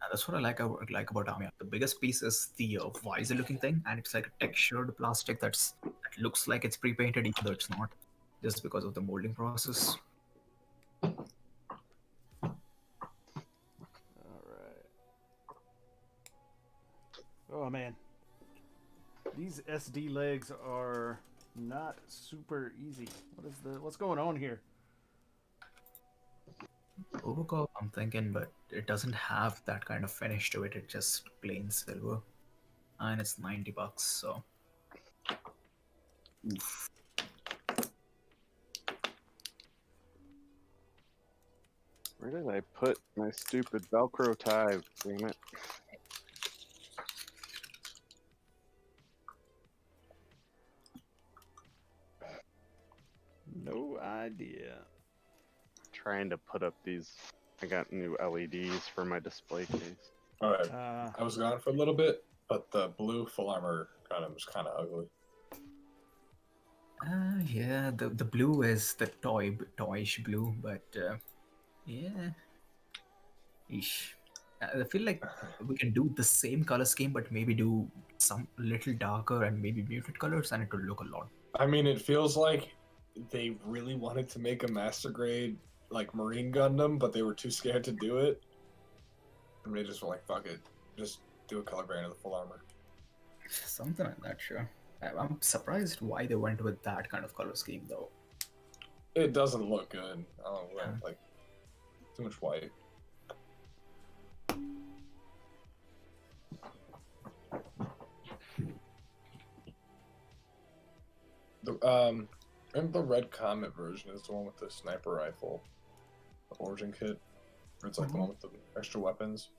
That's what I like about Amiya. The biggest piece is the visor-looking thing, and it's like a textured plastic that looks like it's pre-painted, even though it's not, just because of the molding process. Oh man, these SD legs are not super easy. What's going on here? Robocop, I'm thinking, but it doesn't have that kind of finish to it. It's just plain silver, and it's $90. So, oof. Where did I put my stupid Velcro tie? Damn it. No idea. Trying to put up these. I got new LEDs for my display case. All right. I was gone for a little bit, but the blue full armor Gundam was kind of ugly. Yeah, the blue is the toyish blue, but yeah, ish. I feel like we can do the same color scheme, but maybe do some little darker and maybe muted colors, and it will look a lot. I mean, it feels like they really wanted to make a master grade like Marine Gundam, but they were too scared to do it. And they just were like, "Fuck it, just do a color variant of the full armor." Something like that, sure. I'm surprised why they went with that kind of color scheme, though. It doesn't look good. I don't know, like too much white. And the Red Comet version is the one with the sniper rifle, the origin kit. Or it's like the one with the extra weapons.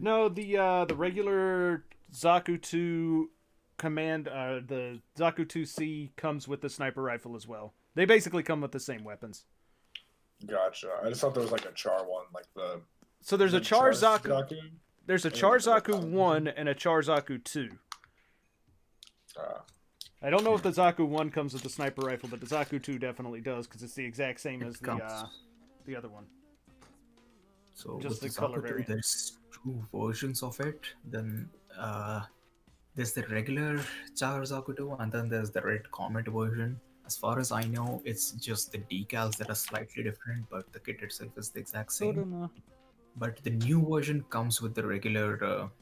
No, the regular Zaku 2 command, the Zaku 2C comes with the sniper rifle as well. They basically come with the same weapons. Gotcha. I just thought there was like a Char one, like the. So there's a Char Zaku. Zaku? There's a Maybe Char like the Zaku 1 and a Char Zaku 2. Ah. I don't know if the Zaku 1 comes with the sniper rifle, but the Zaku 2 definitely does because it's the exact same as the other one. So Just with the the color Zaku 2, variant. there's two versions of it. Then there's the regular Char Zaku 2, and then there's the Red Comet version. As far as I know, it's just the decals that are slightly different, but the kit itself is the exact I same. don't know. But the new version comes with the regular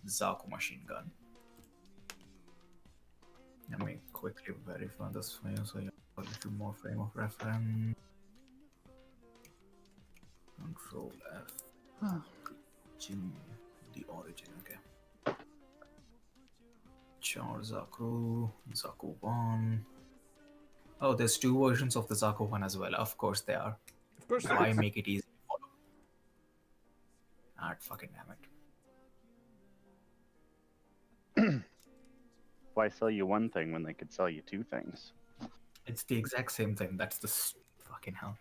Zaku machine gun. Let me quickly verify this for you so you have a little more frame of reference. Control F. G. The origin, okay. Char Zaku, Zaku 1. Oh, there's two versions of the Zaku 1 as well. Of course they are. Of course, Why make it easy to follow? Ah, fucking damn it. Why sell you one thing when they could sell you two things? It's the exact same thing. That's the fucking hell.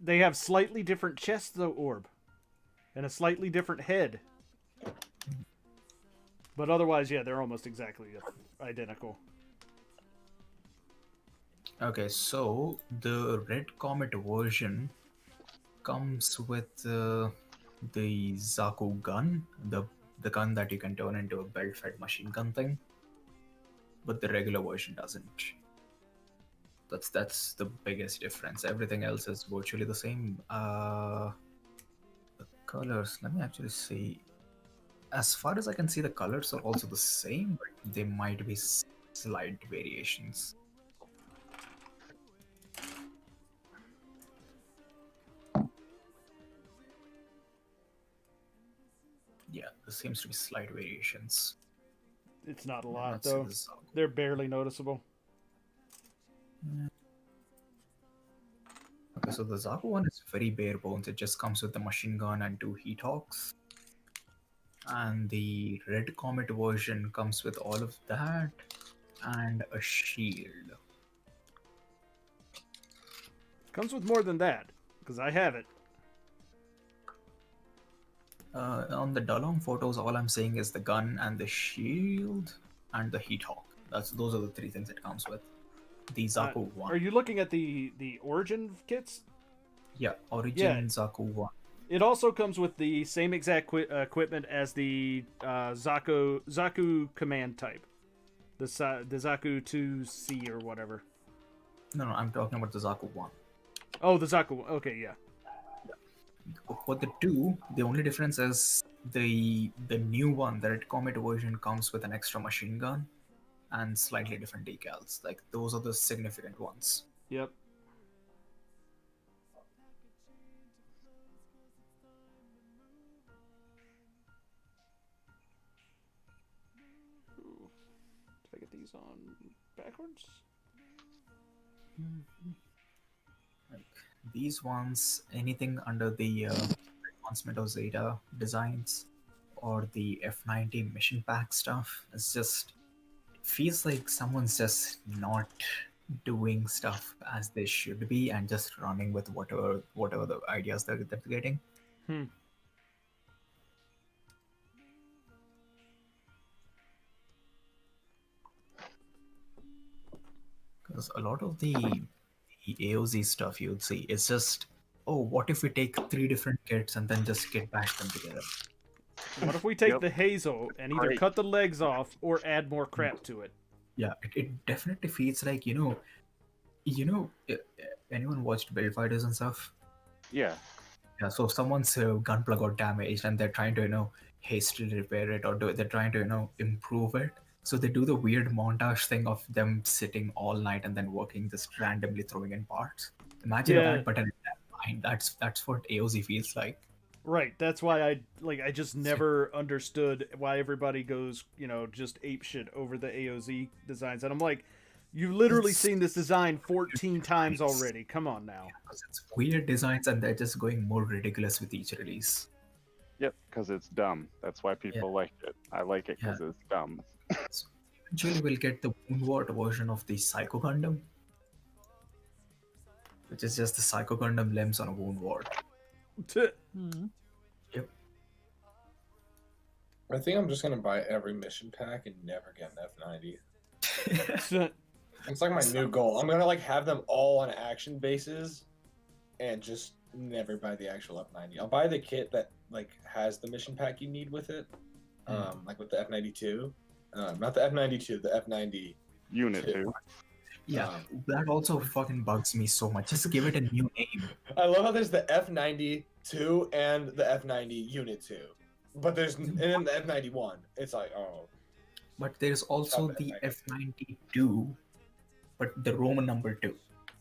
they have slightly different chests, though, Orb, and a slightly different head. But otherwise, yeah, they're almost exactly identical. Okay, so the Red Comet version comes with the Zaku gun, the gun that you can turn into a belt-fed machine gun thing, but the regular version doesn't. That's the biggest difference. Everything else is virtually the same. The colors, let me actually see. As far as I can see, the colors are also the same, but there might be slight variations. Yeah, there seems to be slight variations. It's not a lot, Let's see though. the Zaku. They're barely noticeable. Okay, so the Zaku one is very bare bones. It just comes with the machine gun and 2 heat hawks. And the Red Comet version comes with all of that and a shield. Comes with more than that, because I have it. On the Dalong photos, all I'm saying is the gun and the shield and the heat hawk. Those are the 3 things it comes with. The Zaku 1. Are you looking at the Origin kits? Yeah, Origin Yeah. Zaku 1. It also comes with the same exact equipment as the Zaku command type. The Zaku 2C or whatever. No, I'm talking about the Zaku 1. Oh, the Zaku. Okay, yeah. For the 2, the only difference is the new one, the Red Comet version, comes with an extra machine gun and slightly different decals. Like, those are the significant ones. Yep. Ooh. Did I get these on backwards? Like, these ones, anything under the Advancement of Zeta designs or the F90 mission pack stuff, it's just feels like someone's just not doing stuff as they should be and just running with whatever the ideas they're getting. Because a lot of the AOZ stuff you'd see, it's just, oh, what if we take 3 different kits and then just kit bash them together? What if we take Yep. the Hazel and either Right. cut the legs off or add more crap to it? Yeah, it definitely feels like, anyone watched Build Fighters and stuff? Yeah. Yeah, so if someone's gunpla got damaged and they're trying to, hastily repair it, or they're trying to, improve it. So they do the weird montage thing of them sitting all night and then working, just randomly throwing in parts. Imagine Yeah. that, but in mind. That's what AOZ feels like. Right. That's why I just never understood why everybody goes, just ape shit over the AOZ designs. And I'm like, you've literally seen this design 14 times already. Come on now. Because it's weird designs and they're just going more ridiculous with each release. Yep, because it's dumb. That's why people like it. I like it because it's dumb. So eventually we'll get the Moonward version of the Psycho Gundam, which is just the Psycho Gundam limbs on a Moonward. Hmm. Yep. I think I'm just gonna buy every mission pack and never get an F90. It's like my new goal. I'm gonna like have them all on action bases, and just never buy the actual F90. I'll buy the kit that like has the mission pack you need with it, like with the F92. Not the F92, the F90 Unit 2. Yeah, that also fucking bugs me so much. Just give it a new name. I love how there's the F92 and the F90 Unit 2, but there's and then the F91. It's like, oh. But there's also the F92, but the Roman number 2.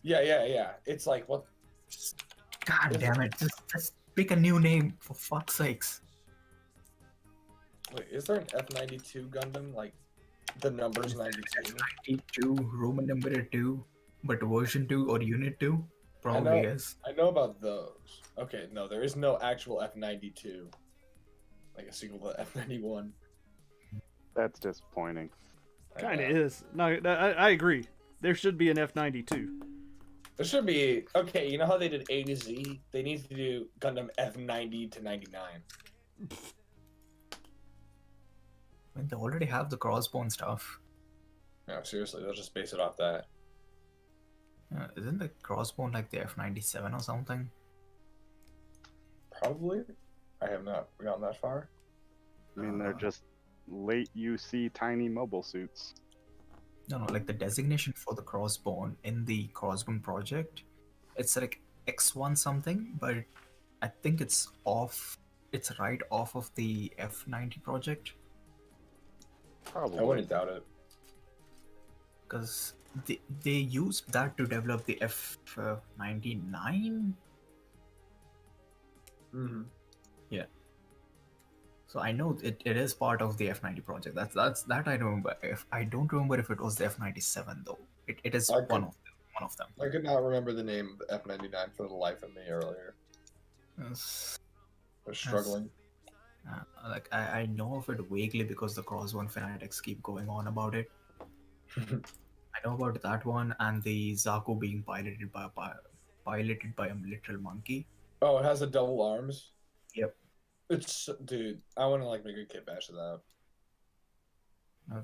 Yeah. It's like, what? God damn it! Just pick a new name for fuck's sakes. Wait, is there an F92 Gundam? Like, the number's 92? 92 Roman number 2, but version 2 or unit 2 probably is. I know about those. Okay, no, there is no actual F92. Like a sequel to F91. That's disappointing. Kind of is. No, I agree. There should be an F92. There should be. Okay, you know how they did A to Z? They need to do Gundam F90 to 99. I mean, they already have the crossbone stuff. No, seriously, they'll just base it off that. Isn't the crossbone like the F97 or something? Probably. I have not gotten that far. I mean, they're just late UC tiny mobile suits. No, like the designation for the crossbone in the crossbone project, it's like X1 something, but I think it's off. It's right off of the F90 project. Probably. I wouldn't doubt it. Because they used that to develop the F99. Mm-hmm. Yeah. So I know it is part of the F90 project. That I remember. I don't remember if it was the F97 though. It is one of them. I could not remember the name of the F99 for the life of me earlier. Yes. I was struggling. Like I know of it vaguely because the Crossbone fanatics keep going on about it. I know about that one and the Zaku being piloted by a literal monkey. Oh, it has the double arms. Yep. It's dude. I want to like make a kit bash of that.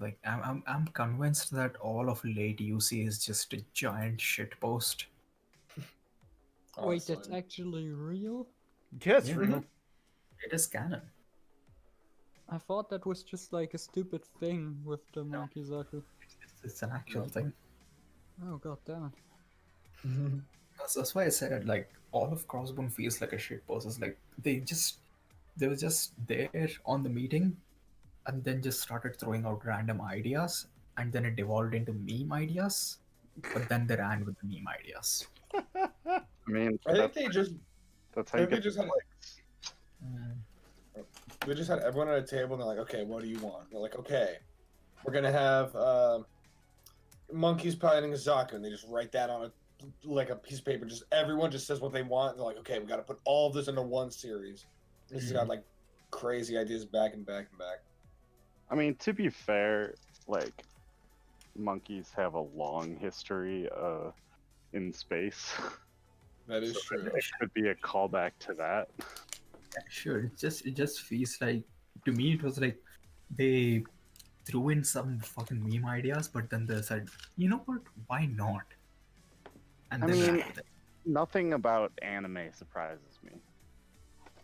Like I'm convinced that all of late UC is just a giant shitpost. Wait, that's actually real? Yes, Yeah. real. It is canon. I thought that was just like a stupid thing with the monkey Zaku. It's an actual thing. Oh god damn it. That's why I said like all of Crossbone feels like a shitpost. It's like they were just there on the meeting and then just started throwing out random ideas and then it devolved into meme ideas, but then they ran with the meme ideas. I mean, I think they just. that's how I you think get they just had. They just had everyone at a table and they're like, okay, what do you want? They're like, okay, we're gonna have monkeys piloting a Zaku, and they just write that on a piece of paper. Just everyone just says what they want. And they're like, okay, we got to put all of this into one series. This has got like crazy ideas back and back and back. I mean, to be fair, like monkeys have a long history in space. That is true. It could be a callback to that. Sure, it just feels like to me it was like they threw in some fucking meme ideas, but then they said, you know what, why not? And I then mean, ran with it. nothing about anime surprises me.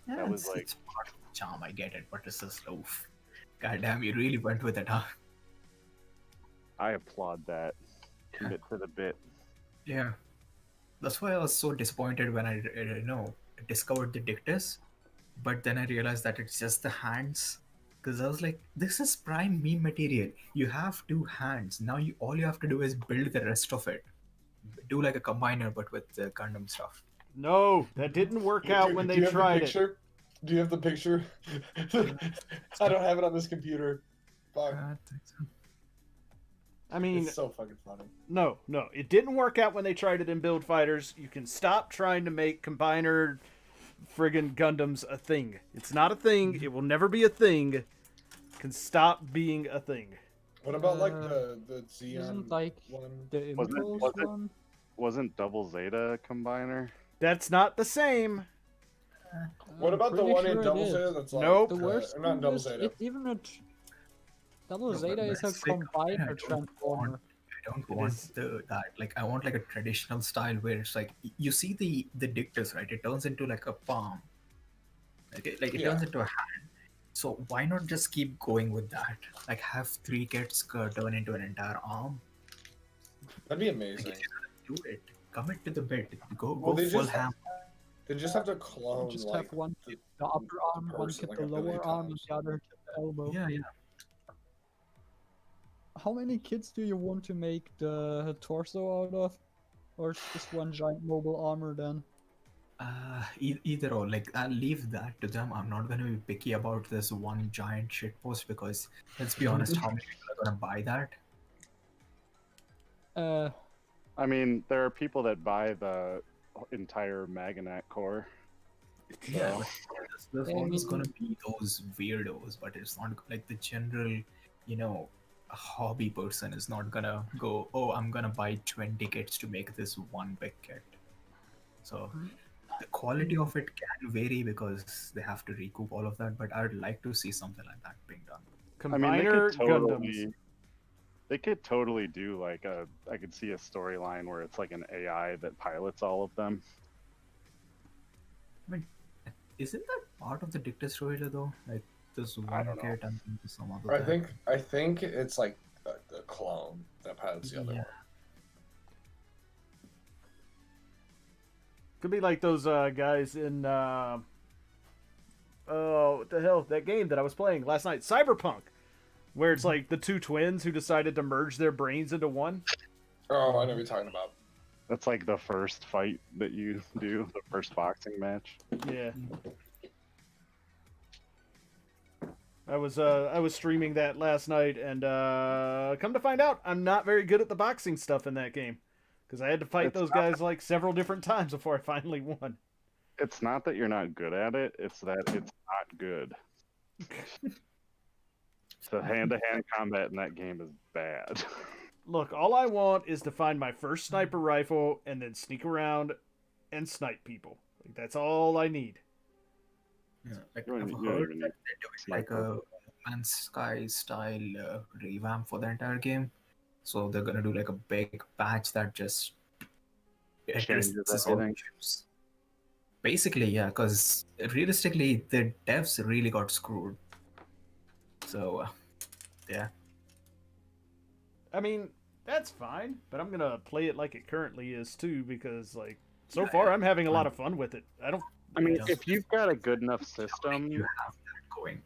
Yeah, that was it's part of the charm, I get it, but it's just oof. God damn, you really went with it, huh? I applaud that. Commit to the bit. Yeah. That's why I was so disappointed when I discovered the Dictus, but then I realized that it's just the hands. Because I was like, this is prime meme material. You have 2 hands. Now all you have to do is build the rest of it. Do like a combiner, but with the Gundam stuff. No, that didn't work out when they tried it. Do you have the picture? I don't have it on this computer. Fuck. I mean, It's so fucking funny. no, it didn't work out when they tried it in Build Fighters. You can stop trying to make combiner friggin' Gundam's a thing. It's not a thing. It will never be a thing. Can stop being a thing. What about like Uh, the Xeon Isn't like one? the Wasn't it- Impulse was it- one? Wasn't Double Zeta a combiner? That's not the same. What I'm about the pretty one sure in it Double is. Zeta that's like Nope. The worst or not thing Double is, Zeta? it's even a Double No, Zeta but is a it's like, I combiner don't transformer. I don't It want is- that. Like, I want like a traditional style where it's like you see the dictus, right? It turns into like a palm. Like it Yeah. turns into a hand. So why not just keep going with that? Like have 3 kits turn into an entire arm. That'd be Like amazing. if you're gonna do it, commit to the bit. Go Well, go they full just ham. They just have to clone Just like have one the, kit the upper arm, one person, kit like, the a billion lower arm, and times. the other kit the elbow. Yeah, yeah. How many kits do you want to make the torso out of? Or it's just one giant mobile armor then? Either or. Like I'll leave that to them. I'm not gonna be picky about this one giant shitpost because let's be honest, how many people are gonna buy that? I mean, there are people that buy the entire Magnat core. Yeah, So- but there's I always mean- gonna be those weirdos, but it's not like the general, a hobby person is not gonna go, oh, I'm gonna buy 20 kits to make this one big kit. So the quality of it can vary because they have to recoup all of that, but I would like to see something like that being done. I mean, Combiner Gundams. they could totally do like I could see a storyline where it's like an AI that pilots all of them. I mean, isn't that part of the Dictus story though? Like this I one don't know. kit and some other. I think it's like the clone that pilots the other Yeah. one. Could be like those guys in oh, what the hell, that game that I was playing last night, Cyberpunk, where it's like the two twins who decided to merge their brains into one. Oh, I know what you're talking about. That's like the first fight that you do, the first boxing match. Yeah. I was streaming that last night, and come to find out, I'm not very good at the boxing stuff in that game, because I had to fight It's those not- guys like several different times before I finally won. It's not that you're not good at it, it's that it's not good. So hand-to-hand combat in that game is bad. Look, all I want is to find my first sniper rifle and then sneak around and snipe people. Like, that's all I need. Yeah, like You don't I've even- you don't heard even that need they're doing like a Man's Sky style revamp for the entire game. So they're gonna do like a big patch that just Changes addresses all the everything. issues. Basically, yeah, because realistically, the devs really got screwed. So, yeah. I mean, that's fine, but I'm gonna play it like it currently is too, because like so Yeah, far yeah. I'm having a lot of fun with it. I mean, Yeah. if you've got a good enough system, You have that going.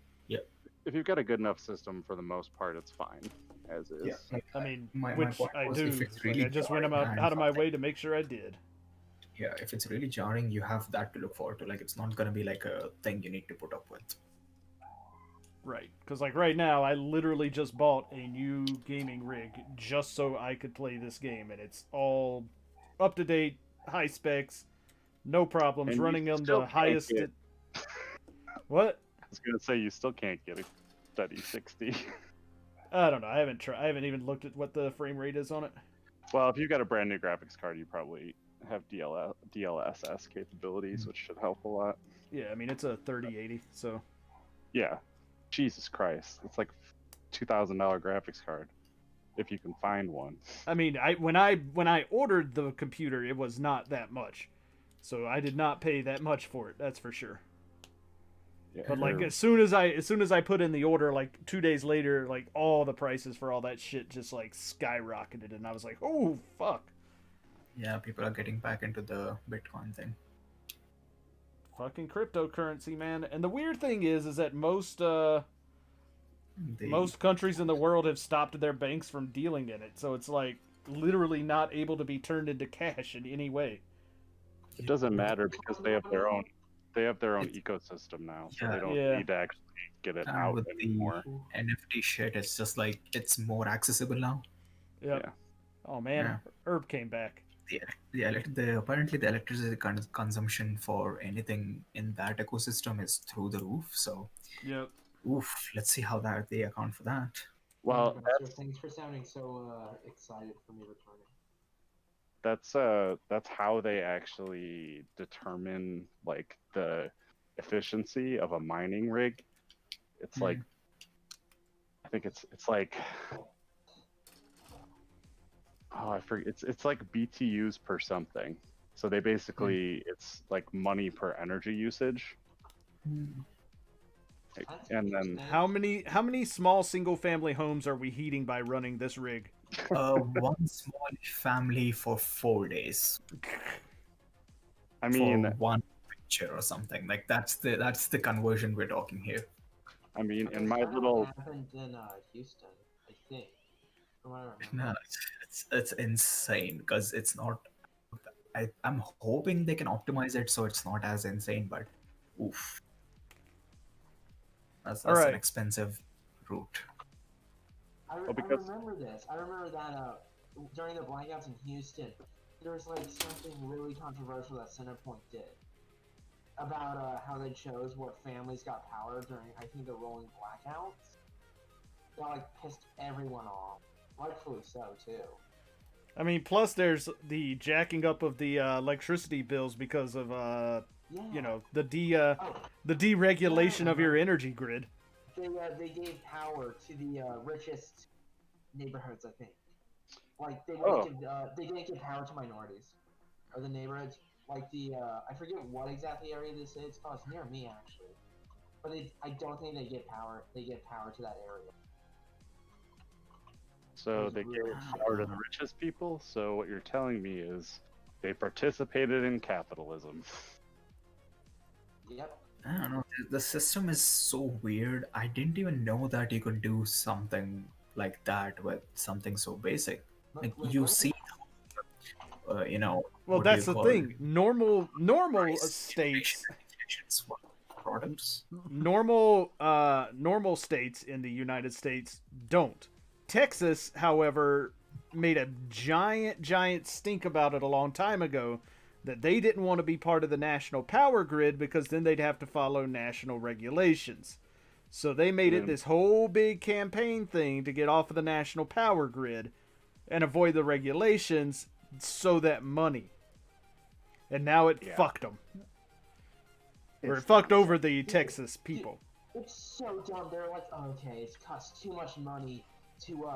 if you've got a good enough system, for the most part, it's fine as is. Yeah. Like, I mean, my which point I was do. if it's Like, really I just went jarring and out of my something- way to make sure I did. Yeah, if it's really jarring, you have that to look forward to. Like, it's not gonna be like a thing you need to put up with. Right, because like right now, I literally just bought a new gaming rig just so I could play this game, and it's all up to date, high specs, no problems, And you running on still the can't highest. get- What? I was gonna say you still can't get a steady 60. I don't know. I haven't tried. I haven't even looked at what the frame rate is on it. Well, if you've got a brand new graphics card, you probably have DLSS capabilities, which should help a lot. Yeah, I mean it's a 3080, so Yeah, Jesus Christ, it's like $2,000 graphics card if you can find one. I mean, when I ordered the computer, it was not that much, so I did not pay that much for it. That's for sure. Yeah. But like as soon as I put in the order, like 2 days later, like all the prices for all that shit just like skyrocketed, and I was like, oh fuck, Yeah, people are getting back into the Bitcoin thing. fucking cryptocurrency, man. And the weird thing is that most They, most countries in the world have stopped their banks from dealing in it, so it's like literally not able to be turned into cash in any way. It doesn't matter because they have their own ecosystem now, so they don't Yeah. need to actually get it and out with anymore. the NFT shit, it's just like it's more accessible now. Yep. Yeah. Oh man, Yeah. Herb came back. Apparently the electricity consumption for anything in that ecosystem is through the roof. So, Yep. oof, let's see how that they account for that. Well, Buster, thanks for sounding so excited for me returning. that's how they actually determine like the efficiency of a mining rig. It's like I think it's like oh I forget it's like BTUs per something. So they basically it's like money per energy usage. And then How many small single family homes are we heating by running this rig? One small family for 4 days I for mean one picture or something. Like that's the conversion we're talking here. I mean in That's my kinda little what happened in Houston, I think. From what I remember. No, it's insane because it's not. I'm hoping they can optimize it so it's not as insane, but oof, that's All an right. expensive route. I because- remember this. I remember that during the blackouts in Houston, there was like something really controversial that Centerpoint did about how they chose what families got power during, I think, the rolling blackouts. That like pissed everyone off, rightfully so too. I mean, plus there's the jacking up of the electricity bills because of Yeah. you know the Oh, deregulation of your energy grid. they gave power to the richest neighborhoods, I think. Like they Oh. wouldn't give, they didn't give power to minorities or the neighborhoods. Like the I forget what exactly area this is. It's called, it's near me actually, but I don't think they give power. They give power to that area. So they gave power to the richest people. So what you're telling me is they participated in capitalism. Yep. I don't know. The system is so weird. I didn't even know that you could do something like that with something so basic. Like you see, you know. Well, what do that's you the call it? thing. Normal Price states, calculations for products. normal states in the United States don't. Texas, however, made a giant stink about it a long time ago that they didn't want to be part of the national power grid because then they'd have to follow national regulations. So they made it this whole big campaign thing to get off of the national power grid and avoid the regulations so that money. And now it fucked them. Or it fucked over the Texas people. It's so dumb. They're like, okay, it's cost too much money to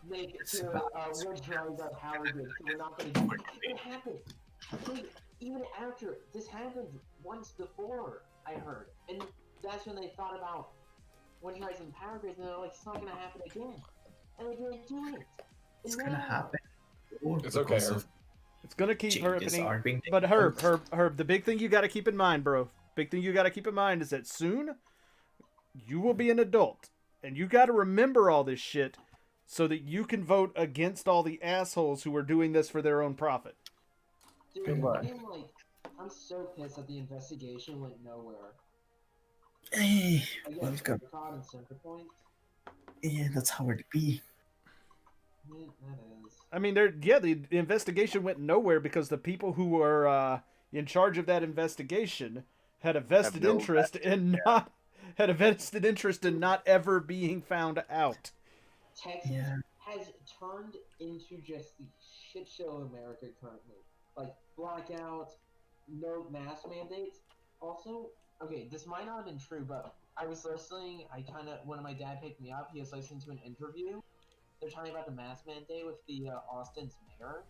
make regionalize our power grid, so we're not going to do it. It happened. Even after this happened once before, I heard, and that's when they thought about regionalizing power grids, and they're like, it's not going to happen again, and they didn't do it. It's gonna happen. It's okay, Herb. It's gonna keep Changes happening. are being But taken. Herb, the big thing you got to keep in mind, bro. Big thing you got to keep in mind is that soon you will be an adult, and you got to remember all this shit so that you can vote against all the assholes who are doing this for their own profit. Dude, Goodbye. I'm so pissed that the investigation went nowhere. Hey, Again, welcome. Cod and Centerpoint. Yeah, that's how it be. Yeah, that is. I mean, the investigation went nowhere because the people who were in charge of that investigation had a vested no interest in not ever being found out. Texas Yeah. has turned into just the shit show America currently. Like blackouts, no mask mandates. Also, okay, this might not have been true, but I was listening. When my dad picked me up, he was listening to an interview. They're talking about the mask mandate with the Austin's mayor.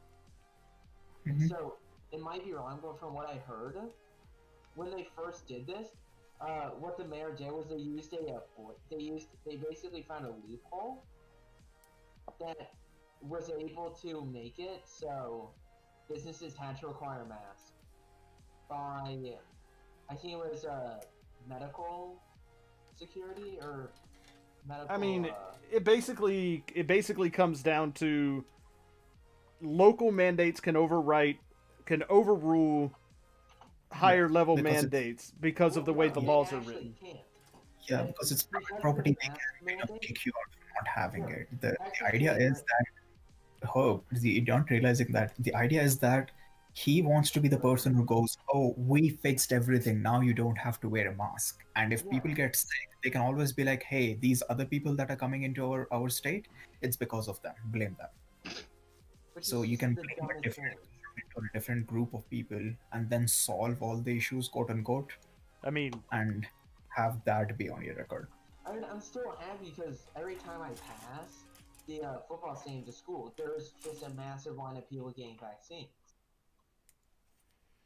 Mhm. So it might be wrong, but from what I heard, when they first did this, what the mayor did was they basically found a loophole that was able to make it so businesses had to require masks by, I think it was medical security or medical. I mean, it basically comes down to local mandates can overrule higher level because it's- mandates because of the way the they laws are actually written. can't. Yeah, because it's private Because of property, the they mask can mandate, kick you out for not having Yeah. it. The That's idea okay, is but- that don't realizing that the idea is that he wants to be the person who goes, "Oh, we fixed everything. Now you don't have to wear a mask." And if people get sick, they can always be like, "Hey, these other people that are coming into our state, it's because of them. Blame them." Which So is you just can the blame dumbest thing. a different group of people and then solve all the issues, quote unquote, I mean, and have that be on your record. I mean, I'm still happy because every time I pass the football stadium to school, there's just a massive line of people getting vaccines.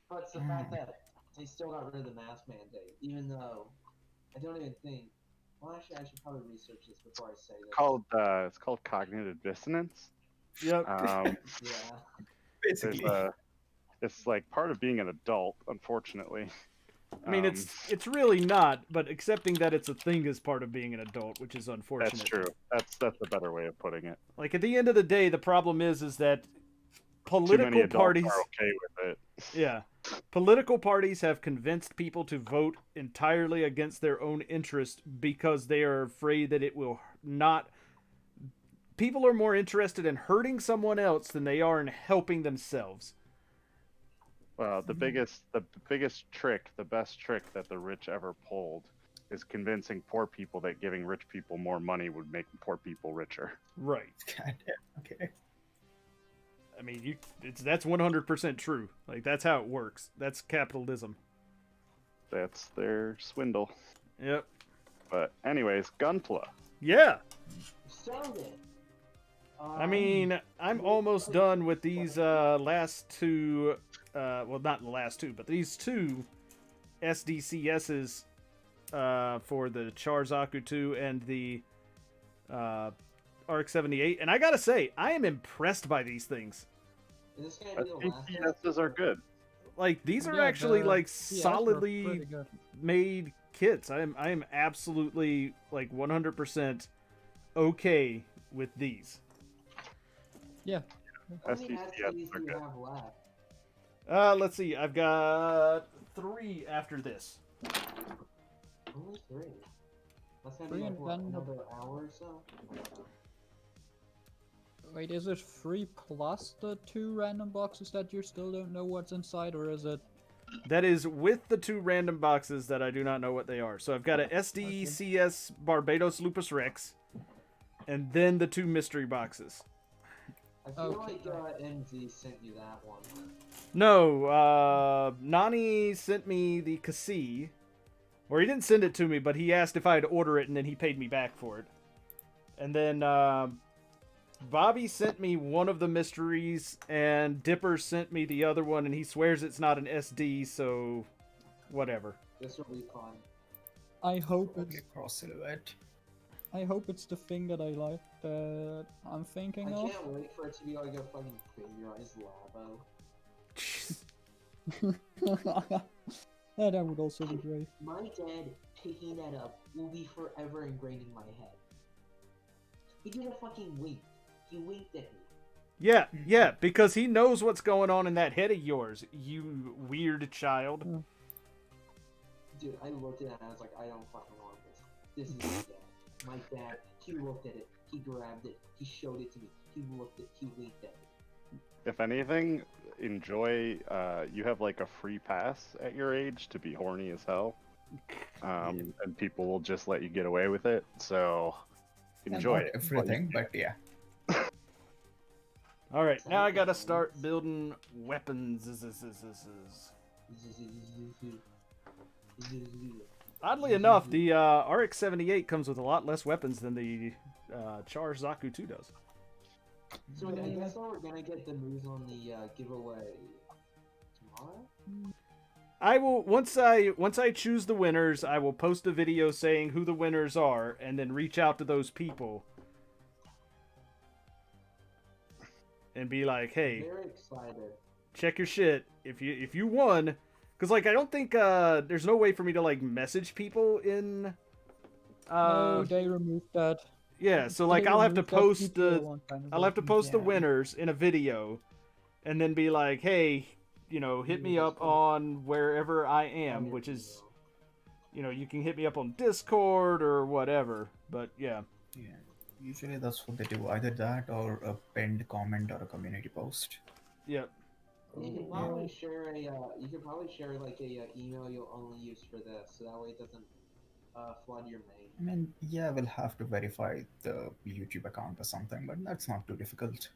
But it's the fact that they still got rid of the mask mandate, even though I don't even think. Well, actually, I should probably research this before I say this. It's called cognitive dissonance. yep. Um, Yeah. Basically. it's like part of being an adult, unfortunately. I mean, it's really not, but accepting that it's a thing is part of being an adult, which is unfortunate. That's true. That's a better way of putting it. Like, at the end of the day, the problem is that Too many political adults parties are okay with it. Yeah. Political parties have convinced people to vote entirely against their own interest because they are afraid that it will not. People are more interested in hurting someone else than they are in helping themselves. Well, the biggest trick, the best trick that the rich ever pulled is convincing poor people that giving rich people more money would make poor people richer. Right. God damn. Okay. I mean, that's 100% true. Like, that's how it works. That's capitalism. That's their swindle. Yep. But anyways, Gunpla. Yeah. Sold it. I mean, I'm almost done with these last two. Well, not the last two, but these two SDCSs for the Charzaku 2 and the RX-78. And I gotta say, I am impressed by these things. Is this gonna be the last one? SDCSs are good. Like, these are Yeah, actually the like CS were solidly pretty good. made kits. I am absolutely like 100% okay with these. Yeah. How many SDCSs SDs are do you good. have left? Let's see. I've got 3 after this. Only 3. That's gonna Three be like, and what, then- another hour or so? Wait, is it 3 plus the 2 random boxes that you still don't know what's inside, or is it? That is with the 2 random boxes that I do not know what they are. So I've got a SDCS Barbados Lupus Rex, and then the 2 mystery boxes. I feel Okay. like NZ sent you that one. No, Nani sent me the Kasi. Or he didn't send it to me, but he asked if I'd order it, and then he paid me back for it. And then Bobby sent me one of the mysteries, and Dipper sent me the other one, and he swears it's not an SD, so whatever. This will be fun. I hope it's. Cross silhouette. I hope it's the thing that I like that I'm I thinking of. can't wait for it to be like a fucking figurized Labo. Yeah, that would also be great. My dad picking that up will be forever ingrained in my head. He did a fucking wink. He winked at me. Yeah, because he knows what's going on in that head of yours, you weird child. Dude, I looked at it and I was like, I don't fucking want this. This is my dad. My dad, he looked at it, he grabbed it, he showed it to me, he looked at it, he winked at me. If anything, enjoy. You have like a free pass at your age to be horny as hell, and people will just let you get away with it. So enjoy Not it. everything, but yeah. All right, now I gotta start building weapons. Oddly enough, the RX-78 comes with a lot less weapons than the Charzaku 2 does. So I guess we're gonna get the moves on the giveaway tomorrow? I will once I choose the winners, I will post a video saying who the winners are, and then reach out to those people and be like, "Hey, Very excited. check your shit. If you won, because like I don't think there's no way for me to like message people in. No, they removed that. Yeah, so like They I'll have to removed that post GTA the one kind of I'll have to thing. post the Yeah. winners in a video, and then be like, "Hey, hit me up on wherever I am," which is, you can hit me up on Discord or whatever. But yeah, Usually that's what they do, either that or a pinned comment or a community post. Yep. You can Ooh. probably share a you can probably share like a email you'll only use for this, so that way it doesn't flood your main. I mean, yeah, we'll have to verify the YouTube account or something, but that's not too difficult.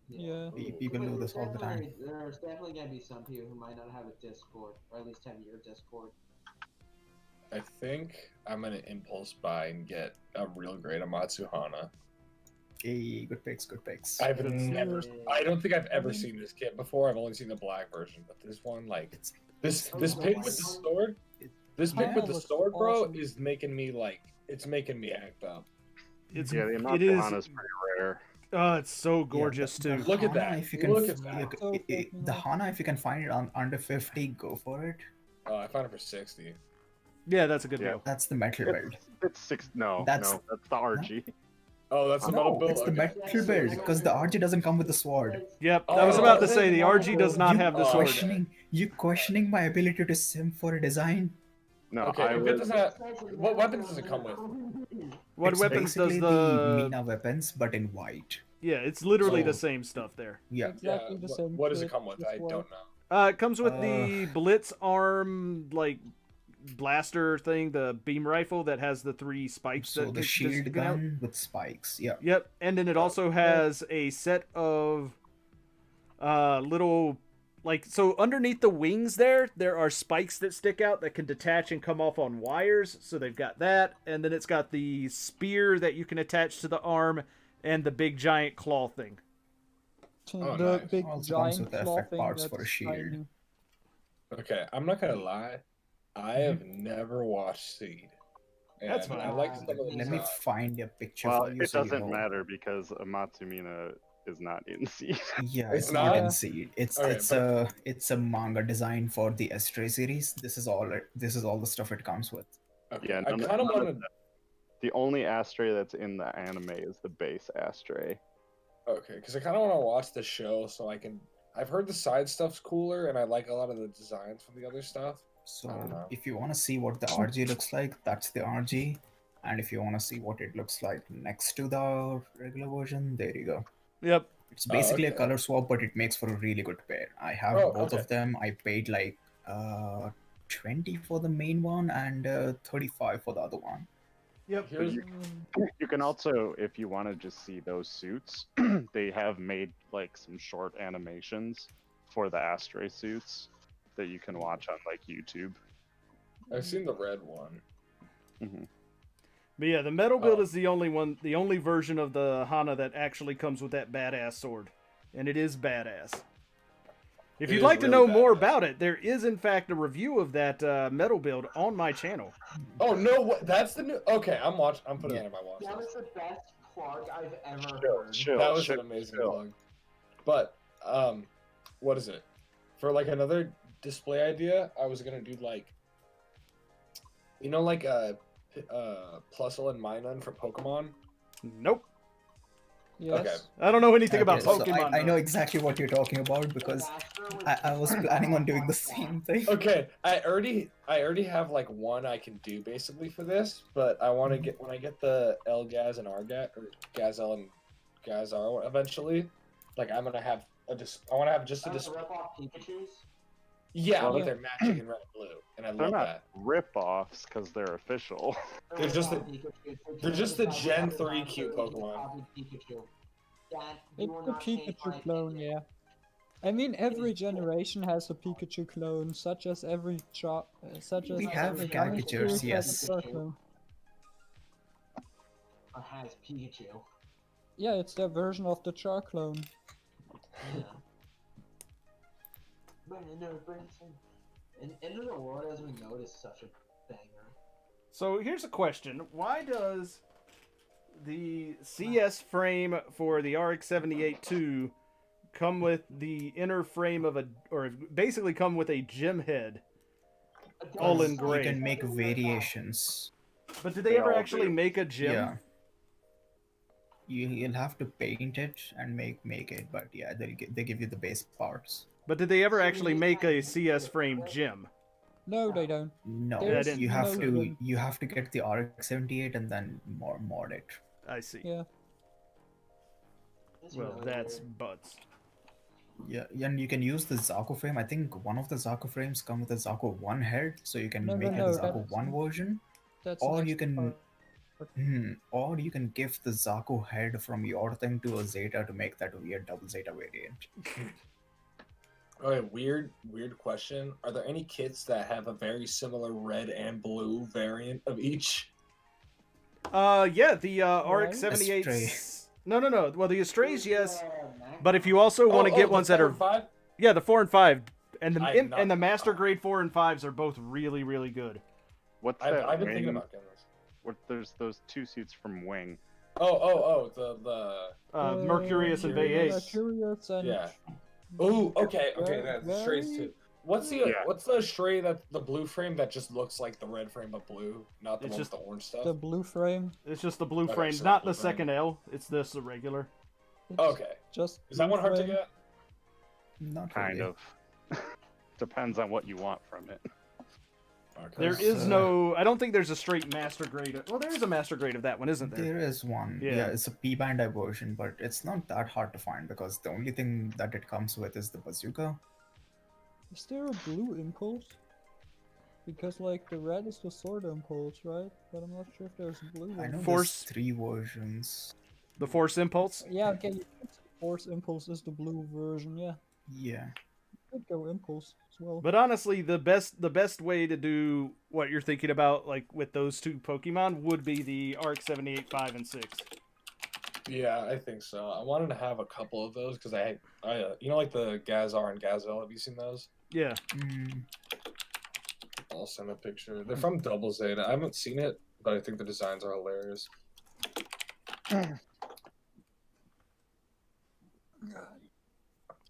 Yeah. People do this all the time. There's definitely gonna be some people who might not have a Discord, or at least have your Discord. I think I'm gonna impulse buy and get a real great Amatsu Hana. Hey, good picks, good picks. I don't think I've ever mean- seen this kit before. I've only seen the black version, but this one, like, It's this it's pick with nice. the sword, this Hana pick with the looks sword, bro, awesome. is making me like, it's making me act up. It's Yeah, the it amount is. of Hana's pretty rare. It's so gorgeous the too. Look at Hana, that. If you can, Look at that. the Hana, if you can find it on under 50, go for it. Oh, I found it for 60. Yeah, that's a good Yeah. deal. That's the metal build. It's six. No, That's- no, that's the RG. Oh, that's the metal No, build. it's the Okay. metal build because the RG doesn't come with the sword. Yep. I Oh, was about to okay. say the RG does not You have the Oh, sword. questioning my ability to sim for a design. No, Okay, I if it was. doesn't have, what weapons does it come with? What It's weapons does basically the? Mina weapons, but in white. Yeah, it's literally Oh. the same stuff there. Yeah. Exactly the same. What does it kit, come with? just I white. don't know. It comes with the Blitz arm like blaster thing, the beam rifle that has the 3 spikes. So that the shield sticking out. gun with spikes. Yeah. Yep, and then it also has a set of little so underneath the wings there are spikes that stick out that can detach and come off on wires, so they've got that, and then it's got the spear that you can attach to the arm and the big giant claw thing. Oh, The nice. big Also comes giant with the claw effect thing parts for a that's shield. tiny. Okay, I'm not gonna lie. I have never watched Seed. That's And fine. I like some of the Let me design. find a picture Well, for you. it so you doesn't know. matter because Amatsumina is not in Seed. Yeah, It's it's not in not? seed. It's Okay, it's a manga design for the Estray series. This is all the stuff it comes with. Okay, Yeah, I none of- kind of none of want to. The only Astray that's in the anime is the base Astray. Okay, because I kind of want to watch the show so I can. I've heard the side stuff's cooler, and I like a lot of the designs from the other stuff. I don't So know. if you want to see what the RG looks like, that's the RG. And if you want to see what it looks like next to the regular version, there you go. Yep. It's basically okay. a color swap, but it makes for a really good pair. I have Oh, both okay. of them. I paid like 20 for the main one and 35 for the other one. Yep. Here's You can also, if you want to just see those suits, they have made like some short animations for the Astray suits that you can watch on like YouTube. I've seen the red one. But yeah, the metal build Oh. is the only version of the Hana that actually comes with that badass sword, and it is badass. If It you'd is like to really know more badass. about it, there is in fact a review of that metal build on my channel. Oh no! What? That's the new. Okay, I'm watching. I'm putting Yeah. that in my watch That list. was the best plug I've ever Chill, heard. chill. That was chill, an amazing chill. plug. But what is it? For like another display idea, I was gonna do like, like Plusle and Minun from Pokemon. Nope. Yes. Okay. I don't know anything about Okay, so Pokemon. I know though. exactly what you're talking about because I was planning on doing the same thing. Okay, I already have like one I can do basically for this, but I want to get when I get the Elgaz and Argat or Gazelle and Gazar eventually, like I'm gonna have I want to have just a display. Rip off Pikachu's. Yeah, Well, but they're matching in red and blue, and I They're love not that. rip-offs because they're official. They're just the- they're just the Gen 3 Pikachu. cute Pokemon. That It's will the not change my Pikachu clone, opinion. yeah. I mean, every generation has a Pikachu clone, such as every We have every caricatures, Pikachu has yes. a Char clone. Or has Pikachu. Yeah, it's their version of the Char clone. Yeah. But End of the World as we know is such a banger. So here's a question: why does the CS frame for the RX-78-2 come with the inner frame of or basically come with a gem head? All in You gray. can make variations. But did they They ever all actually do. make a gem? Yeah. You'll have to paint it and make it, but yeah, they give you the base parts. But did they ever actually make a CS frame gem? No, they don't. No, Yeah, I didn't you think have so. to get the RX-78 and then mod it. I see. Yeah. That's Well, really that's weird. butts. Yeah, and you can use the Zaku frame. I think one of the Zaku frames come with a Zaku 1 head, so you can No, make it a no, Zaku 1 version. that's Or an you extra can part. or you can give the Zaku head from your thing to a Zeta to make that weird double Zeta variant. Okay, weird question. Are there any kits that have a very similar red and blue variant of each? Yeah, the Why? RX-78. Astray. No. Well, the Astrays, yes. Mac- But if you also want to get the ones that 4 are, and 5? yeah, the 4 and 5, and I have and the not- Master Grade 4 and 5s are both really, really good. What's I've, that I've been wing? thinking about getting this. What, there's those 2 suits from Wing. The Mercurius and Mercurius. Vase. Mercurius and Yeah. Oh, okay, Very- that's the strays very- too. What's the Yeah. what's the stray that the blue frame that just looks like the red frame but blue, not the It's one just with the orange stuff? the blue frame. It's just the blue Okay, frame, so not blue the frame. second L. It's this, the regular. It's Okay, Just is that blue one hard to frame. get? Not Kind really. of. Depends on what you want from it. Okay. There is no. I don't think there's a straight Master Grade. Well, there is a Master Grade of that one, isn't there? There is one. Yeah. Yeah, it's a P-Bandai version, but it's not that hard to find because the only thing that it comes with is the bazooka. Is there a blue impulse? Because like the red is the sword impulse, right? But I'm not sure if there's a blue I one. know Force- there's 3 versions. The Force Impulse. Yeah, okay. Force impulse is the blue version. Yeah, Yeah. could go impulse as well. But honestly, the best way to do what you're thinking about, like with those 2 Pokemon, would be the RX-78 5 and 6. Yeah, I think so. I wanted to have a couple of those because I you know, like the Gazar and Gazelle. Have you seen those? Yeah. I'll send a picture. They're from Double Zeta. I haven't seen it, but I think the designs are hilarious.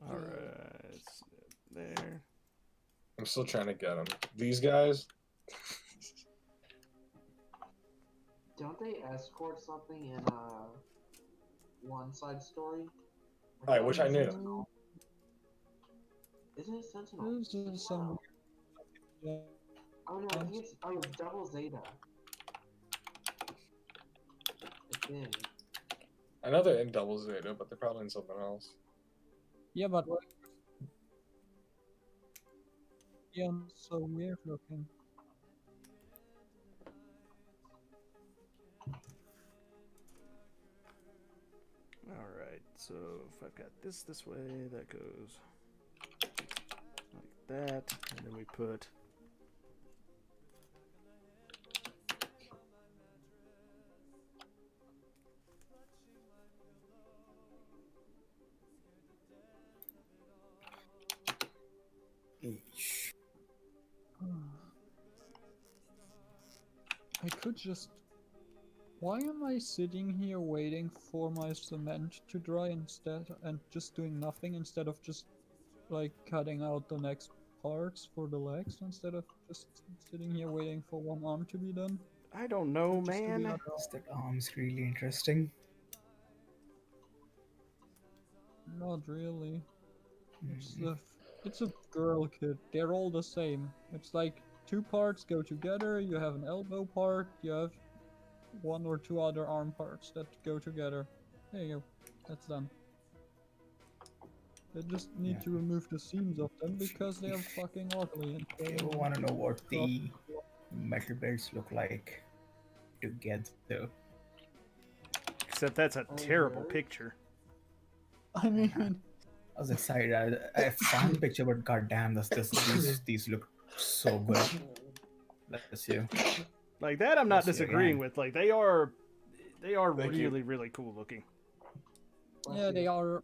All right. There. I'm still trying to get them. These guys. Don't they escort something in one side story? I wish I knew. Isn't it Sentinel? This is some. Yeah. Oh no, I think it's Double Zeta. I think. I know they're in Double Zeta, but they're probably in something else. Yeah, but like. Yeah, so weird looking. All right. So if I've got this way, that goes like that, and then we put. Eesh. I could just. Why am I sitting here waiting for my cement to dry instead and just doing nothing instead of just like cutting out the next parts for the legs instead of just sitting here waiting for one arm to be done? I don't know, Just to be man. like, Is that arm's really interesting? not really. It's a girl kit. They're all the same. It's like 2 parts go together. You have an elbow part. You have 1 or 2 other arm parts that go together. There you go. That's done. They just need Yeah. to remove the seams of them because they are fucking ugly. And You they- want to know what the metal belts look like together? Except that's a terrible picture. I mean, I was excited. I found a picture, but goddamn, these look so good. That's you. Like that, I'm not Let's see disagreeing again. with. Like they are Thank you. really, really cool looking. yeah, they are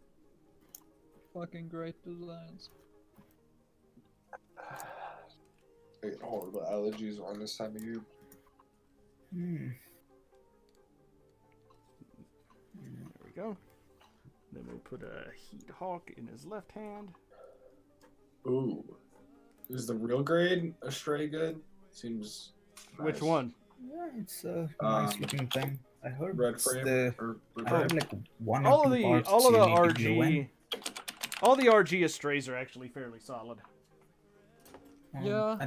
fucking great designs. I get horrible allergies on this time of year. There we go. Then we put a Heat Hawk in his left hand. Ooh. Is the real grade a stray good? Seems Which nice. one? Yeah, it's a nice looking thing. I heard Red it's frame the or red I heard frame? like 1 All or of 2 the parts all of you the need to glue in. RG, all the RG Astrays are actually fairly solid. Yeah. I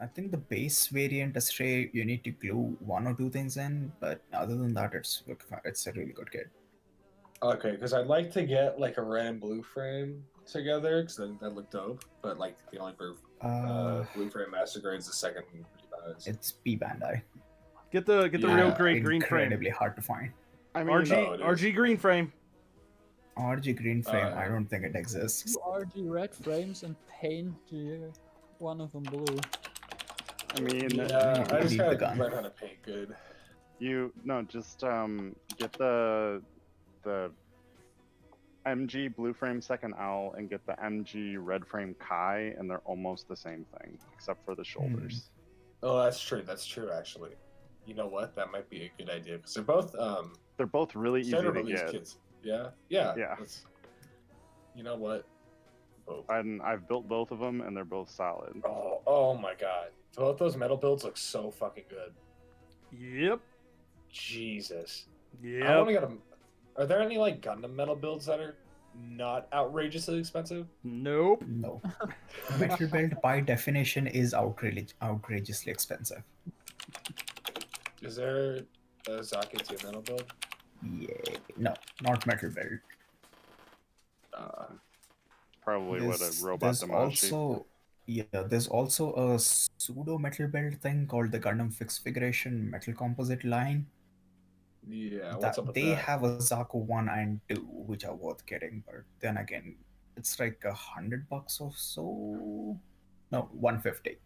think the base variant Astray, you need to glue one or two things in, but other than that, it's a really good kit. Okay, because I'd like to get like a red and blue frame together, because that looked dope. But like the only blue frame master grade is the second rebuys. It's P Bandai. Get the real great green frame. Incredibly hard to find. I mean, RG green frame. RG green frame, I don't think it exists. Two RG red frames and paint one of them blue. I mean, Yeah, I just leave the gotta gun. learn how to paint good. just get the MG blue frame second owl and get the MG red frame Kai, and they're almost the same thing except for the shoulders. Oh, that's true. That's true, actually. You know what? That might be a good idea because They're both really easy standard to release get. kits. Yeah. Yeah. You know what? Both. And I've built both of them, and they're both solid. Oh my god! Both those metal builds look so fucking good. Yep. Jesus. I Yep. want to get them. Are there any like Gundam metal builds that are not outrageously expensive? Nope. No. Metal build by definition is outrageously expensive. Is there a Zaki 2 metal build? Yeah, no, not metal build. Probably with a robot There's Damashi. there's also a pseudo metal build thing called the Gundam Fixed Figuration Metal Composite line. Yeah, what's up with They that? have a Zaku 1 and 2, which are worth getting, but then again, it's like $100 or so. No, 150.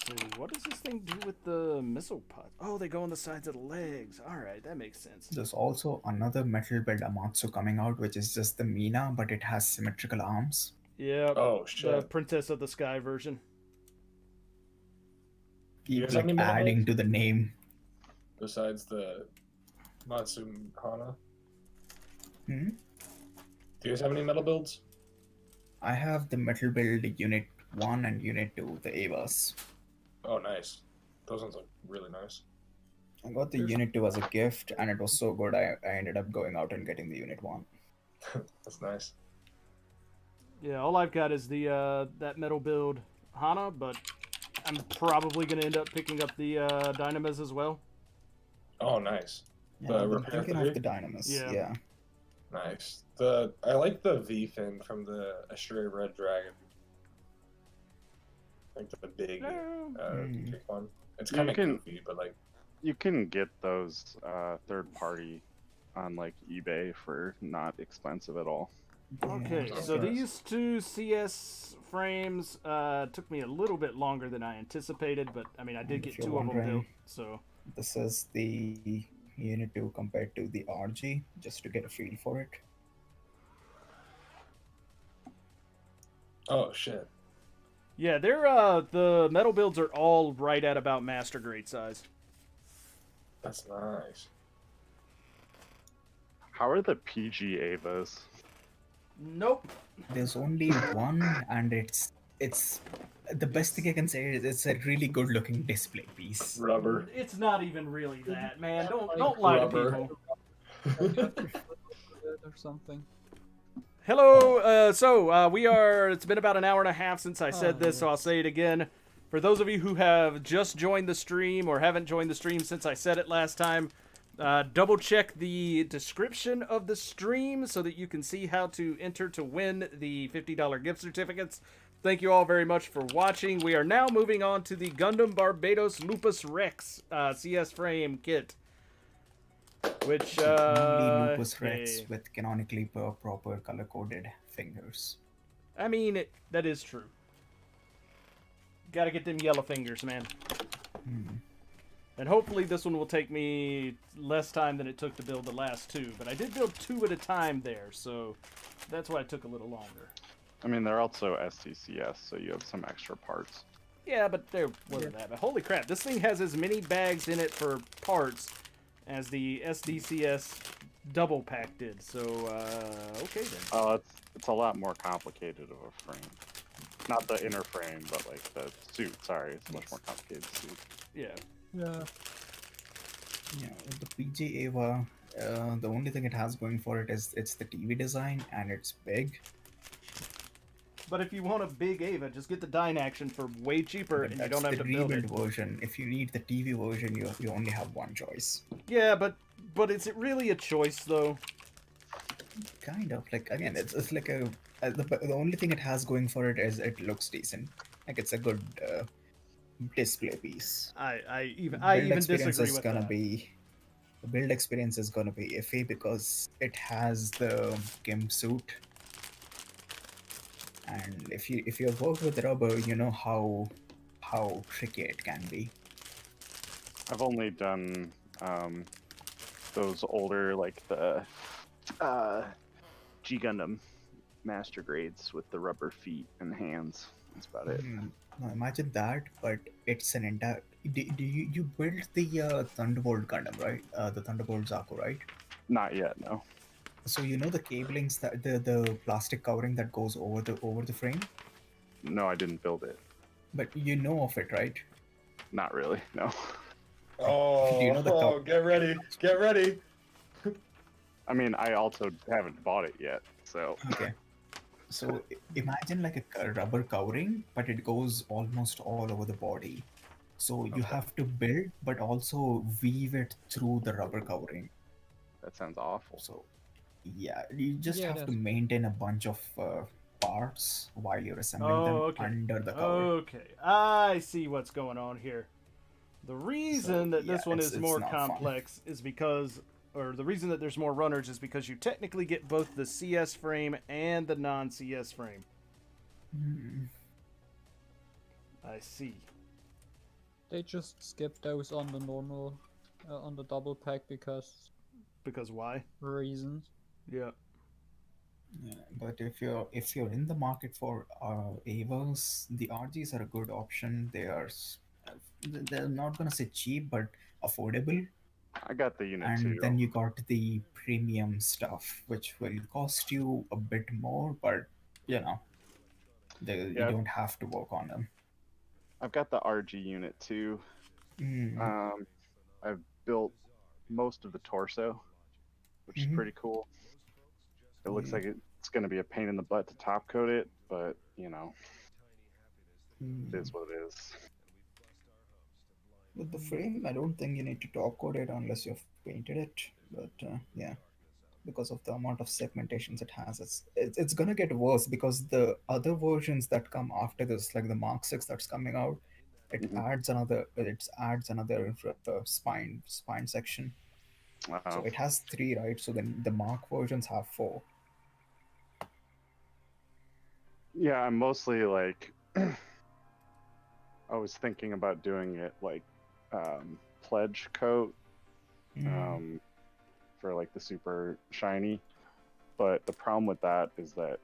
So what does this thing do with the missile pod? Oh, they go on the sides of the legs. All right, that makes sense. There's also another metal build Amatsu coming out, which is just the Mina, but it has symmetrical arms. Yeah. Oh The shit! Princess of the Sky version. You Keep guys have any metal adding builds? to the name. Besides the Matsum Hana, Hmm? do you guys have any metal builds? I have the metal build Unit 1 and Unit 2, the Avas. Oh, nice. Those ones look really nice. I got the Unit 2 as a gift, and it was so good I ended up going out and getting the Unit 1. That's nice. Yeah, all I've got is the that metal build Hana, but I'm probably gonna end up picking up the Dynamas as well. Oh, nice. Yeah, The I'm repair thinking three? of the Dynamis. Yeah. Yeah. Nice. I like the V fin from the Ashray Red Dragon. Like the big, big one. It's You kind of can- goofy, but like, You can get those third party on like eBay for not expensive at all. Okay, Yeah. so nice. these two CS frames took me a little bit longer than I anticipated, but I mean I did And get if you're two of them wondering- built. So This is the Unit 2 compared to the RG, just to get a feel for it. oh shit. yeah, they're the metal builds are all right at about master grade size. That's nice. How are the PG Avas? Nope. There's only one, and it's the best thing I can say is it's a really good looking display piece. Rubber. It's not even really that, man. Don't lie to Rubber. people. Or something. Hello. It's been about an hour and a half since I said this, so I'll say it again. For those of you who have just joined the stream or haven't joined the stream since I said it last time, double check the description of the stream so that you can see how to enter to win the $50 gift certificates. Thank you all very much for watching. We are now moving on to the Gundam Barbados Lupus Rex CS frame kit. Which, Only Lupus Rex hey. with canonically proper color coded fingers. I mean, that is true. Gotta get them yellow fingers, man. And hopefully this one will take me less time than it took to build the last two. But I did build two at a time there, so that's why it took a little longer. I mean, they're also STCS, so you have some extra parts. Yeah, but there wasn't that. But holy crap, this thing has as many bags in it for parts as the SDCS double pack did. So, okay then. Oh, it's a lot more complicated of a frame. Not the inner frame, but like the suit. Sorry, it's a much more complicated suit. Yeah. Yeah. Yeah, with the PG Ava, the only thing it has going for it is it's the TV design and it's big. But if you want a big Ava, just get the Dyne Action for way cheaper, But and you that's don't have the to build it. rebuild version. If you need the TV version, you only have one choice. Yeah, but is it really a choice though? Kind of like again, it's like the only thing it has going for it is it looks decent. Like it's a good display piece. I even experience disagree is with gonna that. be the build experience is gonna be iffy because it has the gimp suit, and if you work with rubber, you know how tricky it can be. I've only done those older, like the G Gundam master grades with the rubber feet and hands. That's about it. Now imagine that, but it's an entire. Do you built the Thunderbolt Gundam, right? The Thunderbolt Zaku, right? Not yet, no. So you know the cablings that the plastic covering that goes over the frame, No, I didn't build it. but you know of it, right? Not really, no. Oh, Do you know the get ready, get ready. I mean, I also haven't bought it yet, so. Okay. So imagine like a rubber covering, but it goes almost all over the body. So you Okay. have to build, but also weave it through the rubber covering. That sounds awful. So yeah, you just Yeah, have to that's- maintain a bunch of parts while you're assembling Oh, them okay. under the cover. Okay, I see what's going on here. The reason that this one is it's more not fun. complex is because, or the reason that there's more runners is because you technically get both the CS frame and the non-CS frame. Hmm. I see. They just skipped those on the normal, on the double pack because Because why? reasons. Yeah. Yeah, but if you're in the market for Avas, the RGs are a good option. They're not gonna say cheap, but affordable. I got the unit And too. then you got the premium stuff, which will cost you a bit more, but you know, you Yeah. don't have to work on them. I've got the RG unit too. Mm. I've built most of the torso, which is Mhm. pretty cool. It looks Yeah. like it's going to be a pain in the butt to top coat it, but you know, it is what it is. With the frame, I don't think you need to top coat it unless you've painted it. But yeah, because of the amount of segmentations it has, it's gonna get worse because the other versions that come after this, like the Mark 6 that's coming out, it Mhm. adds another spine section. So Wow. it has 3, right? So then the Mark versions have 4. Yeah, I'm mostly like, I was thinking about doing it like pledge coat for like the super shiny. But the problem with that is that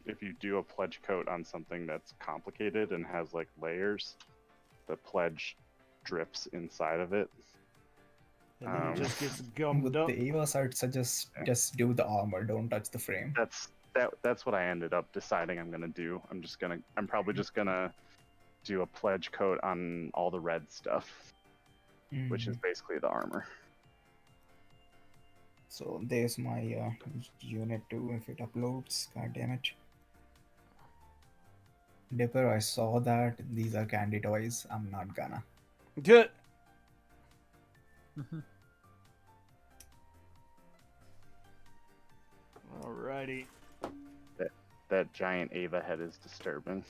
if you do a pledge coat on something that's complicated and has like layers, the pledge drips inside of it. And then it just gets With gummed up. the Avas, I'd suggest just do the armor, don't touch the frame. That's what I ended up deciding I'm gonna do. I'm probably just gonna do a pledge coat on all the red stuff, which is basically the armor. So there's my unit 2 if it uploads. God damn it. Dipper, I saw that. These are candy toys. I'm not gonna. Good. Alrighty. That giant Ava head is disturbing,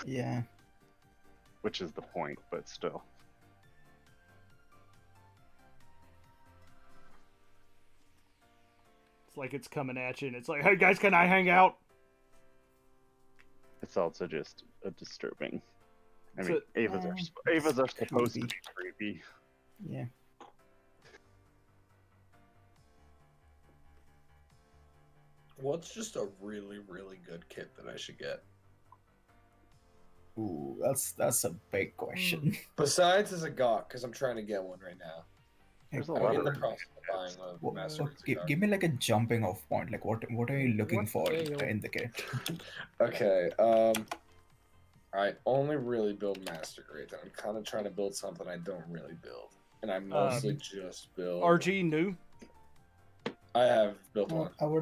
Yeah. which is the point, but still. It's like it's coming at you, and it's like, hey guys, can I hang out? It's also just a disturbing. I It's mean, Avas are supposed to be creepy. Yeah. What's just a really, really good kit that I should get? Ooh, that's a big question. Besides as a gawk, because I'm trying to get one right now. There's a I'm lot in of the process of buying a What, Master Race gawk. give me like a jumping off point. Like what are you looking What for scale? in the kit? Okay, I only really build Master Grades, and I'm kind of trying to build something I don't really build. and I mostly just build. RG new. I have built one. I would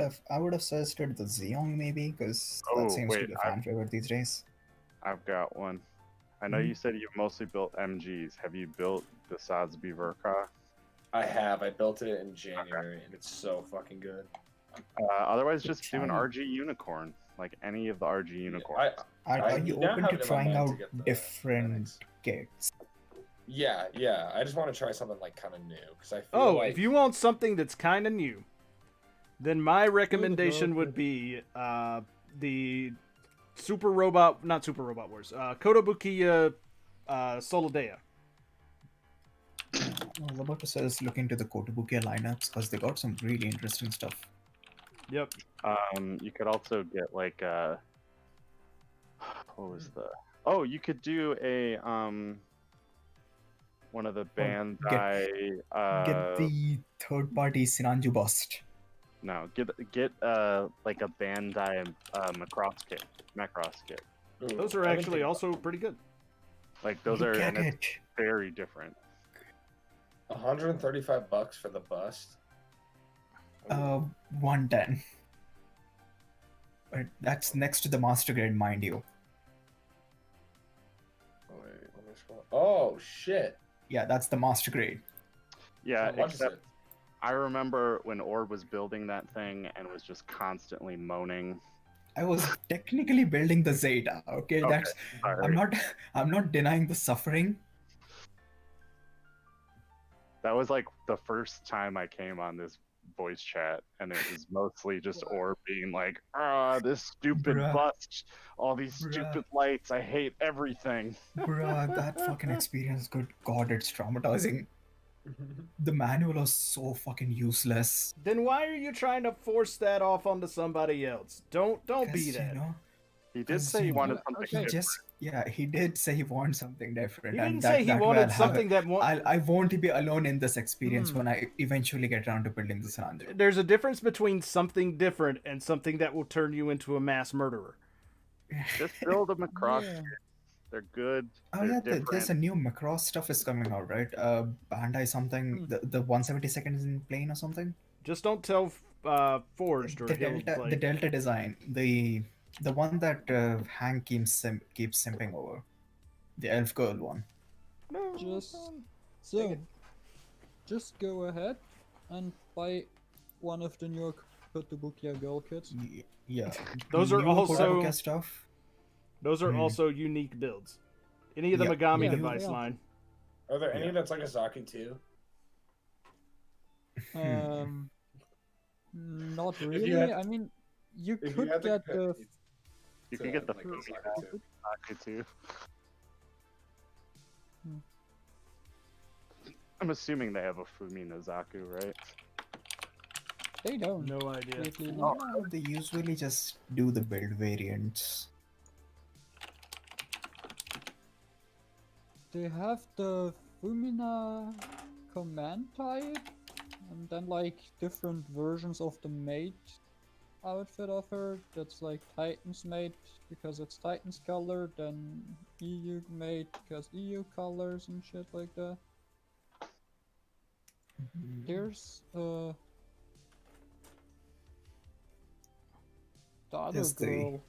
have suggested the Xeon maybe, because Oh, that seems to wait, be a fan favorite these days. I've got one. I know you said you've mostly built MGs. Have you built the Sodsby Verka? I have. I built it in January, and it's so fucking good. Otherwise, just do an RG unicorn, like any of the RG unicorns. Are you now open have to it in my trying mind out to get the different NX. kits? Yeah. I just want to try something like kind of new because I feel Oh, like if you want something that's kind of new, then my recommendation would be the not Super Robot Wars, Kotobukiya Solidea. I was about to suggest look into the Kotobukiya lineups because they got some really interesting stuff. Yep. You could also get like what was the? Oh, you could do a one of the Bandai. Get the third-party Sinanju bust. No, get like a Bandai Macross kit. Those are actually also pretty good. Like those Look are at and it. it's very different. $135 for the bust. 110. But that's next to the master grade, mind you. Oh, wait, let me scroll. Oh shit! Yeah, that's the master grade. Yeah, How much is except it? I remember when Orb was building that thing and was just constantly moaning. I was technically building the Zeta. Okay, that's sorry. I'm not denying the suffering. That was like the first time I came on this voice chat, and it was mostly just Orb being like, this stupid Bruh. bust, all these stupid lights, I hate everything. Bruh, that fucking experience, good god, it's traumatizing. The manual was so fucking useless. Then why are you trying to force that off onto somebody else? Don't be that. You know, He did say he wanted something he different. he did say he wants something different. He and didn't say he that way wanted I'll have something it. that I won't be alone in this experience when I eventually get around to building the Sananjo. There's a difference between something different and something that will turn you into a mass murderer. Just build them across. They're good. Oh They're yeah, different. there's a new Macross stuff is coming out, right? Bandai something, the 170 seconds in plane or something. Just don't tell Forged or the Delta design, the one that Hank keeps simping over, the elf girl one. Just go ahead and buy one of the new Kotobukiya girl kits. Yeah, those are new also Kotobukiya stuff. Those are also unique builds. Any of the Megami device line. Are there any that's like a Zaki too? Not really. I mean, you could get the. You can get the like, Zaki too. I'm assuming they have a Fumi Nozaku, right? They don't. No idea. No, they usually just do the build variants. They have the Fumina command type, and then like different versions of the mate outfit of her. That's like Titan's mate because it's Titan's color, then EU mate because EU colors and shit like that. There's the other girl.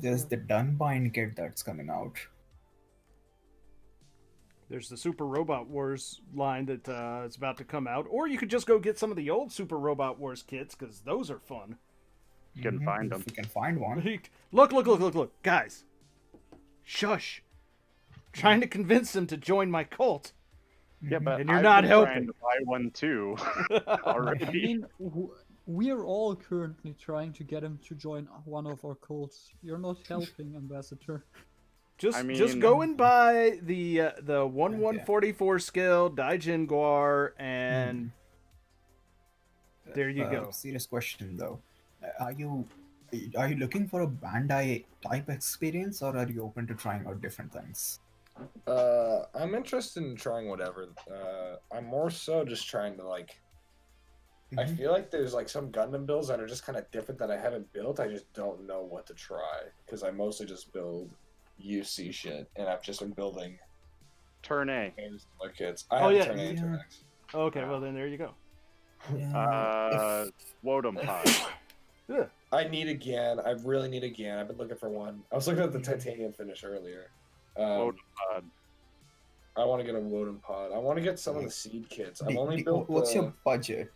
There's the Dunbind kit that's coming out. There's the Super Robot Wars line that it's about to come out. Or you could just go get some of the old Super Robot Wars kits, because those are fun. You can find them. You can find one. Look. Guys. Shush. Trying to convince them to join my cult. Yeah, but and you're I've not been helping. trying to buy one too already. I mean, we're all currently trying to get him to join one of our cults. You're not helping, Ambassador. Just go and buy the 1/144 scale Daijin Guar, and there you go. Serious question though, are you looking for a Bandai type experience, or are you open to trying out different things? I'm interested in trying whatever. I'm more so just trying to like. I feel like there's like some Gundam builds that are just kind of different that I haven't built. I just don't know what to try because I mostly just build UC shit, and I've just been building Turn A. Similar kits. I Oh, have yeah, turn A and turn yeah. X. Okay, well then there you go. Woden pod. Yeah. I need a GAN. I really need a GAN. I've been looking for one. I was looking at the titanium finish earlier. Woden pod. I want to get a Woden pod. I want to get some of the seed kits. I've The- only the- built what's the... your budget?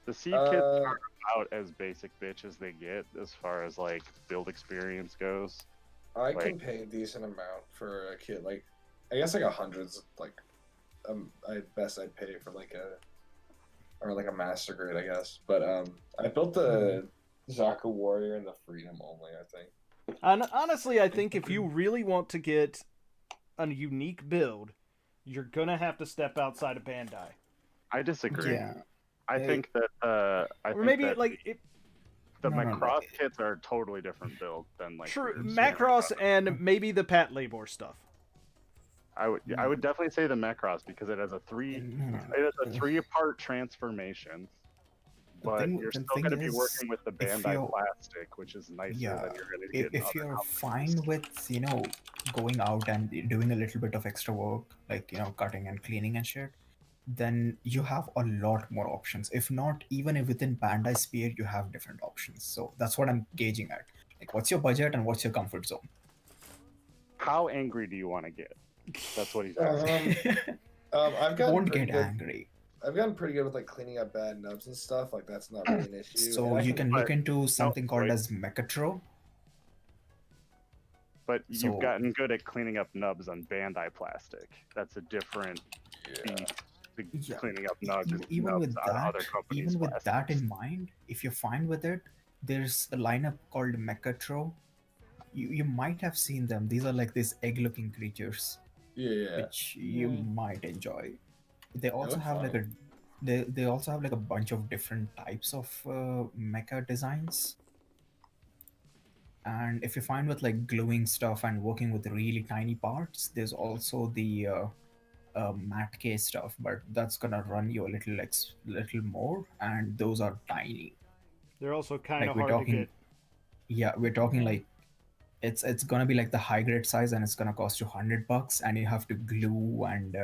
The seed kits are about as basic bitch as they get as far as like build experience goes. I Like- can pay a decent amount for a kit. Like, I guess like $100s. Like, I'd pay for like a master grade, I guess. But I built the Zaku Warrior and the Freedom only, I think. Honestly, I think if you really want to get a unique build, you're gonna have to step outside of Bandai. I disagree. Yeah. I think that Or maybe that like it, the No, no, no. Macross kits are a totally different build than like true your Macross and maybe the Pat Labor stuff. I would definitely say the Macross because it has a three-part transformation. But you're still going to be working with the Bandai plastic, which is nicer than you're going to get. If you're fine with going out and doing a little bit of extra work, like cutting and cleaning and shit, then you have a lot more options. If not, even within Bandai Sphere, you have different options. So that's what I'm gauging at. Like, what's your budget and what's your comfort zone? How angry do you want to get? That's what he's asking. I've gotten Won't pretty get good. angry. I've gotten pretty good with like cleaning up bad nubs and stuff. Like that's not really an issue. So And I you can look into something called wait. as Mechatro. But you've So- gotten good at cleaning up nubs on Bandai plastic. That's a different Yeah. beast to cleaning up nubs, Even nubs with on other that, companies' even with plastic. that in mind, if you're fine with it, there's a lineup called Mechatro. You might have seen them. These are like these egg-looking creatures, Yeah. which you might enjoy. They also look have like fun. they also have like a bunch of different types of mecha designs. And if you're fine with like gluing stuff and working with really tiny parts, there's also the matte case stuff, but that's gonna run you a little more, and those are tiny. They're also kind Like of we're hard to talking, get. yeah, we're talking like it's gonna be like the high grade size, and it's gonna cost you $100, and you have to glue and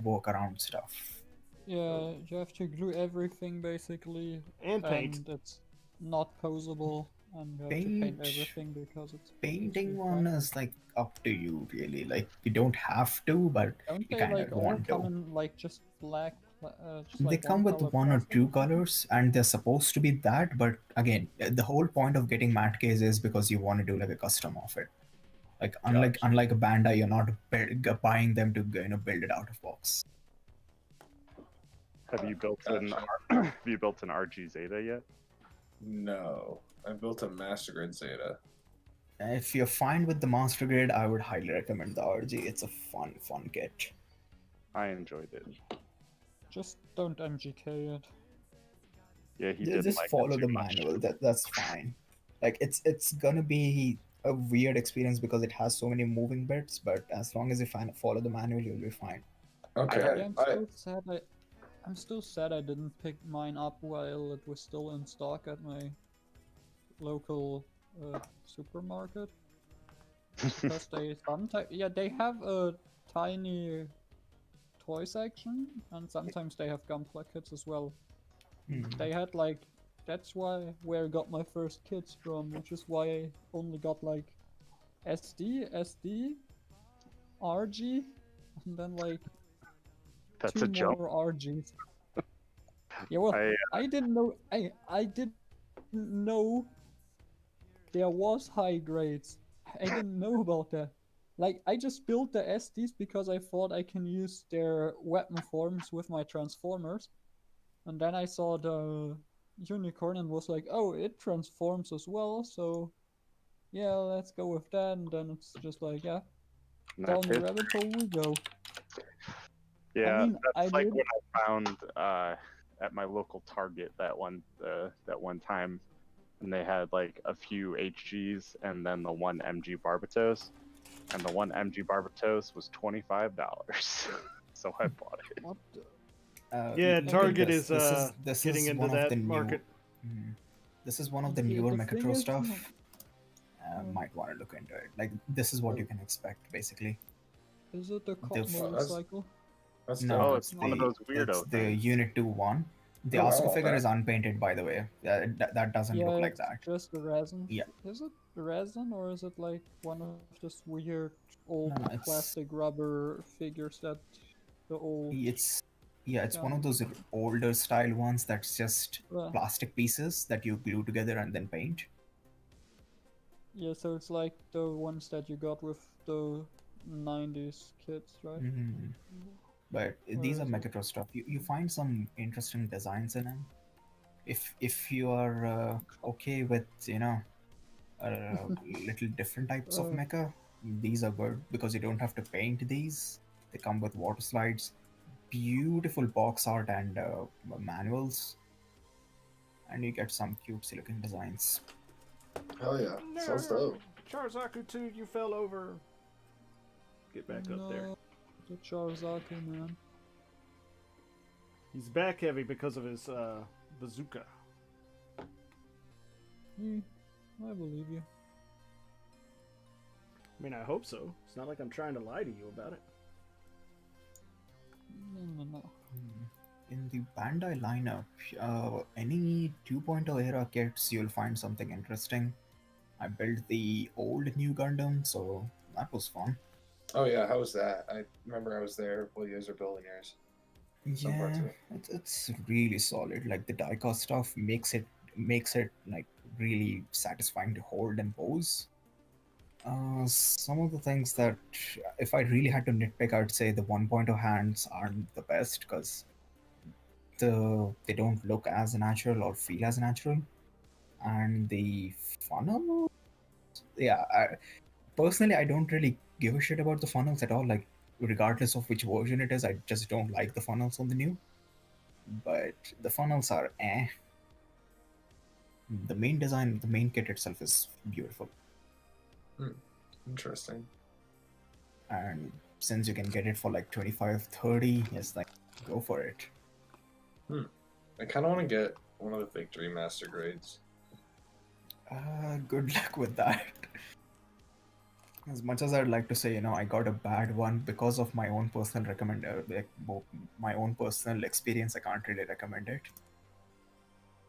work around stuff. Yeah, you have to glue everything basically, And paint. and it's not posable, and you have to Paint. paint everything because it's Painting too one fun. is like up to you, really. Like you don't have to, but Don't you they kind like of all want come to. in like just black? Just They like come with color one or plastic two something? colors, and they're supposed to be that. But again, the whole point of getting matte case is because you want to do like a custom of it. Like unlike a Bandai, you're not buying them to build it out of box. Have you built an Gotcha. have you built an RG Zeta yet? No, I built a Master Grid Zeta. If you're fine with the Master Grade, I would highly recommend the RG. It's a fun kit. I enjoyed it. Just don't MGK it. Yeah, he Yeah, did just like follow it the too much. manual. That's fine. Like it's gonna be a weird experience because it has so many moving bits, but as long as you follow the manual, you'll be fine. Okay. Yeah, I'm still sad I didn't pick mine up while it was still in stock at my local supermarket. Because they have a tiny toy section, and sometimes they have Gunpla kits as well. They had like, that's where I got my first kits from, which is why I only got like SD, RG, and then like That's two a jump. more RGs. Yeah, well, I didn't know. I didn't know there was high grades. I didn't know about that. Like, I just built the SDs because I thought I can use their weapon forms with my transformers. And then I saw the unicorn and was like, oh, it transforms as well, so yeah, let's go with that. And then it's just like, yeah, down the rabbit hole we go. Yeah, I mean, that's like what I found at my local Target that one time, and they had like a few HGs and then the one MG Barbatos, and the one MG Barbatos was $25, so I bought it. What the? Yeah, look at Target this. is This getting is into one of that the market. This is one of the Yeah, newer the thing Mechatro is, stuff. Might want to look into it. Like, this is what you can expect, basically. Is it the cop The f- motorcycle? That's No, Oh, dope. it's one of those weirdo it's the things. Unit 2 one. The Oh, I Asuka want figure that. is unpainted, by the way. That doesn't Yeah, look like it's that. just the resin. Yeah. Is it the resin or is it like one of this weird old No, it's plastic rubber figures that the old it's it's one Yeah. of those older style ones that's just uh, plastic pieces that you glue together and then paint. yeah, so it's like the ones that you got with the 90s kids, right? Mhm. But Where these are is it? Megatron stuff. You find some interesting designs in them. If you are okay with little different types of Uh, mecha, these are good because you don't have to paint these. They come with water slides, beautiful box art and manuals, and you get some cutesy looking designs. Hell yeah. Sounds dope. Charzaku 2, you fell over. Get back up there. no, the Charizaki man. He's back heavy because of his bazooka. I believe you. I mean, I hope so. It's not like I'm trying to lie to you about it. No. In the Bandai lineup, any 2.0 era kits, you'll find something interesting. I built the old new Gundam, so that was fun. Oh yeah, how was that? I remember I was there while you guys were building yours. Some parts Yeah, of it. it's really solid. Like the diecast stuff makes it like really satisfying to hold and pose. Some of the things that, if I really had to nitpick, I'd say the 1.0 hands aren't the best because they don't look as natural or feel as natural, and the funnel. Yeah, personally, I don't really give a shit about the funnels at all. Like, regardless of which version it is, I just don't like the funnels on the new. But the funnels are eh. The main design, the main kit itself is beautiful. Interesting. And since you can get it for like 25, 30, it's like, go for it. I kind of want to get one of the Victory Master grades. Good luck with that. As much as I'd like to say, I got a bad one because of my own personal my own personal experience, I can't really recommend it.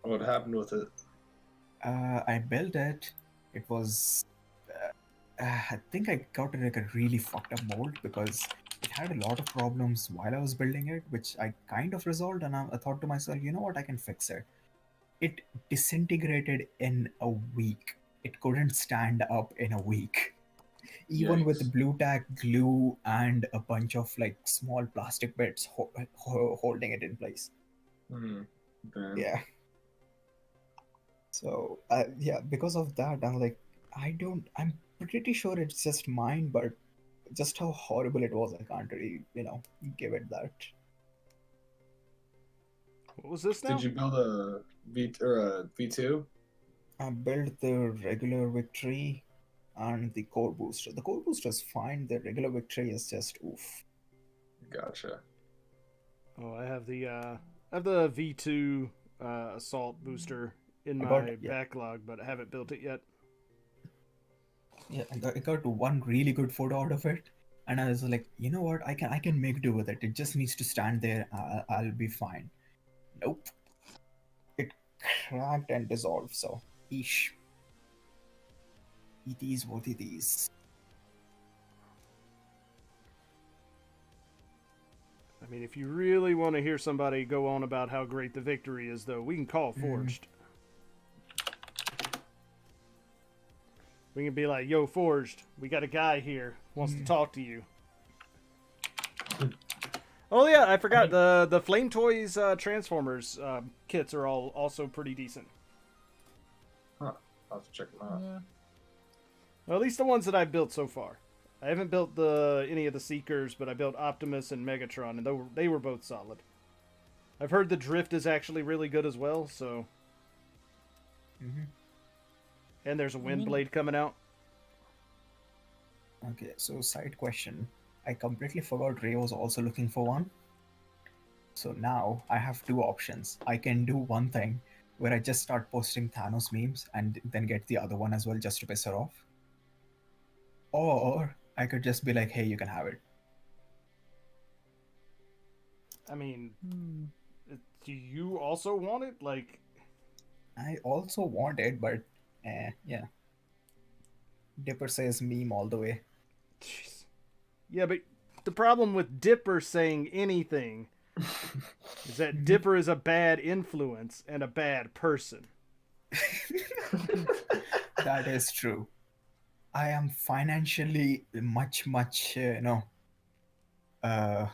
What happened with it? I built it. It was, I think I got like a really fucked up mold because it had a lot of problems while I was building it, which I kind of resolved. And I thought to myself, you know what, I can fix it. It disintegrated in a week. It couldn't stand up in a week. Even with Yikes. blue tack glue and a bunch of like small plastic bits holding it in place. Damn. Yeah. So yeah, because of that, I'm pretty sure it's just mine, but just how horrible it was, I can't really, give it that. What was this now? Did you build a V2? I built the regular victory and the core booster. The core booster is fine. The regular victory is just oof. Gotcha. Oh, I have the V2 assault booster in my backlog, but I haven't built it yet. Yeah, I got one really good photo out of it, and I was like, you know what? I can make do with it. It just needs to stand there. I'll be fine. Nope. It cracked and dissolved. So, eesh. It is what it is. I mean, if you really want to hear somebody go on about how great the victory is, though, we can call Forged. We can be like, yo, Forged, we got a guy here, wants to talk to you. Oh, yeah, I forgot. The Flame Toys Transformers kits are all also pretty decent. I'll have to check them out. Yeah. Well, at least the ones that I've built so far. I haven't built any of the Seekers, but I built Optimus and Megatron, and they were both solid. I've heard the Drift is actually really good as well, so... And there's a Windblade coming out. Okay, so side question. I completely forgot Ray was also looking for one. So now I have two options. I can do one thing where I just start posting Thanos memes and then get the other one as well just to piss her off. Or I could just be like, hey, you can have it. I mean, Hmm. do you also want it? Like, I also want it, but yeah. Dipper says meme all the way. jeez. Yeah, but the problem with Dipper saying anything is that Dipper is a bad influence and a bad person. That is true. I am financially much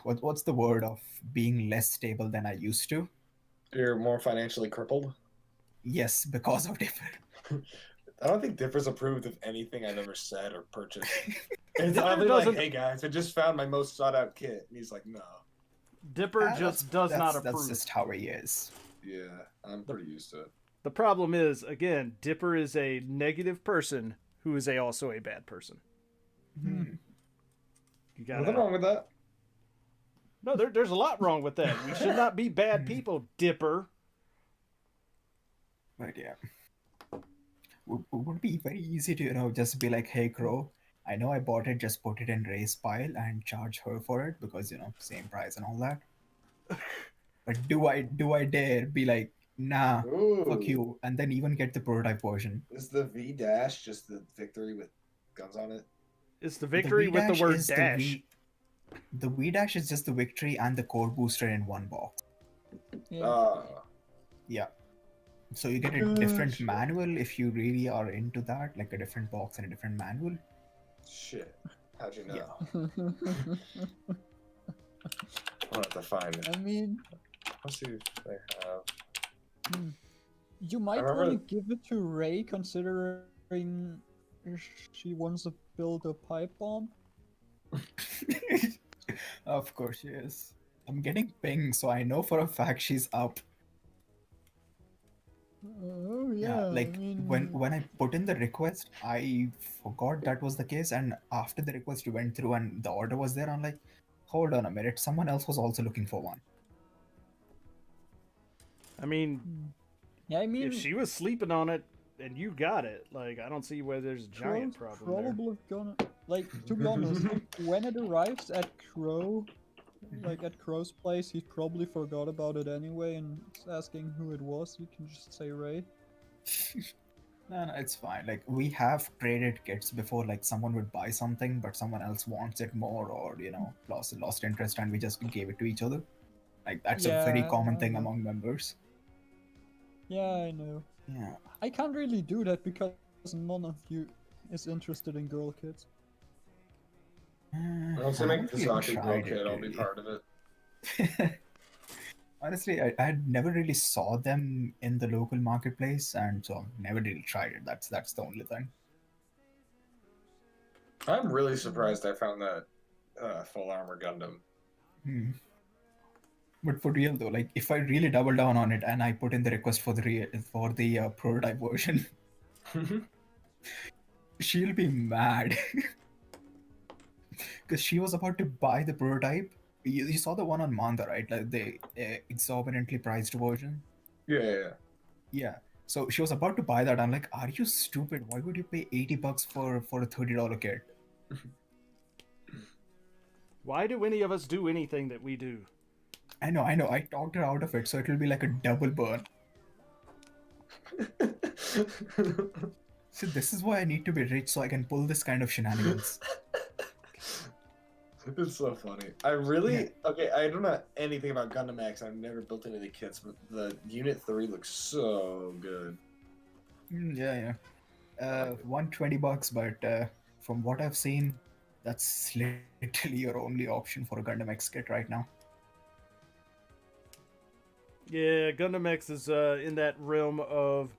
what's the word of being less stable than I used to? You're more financially crippled. Yes, because of Dipper. I don't think Dipper's approved of anything I've ever said or purchased. It's Dipper oddly doesn't- like, hey guys, I just found my most sought out kit. And he's like, no. Dipper Ah, just does not approve. That's just how he is. Yeah, I'm pretty used to it. The problem is, again, Dipper is a negative person who is also a bad person. Hmm. You got Nothing wrong with that. No, there's a lot wrong with that. We should not be bad people, Dipper. But yeah. Would be very easy to, just be like, hey, Crow, I know I bought it, just put it in Ray's pile and charge her for it because, same price and all that. But do I dare be like, nah, Ooh. fuck you, and then even get the prototype version? Is the V dash just the victory with guns on it? It's the victory with the word is dash. The V dash is just the victory and the core booster in one box. Yeah. Yeah. So you get a different manual if you really are into that, like a different box and a different manual. Shit. How'd you know? Yeah. I'll have to find it. I mean, Let's see if they have. you might remember- want to give it to Ray, considering she wants to build a pipe bomb. Of course she is. I'm getting ping, so I know for a fact she's up. Oh yeah. Like I mean, when I put in the request, I forgot that was the case, and after the request went through and the order was there, I'm like, hold on a minute, someone else was also looking for one. I mean, yeah, I mean, if she was sleeping on it and you got it, like, I don't see where there's a giant Crow's problem there. probably gonna, like, to be honest, when it arrives at Crow, like at Crow's place, he probably forgot about it anyway and is asking who it was. You can just say Ray. No, it's fine. Like we have traded kits before, like someone would buy something, but someone else wants it more, or lost interest, and we just gave it to each other. Like that's a very Yeah, common I thing know. among members. Yeah, I know. Yeah. I can't really do that because none of you is interested in girl kids. Once I make the haven't Saki girl tried it, kit, I'll be really. part of it. Honestly, I never really saw them in the local marketplace, and so never really tried it. That's the only thing. I'm really surprised I found that full armor Gundam. But for real though, like if I really double down on it and I put in the request for the prototype version, she'll be mad because she was about to buy the prototype. You saw the one on Manga, right? Like the exorbitantly priced version. Yeah. Yeah. So she was about to buy that. I'm like, are you stupid? Why would you pay $80 for a $30 kit? Why do any of us do anything that we do? I know. I talked her out of it, so it'll be like a double burn. So this is why I need to be rich so I can pull this kind of shenanigans. It's so funny. I really okay. I don't know anything about Gundam X. I've never built any of the kits, but the Unit 3 looks so good. Yeah. $120, but from what I've seen, that's literally your only option for a Gundam X kit right now. Yeah, Gundam X is in that realm of,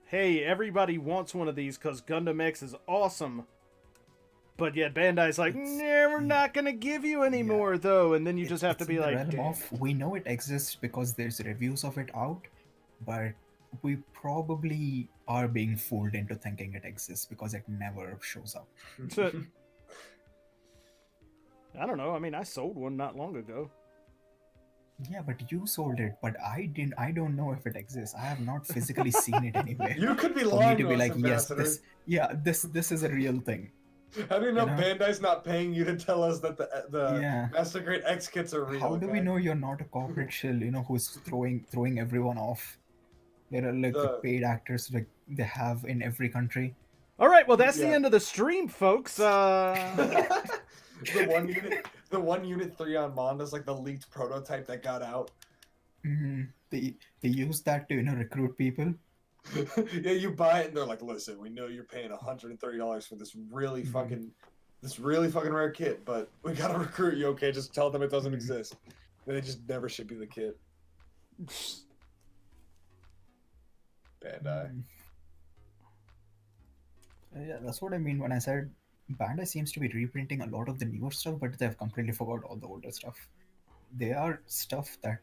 hey, everybody wants one of these because Gundam X is awesome. But yet Bandai's like, nah, we're not going to give you any more, though. And then you just have to It's be in the like, realm damn. of, we know it exists because there's reviews of it out, but we probably are being fooled into thinking it exists because it never shows up. So, I don't know. I mean, I sold one not long ago. Yeah, but you sold it, but I didn't. I don't know if it exists. I have not physically seen it anywhere. You could be For me lying to to be us, like, yes, Ambassador. this is a real thing. How do you know You know? Bandai's not paying you to tell us that the Yeah. Master Grade X kits are real? How do we okay? know you're not a corporate shill, who's throwing everyone off? There are like the The paid actors like they have in every country. All right, well that's the Yeah. end of the stream, folks. the one unit 3 on Mond is like the leaked prototype that got out. They use that to recruit people. Yeah, you buy it and they're like, listen, we know you're paying $130 for this really fucking rare kit, but we gotta recruit you. Okay, just tell them it doesn't exist. And they just never ship you the kit. Bandai. Yeah, that's what I mean when I said Bandai seems to be reprinting a lot of the newer stuff, but they've completely forgot all the older stuff. They are stuff that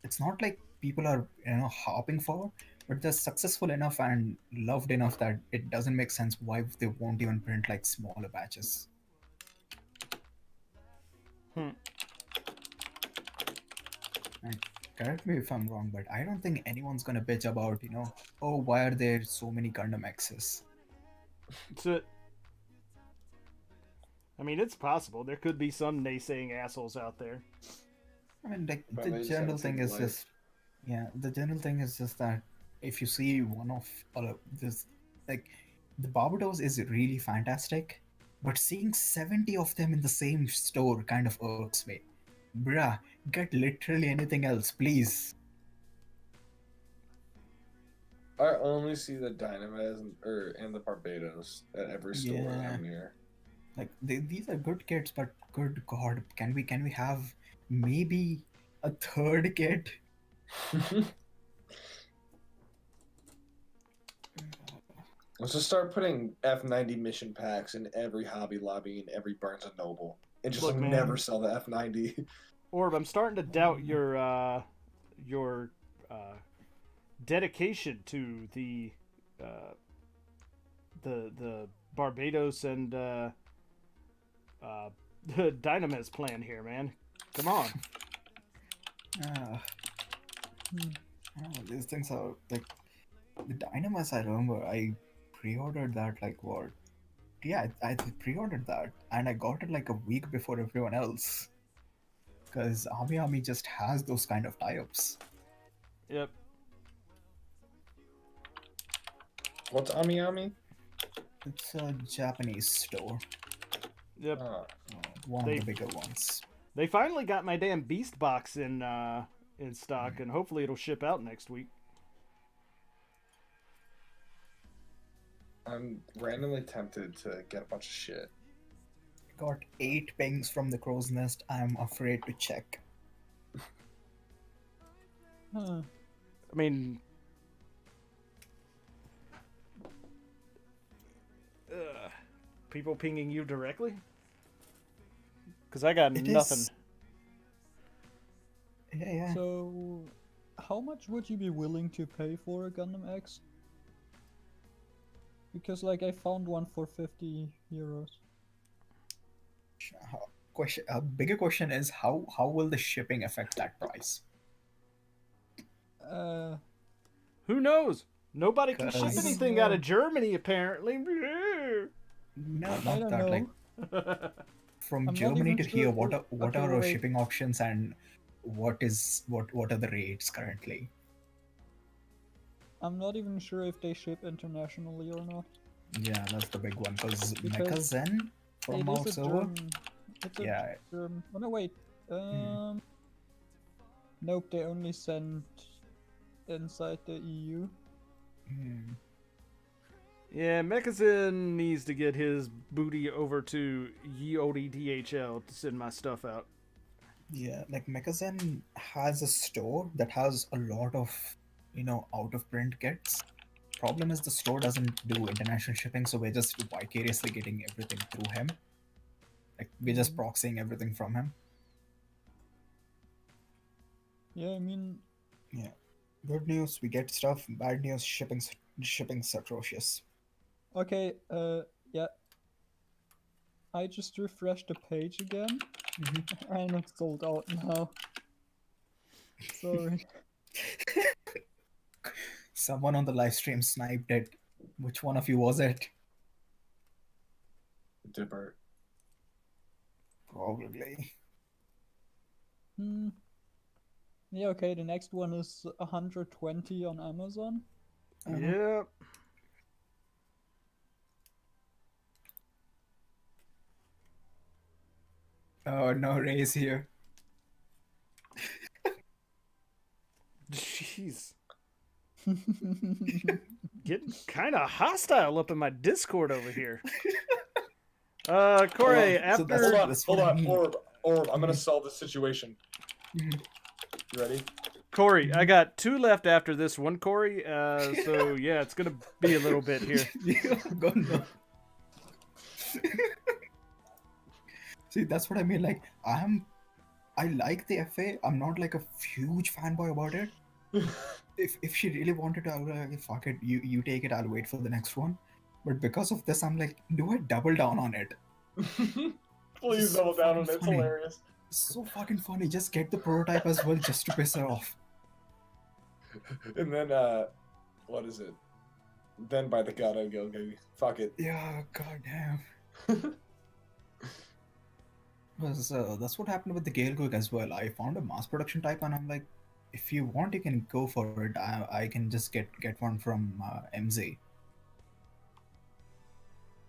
it's not like people are harping for, but they're successful enough and loved enough that it doesn't make sense why they won't even print like smaller batches. And correct me if I'm wrong, but I don't think anyone's gonna bitch about oh, why are there so many Gundam X's? I mean, it's possible. There could be some naysaying assholes out there. I mean, like But the they just general haven't seen thing the is light. just, the general thing is just that if you see one of this, like the Barbados is really fantastic, but seeing 70 of them in the same store kind of irks me. Bruh, get literally anything else, please. I only see the Dynamaz and the Barbados at every store Yeah. I'm near. Like these are good kits, but good God, can we have maybe a third kit? Let's just start putting F90 mission packs in every Hobby Lobby and every Barnes and Noble, and just Look, man. never sell the F90. Orb, I'm starting to doubt your dedication to the Barbados and the Dynamez plan here, man. Come on. These things are like the Dynamas. I remember I pre-ordered that like what? Yeah, I pre-ordered that and I got it like a week before everyone else. Because Ami just has those kind of tie-ups. Yep. What's Ami Ami? It's a Japanese store, Yep. one They- of the bigger ones. They finally got my damn Beast box in stock, and hopefully it'll ship out next week. I'm randomly tempted to get a bunch of shit. Got 8 pings from the crow's nest. I'm afraid to check. Huh. I mean, people pinging you directly? Because I got It nothing. is- Yeah. So, how much would you be willing to pay for a Gundam X? Because, like, I found one for 50 euros. A bigger question is how will the shipping affect that price? Who knows? Nobody can ship Because- anything out of Germany, apparently. No, I not don't that. know. Like from I'm not Germany even to here, sure- what okay, are our wait. shipping options and what are the rates currently? I'm not even sure if they ship internationally or not. Yeah, that's the big one. Because Because Mecha Zen from It is a Mouse German. It's a Yeah. German. Oh no, wait. Nope, they only send inside the E EU. Yeah, Mechazin needs to get his booty over to Yodi DHL to send my stuff out. Yeah, like Mecha Zen has a store that has a lot of out of print kits. Problem is the store doesn't do international shipping, so we're just vicariously getting everything through him. Like we're just proxying everything from him. Yeah, I mean, Yeah. Good news, we get stuff. Bad news, shipping's atrocious. okay, yeah. I just refreshed the page again, and it's sold out now. Sorry. Someone on the live stream sniped it. Which one of you was it? Dipper. Probably. Hmm. Yeah, okay, the next one is 120 on Amazon. Yep. Oh no, Ray's here. Jeez. Getting kind of hostile up in my Discord over here. Corey, So after... Hold on, I mean. Orb, I'm gonna solve this situation. Mhm. You ready? Corey, I got 2 left after this one, Corey. So, yeah, it's going to be a little bit here. Gundam. See, that's what I mean. Like, I like the FA. I'm not like a huge fanboy about it. If she really wanted to, I would like, fuck it, you take it. I'll wait for the next one. But because of this, I'm like, do I double down on it? Please So double down on it. fucking It's funny. hilarious. So fucking funny. Just get the prototype as well, just to piss her off. And then, what is it? Then by the god I'd go, okay, fuck it. Yeah, goddamn. That's what happened with the Gale Cook as well. I found a mass production type, and I'm like, if you want, you can go for it. I can just get one from MZ.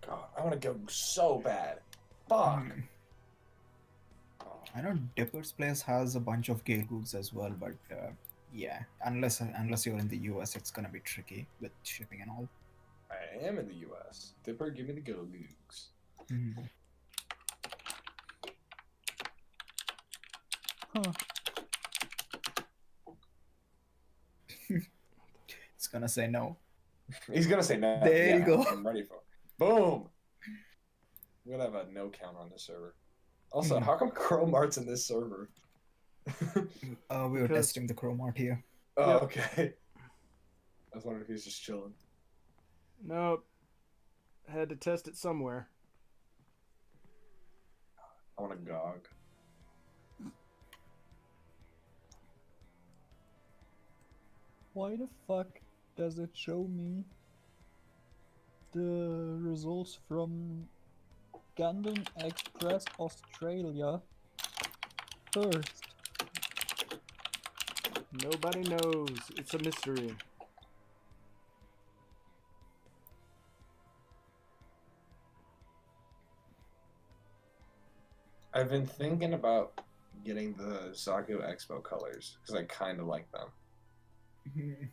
God, I want to go so bad. Fuck. Mm. I know Dipper's Place has a bunch of Gale Cooks as well, but yeah, unless you're in the US, it's gonna be tricky with shipping and all. I am in the US. Dipper, give me the go googs. Mm. Huh. It's gonna say no. He's gonna say no. There you go. I'm ready for it. Boom! I'm gonna have a no count on this server. Also, how come Chrome Art's in this server? We were Because- testing the Chrome Art here. Oh, Yep. okay. I was wondering if he's just chilling. Nope. Had to test it somewhere. I want a GOG. Why the fuck does it show me the results from Gundam Express Australia first? Nobody knows. It's a mystery. I've been thinking about getting the Zaku Expo colors because I kind of like them. Mhm.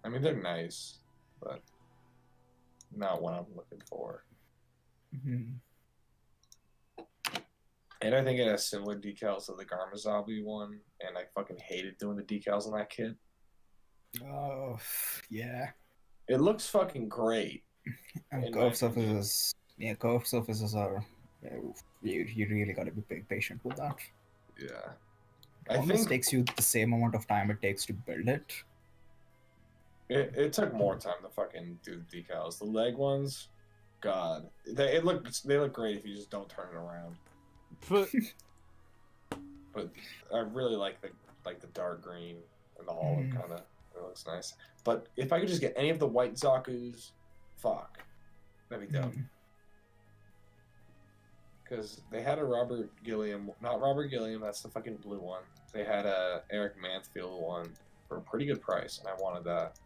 I mean, they're nice, but not what I'm looking for. Mhm. And I think it has similar decals to the Garmazabi one, and I fucking hated doing the decals on that kit. Oh, yeah. It looks fucking great. And In my curved opinion. surfaces. Yeah, curved surfaces are. You really gotta be patient with that. Yeah. It I almost think takes you the same amount of time it takes to build it. it took more time to fucking do the decals. The leg ones, God, they look great if you just don't turn it around. But But I really like the dark green and the olive Mm. kind of. It looks nice. But if I could just get any of the white Zaku's, fuck, that'd be dope. Mm. Because they had a Robert Gilliam, not Robert Gilliam, that's the fucking blue one. They had a Eric Mansfield one for a pretty good price, and I wanted that.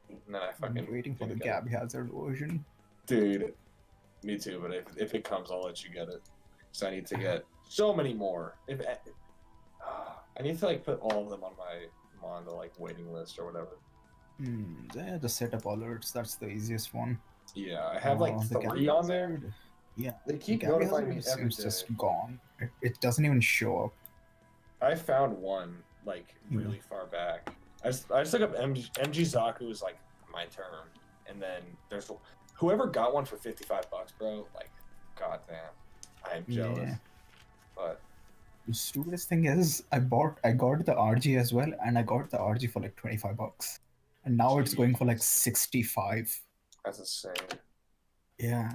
And then I fucking I'm waiting for the didn't get it. Gabby Hazard version. Dude, me too. But if it comes, I'll let you get it. So I need to get so many more. I need to like put all of them on the like waiting list or whatever. Yeah, just set up alerts. That's the easiest one. Yeah, I have like The Gabby 3 on there. Hazard, Yeah, They keep Gabby notifying me Hazard every seems day. just gone. It doesn't even show up. I found one like really far back. I just look up MG Zaku is like my term, and then there's whoever got one for $55, bro. Like, goddamn, I am jealous. Yeah. But The stupidest thing is, I got the RG as well, and I got the RG for like $25, and now it's going for like 65. that's insane. Yeah.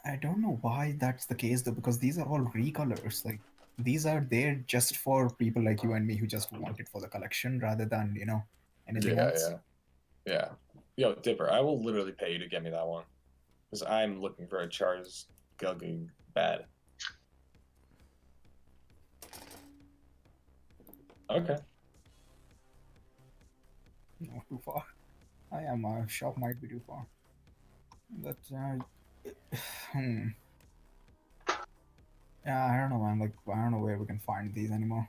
I don't know why that's the case though, because these are all recolors. Like, these are there just for people like you and me who just want it for the collection rather than, you know, anything else. Yeah. Yo, Dipper, I will literally pay you to get me that one. Because I'm looking for a Char's Guggy bad. Okay. Not too far. I am. Shop might be too far. But, yeah, I don't know, man. Like, I don't know where we can find these anymore.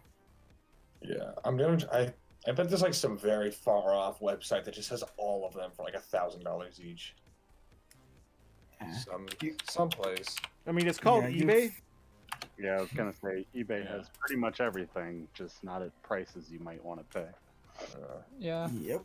Yeah, I bet there's like some very far off website that just has all of them for like $1,000 each. Yeah. Someplace. I mean, it's called Yeah, eBay. Yeah, I was gonna say eBay Yeah. has pretty much everything, just not at prices you might want to pay. Yeah. Yep.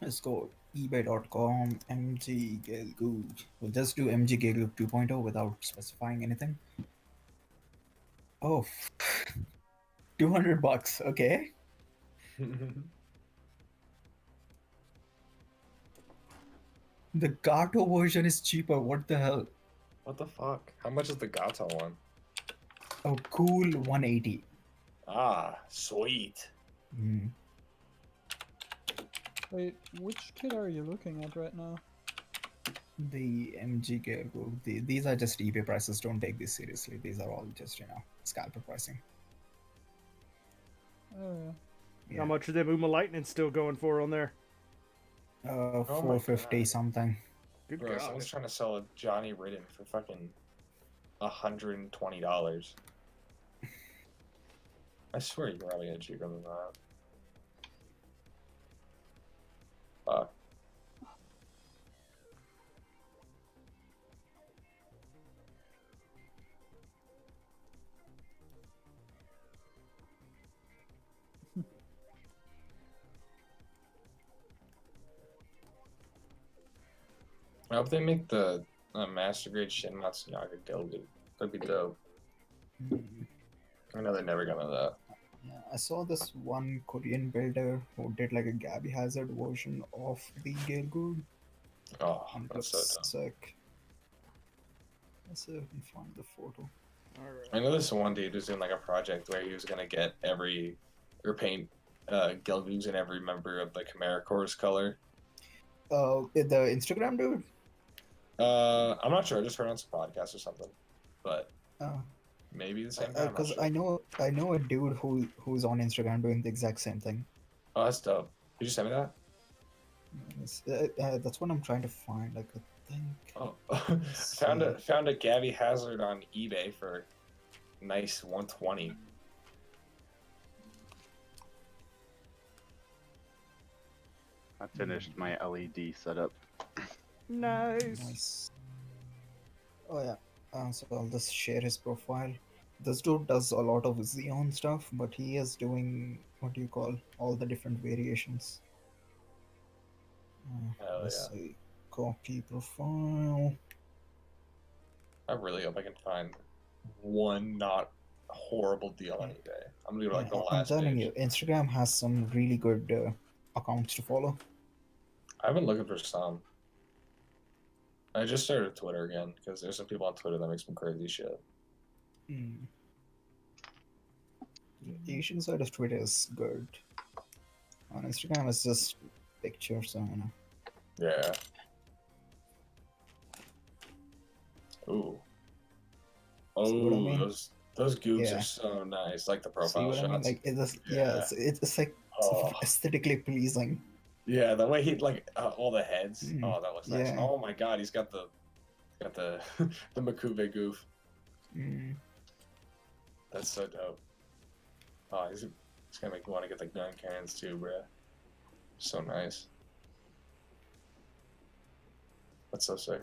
Let's go ebay.com MG Gelgoog. We'll just do MG Gelgoog 2.0 without specifying anything. Oh, $200. Okay. The Gato version is cheaper. What the hell? What the fuck? How much is the Gato one? Oh, cool 180. Ah, sweet. Hmm. Wait, which kit are you looking at right now? The MG Gelgoog. These are just eBay prices. Don't take this seriously. These are all just, you know, scalper pricing. Oh yeah. Yeah. How much are them Uma Lightning still going for on there? my 450 God. something. Good Bro, God. someone's trying to sell a Johnny Ridden for fucking $120. I swear you can probably get it cheaper than that. Fuck. I hope they make the Master Grade Shin Matsunaga Gildy. That'd be dope. Mhm. I know they're never gonna do that. Yeah, I saw this one Korean builder who did like a Gabby Hazard version of the Gelgoog, Oh, and it that's so looks dumb. sick. Let's see if I can find the photo. I know this one dude was doing like a project where he was gonna get paint Gilgoogs in every member of the Chimera Corps color. The Instagram dude. I'm not sure. I just heard on some podcast or something, but Uh, maybe the same guy. I'm not Because sure. I know a dude who's on Instagram doing the exact same thing. Oh, that's dope. Did you send me that? That's what I'm trying to find. Like, I think. Oh, Let's found a Gabby Hazard on eBay for nice 120. I finished my LED setup. Nice. Nice. Oh yeah. So I'll just share his profile. This dude does a lot of Xeon stuff, but he is doing what do you call all the different variations. Hell Let's yeah. see. Copy profile. I really hope I can find one not horrible deal on eBay. I'm gonna do like the I'm last telling page. you, Instagram has some really good accounts to follow. I've been looking for some. I just started Twitter again because there's some people on Twitter that make some crazy shit. Mm. The Asian side of Twitter is good. On Instagram, it's just pictures, so you know. Yeah. Ooh. See what I Oh, mean? those googs Yeah. are so nice. Like the See profile what I mean? shots. Like it's Yeah. it's like Oh. aesthetically pleasing. Yeah, the way he like all the heads. Mm, Oh, that looks nice. yeah. Oh my god, he's got the the Makube goof. Mm. That's so dope. Oh, he's gonna make me want to get the gun cannons too, bruh. So nice. That's so sick.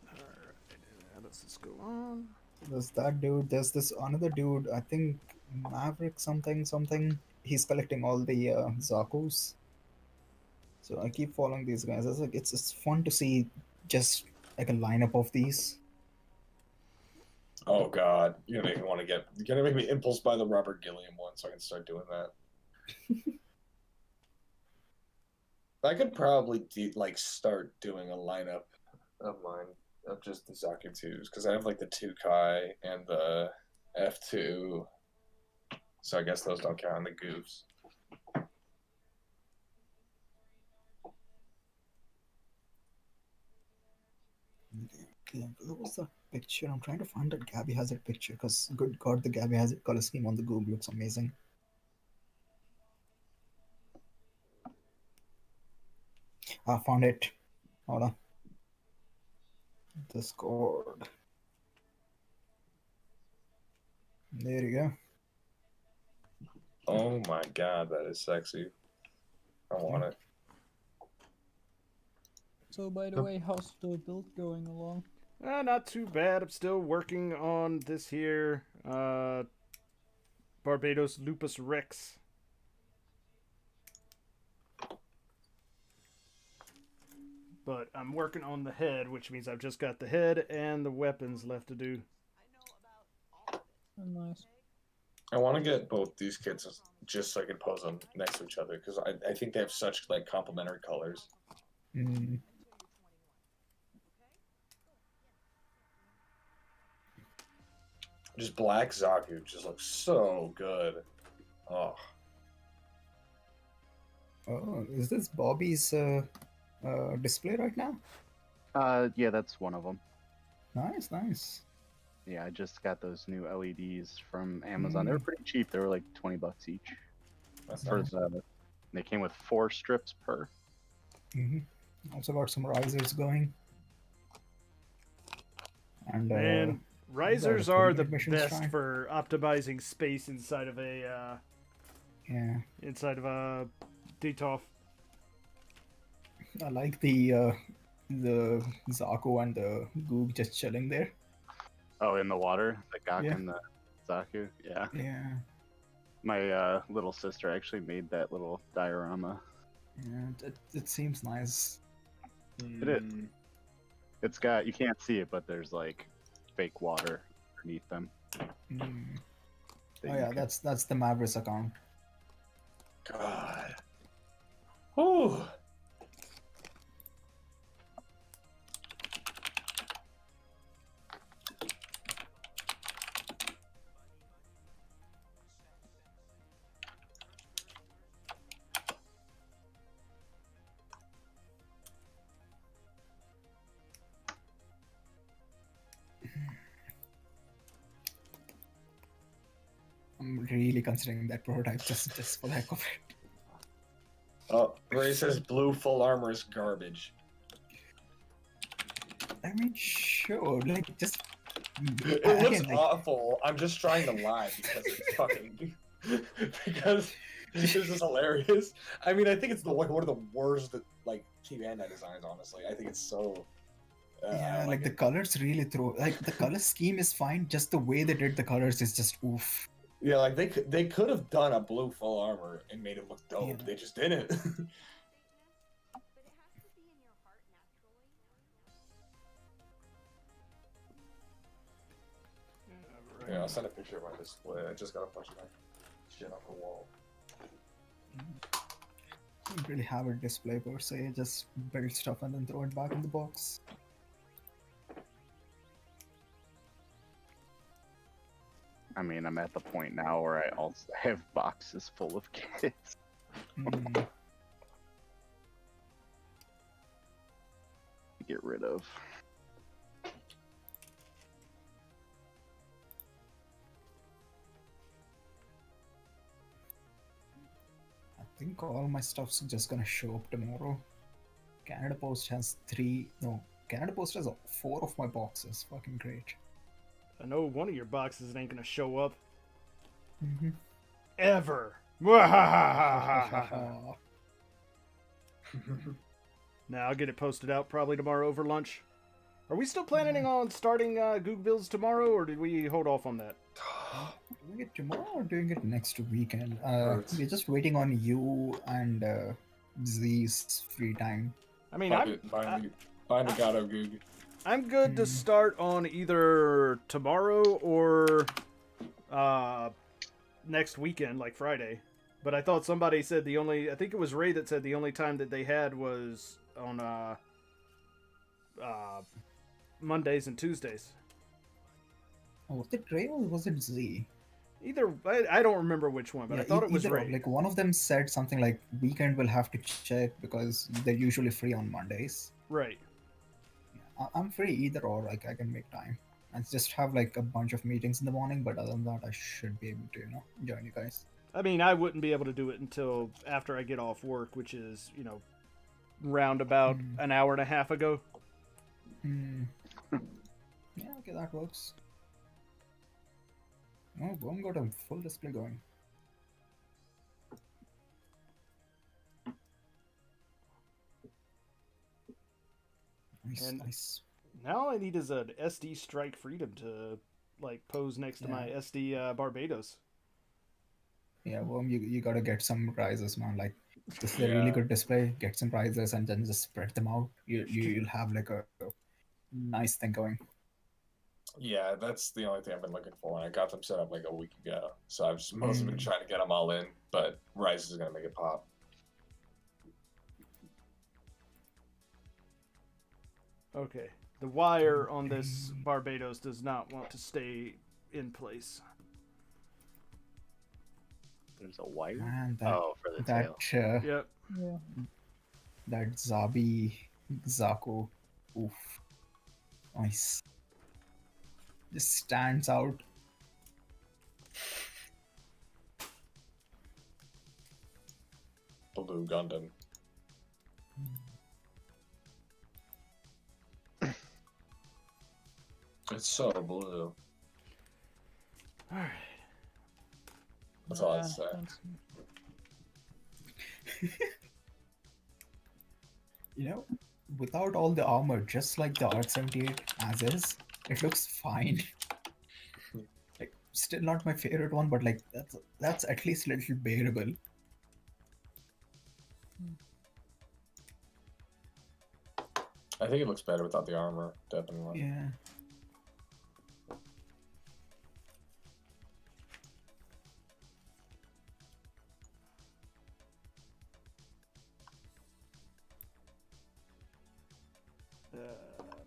Alright, let's just go on. There's that dude. There's this another dude. I think Maverick something. He's collecting all the Zakus. So I keep following these guys. It's like it's fun to see just like a lineup of these. Oh god, you're gonna make me impulse buy the Robert Gilliam one so I can start doing that. I could probably start doing a lineup of mine of just the Zaku 2s because I have like the 2 Kai and the F2, so I guess those don't count on the goofs. Okay, what was the picture? I'm trying to find that Gabby has that picture because good god, the Gabby has it color scheme on the Google looks amazing. I found it. Hold on. Discord. There you go. Oh my god, that is sexy. I want it. So, by the way, how's the build going along? Not too bad. I'm still working on this here Barbados Lupus Rex. But I'm working on the head, which means I've just got the head and the weapons left to do. Oh, nice. I want to get both these kits just so I can pose them next to each other because I think they have such like complementary colors. Mm. Just black Zaku just looks so good. Oh. Oh, is this Bobby's display right now? Yeah, that's one of them. Nice, nice. Yeah, I just got those new LEDs from Amazon. They were pretty cheap. They were like $20 each. That's For nice. they came with 4 strips per. Also got some risers going. And Man, risers the are the admission best shrine. for optimizing space inside of a yeah, DTOF. I like the Zaku and the Goog just chilling there. Oh, in the water, the Gak Yeah. and the Zaku. Yeah, Yeah, my little sister actually made that little diorama. yeah, it seems nice. It is. It's got, you can't see it, but there's like fake water underneath them. Mm. that Oh you yeah, can- that's the Mavericks account. God. Whew. I'm really considering that prototype just for the heck of it. Oh, Ray says blue full armor is garbage. I mean, sure, like just. It looks awful. I'm just trying to lie because it's fucking because this is hilarious. I mean, I think it's one of the worst like Team Bandai designs. Honestly, I think it's so. I Yeah, don't like the it. colors really throw. Like the color scheme is fine, just the way they did the colors is just oof. Yeah, like they could have done a blue full armor and made it look dope. Yeah. They just didn't. Yeah, I'll send a picture of my display. I just got a bunch of my shit off the wall. I don't really have a display per se, just build stuff and then throw it back in the box. I mean, I'm at the point now where I also have boxes full of kits. Mm. to get rid of. I think all my stuff's just gonna show up tomorrow. Canada Post has Canada Post has 4 of my boxes. Fucking great. I know one of your boxes ain't gonna show up Mm-hmm. ever. Now I'll get it posted out probably tomorrow over lunch. Are we still planning on starting Google Builds tomorrow, or did we hold off on that? Doing it tomorrow or doing it next weekend? Hurts. We're just waiting on you and Z's free time. I mean, Find the Gato Goog. I'm good to start on either tomorrow or next weekend, like Friday. But I thought somebody said I think it was Ray that said the only time that they had was on Mondays and Tuesdays. Oh, was it Ray or was it Z? Either I don't remember which one, but I thought it was either Ray. Like one of them said something like weekend will have to check because they're usually free on Mondays. Right. I'm free either or. Like I can make time. I just have like a bunch of meetings in the morning, but other than that, I should be able to join you guys. I mean, I wouldn't be able to do it until after I get off work, which is round about an hour and a half ago. Yeah, okay, that works. Oh, Boom got a full display going. Nice. Now all I need is an SD Strike Freedom to pose next to my SD Barbados. Yeah, Worm, you gotta get some prizes, man. Like, this is a really good display. Get some prizes and then just spread them out. You'll have like a nice thing going. Yeah, that's the only thing I've been looking for, and I got them set up like a week ago. So I've just mostly been trying to get them all in, but Rise is gonna make it pop. Okay. The wire on this Barbados does not want to stay in place. There's a wire? Man, for the tail. Yep. Yeah. That Zabi Zako. Oof. Nice. Just stands out. Blue Gundam. It's so blue. Alright. That's all I'd say. Without all the armor, just like the R78 as is, it looks fine. Like, still not my favorite one, but like that's at least a little bearable. I think it looks better without the armor, definitely. Yeah.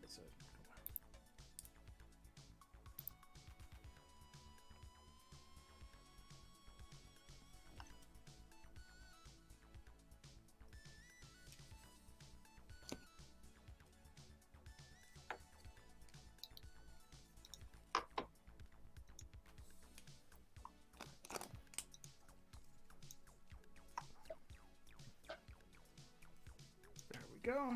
That's it. There we go.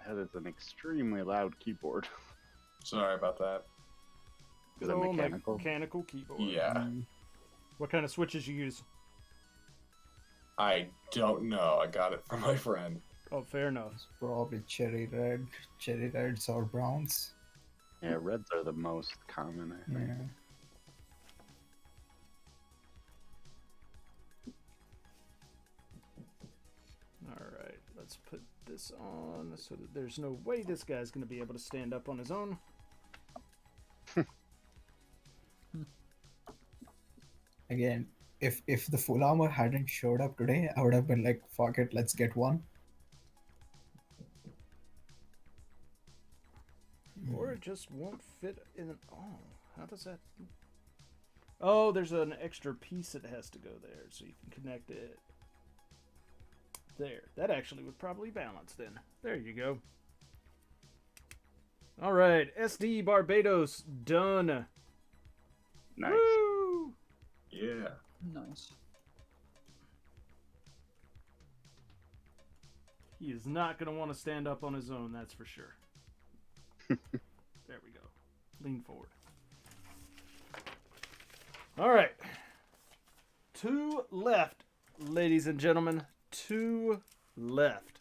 That is an extremely loud keyboard. Sorry about that. Is it mechanical? Mechanical keyboard. Yeah. What kind of switches you use? I don't know. I got it from my friend. Oh, fair enough. It's probably cherry reds or browns. Yeah, reds are the most common, I think. Yeah. Alright, let's put this on so that there's no way this guy's going to be able to stand up on his own. Again, if the full armor hadn't showed up today, I would have been like, fuck it, let's get one. Or it just won't fit in. Oh, how does that? Oh, there's an extra piece that has to go there, so you can connect it. There. That actually would probably balance then. There you go. Alright, SD Barbados done. Nice. Woo! Yeah. Nice. He is not going to want to stand up on his own, that's for sure. There we go. Lean forward. Alright. 2 left, ladies and gentlemen. 2 left.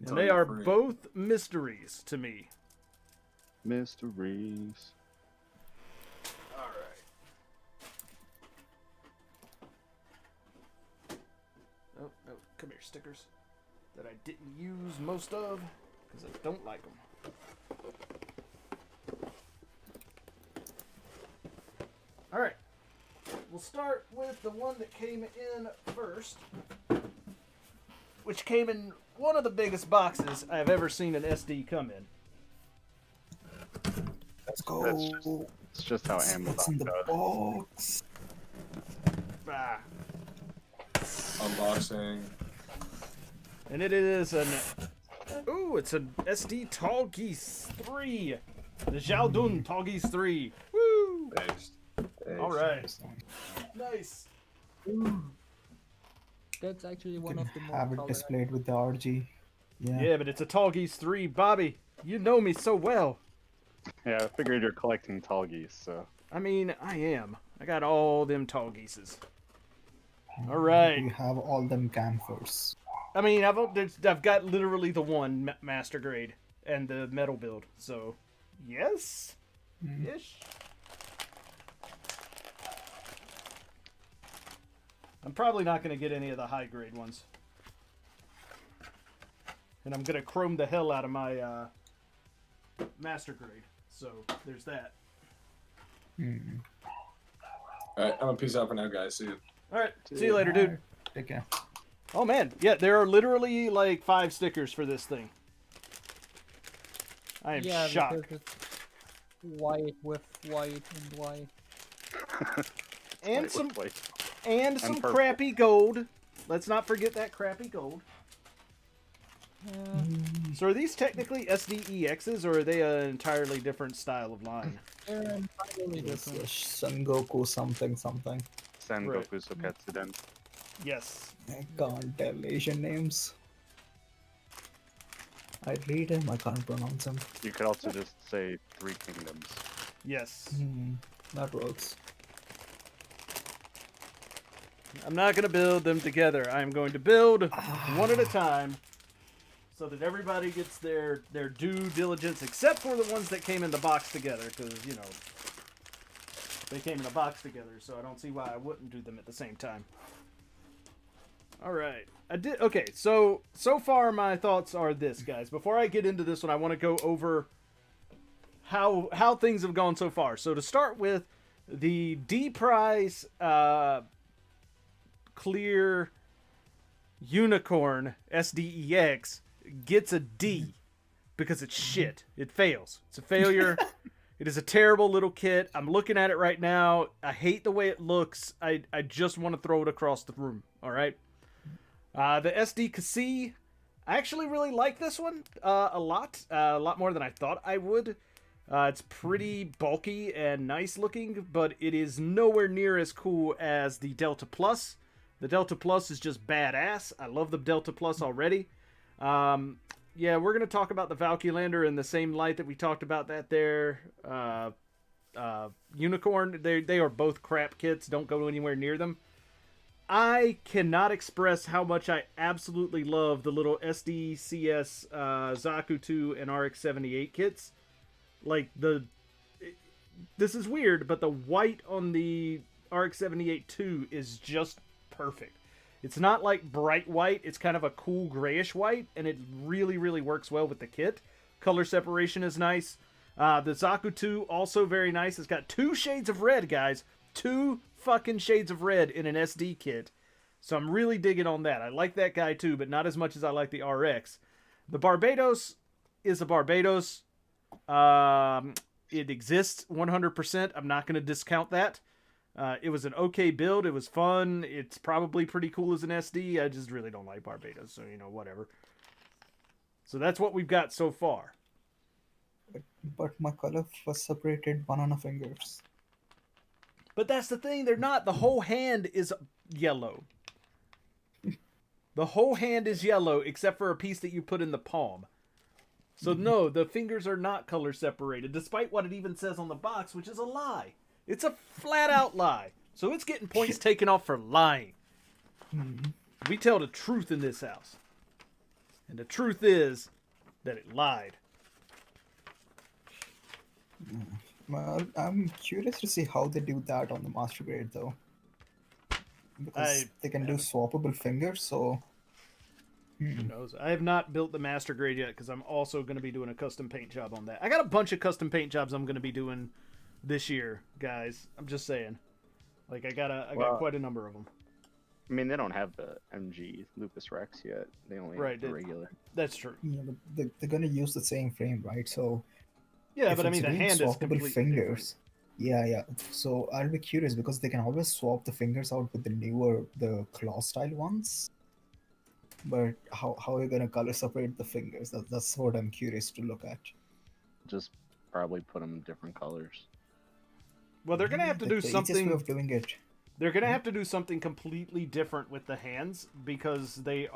It's And they only are 3. both mysteries to me. Mysteries. Oh, no, come here, stickers. That I didn't use most of, because I don't like them. Alright. We'll start with the one that came in first, which came in one of the biggest boxes I've ever seen an SD come in. Let's go. It's just how Amazon What's in the does. box? Ah. Unboxing. And it is an... Ooh, it's an SD Tall Geese 3. The Xiaodun Tall Geese 3. Woo! Based. All right. Nice. That's actually one Can of the more have it colored- displayed with the RG. Yeah. Yeah, but it's a Tall Geese 3. Bobby, you know me so well. Yeah, I figured you're collecting tall geese, so. I mean, I am. I got all them Tall Geeses. All right. You have all them campers. I mean, I've got literally the one master grade and the metal build. So, yes, ish. I'm probably not going to get any of the high grade ones, and I'm going to chrome the hell out of my master grade. So there's that. Alright, I'm gonna peace out for now, guys. See you. All right, see you later, dude. Take care. Oh man, yeah, there are literally like 5 stickers for this thing. I am Yeah, shocked. because it's white with white and white. And Wait, some wait. and some purple. crappy gold. Let's not forget that crappy gold. Yeah, So are these technically SDEXs, or are they an entirely different style of line? they're entirely It's different. Son Goku something something. Right. Sengoku Soketsuden. Yes. I can't tell Asian names. I read him, I can't pronounce them. You could also just say Three Kingdoms. Yes. That works. I'm not going to build them together. I'm going to build one at a time so that everybody gets their due diligence, except for the ones that came in the box together, because, you know, they came in a box together, so I don't see why I wouldn't do them at the same time. All right. Okay, so far my thoughts are this, guys. Before I get into this one, I want to go over how things have gone so far. So to start with, the D prize clear unicorn SDEX gets a D because it's shit. It fails. It's a failure. It is a terrible little kit. I'm looking at it right now. I hate the way it looks. I just want to throw it across the room. All right. The SD Cassie, I actually really like this one a lot more than I thought I would. It's pretty bulky and nice looking, but it is nowhere near as cool as the Delta Plus. The Delta Plus is just badass. I love the Delta Plus already. Yeah, we're going to talk about the Valkylander in the same light that we talked about that there. Unicorn, they are both crap kits. Don't go anywhere near them. I cannot express how much I absolutely love the little SDCS Zaku 2 and RX-78 kits. Like, this is weird, but the white on the RX-78 2 is just perfect. It's not like bright white, it's kind of a cool grayish white, and it really, really works well with the kit. Color separation is nice. The Zaku 2, also very nice. It's got 2 shades of red, guys. 2 fucking shades of red in an SD kit. So I'm really digging on that. I like that guy too, but not as much as I like the RX. The Barbados is a Barbados. It exists 100%. I'm not going to discount that. It was an okay build. It was fun. It's probably pretty cool as an SD. I just really don't like Barbados, so, you know, whatever. So that's what we've got so far. But my color was separated banana fingers. But that's the thing. They're not. The whole hand is yellow. The whole hand is yellow except for a piece that you put in the palm. So no, the fingers are not color separated, despite what it even says on the box, which is a lie. It's a flat out lie. So it's getting points taken off for lying. We tell the truth in this house. And the truth is that it lied. Well, I'm curious to see how they do that on the master grade, though. because they can do swappable fingers. So who knows? I have not built the master grade yet because I'm also going to be doing a custom paint job on that. I got a bunch of custom paint jobs I'm going to be doing this year, guys. I'm just saying. Like I got quite a number of them. I mean, they don't have the MG Lupus Rex yet. They only have the regular. That's true. yeah, but they're gonna use the same frame, right? So Yeah, if but I it's mean the doing hand is swappable completely fingers. Yeah. So I'll be curious because they can always swap the fingers out with the claw style ones. But how are you gonna color separate the fingers? That's what I'm curious to look at. Just probably put them different colors. Well, they're gonna have to do The easiest way something. of doing it. They're gonna have to do something completely different with the hands because the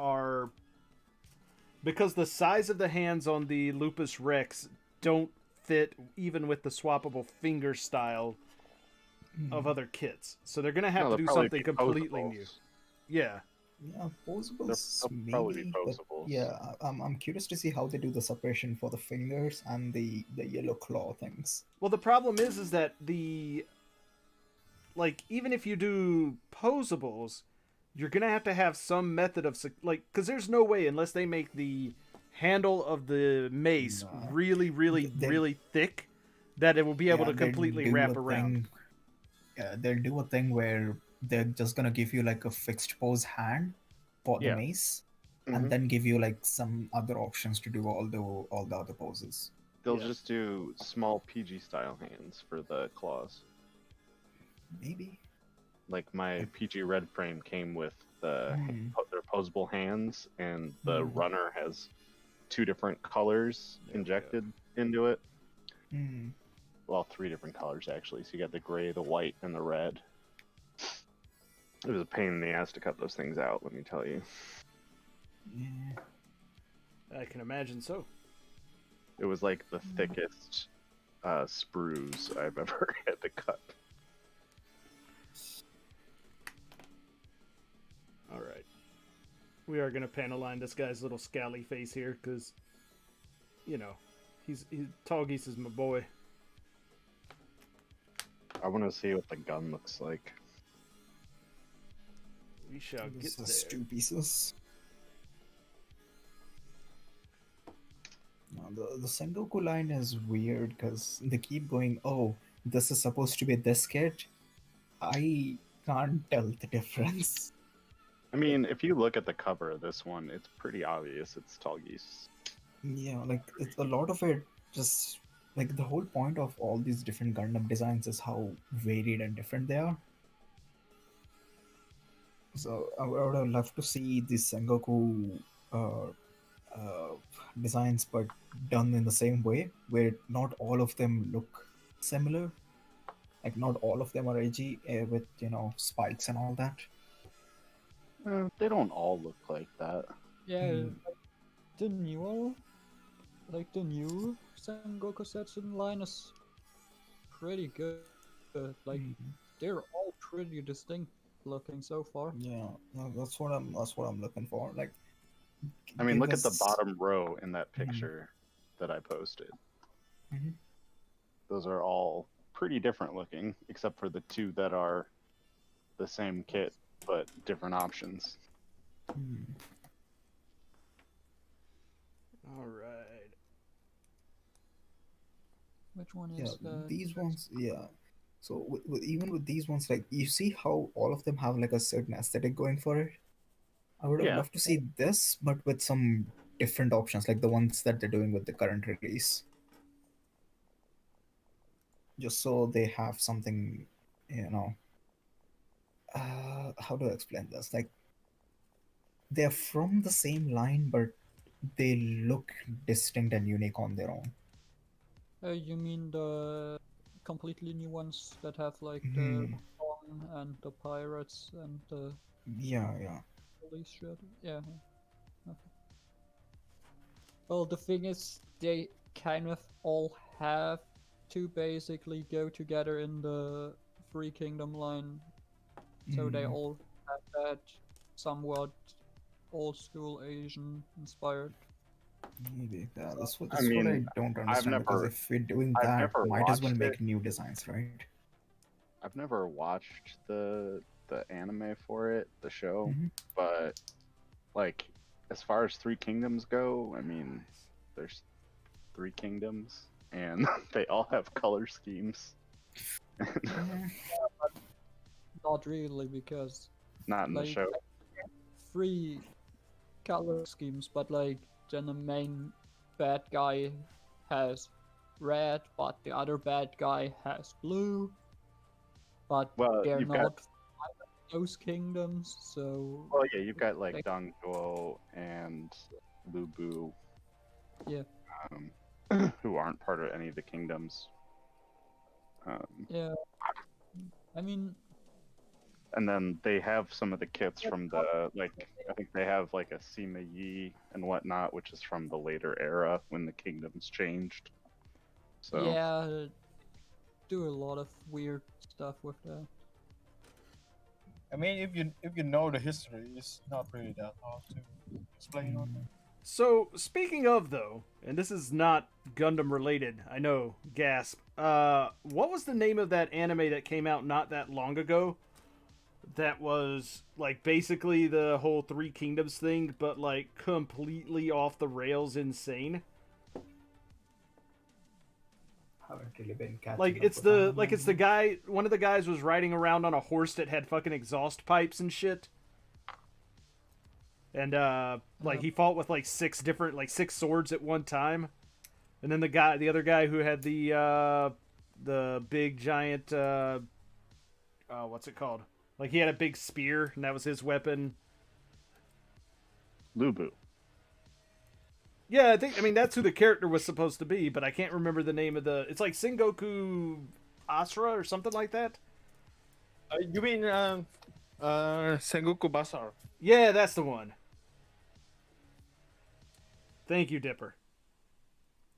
size of the hands on the Lupus Rex don't fit even with the swappable finger style of other kits. So they're gonna have to do something completely new. Yeah. Yeah, posables They'll probably be maybe, but posables. yeah, I'm curious to see how they do the separation for the fingers and the yellow claw things. Well, the problem is that even if you do posables, you're gonna have to have some method of because there's no way unless they make the handle of the mace really, really, really thick that it will be able to completely wrap around. Yeah, they'll do a thing where they're just gonna give you like a fixed pose hand for the mace, and then give you like some other options to do all the other poses. They'll just do small PG style hands for the claws. Maybe. Like my PG red frame came with their posable hands, and the runner has 2 different colors injected into it. Well, 3 different colors actually. So you got the gray, the white, and the red. It was a pain in the ass to cut those things out, let me tell you. Yeah. I can imagine so. It was like the thickest sprues I've ever had to cut. Alright. We are going to panel line this guy's little scally face here, because, you know, Tall Geese is my boy. I want to see what the gun looks like. We shall get there. 2 pieces. Now, the Sengoku line is weird because they keep going, oh, this is supposed to be this kit. I can't tell the difference. I mean, if you look at the cover of this one, it's pretty obvious it's Tall Geese. Yeah, like, it's a lot of it just... Like, the whole point of all these different Gundam designs is how varied and different they are. So, I would have loved to see the Sengoku designs, but done in the same way, where not all of them look similar. Like, not all of them are edgy with, spikes and all that. They don't all look like that. Yeah, the new Sengoku Setsun line is pretty good. They're all pretty distinct looking so far. Yeah, that's what I'm looking for. Like, I mean, look at the bottom row in that picture that I posted. Those are all pretty different looking, except for the 2 that are the same kit but different options. All right. Which one is these ones? Yeah. So even with these ones, like, you see how all of them have like a certain aesthetic going for it. I would have loved to see this, but with some different options, like the ones that they're doing with the current release. Just so they have something, how do I explain this? Like, they're from the same line, but they look distinct and unique on their own. You mean the completely new ones that have like the Kong and the pirates and the police shit? Yeah. Okay. Well, the thing is, they kind of all have to basically go together in the Free Kingdom line, so they all have that somewhat old school Asian inspired. Maybe that's what I don't understand. Because if we're doing that, might as well make new designs, right? I've never watched the the anime for it, the show, Mhm. but like as far as Three Kingdoms go, I mean, there's three kingdoms, and they all have color schemes. Yeah. Not really, because Not in the like show. 3 color schemes, but like then the main bad guy has red, but the other bad guy has blue. But Well, they're you've not got those kingdoms, so well, yeah, you've got like Like- Dongguo and Lubu, yeah, who aren't part of any of the kingdoms. yeah. I mean, And then they have some of the kits from the like I think they have like a Sima Yi and whatnot, which is from the later era when the kingdoms changed. So yeah, do a lot of weird stuff with that. I mean, if you know the history, it's not really that hard to explain on that. So, speaking of though, and this is not Gundam related, I know, gasp. What was the name of that anime that came out not that long ago? That was like basically the whole Three Kingdoms thing, but like completely off the rails insane. Haven't really been catching Like up it's with the anime. guy. One of the guys was riding around on a horse that had fucking exhaust pipes and shit. And like he fought with like six swords at one time. And then the other guy who had the big giant what's it called? Like he had a big spear and that was his weapon. Lubu. Yeah, I mean that's who the character was supposed to be, but I can't remember the name of the. It's like Sengoku Asura or something like that. You mean Sengoku Basar? Yeah, that's the one. Thank you, Dipper.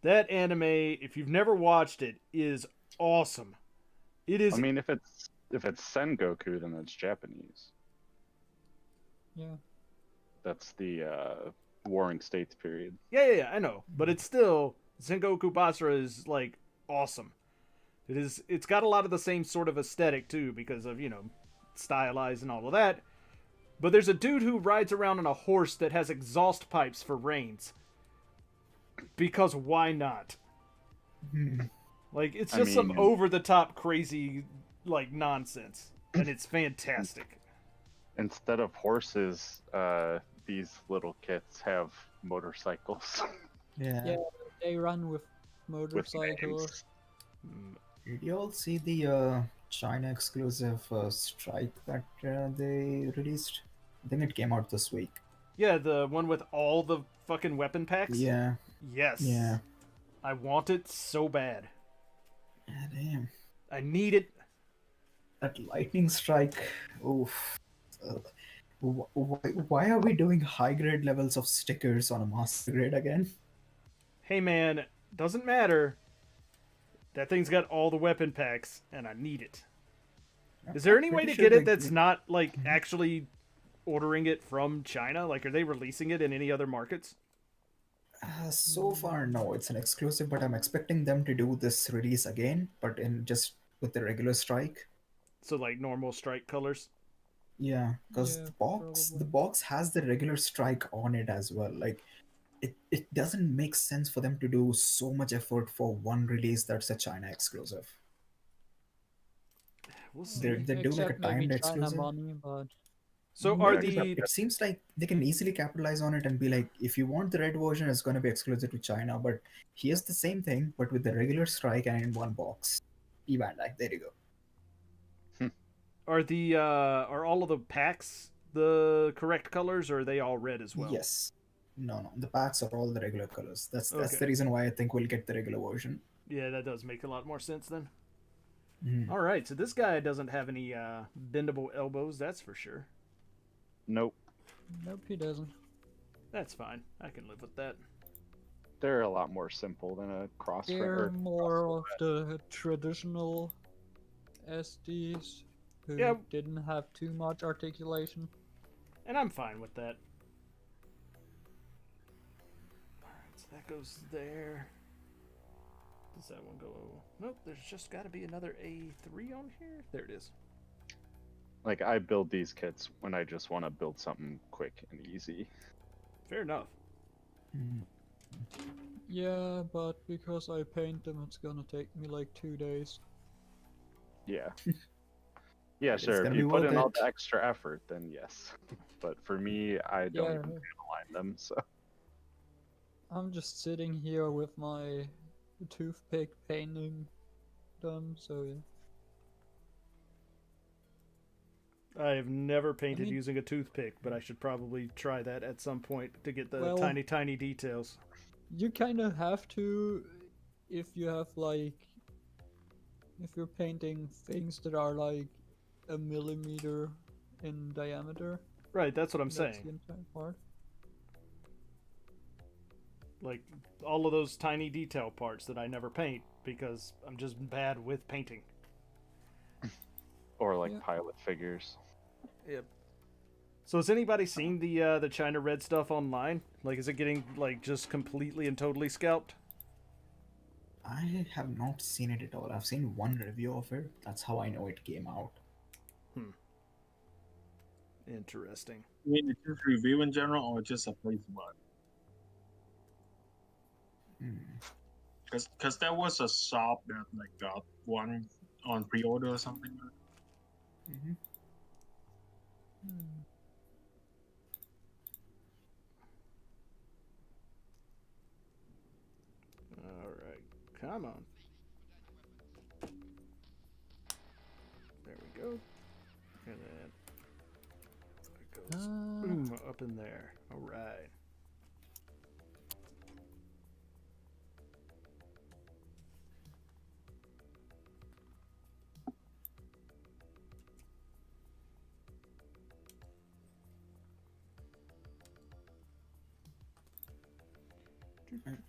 That anime, if you've never watched it, is awesome. It is. I mean, if it's Sengoku, then it's Japanese. Yeah. That's the Warring States period. Yeah, I know, but it's still Sengoku Basara is like awesome. It is. It's got a lot of the same sort of aesthetic too, because of stylized and all of that. But there's a dude who rides around on a horse that has exhaust pipes for reins. Because why not? Like it's just some mean- over the top crazy like nonsense, and it's fantastic. Instead of horses, these little kits have motorcycles. Yeah. Yeah, they run with with motorcycles. names. Did you all see the China exclusive strike that they released? I think it came out this week. Yeah, the one with all the fucking weapon packs. Yeah. Yes. Yeah. I want it so bad. Yeah, damn. I need it. That lightning strike. Oof. Why are we doing high grade levels of stickers on a master grade again? Hey man, doesn't matter. That thing's got all the weapon packs, and I need it. Is there any way to Pretty sure get it they- that's not like actually ordering it from China? Like, are they releasing it in any other markets? So far, no, it's an exclusive, but I'm expecting them to do this release again, but in just with the regular strike. So like normal strike colors. Yeah, because Yeah, the box has the regular strike on it as well. Like, it doesn't make sense for them to do so much effort for one release that's a China exclusive. We'll see. They do like a Except maybe timed China exclusive. money, but So Yeah, are it- the It seems like they can easily capitalize on it and be like, if you want the red version, it's going to be exclusive to China, but here's the same thing, but with the regular strike and in one box. Bandai, there you go. are all of the packs the correct colors, or are they all red as well? Yes. No, the packs are all the regular colors. That's Okay. the reason why I think we'll get the regular version. Yeah, that does make a lot more sense then. Mhm. All right, so this guy doesn't have any bendable elbows, that's for sure. Nope. nope, he doesn't. That's fine. I can live with that. They're a lot more simple than a cross. They're more of the traditional SDs who Yeah. didn't have too much articulation. And I'm fine with that. Alright, so that goes there. Does that one go? Nope, there's just got to be another A3 on here. There it is. Like, I build these kits when I just want to build something quick and easy. Fair enough. Yeah, but because I paint them, it's gonna take me like 2 days. Yeah. Yeah, It's sure. If gonna you be put worth in all it. the extra effort, then yes. But for me, I don't Yeah. even align them, so. I'm just sitting here with my toothpick painting done, so yeah. I have never painted mean- using a toothpick, but I should probably try that at some point to get the Well- tiny details. You kind of have to if you have like if you're painting things that are like a millimeter in diameter. Right, that's what I'm That's saying. the entire part. Like, all of those tiny detail parts that I never paint because I'm just bad with painting. Or like Yeah. pilot figures. Yep. So has anybody seen the China Red stuff online? Like, is it getting like just completely and totally scalped? I have not seen it at all. I've seen one review of it. That's how I know it came out. Interesting. I mean, it's just review in general, or just a place buy? Because there was a shop that like got one on pre-order or something. Mm-hmm. All right, come on. There we go. And then it goes boom up in there. All right.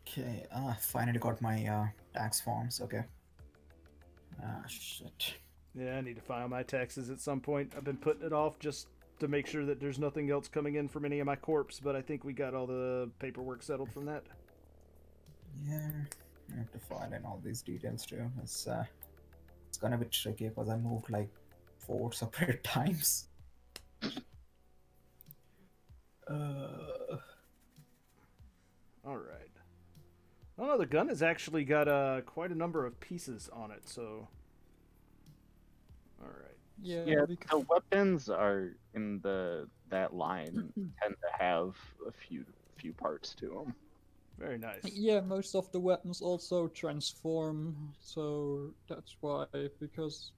Okay, finally got my tax forms. Okay. Shit. Yeah, I need to file my taxes at some point. I've been putting it off just to make sure that there's nothing else coming in from any of my corps, but I think we got all the paperwork settled from that. Yeah, I have to file in all these details too. It's gonna be tricky because I moved like 4 separate times. All right. Oh no, the gun has actually got quite a number of pieces on it, so. All right. Yeah, Yeah, because the weapons are in that line tend to have a few parts to them. Very nice. yeah, most of the weapons also transform, so that's why, because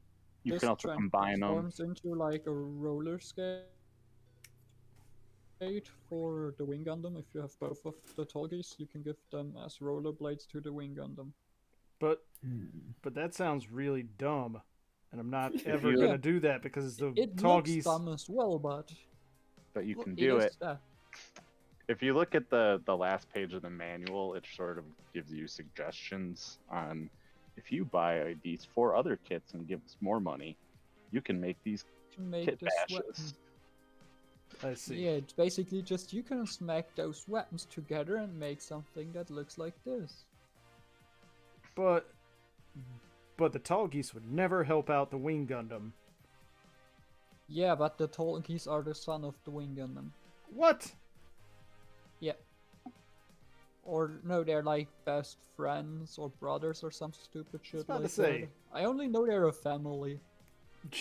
You this can also combine them. transforms into like a roller skate for the Wing Gundam. If you have both of the Tolgis, you can give them as rollerblades to the Wing Gundam. But that sounds really dumb, and I'm not ever you- gonna Yeah. do that because the It looks Toggies. dumb as well, but But you can it do is it. that. If you look at the last page of the manual, it sort of gives you suggestions on if you buy these 4 other kits and give us more money, you can make these To make kit this bashes. weapon. I see. Yeah, it's basically just you can smack those weapons together and make something that looks like this. But the Tallgeese would never help out the Wing Gundam. Yeah, but the Tolkis are the son of the Wing Gundam. What? Yeah. Or no, they're like best friends or brothers or some stupid shit about to like say. that. I only know they're a family. The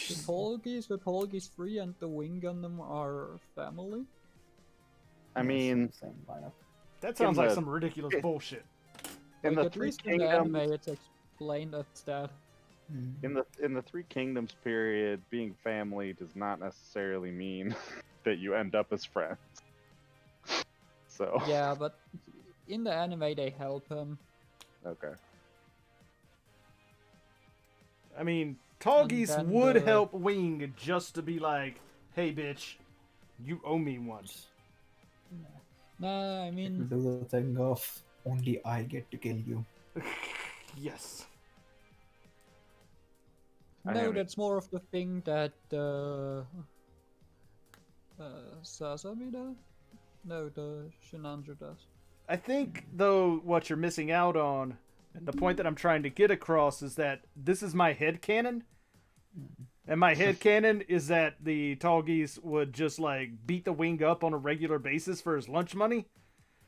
Tolkis 3 and the Wing Gundam are family. I mean, Same lineup. That sounds like the- some ridiculous bullshit. in Like, the at Three least in the Kingdoms, anime it's explained as that. in the Three Kingdoms period, being family does not necessarily mean that you end up as friends. So Yeah, but in the anime they help him. okay. I mean, Tallgeese then would the- help Wing just to be like, hey, bitch, you owe me one. Nah, I mean, Do the thing of only I get to kill you. Yes. I no, haven't- that's more of the thing that Sasami does? No, the Shinandra does. I think, though, what you're missing out on, and the point that I'm trying to get across is that this is my headcanon. And my headcanon is that the tall geese would just like beat the wing up on a regular basis for his lunch money.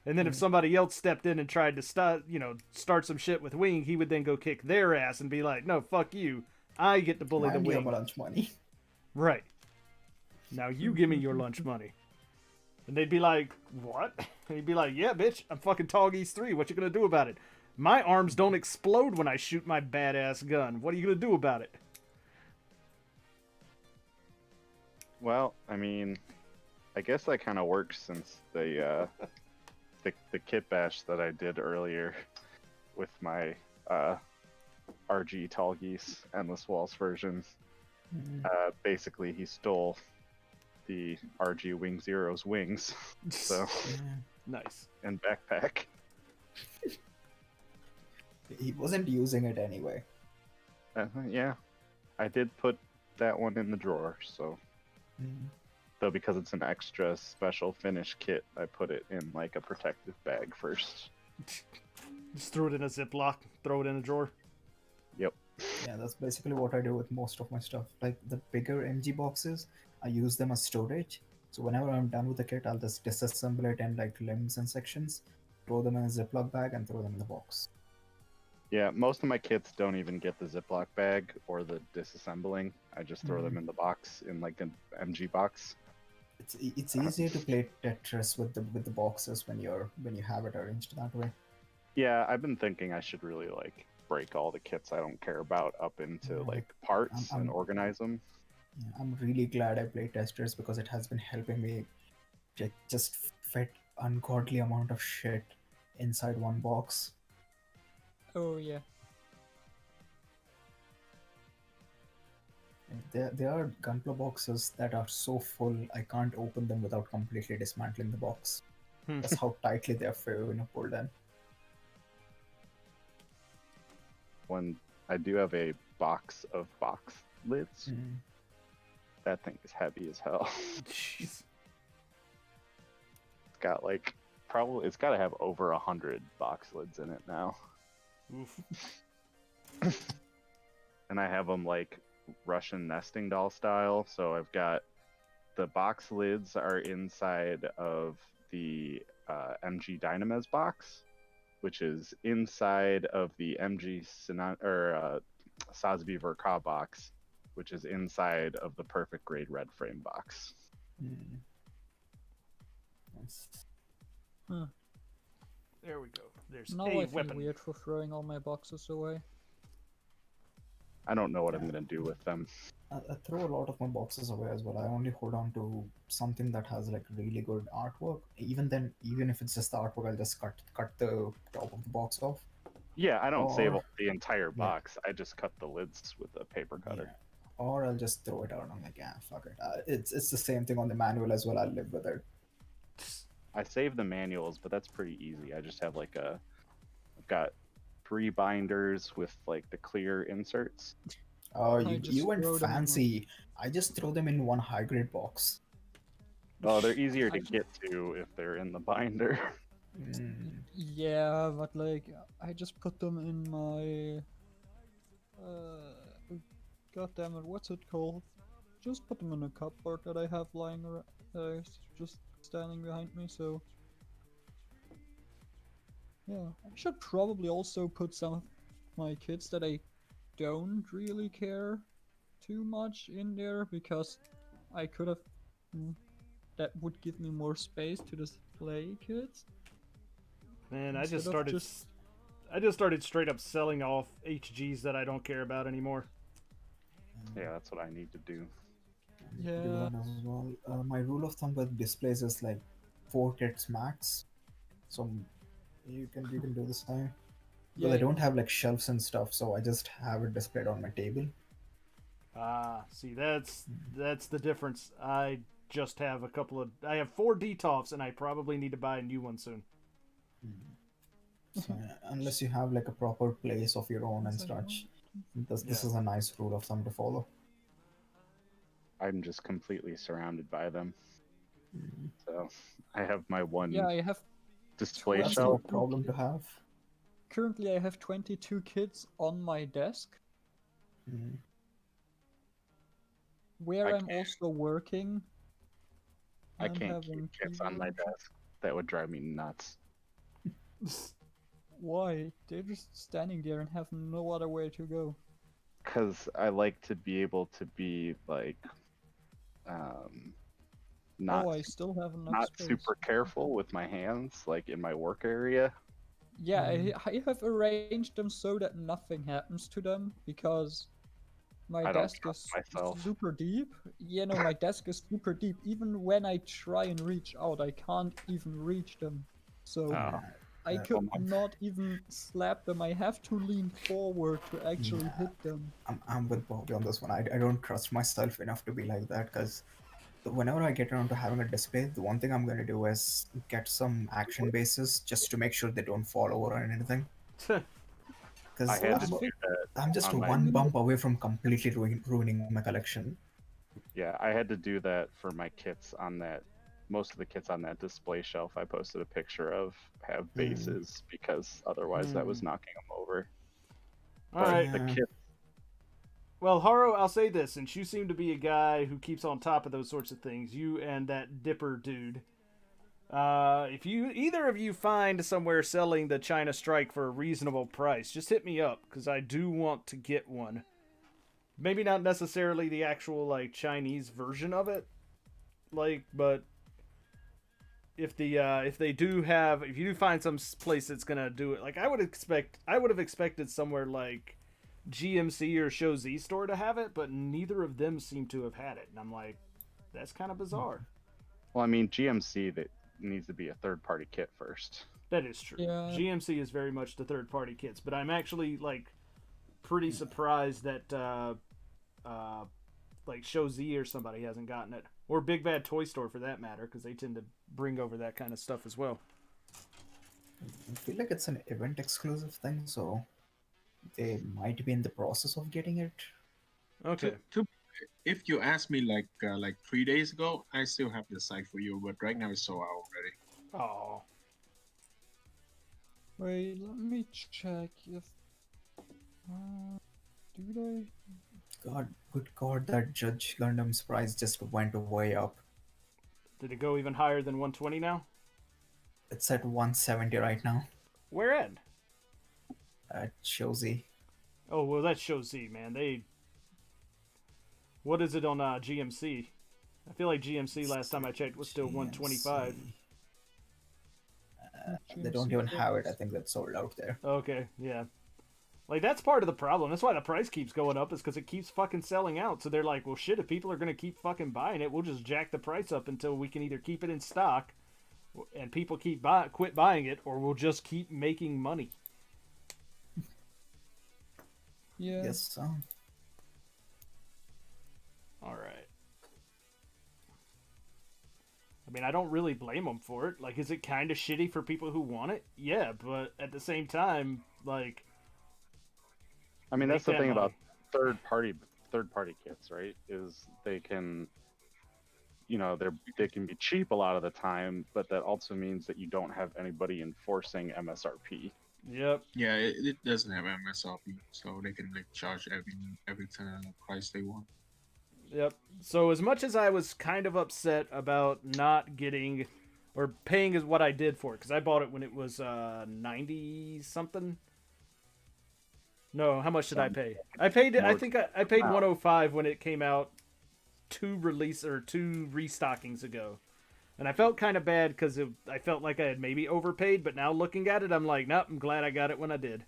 And then if somebody else stepped in and tried to start some shit with wing, he would then go kick their ass and be like, "No, fuck you. I get to bully the Mind your wing." lunch money. Right. Now you give me your lunch money. And they'd be like, "What?" And he'd be like, "Yeah, bitch, I'm fucking Tall Geese 3. What you gonna do about it? My arms don't explode when I shoot my badass gun. What are you gonna do about it?" Well, I mean, I guess that kind of works since the kit bash that I did earlier with my RG Tall Geese Endless Walls version. Basically, he stole the RG Wing Zero's wings. So Nice. and backpack. He wasn't using it anyway. Yeah, I did put that one in the drawer. So, though because it's an extra special finish kit, I put it in like a protective bag first. Just throw it in a Ziploc. Throw it in a drawer. Yep. Yeah, that's basically what I do with most of my stuff. Like the bigger MG boxes, I use them as storage. So whenever I'm done with the kit, I'll just disassemble it in like limbs and sections, throw them in a Ziploc bag, and throw them in the box. Yeah, most of my kits don't even get the Ziploc bag or the disassembling. I just throw them in the box, in like an MG box. It's easier to play Tetris with the boxes when you have it arranged that way. Yeah, I've been thinking I should really like break all the kits I don't care about up into like parts and organize them. Yeah, I'm really glad I play Tetris because it has been helping me just fit ungodly amount of shit inside one box. Oh yeah. There are Gunpla boxes that are so full I can't open them without completely dismantling the box. That's how tightly they're pulled in. When I do have a box of box lids, that thing is heavy as hell. Jeez. It's got like it's got to have over 100 box lids in it now. Oof. And I have them like Russian nesting doll style. So I've got the box lids are inside of the MG Dynamez box, which is inside of the MG Sazbi Verka box, which is inside of the Perfect Grade Red Frame box. Nice. There we go. There's Now a I feel weapon. weird for throwing all my boxes away. I don't know what I'm gonna do with them. I throw a lot of my boxes away as well. I only hold on to something that has like really good artwork. Even if it's just the artwork, I'll just cut the top of the box off. Yeah, I don't save the entire box. I just cut the lids with a paper cutter. Yeah. Or I'll just throw it out. I'm like, yeah, fuck it. It's the same thing on the manual as well. I'll live with it. I save the manuals, but that's pretty easy. I just have I've got 3 binders with like the clear inserts. Oh, you went fancy. I just throw them in one high grade box. Oh, they're easier to get to if they're in the binder. Yeah, but like I just put them in my god damn it, what's it called? Just put them in a cupboard that I have lying around, just standing behind me. So yeah, I should probably also put some of my kits that I don't really care too much in there, because I could have that would give me more space to display kits. Man, I just started straight up selling off HGs that I don't care about anymore. Yeah, that's what I need to do. Yeah. My rule of thumb with displays is like 4 kits max. So you can do the same. Well, I don't have like shelves and stuff, so I just have it displayed on my table. See, that's the difference. I just have I have 4 DTOFs, and I probably need to buy a new one soon. So, unless you have like a proper place of your own and such, this is a nice rule of thumb to follow. I'm just completely surrounded by them. So I have my one I have display That's shelf. no problem to have. Currently, I have 22 kits on my desk. where I I'm also working. I and can't having keep kits on my keyboard- desk. That would drive me nuts. Why? They're just standing there and have no other way to go. Because I like to be able to be like, not Oh, I still have enough not space. super careful with my hands, like in my work area. Yeah, I have arranged them so that nothing happens to them because my I don't desk is trust myself. super deep. Yeah, no, my desk is super deep. Even when I try and reach out, I can't even reach them. So Oh. I could not even slap them. I have to lean forward to actually hit them. I'm with Bobby on this one. I don't trust myself enough to be like that because whenever I get around to having a display, the one thing I'm going to do is get some action bases just to make sure they don't fall over or anything. I Because had to do that. I'm just on my- one bump away from completely ruining my collection. Yeah, I had to do that for my kits on that. Most of the kits on that display shelf I posted a picture of have bases because otherwise that was knocking them over. All But right. the kit, Well, Haro, I'll say this, since you seem to be a guy who keeps on top of those sorts of things, you and that Dipper dude, if you either of you find somewhere selling the China Strike for a reasonable price, just hit me up because I do want to get one. Maybe not necessarily the actual like Chinese version of it, like, but if they do have, if you do find some place that's gonna do it, like I would have expected somewhere like GMC or Show Z store to have it, but neither of them seem to have had it, and I'm like, that's kind of bizarre. well, I mean GMC that needs to be a third-party kit first. That is true. Yeah. GMC is very much the third-party kits, but I'm actually like pretty surprised that like Show Z or somebody hasn't gotten it, or Big Bad Toy Store for that matter, because they tend to bring over that kind of stuff as well. I feel like it's an event exclusive thing, so they might be in the process of getting it. Okay. If you asked me like 3 days ago, I still have the site for you, but right now it's sold out already. Oh. Wait, let me check if. Do they? God, good God, that Judge Gundam's price just went way up. Did it go even higher than 120 now? It's at 170 right now Where at? at Shozi. Oh, well, that's Show Z, man. What is it on GMC? I feel like GMC last time I checked was still 125. They don't even have it. I think that's sold out there. Okay, yeah. Like, that's part of the problem. That's why the price keeps going up, is because it keeps fucking selling out. So they're like, well, shit, if people are going to keep fucking buying it, we'll just jack the price up until we can either keep it in stock and people quit buying it, or we'll just keep making money. Yeah. Yes, so. All right. I mean, I don't really blame them for it. Like, is it kind of shitty for people who want it? Yeah, but at the same time, like... I mean, that's the Make that thing money. about third-party kits, right? Is they can, they can be cheap a lot of the time, but that also means that you don't have anybody enforcing MSRP. Yep. Yeah, it doesn't have MSRP, so they can like charge every kind of price they want. Yep. So as much as I was kind of upset about not getting or paying is what I did for it, because I bought it when it was 90 something. No, how much did I pay? I paid it. I think I paid 105 when it came out, two restockings ago, and I felt kind of bad because I felt like I had maybe overpaid. But now looking at it, I'm like, nope. I'm glad I got it when I did.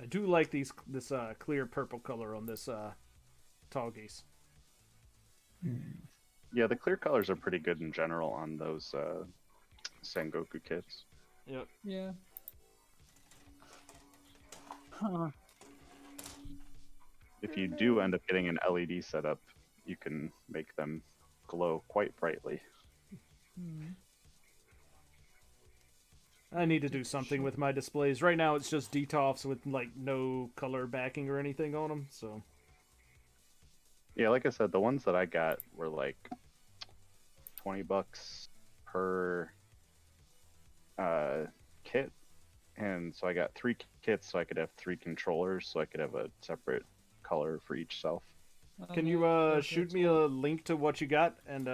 I do like this clear purple color on this tall geese. Yeah, the clear colors are pretty good in general on those Sengoku kits. Yep. Yeah. Huh. If you do end up getting an LED setup, you can make them glow quite brightly. I need to do something with my displays. Right now it's just DTOFs with like no color backing or anything on them, so... Yeah, like I said, the ones that I got were like $20 per kit, And so I got 3 kits, so I could have 3 controllers, so I could have a separate color for each self. Can you shoot me a link to what you got and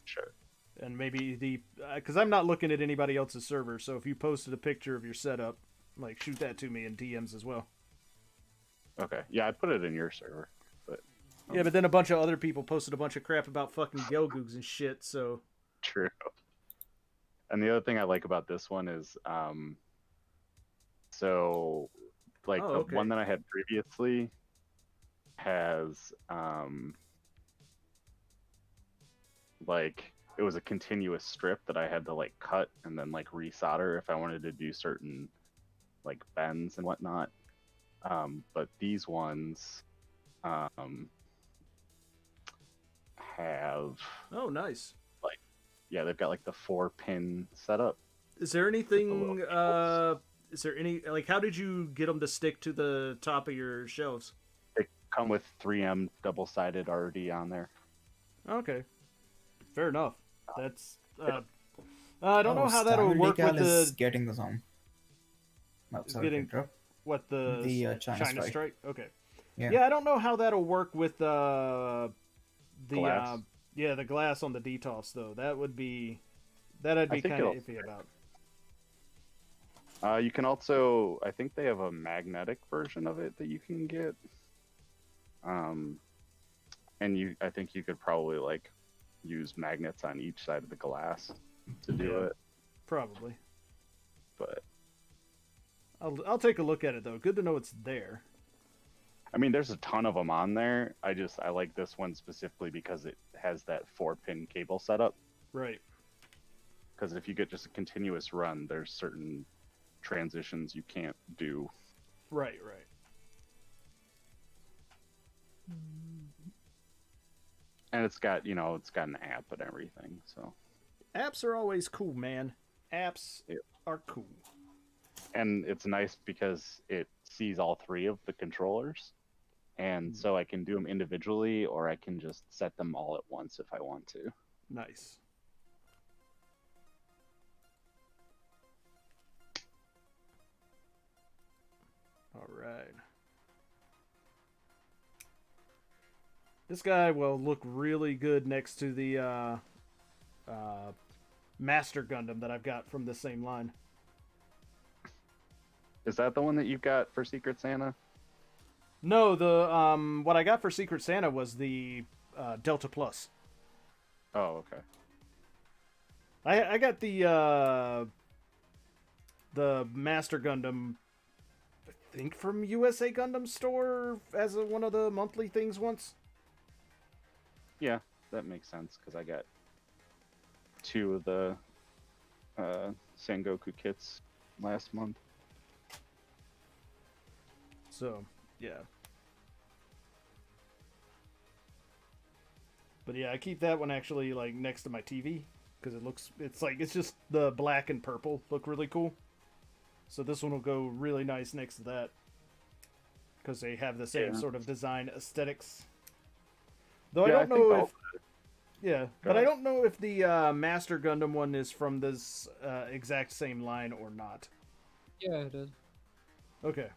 Sure. and maybe the because I'm not looking at anybody else's server, so if you posted a picture of your setup, like shoot that to me in DMs as well. Okay. Yeah, I put it in your server, but Yeah, but then a bunch of other people posted a bunch of crap about fucking Gelgoogs and shit. So true. And the other thing I like about this one is, so like the okay. one that I had previously has, like it was a continuous strip that I had to like cut and then like resolder if I wanted to do certain like bends and whatnot. But these ones, have oh, nice. like, yeah, they've got like the 4-pin setup. Is there anything? Is there any like? How did you get them to stick to the top of your shelves? They come with 3M double-sided already on there. Okay, fair enough. That's I don't know how that'll work with the getting the song. Oh, sorry, getting what the China Strike. Okay. Yeah. Yeah, I don't know how that'll work with the Glass. the glass on the DTOS though. That'd be kind of iffy about. You can also, I think they have a magnetic version of it that you can get. And I think you could probably like use magnets on each side of the glass to do it. Probably. But I'll take a look at it though. Good to know it's there. I mean, there's a ton of them on there. I like this one specifically because it has that 4-pin cable setup. Right. Because if you get just a continuous run, there's certain transitions you can't do. Right. And it's got an app and everything. So apps are always cool, man. Apps are cool. And it's nice because it sees all 3 of the controllers. And so I can do them individually, or I can just set them all at once if I want to. Nice. All right. This guy will look really good next to the Master Gundam that I've got from the same line. Is that the one that you've got for Secret Santa? No, the what I got for Secret Santa was the Delta Plus. Oh, okay. I got the Master Gundam, I think from USA Gundam Store as one of the monthly things once. Yeah, that makes sense because I got 2 of the Sengoku kits last month. So, yeah. But yeah, I keep that one actually like next to my TV because it's just the black and purple look really cool. So this one will go really nice next to that because they have the same sort of design aesthetics. Though I don't know if I don't know if the Master Gundam one is from this exact same line or not. Yeah, it is. Okay.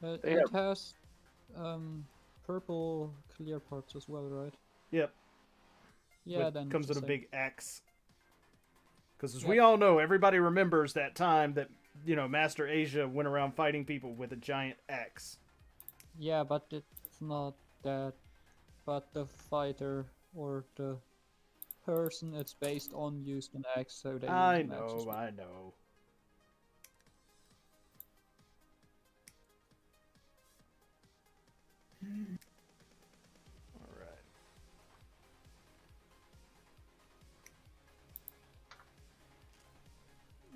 It has purple clear parts as well, right? Yep. Yeah, then comes with a big axe. Because as we all know, everybody remembers that time that Master Asia went around fighting people with a giant axe. Yeah, but it's not that. But the fighter or the person it's based on used an axe, so they. I know. All right.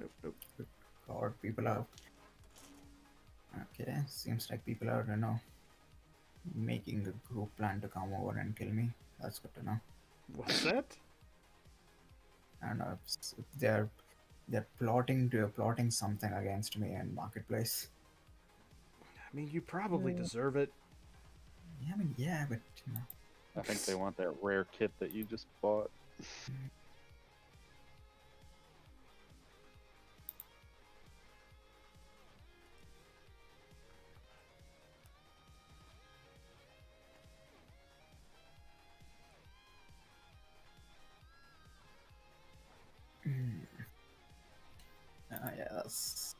Nope. God, people are. Okay, seems like people are, making a group plan to come over and kill me. That's good to know. What's that? I don't know. They're plotting something against me in Marketplace. I mean, you probably deserve it. Yeah, but I think they want that rare kit that you just bought. because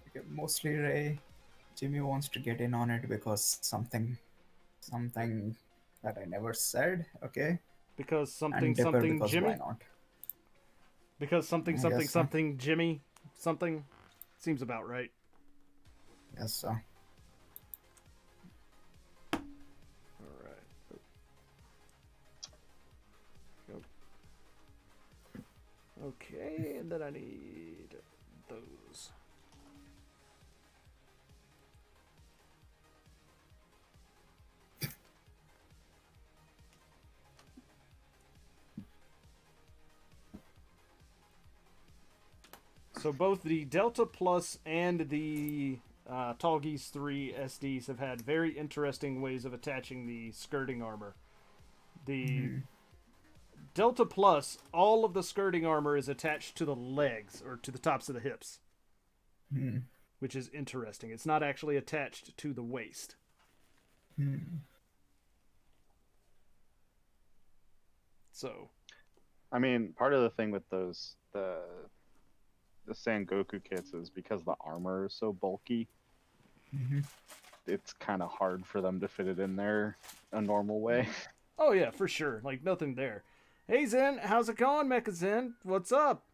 okay, mostly Ray. Jimmy wants to get in on it because something that I never said. Okay. Because something And Dipper something because Jimmy. why not? Because something I something guess so. something Jimmy something seems about right. Yes, so. All right. Go. Okay, and then I need those. So both the Delta Plus and the Tall Geese 3 SDs have had very interesting ways of attaching the skirting armor. The Delta Plus, all of the skirting armor is attached to the legs or to the tops of the hips, which is interesting. It's not actually attached to the waist. So, I mean, part of the thing with those the Sangoku kits is because the armor is so bulky. It's kind of hard for them to fit it in there a normal way. oh yeah, for sure. Like nothing there. Hey Zen, how's it going, Mecha Zen? What's up?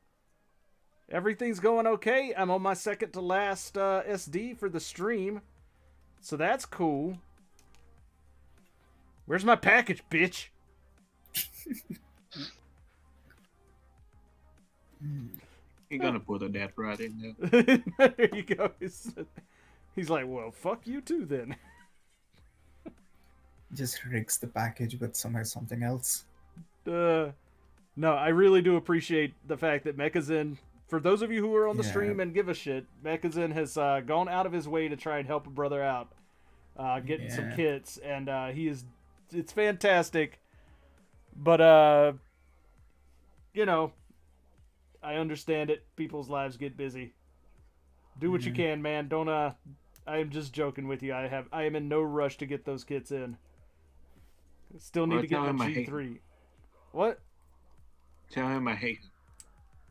Everything's going okay. I'm on my second to last SD for the stream, so that's cool. Where's my package, bitch? You're gonna put a dead rat in there. There you go. He's like, well, fuck you too then. Just rigs the package with something else. No, I really do appreciate the fact that Mechazin, for those of you who are on the stream and give a shit, Mechazin has gone out of his way to try and help a brother out, getting some kits, and it's fantastic. But, you know, I understand it. People's lives get busy. Do what you can, man. Don't, I am just joking with you. I am in no rush to get those kits in. Still need to get my G3. What? Tell him I hate him.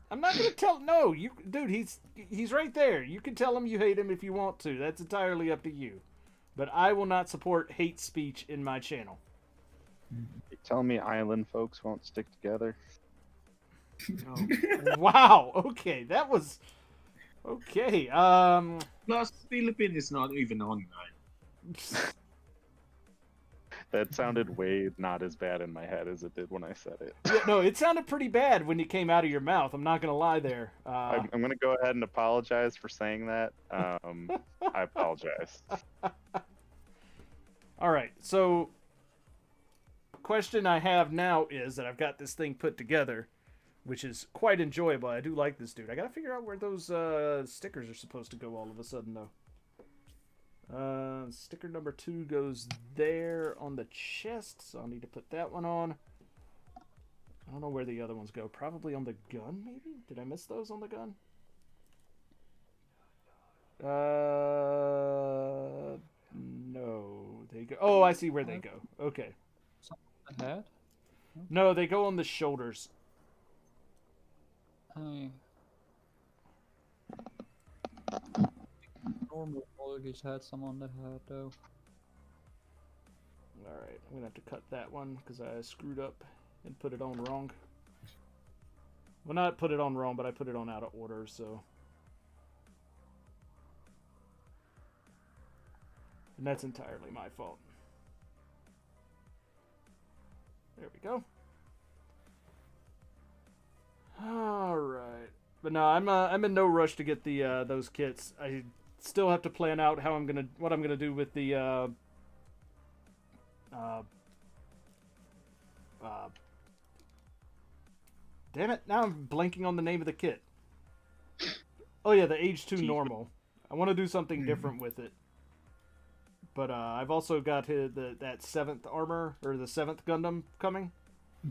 I'm not gonna tell. No, you, dude. He's right there. You can tell him you hate him if you want to. That's entirely up to you. But I will not support hate speech in my channel. You telling me island folks won't stick together? Oh. Wow. Okay, that was okay. Plus, Philippines is not even online. That sounded way not as bad in my head as it did when I said it. Yeah, no, it sounded pretty bad when it came out of your mouth. I'm not gonna lie there. I'm going to go ahead and apologize for saying that. I apologize. All right, so question I have now is that I've got this thing put together, which is quite enjoyable. I do like this dude. I gotta figure out where those stickers are supposed to go all of a sudden, though. Sticker number 2 goes there on the chest, so I'll need to put that one on. I don't know where the other ones go. Probably on the gun, maybe? Did I miss those on the gun? No. They go. Oh, I see where they go. Okay. The head? No, they go on the shoulders. Normal Volgies had some on the head, though. Alright, I'm gonna have to cut that one because I screwed up and put it on wrong. Well, not put it on wrong, but I put it on out of order, so. And that's entirely my fault. There we go. Alright. But no, I'm in no rush to get the those kits. I still have to plan out how what I'm gonna do with the damn it, now I'm blanking on the name of the kit. Oh yeah, the age 2 normal. I want to do something different with it. But I've also got that 7th armor, or the 7th Gundam coming.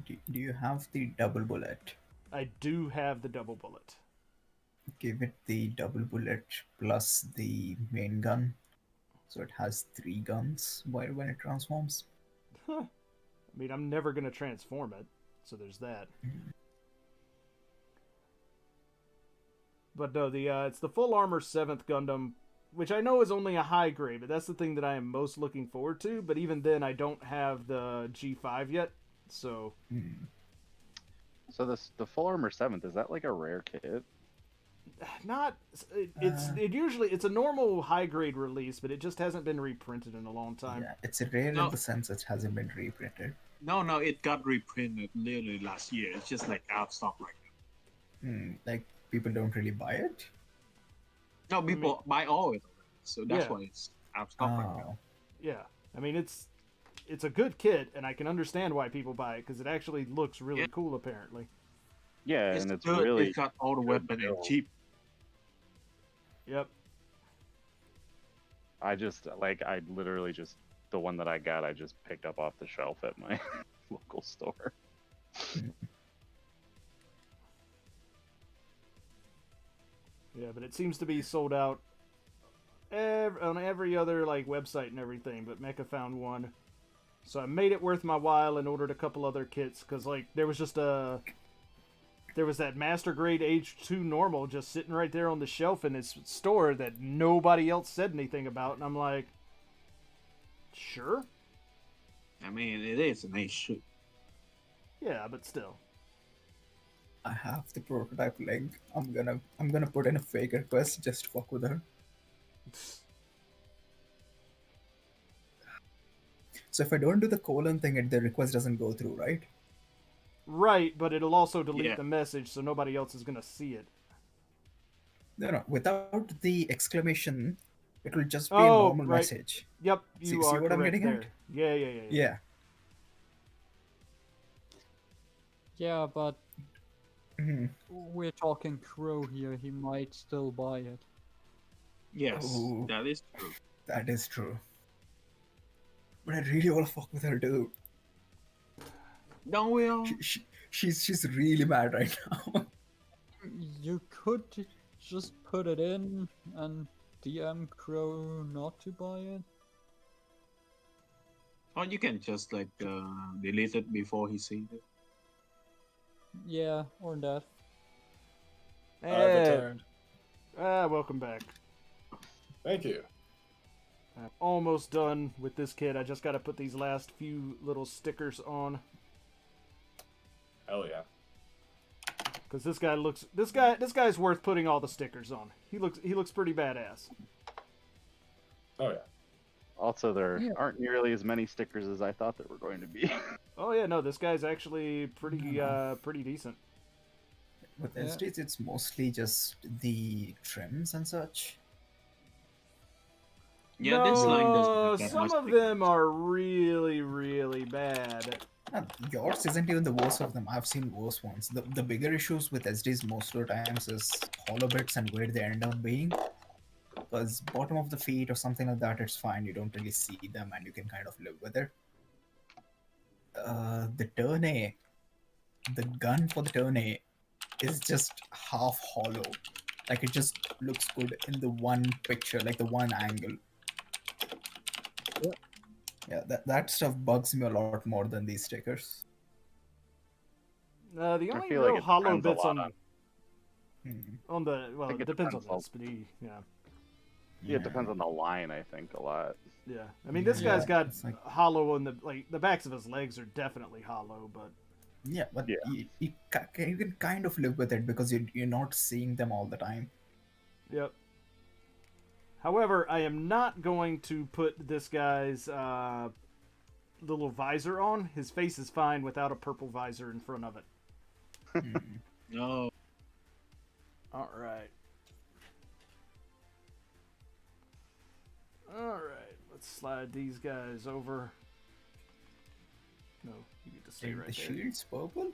Do you have the double bullet? I do have the double bullet. Give it the double bullet plus the main gun. So it has 3 guns when it transforms. Huh. I mean, I'm never going to transform it, so there's that. But no, it's the full armor 7th Gundam, which I know is only a high grade, but that's the thing that I am most looking forward to. But even then, I don't have the G5 yet, so. So the full armor 7th, is that like a rare kit? Not it's a normal high grade release, but it just hasn't been reprinted in a long time. Yeah, it's rare No. in the sense it hasn't been reprinted. No, it got reprinted literally last year. It's just like out of stock right now. Like people don't really buy it. No, people buy all of it already, so that's Yeah. why it's out of stock right now. Yeah, I mean it's a good kit, and I can understand why people buy it because it actually looks really Yeah. cool. Apparently. Yeah, and it's good. really It's got all the good weapon and build. cheap. Yep. I literally just the one that I got, I just picked up off the shelf at my local store. Yeah, but it seems to be sold out on every other like website and everything. But Mecha found one, so I made it worth my while and ordered a couple other kits because like there was that master grade H2 normal just sitting right there on the shelf in his store that nobody else said anything about, and I'm like, sure, I mean, it is an H2. yeah, but still. I have the prototype link. I'm gonna put in a fake request just to fuck with her. So if I don't do the colon thing, the request doesn't go through, right? Right, but it'll also delete Yeah. the message, so nobody else is gonna see it. No, without the exclamation, it will just be a Oh, normal right. message. Yep, See- you see are what I'm correct getting there. at? Yeah. Yeah. Yeah, but Mhm. we're talking Crow here. He might still buy it. Yes, Oh. that is true. That is true. But I really want to fuck with her too. Don't we all? She's really mad right now. You could just put it in and DM Crow not to buy it. Or you can just like delete it before he sees it. Yeah, or that. I've Eh, returned. welcome back. Thank you. I'm almost done with this kit. I just got to put these last few little stickers on Hell yeah. because this guy's worth putting all the stickers on. He looks pretty badass. Oh yeah. Also, there Yeah. aren't nearly as many stickers as I thought there were going to be. Oh yeah, no, this guy's actually pretty decent. With Yeah. SDs, it's mostly just the trims and such. Yeah, this line doesn't have that some much of sticker. them are really, really bad. Yours isn't even the worst of them. I've seen worse ones. The bigger issues with SDs most of the times is hollow bits and where they end up being. Because bottom of the feet or something like that, it's fine. You don't really see them and you can kind of live with it. The turn A, the gun for the turn A is just half hollow. Like it just looks good in the one picture, like the one angle. Yeah, that stuff bugs me a lot more than these stickers. The I only feel real like it hollow depends a bits lot on the well, think it it depends on depends the SPD. Yeah. Yeah, it depends on the line, I think, a lot. Yeah, I mean this Yeah, guy's got it's like- hollow on the backs of his legs are definitely hollow, but Yeah, but Yeah. you can kind of live with it because you're not seeing them all the time. yep. However, I am not going to put this guy's little visor on. His face is fine without a purple visor in front of it. No. All right. All right. Let's slide these guys over. No, you get to stay And right the there. shield's purple.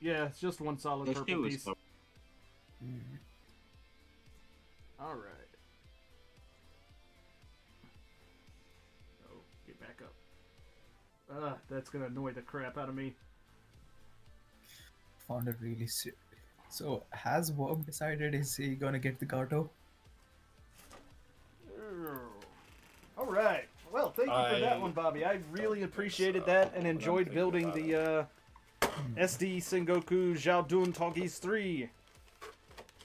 Yeah, it's just one solid The purple shield is piece. purple. All right. Oh, get back up. That's gonna annoy the crap out of me. Found it really sick. So has Worm decided is he gonna get the Gato? All right. Well, thank you for that one, Bobby. I really appreciated that and enjoyed building the SD Sengoku Xiaodun Togis 3.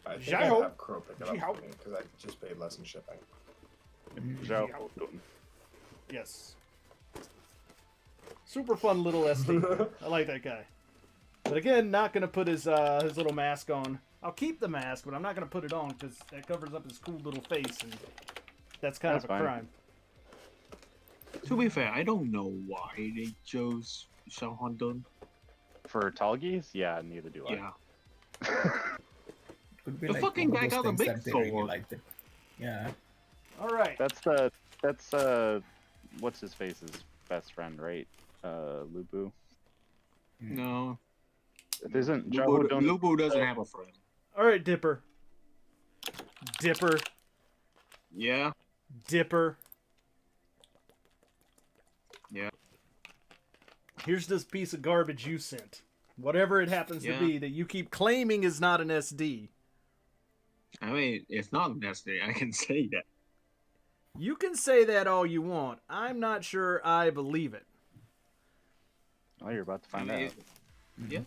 I think Zhao. I'd have Crow pick it up Zhao. for me because I just paid less in shipping. Zhao. Yes. Super fun little SD. I like that guy. But again, not gonna put his little mask on. I'll keep the mask, but I'm not gonna put it on because that covers up his cool little face, and that's kind of a fine. crime. To be fair, I don't know why they chose Shao Dun. For Talgis? Yeah, neither do I. Yeah. Could be The like fucking one of guy those got a things big that they really sword. liked it. Yeah. All right. That's what's his face's best friend, right? Lubu. No. It isn't Lubu, Zhao Lubu doesn't have a friend. All right, Dipper. Dipper. Yeah. Dipper. Yeah. Here's this piece of garbage you sent. Whatever it happens to be that you keep claiming is not an SD. I mean, it's not necessary. I can say that. You can say that all you want. I'm not sure I believe it. Oh, you're about to find out. Yeah.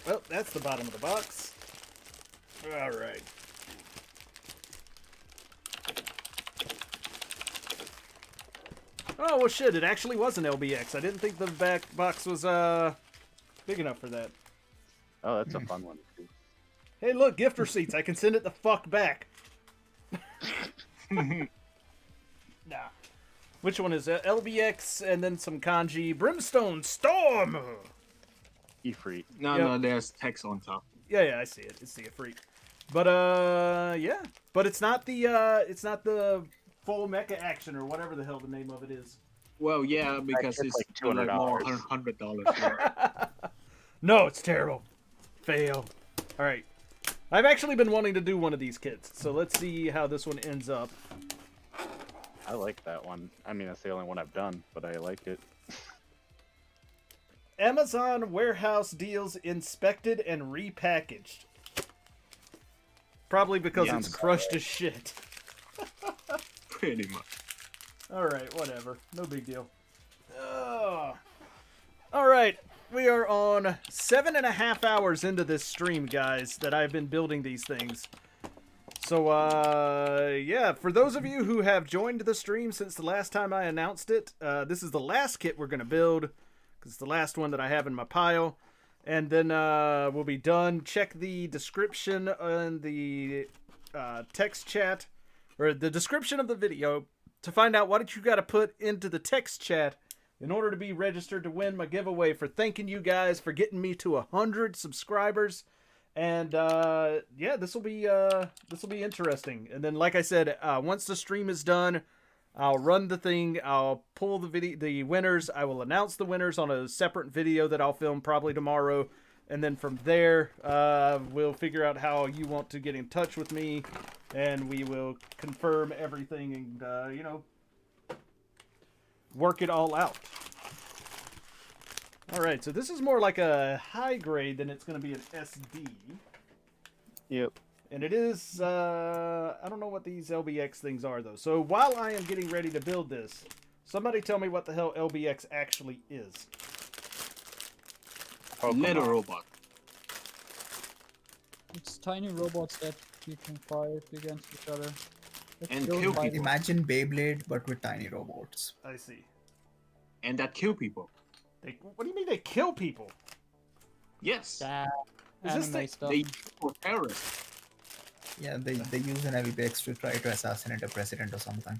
Well, that's the bottom of the box. All right. Oh, well, shit, it actually was an LBX. I didn't think the back box was big enough for that. Oh, that's a fun one, too. Hey, look, gift receipts. I can send it the fuck back. Nah. Which one is it? LBX and then some kanji. Brimstone Storm! Ifrit. No, there's text on top. Yeah, I see it. It's the Ifrit. But yeah. But it's not the full mecha action or whatever the hell the name of it is. Well, yeah, because It's it's like like more $200. $100. No, it's terrible. Fail. All right. I've actually been wanting to do one of these kits, so let's see how this one ends up. I like that one. I mean, that's the only one I've done, but I like it. Amazon warehouse deals inspected and repackaged. Probably because Yeah, it's crushed as shit. Pretty much. Alright, whatever. No big deal. Alright, we are on 7.5 hours into this stream, guys, that I've been building these things. So, yeah, for those of you who have joined the stream since the last time I announced it, this is the last kit we're going to build, because it's the last one that I have in my pile. And then we'll be done. Check the description in the text chat, or the description of the video, to find out what you got to put into the text chat in order to be registered to win my giveaway for thanking you guys for getting me to 100 subscribers. And yeah, this will be interesting. And then, like I said, once the stream is done, I'll run the thing. I'll pull the winners. I will announce the winners on a separate video that I'll film probably tomorrow. And then from there, we'll figure out how you want to get in touch with me, and we will confirm everything and you know, work it all out. All right, so this is more like a high grade than it's going to be an SD. Yep. And it is, I don't know what these LBX things are, though. So while I am getting ready to build this, somebody tell me what the hell LBX actually is. Little robot. It's tiny robots that you can fight against each other. That And don't kill fight. people. Imagine Beyblade, but with tiny robots. I see. And that kill people. What do you mean they kill people? Yes. Yeah, Is this anime the- stuff. They were terrorists. Yeah, they use an LBX to try to assassinate a president or something.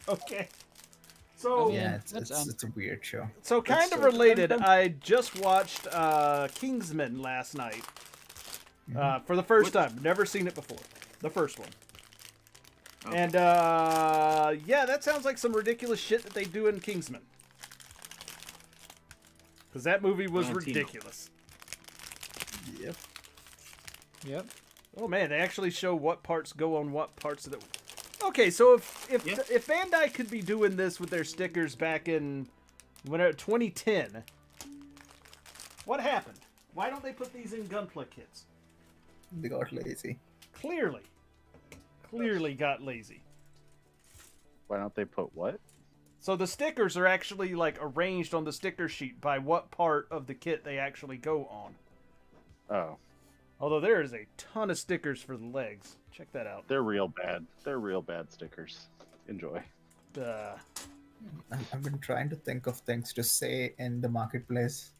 Okay. So Yeah, that's it's a weird show. So kind of related, I just watched Kingsman last night for the first time. Never seen it before. The first one. Okay. And yeah, that sounds like some ridiculous shit that they do in Kingsman. Because that movie was Tarantino. ridiculous. Yep. Yep. Oh man, they actually show what parts go on what parts of the... Okay, so if Bandai could be doing this with their stickers back in 2010, what happened? Why don't they put these in Gunpla kits? They got lazy. Clearly got lazy. Why don't they put what? So the stickers are actually like arranged on the sticker sheet by what part of the kit they actually go on. Oh, Although there is a ton of stickers for the legs. Check that out. they're real bad. They're real bad stickers. Enjoy. I've been trying to think of things to say in the marketplace.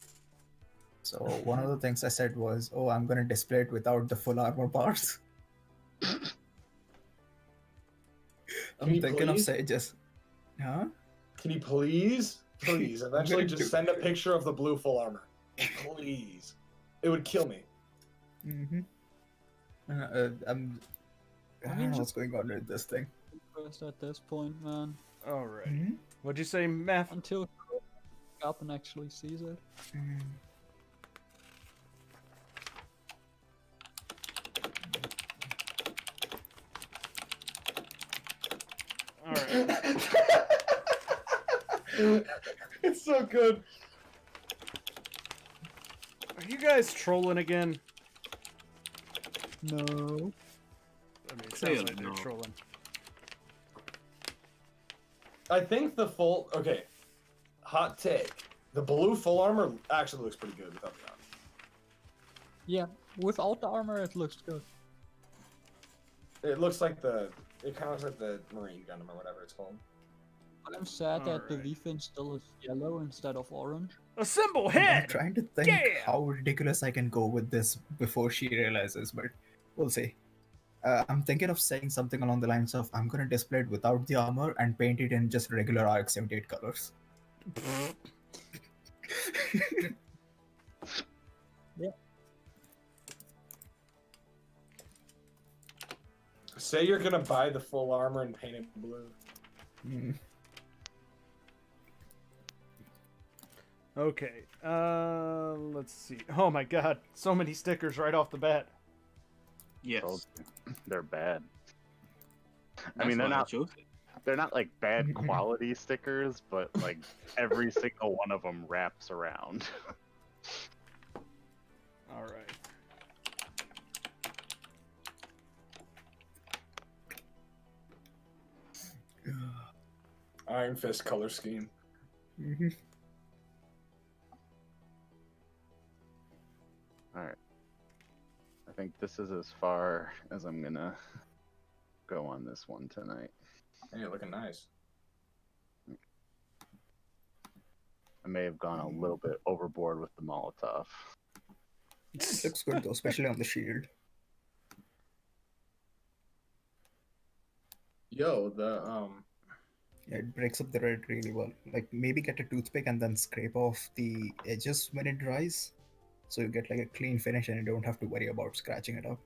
So one of the things I said was, "Oh, I'm gonna display it without the full armor parts." I'm thinking of say just, huh? Can you please, eventually gonna just do- send a picture of the blue full armor? Please. It would kill me. Mm-hmm. I mean, don't know just- what's going on with this thing. Impressed at this point, man. Alright. Mhm. What'd you say, Math? Until up and actually sees it. Alright. It's so good. Are you guys trolling again? No. I mean, it sounds like they're no. trolling. I think the full... Okay. Hot take. The blue full armor actually looks pretty good without the armor. Yeah, without the armor, it looks good. It looks like the... It kind of looks like the Marine Gundam or whatever it's called. But I'm sad that the Alright. V-fin still is yellow instead of orange. Assemble I'm head! trying to think Yeah! how ridiculous I can go with this before she realizes, but we'll see. I'm thinking of saying something along the lines of, "I'm gonna display it without the armor and paint it in just regular RX-78 colors." Say you're gonna buy the full armor and paint it blue. Mm. Okay, let's see. Oh my god, so many stickers right off the bat. Yes. They're bad. I That's mean, they're why I not. chose it. They're not like bad quality stickers, but like every single one of them wraps around. Alright. Iron Fist color scheme. Mhm. Alright. I think this is as far as I'm gonna go on this one tonight. Hey, you're looking nice. I may have gone a little bit overboard with the Molotov. It looks good though, especially on the shield. Yo, the Yeah, it breaks up the red really well. Like maybe get a toothpick and then scrape off the edges when it dries, so you get like a clean finish and you don't have to worry about scratching it up.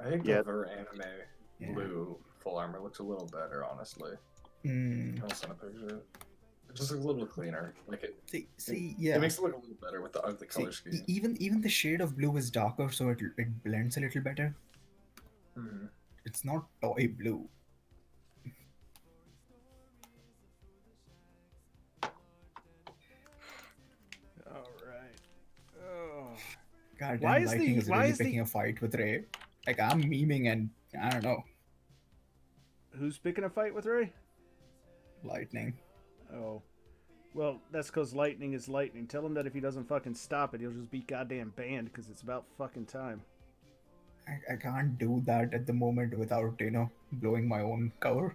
I think Yeah. the Ver anime Yeah. blue full armor looks a little better, honestly. Mm. I'll send a picture. It just looks a little cleaner. Like it Yeah. it makes it look a little better with the ugly color See, scheme. even the shade of blue is darker, so it blends a little better. Mhm. It's not toy blue. Alright. Oh. God Why damn, is Lightning the- is why really is the- picking a fight with Ray. Like I'm memeing and I don't know. Who's picking a fight with Ray? Lightning. Oh. Well, that's because lightning is lightning. Tell him that if he doesn't fucking stop it, he'll just be goddamn banned because it's about fucking time. I can't do that at the moment without, blowing my own cover.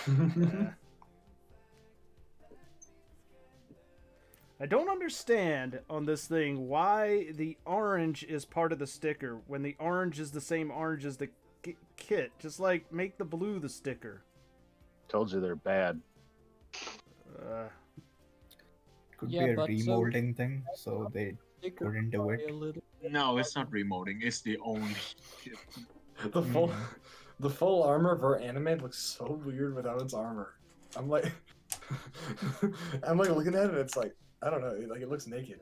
Yeah. I don't understand on this thing why the orange is part of the sticker when the orange is the same orange as the kit. Just like make the blue the sticker. Told you they're bad. Could Yeah, be a but so- remolding thing, so they Sticker couldn't do by it. a little. No, it's not remoting. It's the only shit. The full the full armor Ver anime looks so weird without its armor. I'm like I'm like looking at it, it's like I don't know, like it looks naked.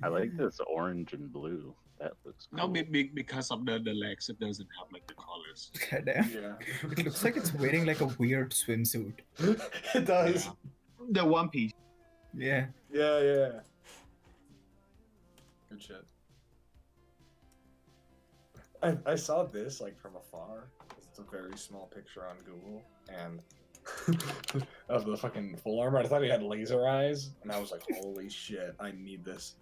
I like this orange and blue. That looks cool. No, because of the legs, it doesn't have like the colors. God damn. Yeah. It looks like it's wearing like a weird swimsuit. It does. The One Piece. Yeah. Yeah. Good shit. I saw this like from afar. It's a very small picture on Google, and of the fucking full armor. I thought he had laser eyes, and I was like, holy shit, I need this.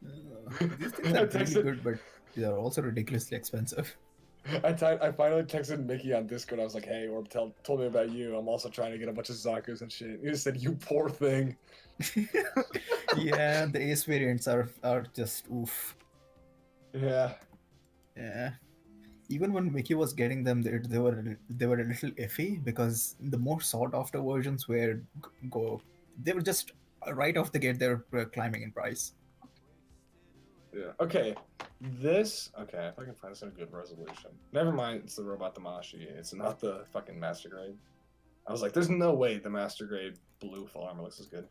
These things are really good, but they are also ridiculously expensive. I finally texted Mickey on Discord. I was like, hey, Orb told me about you. I'm also trying to get a bunch of Zaku's and shit. He just said, you poor thing. Yeah, the Ace variants are just oof. Yeah. Yeah. Even when Mickey was getting them, they were a little iffy because the more sought after versions they were just right off the gate. They were climbing in price. Yeah. Okay. If I can find this in a good resolution. Never mind, it's the Robot Damashi. It's not the fucking Master Grade. I was like, there's no way the Master Grade blue full armor looks as good.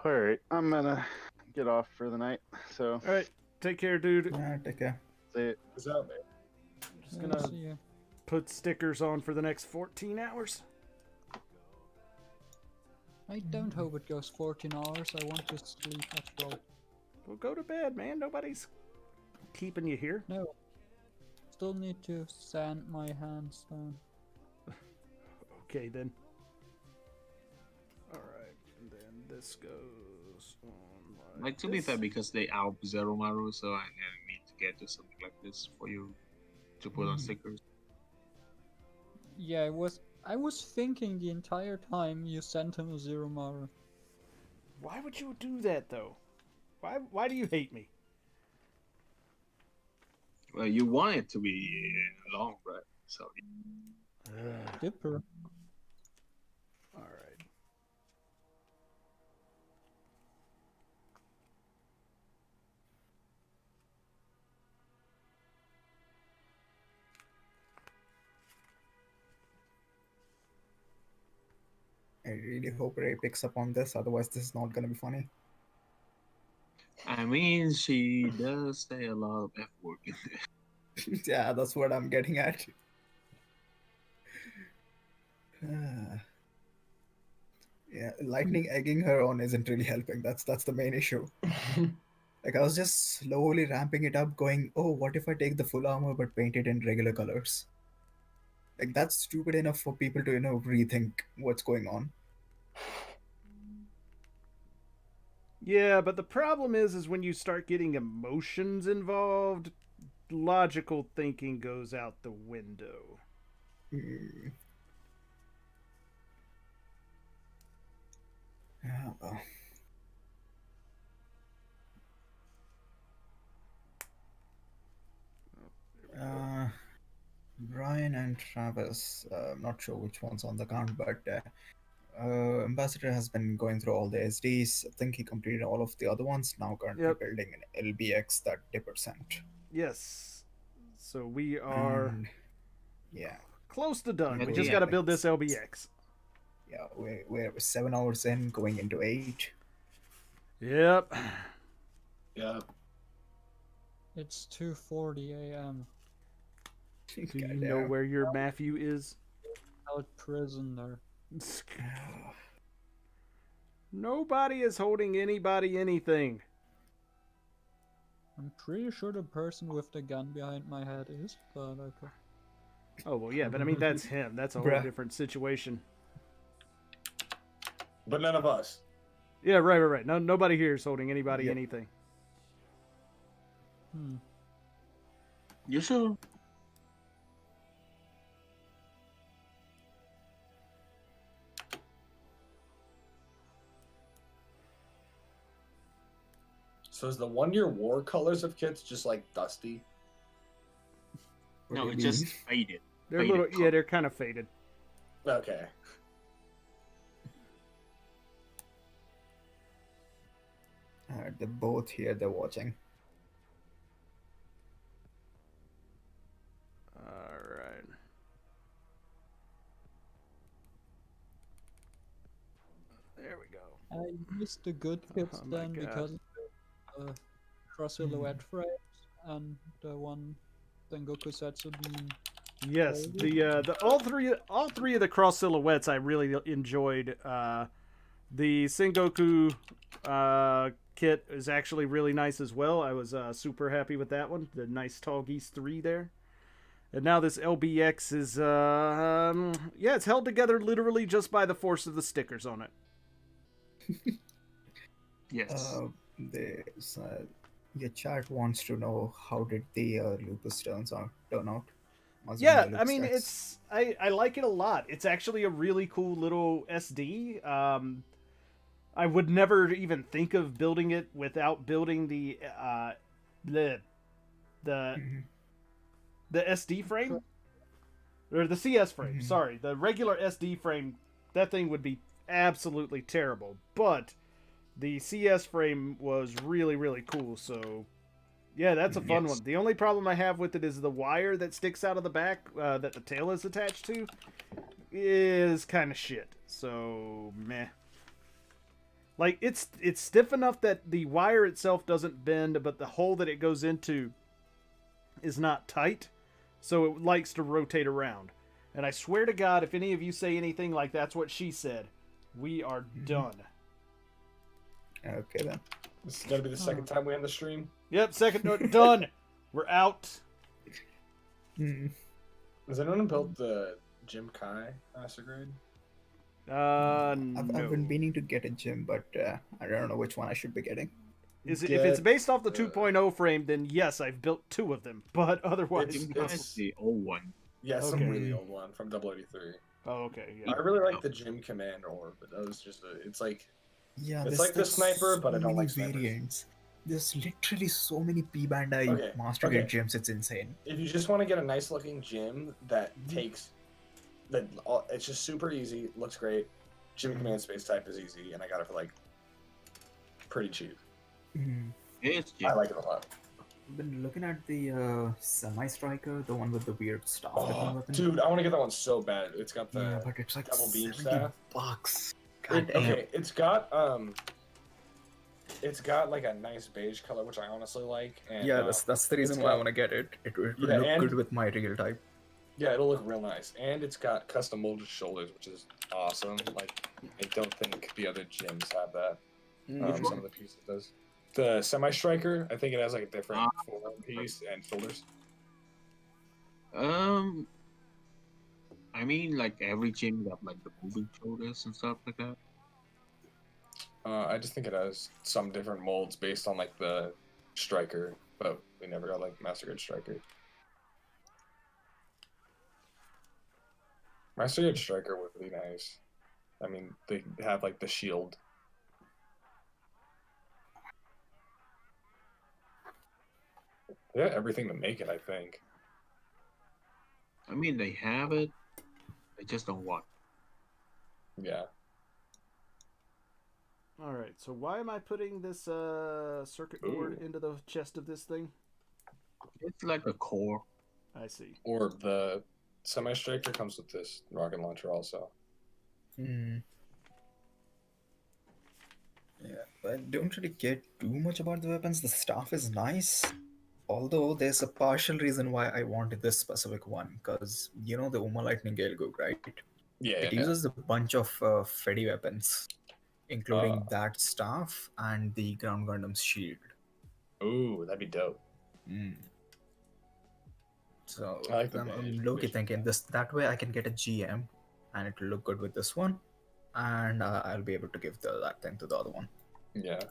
Alright, I'm gonna get off for the night, so... Alright, take care, dude. Yeah, take care. See it. What's up, man? Just gonna put stickers on for the next 14 hours. I don't hope it goes 14 hours. I want to sleep as well. Well, go to bed, man. Nobody's keeping you here. No. Still need to sand my hands down. Okay, then. Alright, and then this goes on Like, to be fair, because they out Zero Maru, so I need to get to something like this for you to put on stickers. Yeah, I was thinking the entire time you sent him a Zero Maru. Why would you do that, though? Why do you hate me? Well, you want it to be long, right? So. Dipper. Alright. I really hope Ray picks up on this, otherwise this is not gonna be funny. I mean, she does say a lot of F word in there. Yeah, that's what I'm getting at. Yeah, lightning egging her on isn't really helping. That's the main issue. Like, I was just slowly ramping it up, going, oh, what if I take the full armor but paint it in regular colors? Like, that's stupid enough for people to, rethink what's going on. Yeah, but the problem is when you start getting emotions involved, logical thinking goes out the window. Yeah, well. Brian and Travis, I'm not sure which one's on the count, but Ambassador has been going through all the SDs. I think he completed all of the other ones. Now currently building an LBX that Dipper sent. Yes. So we are close to done. We just got to build this LBX. Yeah, we're 7 hours in, going into 8. Yep. Yep. It's 2:40 a.m. Do you know where your Matthew is? Out prisoner. Nobody is holding anybody anything. I'm pretty sure the person with the gun behind my head is, but okay. Oh, well, yeah, but I mean, that's him. That's a whole different situation. But none of us. Yeah, right. No, nobody here is holding anybody anything. You sure? So is the 1-year war colors of kits just like dusty? No, it's just faded. They're a little, they're kind of faded. Okay. They're both here, they're watching. Alright. There we go. I missed the good kits then because of the cross silhouette frames and the one Tengoku Setsu beam. Yes, the all three of the cross silhouettes I really enjoyed. The Sengoku kit is actually really nice as well. I was super happy with that one. The nice Tall Geese 3 there. And now this LBX is, yeah, it's held together literally just by the force of the stickers on it. Yes. Your chat wants to know how did the lupus turn out. Yeah, I mean, it's I like it a lot. It's actually a really cool little SD. I would never even think of building it without building the SD frame or the CS frame. Sorry, the regular SD frame. That thing would be absolutely terrible, but the CS frame was really cool. So yeah, that's a fun one. The only problem I have with it is the wire that sticks out of the back that the tail is attached to is kind of shit. So meh. Like it's stiff enough that the wire itself doesn't bend, but the hole that it goes into is not tight, so it likes to rotate around. And I swear to God, if any of you say anything like that's what she said, we are done. Okay then. This is gonna be the second time we end the stream. Yep, second done. We're out. Has anyone built the Jim Kai Master Grade? No. I've been meaning to get a gym, but I don't know which one I should be getting. If it's based off the 2.0 frame, then yes, I've built 2 of them. But otherwise, It's the old one. Yeah, some Okay. really old one from 083. Oh, okay. Yeah. I really like the Jim Command Orb, but that was just it's like Yeah, like the sniper, but I don't like many snipers. variants. There's literally so many P Bandai Master Grade gyms. It's insane. If you just want to get a nice looking gym that takes it's just super easy, looks great. Jim Command Space Type is easy, and I got it for like pretty cheap. It's I like it a lot. I've been looking at the Semi Striker, the one with the weird staff. Oh, dude, I want to get that one so bad. It's got the yeah, but it's like double beam $70. staff. God damn. Okay, it's got like a nice beige color, which I honestly like. And, Yeah, that's the reason why I want to get it. It would look good with my real type. Yeah, it'll look real nice, and it's got custom molded shoulders, which is awesome. Like, I don't think the other gyms have that. Some of the pieces does. The Semi Striker, I think it has like a different forearm piece and shoulders. I mean, like every gym got like the moving shoulders and stuff like that. I just think it has some different molds based on like the Striker, but we never got like Master Grade Striker. Master Grade Striker would be nice. I mean, they have like the shield. They got everything to make it, I think. I mean, they have it. They just don't want. Yeah. All right. So why am I putting this circuit board into the chest of this thing? It's like a core. I see. Or the Semi Striker comes with this rocket launcher also. Yeah, but I don't really care too much about the weapons. The staff is nice. Although there's a partial reason why I wanted this specific one, because you know the Uma Lightning Gale Gook, right? Yeah. It uses a bunch of Freddy weapons, including that staff and the Ground Gundam's shield. Ooh, that'd be dope. So I like I'm low-key thinking that way I can get a GM, and it'll look good with this one, and I'll be able to give that thing to the other one. Yeah.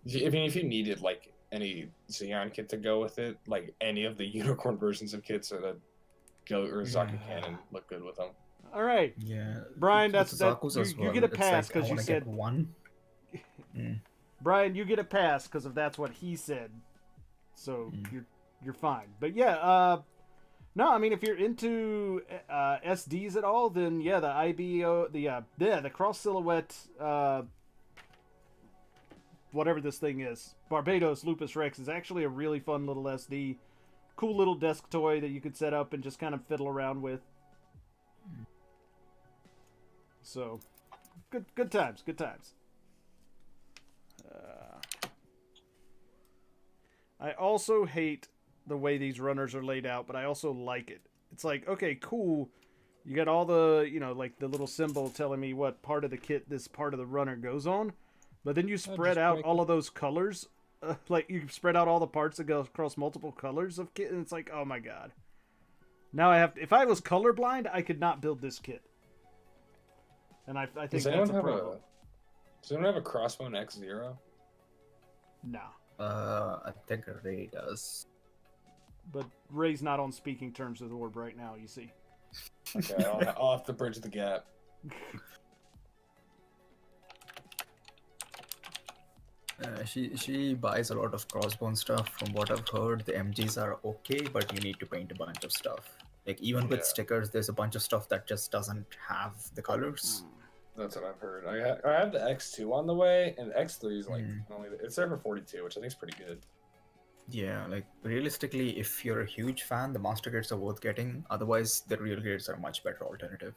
I mean, if you needed like any Xeon kit to go with it, like any of the unicorn versions of kits or the Goat or Zaku Cannon look good with them. All right. Yeah. Brian, with that's the that. Zaku's You, as you well. get a It's pass like, I because you wanna said get one. Brian, you get a pass because of that's what he said. So you're fine. But yeah, no, I mean if you're into SDs at all, then yeah, the IBO, the cross silhouette, whatever this thing is, Barbados Lupus Rex is actually a really fun little SD, cool little desk toy that you could set up and just kind of fiddle around with. So, good times, good times. I also hate the way these runners are laid out, but I also like it. It's like, okay, cool. You got all the, like the little symbol telling me what part of the kit this part of the runner goes on. But then you spread just out break all it. of those colors. Like, you spread out all the parts that go across multiple colors of kit, and it's like, oh my god. Now I have to, if I was colorblind, I could not build this kit. And I think Does that's anyone a have problem. Does anyone have a Crossbone X0? No. I think Ray does. But Ray's not on speaking terms with Orb right now, you see. Okay, I'll have to bridge the gap. She buys a lot of crossbone stuff. From what I've heard, the MGs are okay, but you need to paint a bunch of stuff. Like even with Yeah. stickers, there's a bunch of stuff that just doesn't have the colors. That's what I've heard. I have the X2 on the way, and the X3 is like only it's there for 42, which I think is pretty good. Yeah, like realistically, if you're a huge fan, the master grades are worth getting. Otherwise, the real grades are a much better alternative.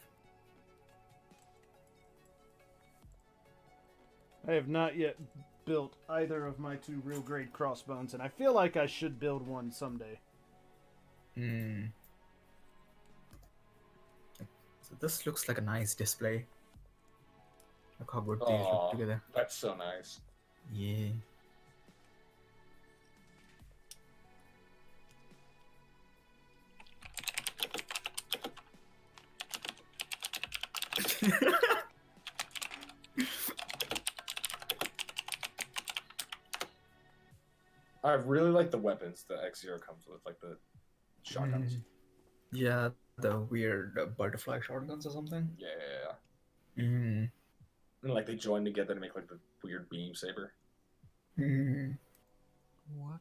I have not yet built either of my 2 real grade crossbones, and I feel like I should build one someday. So this looks like a nice display. Look how good these look Aw, together. that's so nice. Yeah. I really like the weapons the X0 comes with, like the shotguns. Yeah, the weird butterfly shotguns or something. Yeah. Mm. And like they join together to make like the weird beam saber. What?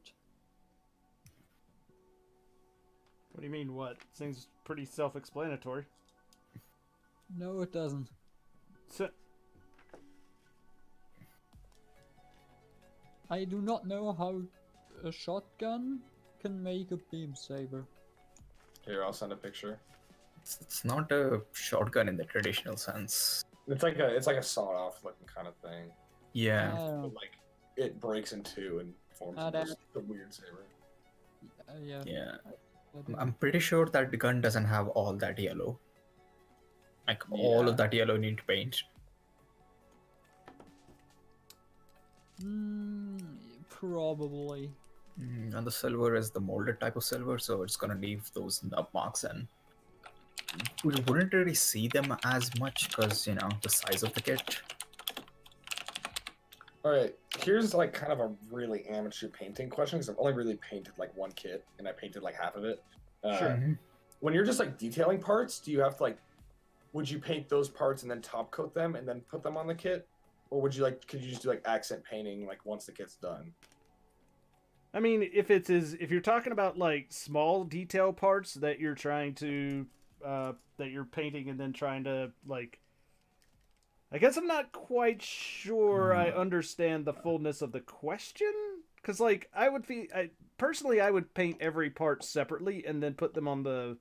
What do you mean, what? This thing's pretty self-explanatory. No, it doesn't. So, I do not know how a shotgun can make a beam saber. Here, I'll send a picture. It's not a shotgun in the traditional sense. It's like a sawed-off looking kind of thing. Yeah. But like it breaks in two and forms a weird saber. Yeah. Yeah. I'm pretty sure that the gun doesn't have all that yellow. Like all of that yellow need to paint. Probably. And the silver is the molded type of silver, so it's gonna leave those nub marks in. We wouldn't really see them as much because, you know, the size of the kit. Alright, here's like kind of a really amateur painting question because I've only really painted like one kit and I painted like half of it. Sure. When you're just like detailing parts, do you have to like, would you paint those parts and then top coat them and then put them on the kit? Or would you like, could you just do like accent painting like once the kit's done? I mean, if you're talking about like small detail parts that you're trying to, that you're painting and then trying to like, I guess I'm not quite sure I understand the fullness of the question. Cause like I would personally I would paint every part separately and then put them on the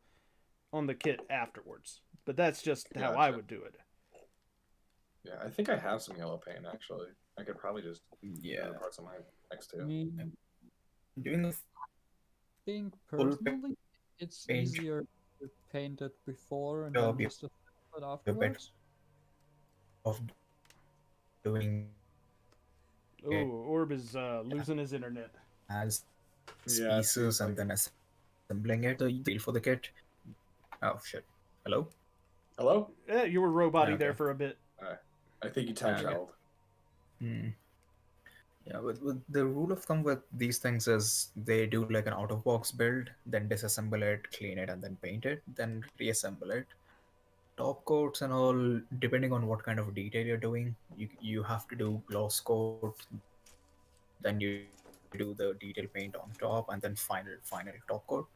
kit afterwards. But that's just how I would do it. Yeah, I think I have some yellow paint actually. I could probably just do the parts on my X2. I mean, doing the I think personally it's paint. easier to paint it before and Yeah, then just to it afterwards. of doing Oh, Orb is losing his internet. as pieces and then assembling it. So you feel for the kit. Oh shit! Hello. Hello? Yeah, you were robot-y Okay. there for a bit. I think you time traveled. Yeah, with the rule of thumb with these things is they do like an out-of-box build, then disassemble it, clean it, and then paint it, then reassemble it. Top coats and all, depending on what kind of detail you're doing, you have to do gloss coat, then you do the detail paint on top, and then final top coat.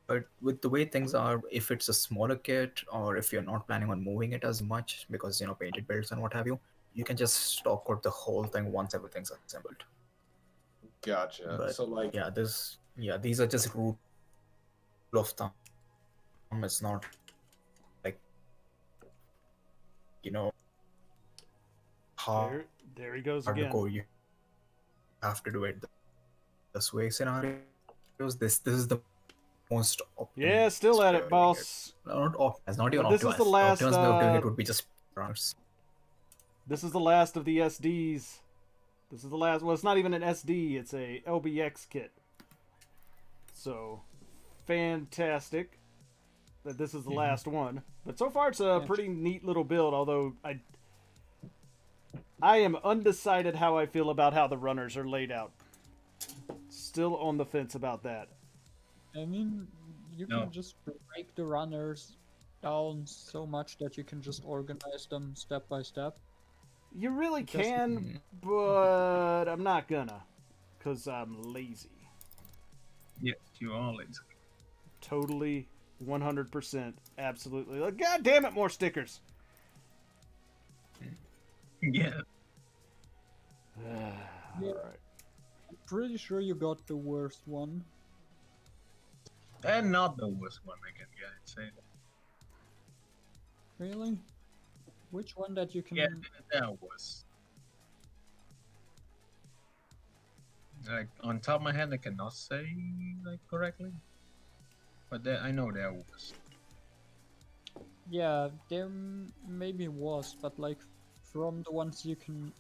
But with the way things are, if it's a smaller kit or if you're not planning on moving it as much because, you know, painted builds and what have you, you can just stock coat the whole thing once everything's assembled. Gotcha. But so like these are just rule of thumb. It's not like, you know, hard. There he goes hard to again. go. You have to do it this way scenarios. This is the most optimal. Yeah, still at it, boss. Not even This is optimized. the last, Optimized way of doing it would be just runners. This is the last of the SDs. This is the last. Well, it's not even an SD. It's a LBX kit. So, fantastic that this is the last one. But so far, it's a pretty neat little build. Although I am undecided how I feel about how the runners are laid out. Still on the fence about that. I mean, you can just break the runners down so much that you can just organize them step by step. You really can, but I'm not gonna, because I'm lazy. Yes, you are lazy. Totally, 100%, absolutely. Like, God damn it, more stickers! Yeah. Alright. I'm pretty sure you got the worst one. And not the worst one I can get, say that. Really? Which one that you can... Yeah, that was. Like, on top of my head, I cannot say, like, correctly. But there, I know there was. Yeah, there maybe was, but like, from the ones you can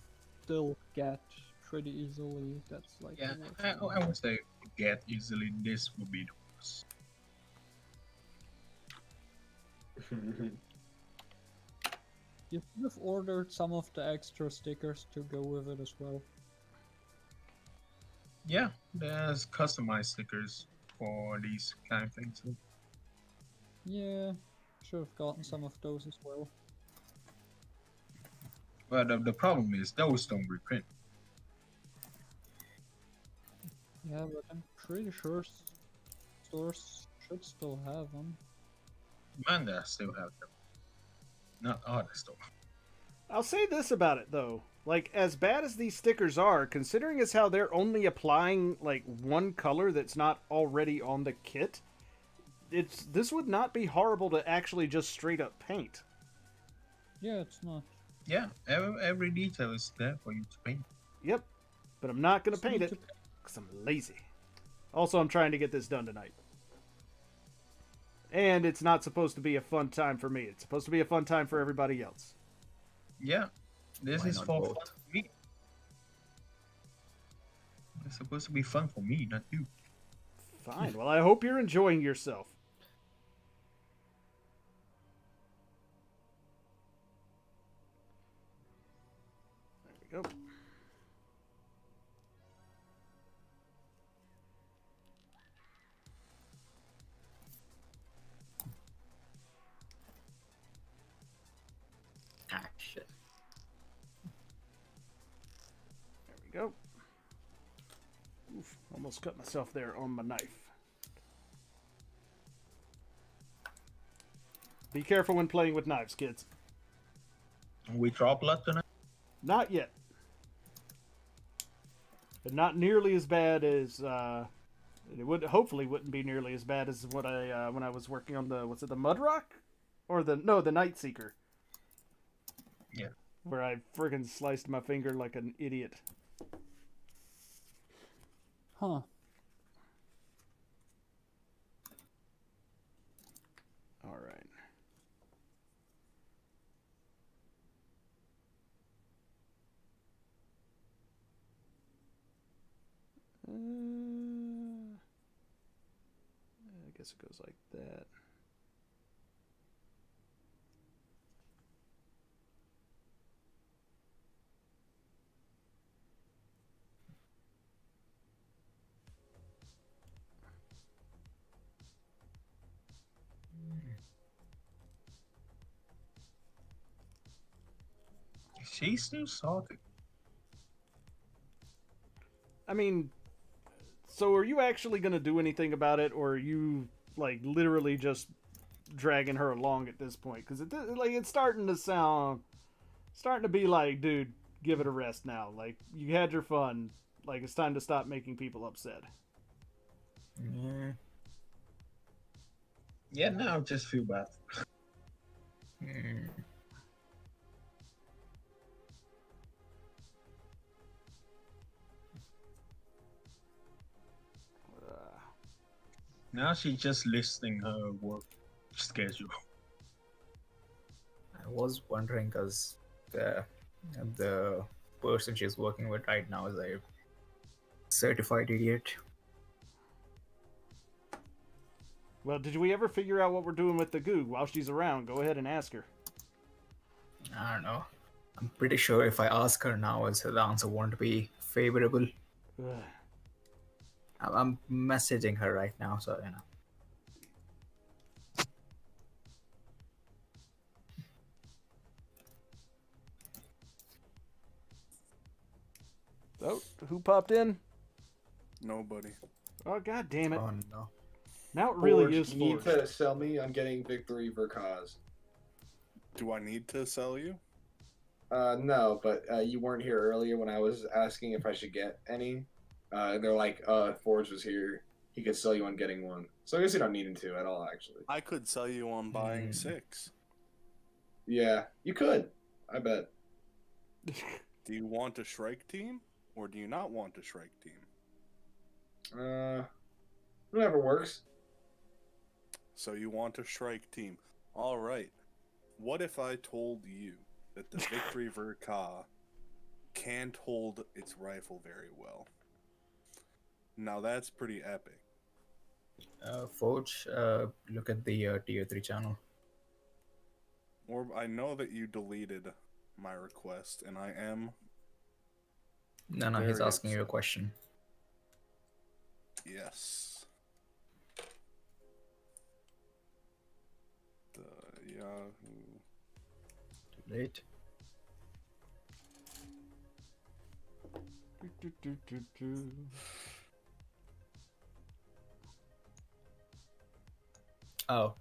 still get pretty easily, that's like... Yeah, I would say get easily, this would be the worst. You should have ordered some of the extra stickers to go with it as well. Yeah, there's customized stickers for these kind of things. Yeah, should have gotten some of those as well. But the problem is, those don't reprint. Yeah, but I'm pretty sure stores should still have them. Manda still have them. Not other stuff. I'll say this about it, though. Like, as bad as these stickers are, considering as how they're only applying, like, one color that's not already on the kit, this would not be horrible to actually just straight up paint. Yeah, it's not. Yeah, every detail is there for you to paint. Yep, but I'm not going to paint it, because I'm lazy. Also, I'm trying to get this done tonight. And it's not supposed to be a fun time for me. It's supposed to be a fun time for everybody else. Yeah, this Why is not for both? fun for me. It's supposed to be fun for me, not you. Fine. Well, I hope you're enjoying yourself. There we go. Ah, shit. There we go. Oof, almost cut myself there on my knife. Be careful when playing with knives, kids. We draw blood tonight? Not yet. But not nearly as bad as it would hopefully wouldn't be nearly as bad as what I when I was working on the the Mudrock? Or the Night Seeker. Yeah. Where I friggin' sliced my finger like an idiot. Huh. All right. I guess it goes like that. She's still salty. I mean, so are you actually going to do anything about it, or are you, like, literally just dragging her along at this point? Because it's starting to be like, dude, give it a rest now. Like, you had your fun. Like, it's time to stop making people upset. Yeah. Yeah, now I just feel bad. Hmm. Now she's just listing her work schedule. I was wondering because The person she's working with right now is a certified idiot. Well, did we ever figure out what we're doing with the Goog? While she's around, go ahead and ask her. I don't know. I'm pretty sure if I ask her now, the answer won't be favorable. Ugh. I'm messaging her right now, so you know. Oh, who popped in? Nobody. Oh, god damn it. Oh no. Now it really Forge, is you need Forge. to sell me. I'm getting Victory Verkaz. Do I need to sell you? No, but you weren't here earlier when I was asking if I should get any. They're like, Forge was here. He could sell you on getting one. So I guess you don't need him to at all, actually. I could sell you on buying 6. Yeah, you could. I bet. Do you want a Shrike team, or do you not want a Shrike team? Whatever works. So you want a Shrike team. Alright. What if I told you that the Victory Verka can't hold its rifle very well? Now that's pretty epic. Forge, look at the tier 3 channel. Or I know that you deleted my request, and I am. No, he's very asking you a upset. question. Yes. The Yahoo. Too late. Oh.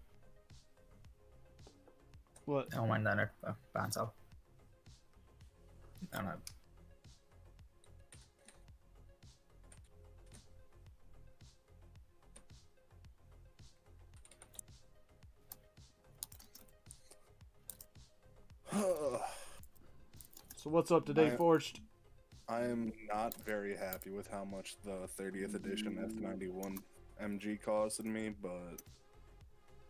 What? Never mind, then it pans out. No. So what's up today, Forged? I am not very happy with how much the 30th edition F91 MG costed me, but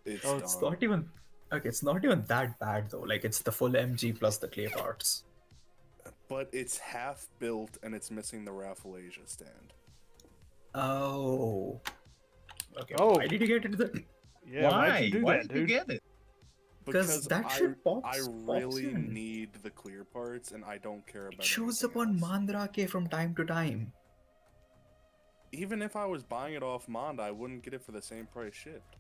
it's It's not even okay. It's not even that bad though. Like it's the full MG plus the clay parts. But it's half built and it's missing the Rafflesia stand. Oh. Okay. Oh. Why did you get into the? Yeah, why'd you do Why that, did you dude? get it? Because that shit pops. I pops really in. need the clear parts, and I don't care about It shows up anything on else. Mandrake from time to time. Even if I was buying it off Manda, I wouldn't get it for the same price shipped.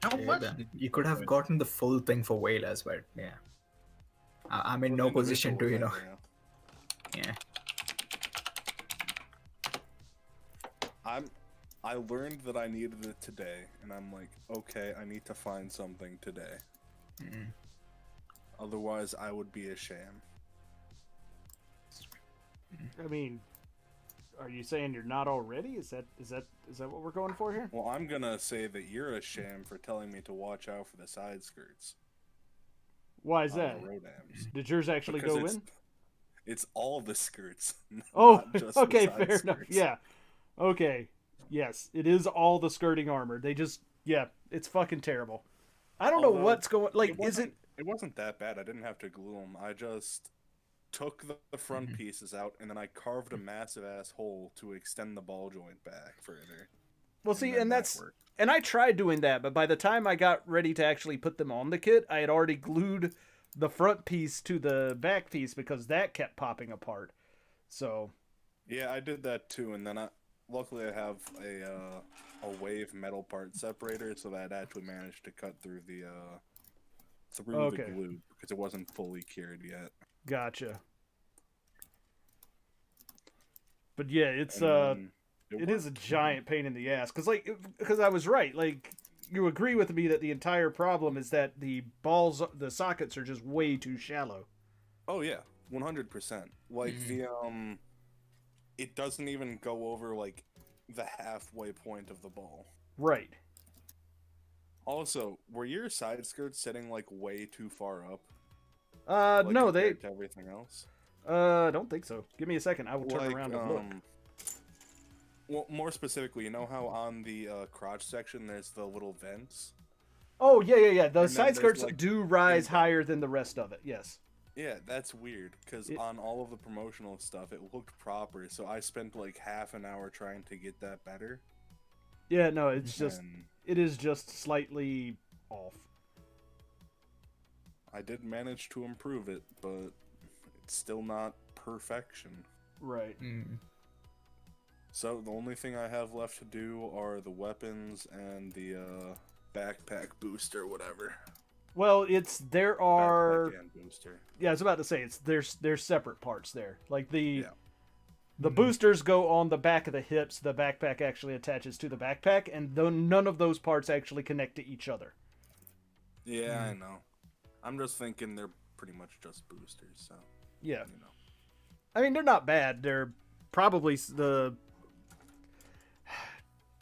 How Yeah, much? then you could have gotten the full thing for way less, but yeah. I'm in For no the position to, individual you know. thing, yeah. Yeah. I learned that I needed it today, and I'm like, okay, I need to find something today. Mm. Otherwise, I would be a sham. I mean, are you saying you're not already? Is that what we're going for here? Well, I'm gonna say that you're a sham for telling me to watch out for the side skirts. Why is on that? the Rodams. Did yours actually Because go it's, in? It's all the skirts. Oh, not just okay, the side fair enough. skirts. Yeah. Okay. Yes, it is all the skirting armor. They just, yeah, it's fucking terrible. I don't know Although, what's going. Like, is it? It wasn't that bad. I didn't have to glue them. I just took the front pieces out, and then I carved a massive ass hole to extend the ball joint back further. Well, see, then and that that's. worked. And I tried doing that, but by the time I got ready to actually put them on the kit, I had already glued the front piece to the back piece because that kept popping apart. So. Yeah, I did that too, and then luckily I have a wave metal part separator, so that actually managed to cut through the the glue because it wasn't fully cured yet. Gotcha. But yeah, it's it is a giant pain in the ass because I was right. Like, you agree with me that the entire problem is that the sockets are just way too shallow. Oh yeah, 100%. Like it doesn't even go over like the halfway point of the ball. Right. Also, were your side skirts sitting like way too far up? No, they. To everything else. I don't think so. Give me a second. I will turn Like, around and look. Well, more specifically, you know how on the crotch section there's the little vents? Oh yeah. The And then side there's, skirts like, do rise indent. higher than the rest of it. Yes. Yeah, that's weird because on all of the promotional stuff, it looked proper. So I spent like half an hour trying to get that better. Yeah, no, it's just And it is just slightly off. I did manage to improve it, but it's still not perfection. Right. So the only thing I have left to do are the weapons and the backpack booster, whatever. Well, there are Backpack and booster. yeah, I was about to say there's separate parts there. Like the Yeah. boosters go on the back of the hips. The backpack actually attaches to the backpack, and none of those parts actually connect to each other. Yeah, I know. I'm just thinking they're pretty much just boosters, so Yeah. you know. I mean, they're not bad. They're probably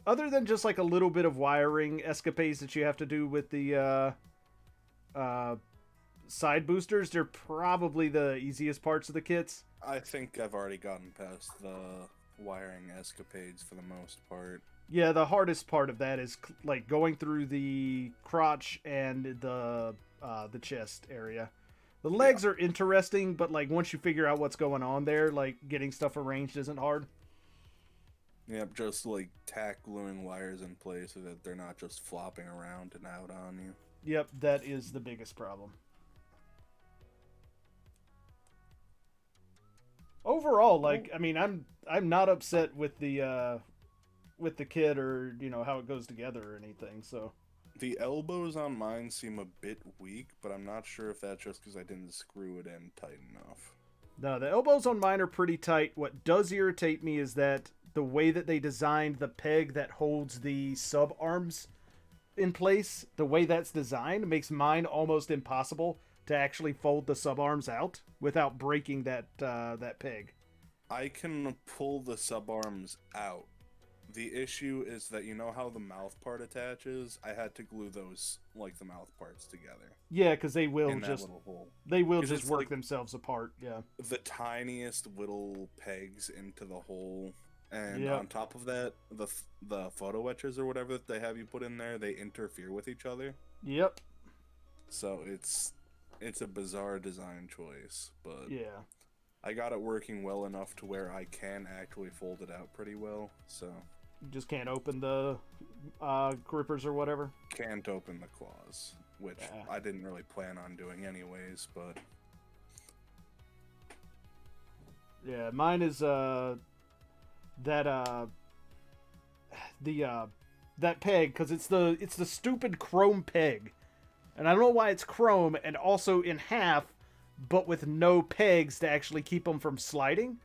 other than just like a little bit of wiring escapades that you have to do with the side boosters, they're probably the easiest parts of the kits. I think I've already gotten past the wiring escapades for the most part. Yeah, the hardest part of that is like going through the crotch and the chest area. The legs are interesting, but like once you figure out what's going on there, like getting stuff arranged isn't hard. Yep, just like tack gluing wires in place so that they're not just flopping around and out on you. Yep, that is the biggest problem. Overall, like I mean, I'm not upset with the kit or how it goes together or anything. So The elbows on mine seem a bit weak, but I'm not sure if that's just because I didn't screw it in tight enough. no, the elbows on mine are pretty tight. What does irritate me is that the way that they designed the peg that holds the sub arms in place, the way that's designed makes mine almost impossible to actually fold the sub arms out without breaking that peg. I can pull the sub arms out. The issue is that you know how the mouth part attaches? I had to glue those, like the mouth parts together. Yeah, because they will in that just little hole. they will 'Cause just it's work like themselves apart. Yeah. the tiniest little pegs into the hole, and Yep. on top of that, the photo etches or whatever that they have you put in there, they interfere with each other. Yep. So it's a bizarre design choice, but Yeah. I got it working well enough to where I can actually fold it out pretty well. So You just can't open the grippers or whatever. can't open the claws, which Yeah. I didn't really plan on doing anyways, but Yeah, mine is that peg, because it's the stupid chrome peg, and I don't know why it's chrome and also in half, but with no pegs to actually keep them from sliding.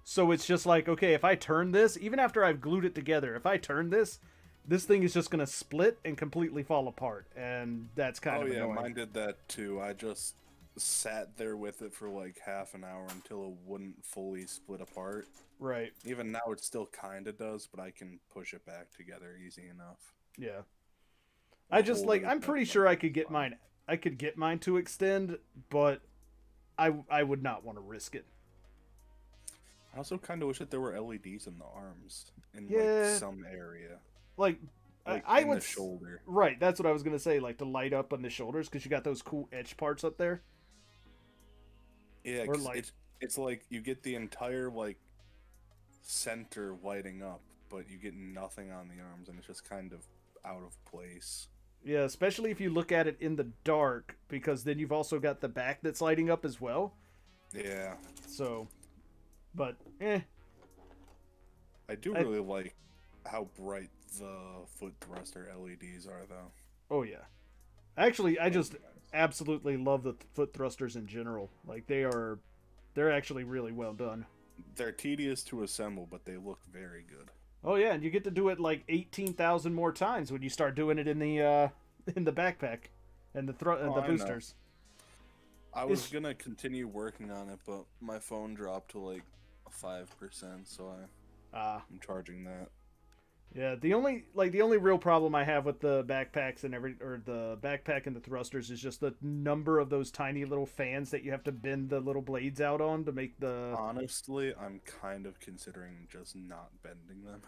So it's just like, okay, if I turn this, even after I've glued it together, if I turn this thing is just gonna split and completely fall apart, and that's kind of annoying. mine did that too. I just sat there with it for like half an hour until it wouldn't fully split apart. Right. Even now it still kind of does, but I can push it back together easy enough. Yeah. The I just whole like bit I'm of pretty that sure I is could get fine. mine. I could get mine to extend, but I would not want to risk it. I also kind of wish that there were LEDs in the arms in Yeah. like some area, Like, like I in would the shoulder. Right, that's what I was gonna say. Like to light up on the shoulders because you got those cool edge parts up there. Yeah, Or 'cause like- it's like you get the entire like center lighting up, but you get nothing on the arms, and it's just kind of out of place. Yeah, especially if you look at it in the dark, because then you've also got the back that's lighting up as well. Yeah, So, but I do I- really like how bright the foot thruster LEDs are, though. oh yeah. Actually, I just absolutely love the foot thrusters in general. Like they're actually really well done. They're tedious to assemble, but they look very good. Oh yeah, and you get to do it like 18,000 more times when you start doing it in the backpack and the Oh, I know. boosters. I was It's- gonna continue working on it, but my phone dropped to like 5%, so I'm charging that. Yeah, the only real problem I have with the backpacks and the backpack and the thrusters is just the number of those tiny little fans that you have to bend the little blades out on to make the Honestly, I'm kind of considering just not bending them.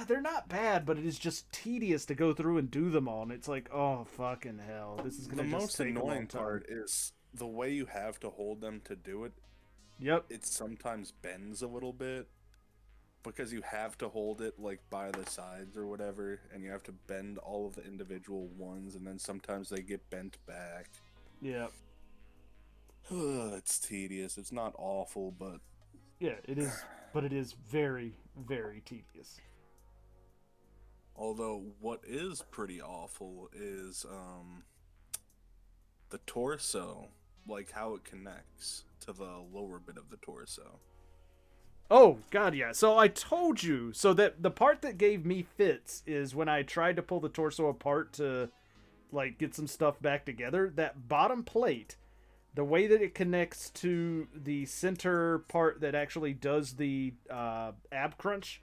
they're not bad, but it is just tedious to go through and do them all. And it's like, oh fucking hell, this is gonna The just most take a long annoying time. part is the way you have to hold them to do it. Yep. It sometimes bends a little bit because you have to hold it like by the sides or whatever, and you have to bend all of the individual ones, and then sometimes they get bent back. Yeah. It's tedious. It's not awful, but Yeah, it is, but it is very, very tedious. although what is pretty awful is the torso, like how it connects to the lower bit of the torso. Oh, God, yeah. So I told you. So that the part that gave me fits is when I tried to pull the torso apart to, like, get some stuff back together. That bottom plate, the way that it connects to the center part that actually does the ab crunch,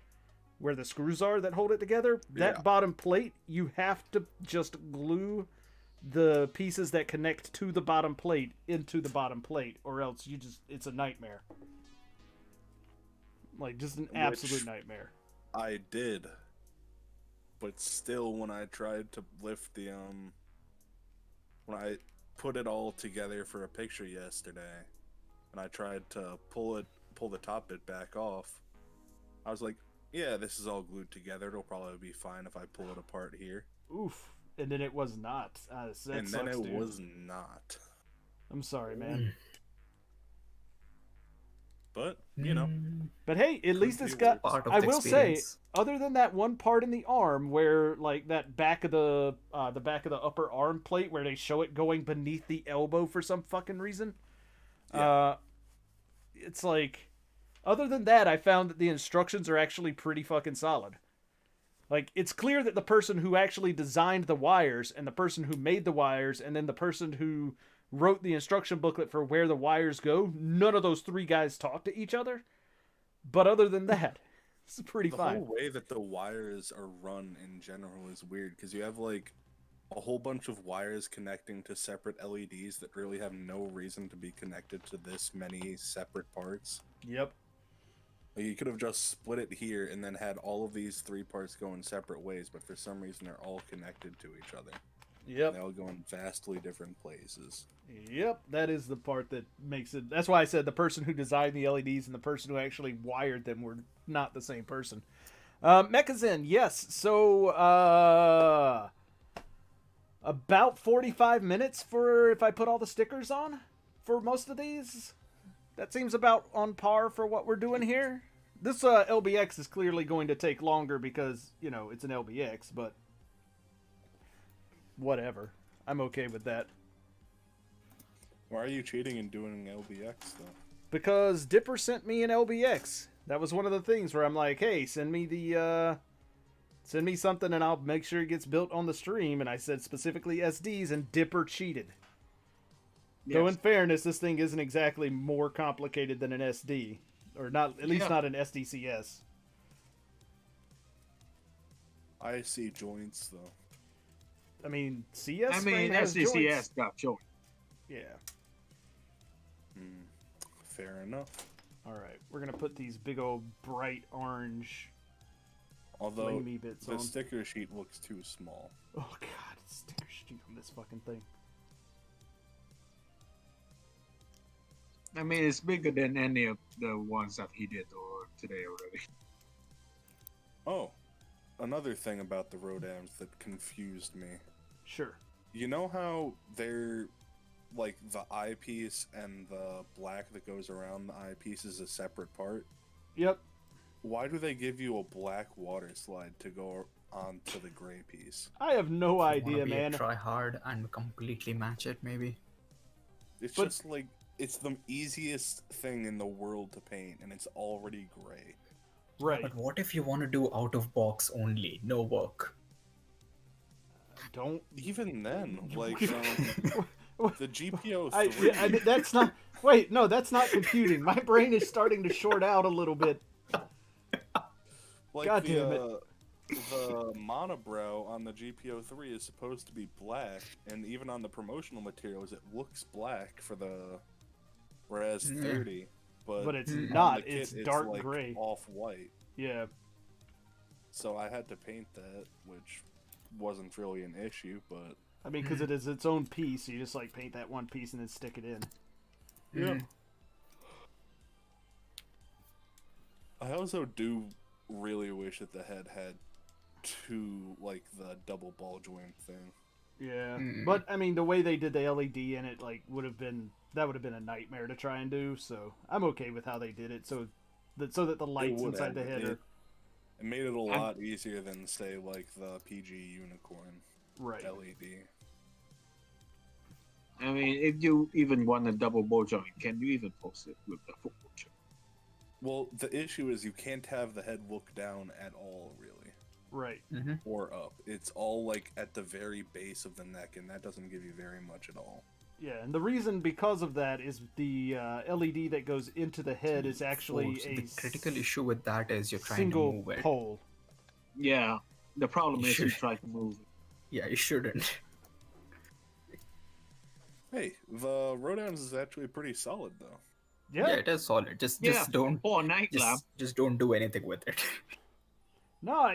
where the screws are that hold it together, that Yeah. bottom plate, you have to just glue the pieces that connect to the bottom plate into the bottom plate, or else it's a nightmare. Like, just an absolute nightmare. I did. But still, when I tried to lift the, when I put it all together for a picture yesterday, and I tried to pull the top bit back off, I was like, yeah, this is all glued together. It'll probably be fine if I pull it apart here. Oof. And then it was not. That And sucks, then it dude. was not. I'm sorry, man. But, you know. But hey, at least it's got. Part of I the will say, experience. other than that one part in the arm where, like, that back of the back of the upper arm plate where they show it going beneath the elbow for some fucking reason. Yeah. It's like, other than that, I found that the instructions are actually pretty fucking solid. Like, it's clear that the person who actually designed the wires and the person who made the wires and then the person who wrote the instruction booklet for where the wires go, none of those three guys talk to each other. But other than that, it's pretty The fine. whole way that the wires are run in general is weird, because you have, like, a whole bunch of wires connecting to separate LEDs that really have no reason to be connected to this many separate parts. Yep. Like, you could have just split it here and then had all of these three parts go in separate ways, but for some reason they're all connected to each other. Yep. They all go in vastly different places. Yep, that is the part that makes it. That's why I said the person who designed the LEDs and the person who actually wired them were not the same person. Mechazin, yes. So, about 45 minutes for if I put all the stickers on for most of these. That seems about on par for what we're doing here. This LBX is clearly going to take longer because, you know, it's an LBX, but whatever. I'm okay with that. Why are you cheating and doing LBX, though? Because Dipper sent me an LBX. That was one of the things where I'm like, hey, send me something and I'll make sure it gets built on the stream. And I said specifically SDs, and Dipper cheated. Yes. Though in fairness, this thing isn't exactly more complicated than an SD. Or not, at least not an SDCS. I see joints, though. I mean, CS I mean, frame has joints. SCCS got joints. Yeah. Fair enough. Alright, we're going to put these big old bright orange Although, flamey bits the on. sticker sheet looks too small. Oh god, sticker sheet on this fucking thing. I mean, it's bigger than any of the ones that he did or today already. Oh, another thing about the Rodams that confused me. Sure. You know how they're, like, the eyepiece and the black that goes around the eyepiece is a separate part? Yep. Why do they give you a black water slide to go onto the gray piece? I have no Wanna idea, be a man. try hard and completely match it, maybe. It's But- just like, it's the easiest thing in the world to paint, and it's already gray. Right. But what if you want to do out of box only, no work? Don't. Even then, like, What? the GPO3... That's not. Wait, no, that's not computing. My brain is starting to short out a little bit. Like God the, damn it. The monobrow on the GPO3 is supposed to be black, and even on the promotional materials, it looks black for the Res 30, But it's on not. the kit, It's dark like gray. off-white. Yeah. So I had to paint that, which wasn't really an issue, but I mean, because it is its own piece, so you just like paint that one piece and then stick it in. yeah. I also do really wish that the head had two, like, the double ball joint thing. Yeah, but I mean, the way they did the LED in it, like, would have been a nightmare to try and do. So I'm okay with how they did it. So that the lights inside the head are. It made it a lot easier than, say, like the PG Unicorn LED. I mean, if you even want a double ball joint, can you even post it with the football joint? Well, the issue is you can't have the head look down at all, really. Right. Or up. It's all, like, at the very base of the neck, and that doesn't give you very much at all. Yeah, and the reason because of that is the LED that goes into the head is actually the critical issue with that is you're trying to single move it. pole. Yeah, the problem is you should- try to move it. Yeah, you shouldn't. Hey, the Rodams is actually pretty solid, though. Yeah, it is solid. Just don't. Or a night lamp. Just don't do anything with it. No,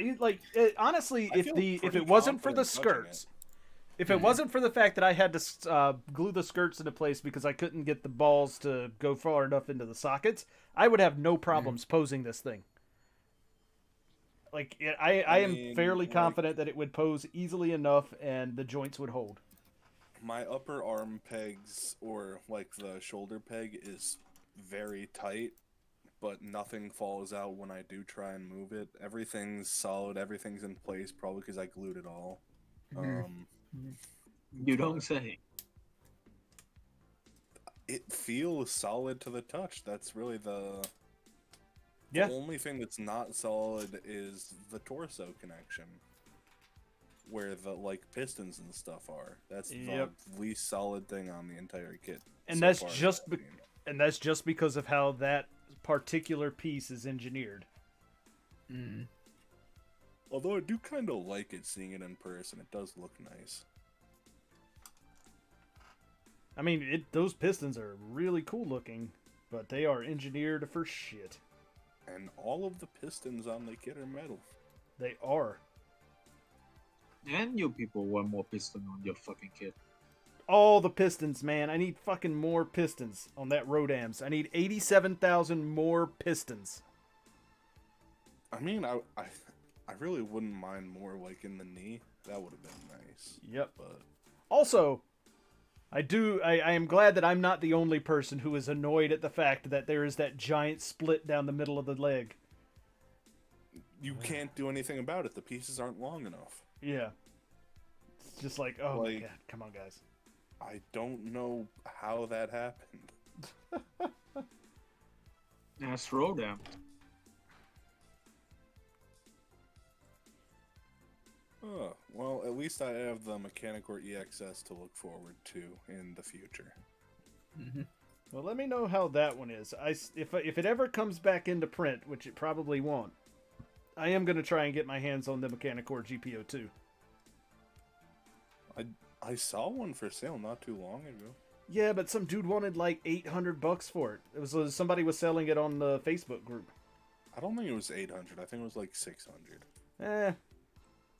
honestly, I if feel it pretty wasn't for the confident touching skirts, if it wasn't for the fact that I had to glue the skirts into place because I couldn't get the balls to go far enough into the sockets, I would have no problems posing this thing. Like, I am fairly confident that it would pose easily enough and the joints would hold. My upper arm pegs, or like the shoulder peg, is very tight, but nothing falls out when I do try and move it. Everything's solid, everything's in place, probably because I glued it all. You don't say. It feels solid to the touch. That's really the only thing that's not solid is the torso connection, where the like pistons and stuff are. That's the least solid thing on the entire kit. And that's just because of how that particular piece is engineered. Although I do kind of like it, seeing it in person. It does look nice. I mean, those pistons are really cool looking, but they are engineered for shit. And all of the pistons on the kit are metal. They are. And you people want more piston on your fucking kit. All the pistons, man. I need fucking more pistons on that Rodams. I need 87,000 more pistons. I mean, I really wouldn't mind more, like, in the knee. That would have been nice. Yep. But also, I am glad that I'm not the only person who is annoyed at the fact that there is that giant split down the middle of the leg. You can't do anything about it. The pieces aren't long enough. Yeah. It's just like, oh my god, come on, guys. I don't know how that happened. That's Rodam. Oh, well, at least I have the Mechanicore EXS to look forward to in the future. Well, let me know how that one is. If it ever comes back into print, which it probably won't, I am going to try and get my hands on the Mechanicore GPO 2. I saw one for sale not too long ago. Yeah, but some dude wanted like $800 for it. It was somebody was selling it on the Facebook group. I don't think it was 800. I think it was like 600.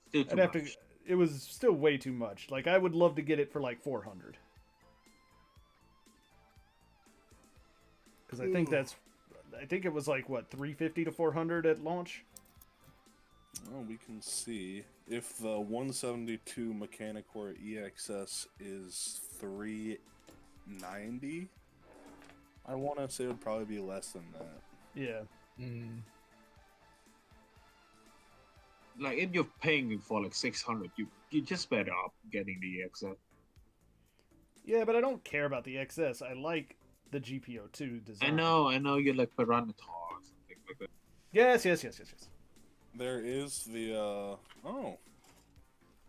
Still too much. It was still way too much. Like, I would love to get it for like 400. Because I think it was like what, 350 to 400 at launch. Well, we can see if the 172 Mechanicore EXS is 390. I want to say it would probably be less than that. Yeah. Like, if you're paying for like 600, you just better off getting the EXS. Yeah, but I don't care about the XS. I like the GPO2 design. I know you like Piranha or something like that. Yes. There is the,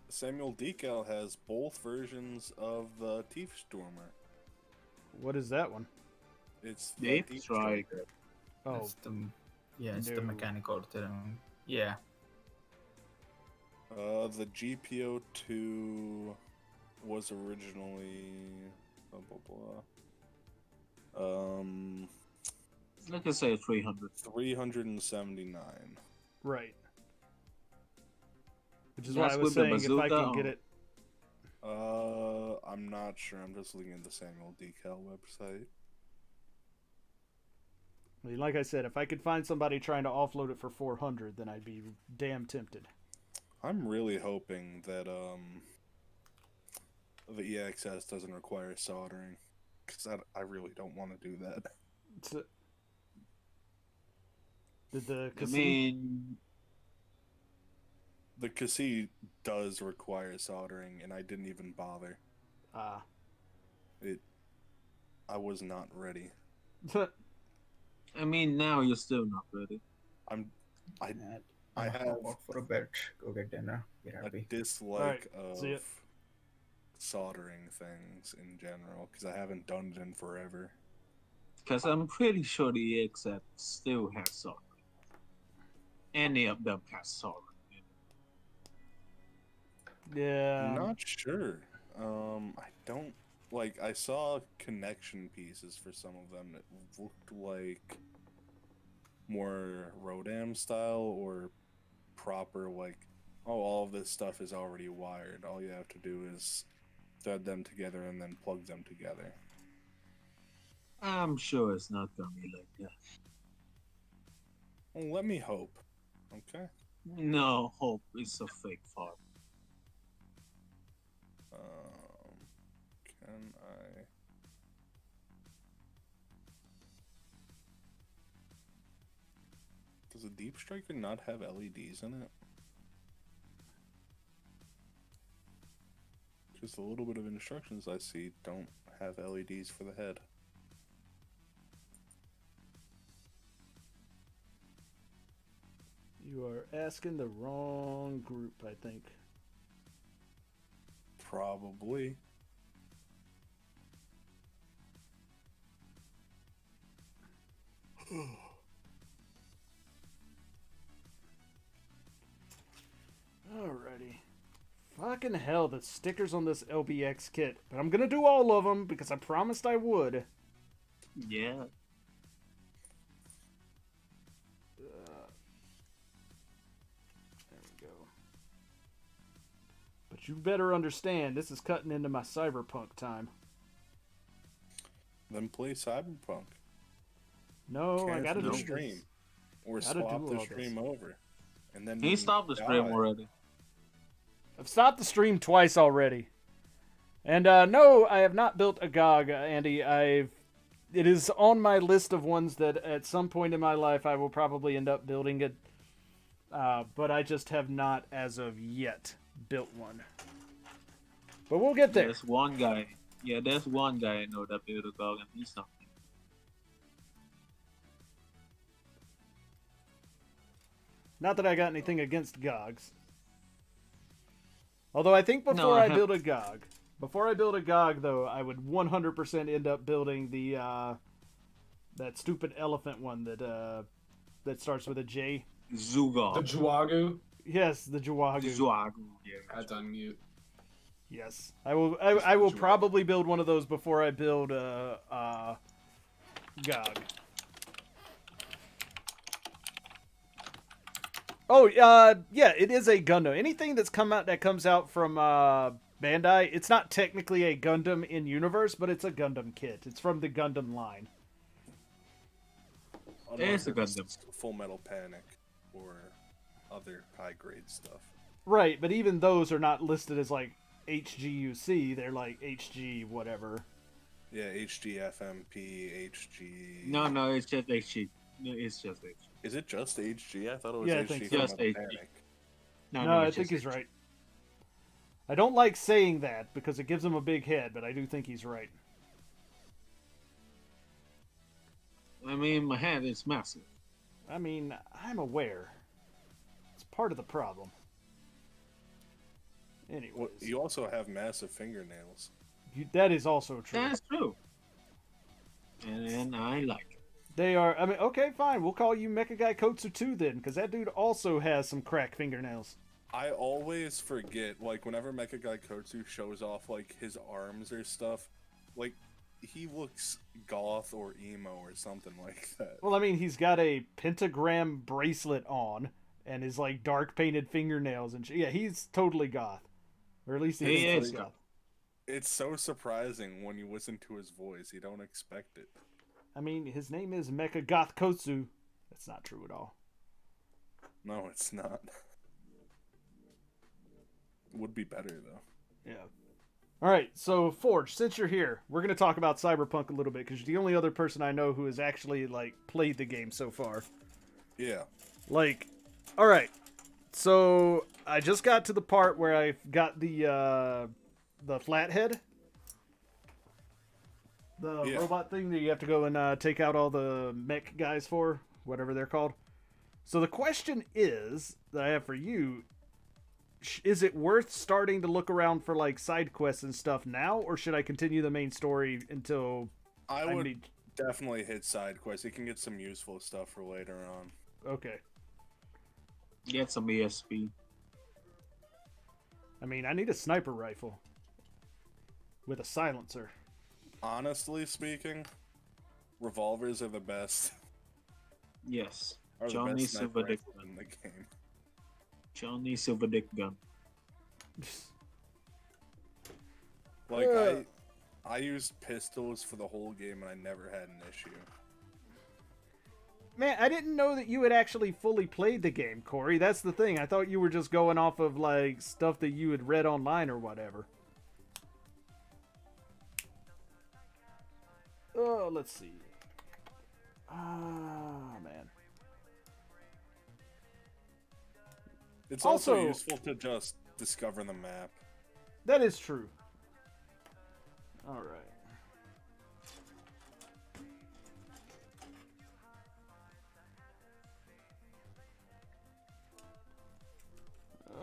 Samuel Decal has both versions of the Thief Stormer. What is that one? It's the Thief Striker. Oh. It's the Mechanical thing. Yeah. The GPO2 was originally... Let's just say 300. 379. Right. Which is why That's I was with the saying if I bazooka can get or- it. I'm not sure. I'm just looking at the Samuel Decal website. I mean, like I said, if I could find somebody trying to offload it for 400, then I'd be damn tempted. I'm really hoping that the EXS doesn't require soldering, because I really don't want to do that. Did the I Cassie? mean, The Cassie does require soldering, and I didn't even bother. Ah. I was not ready. I mean, now you're still not ready. I Hop have out for a bit. Go get dinner. Get a happy. dislike see ya. of soldering things in general, because I haven't done it in forever. Because I'm pretty sure the EXF still has soldering. Any of them has soldering. Yeah. I'm not sure. I don't like. I saw connection pieces for some of them that looked like more Rodam style or proper. Like, oh, all of this stuff is already wired. All you have to do is thread them together and then plug them together. I'm sure it's not gonna be like that. Well, let me hope. Okay. No, hope it's a fake farm. Can I? Does a Deep Striker not have LEDs in it? Just a little bit of instructions I see don't have LEDs for the head. You are asking the wrong group, I think. Probably. Alrighty. Fucking hell, the stickers on this LBX kit. But I'm gonna do all of them because I promised I would. Yeah. There we go. But you better understand, this is cutting into my cyberpunk time. Then play Cyberpunk. No, I gotta do the this. stream. Or Gotta swap do the all stream this. over. And then He stopped the stream die. already. I've stopped the stream twice already. And no, I have not built a GOG, Andy. It is on my list of ones that at some point in my life I will probably end up building it. But I just have not, as of yet, built one. But we'll get there. There's one guy. Yeah, there's one guy I know that built a dog and he's not. Not that I got anything against GOGs. Although I think No, I have- build a GOG, though, I would 100% end up building the that stupid elephant one that starts with a J. Zuga. The Juagu. Yes, the Juagu. Zuagu, yeah. That's on mute. Yes, I will. I will probably build one of those before I build GOG. Oh, yeah, it is a Gundam. Anything that comes out from Bandai, it's not technically a Gundam in universe, but it's a Gundam kit. It's from the Gundam line. It's a Unless Gundam. it's Full Metal Panic or other high grade stuff. Right, but even those are not listed as like HGUC. They're like HG whatever. Yeah, HGFMP, HG. No, it's just HG. No, it's just HG. Is it just HG? I thought it was Yeah, I HG think Full so. Just Metal HG. Panic. No, I it's think just he's HG. right. I don't like saying that because it gives him a big head, but I do think he's right. I mean, my head is massive. I mean, I'm aware. It's part of the problem. Anyways, Well, you also have massive fingernails. that is also true. That's true. And I like it. They are. I mean, okay, fine. We'll call you Mecha Guy Kotsu 2 then, because that dude also has some crack fingernails. I always forget, like, whenever Mecha Guy Kotsu shows off, like, his arms or stuff, like, he looks goth or emo or something like that. Well, I mean, he's got a pentagram bracelet on, and his like dark painted fingernails and yeah, he's totally goth, or at least he He thinks is he's goth. It's so surprising when you listen to his voice. You don't expect it. I mean, his name is Mecha Goth Kotsu. That's not true at all. No, it's not. Would be better though. Yeah. All right, so Forge, since you're here, we're going to talk about Cyberpunk a little bit because you're the only other person I know who has actually like played the game so far. Yeah. Like, all right, so I just got to the part where I got the flathead, the robot thing that you have to go and take out all the mech guys for, whatever they're called. So the question is that I have for you. Is it worth starting to look around for like side quests and stuff now, or should I continue the main story until I would definitely hit side quests. You can get some useful stuff for later on. Okay. Get some ESP. I mean, I need a sniper rifle with a silencer. Honestly speaking, revolvers are the best. Yes. Are the Johnny best sniper Silverdick rifle in the game. Johnny Silverdick gun. Like I used pistols for the whole game and I never had an issue. Man, I didn't know that you had actually fully played the game, Corey. That's the thing. I thought you were just going off of like stuff that you had read online or whatever. Oh, let's see. Ah, man. It's also useful to just discover the map. That is true. All right.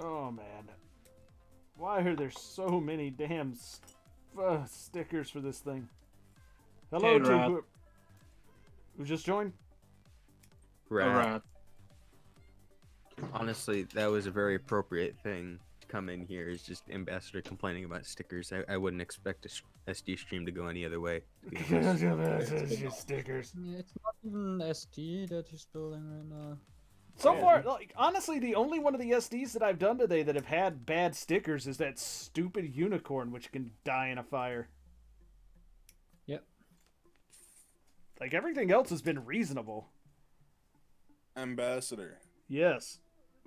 Oh, man. Why are there so many damn stickers for this thing? Hello to who just joined? Rat. Honestly, that was a very appropriate thing to come in here. Is just Ambassador complaining about stickers. I wouldn't expect a SD stream to go any other way. It's just stickers. Yeah, it's not even SD that he's building right now. So far, like honestly, the only one of the SDs that I've done today that have had bad stickers is that stupid unicorn, which can die in a fire. Yep. Like everything else has been reasonable. Ambassador. Yes.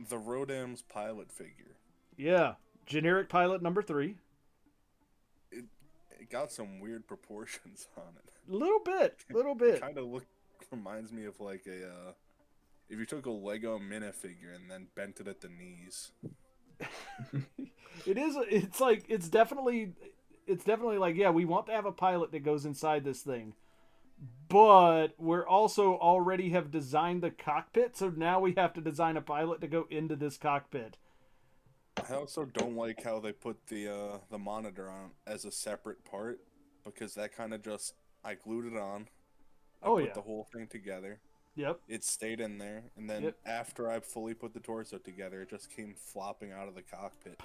The Rodam's pilot figure. Yeah. Generic pilot number 3. It got some weird proportions on it. Little bit. It kind of reminds me of like a if you took a Lego minifigure and then bent it at the knees. It's definitely like, yeah, we want to have a pilot that goes inside this thing. But we're also already have designed the cockpit, so now we have to design a pilot to go into this cockpit. I also don't like how they put the monitor on as a separate part, because that kind of just I glued it on. I put the whole thing together. Yep. It stayed in there, and then after I fully put the torso together, it just came flopping out of the cockpit.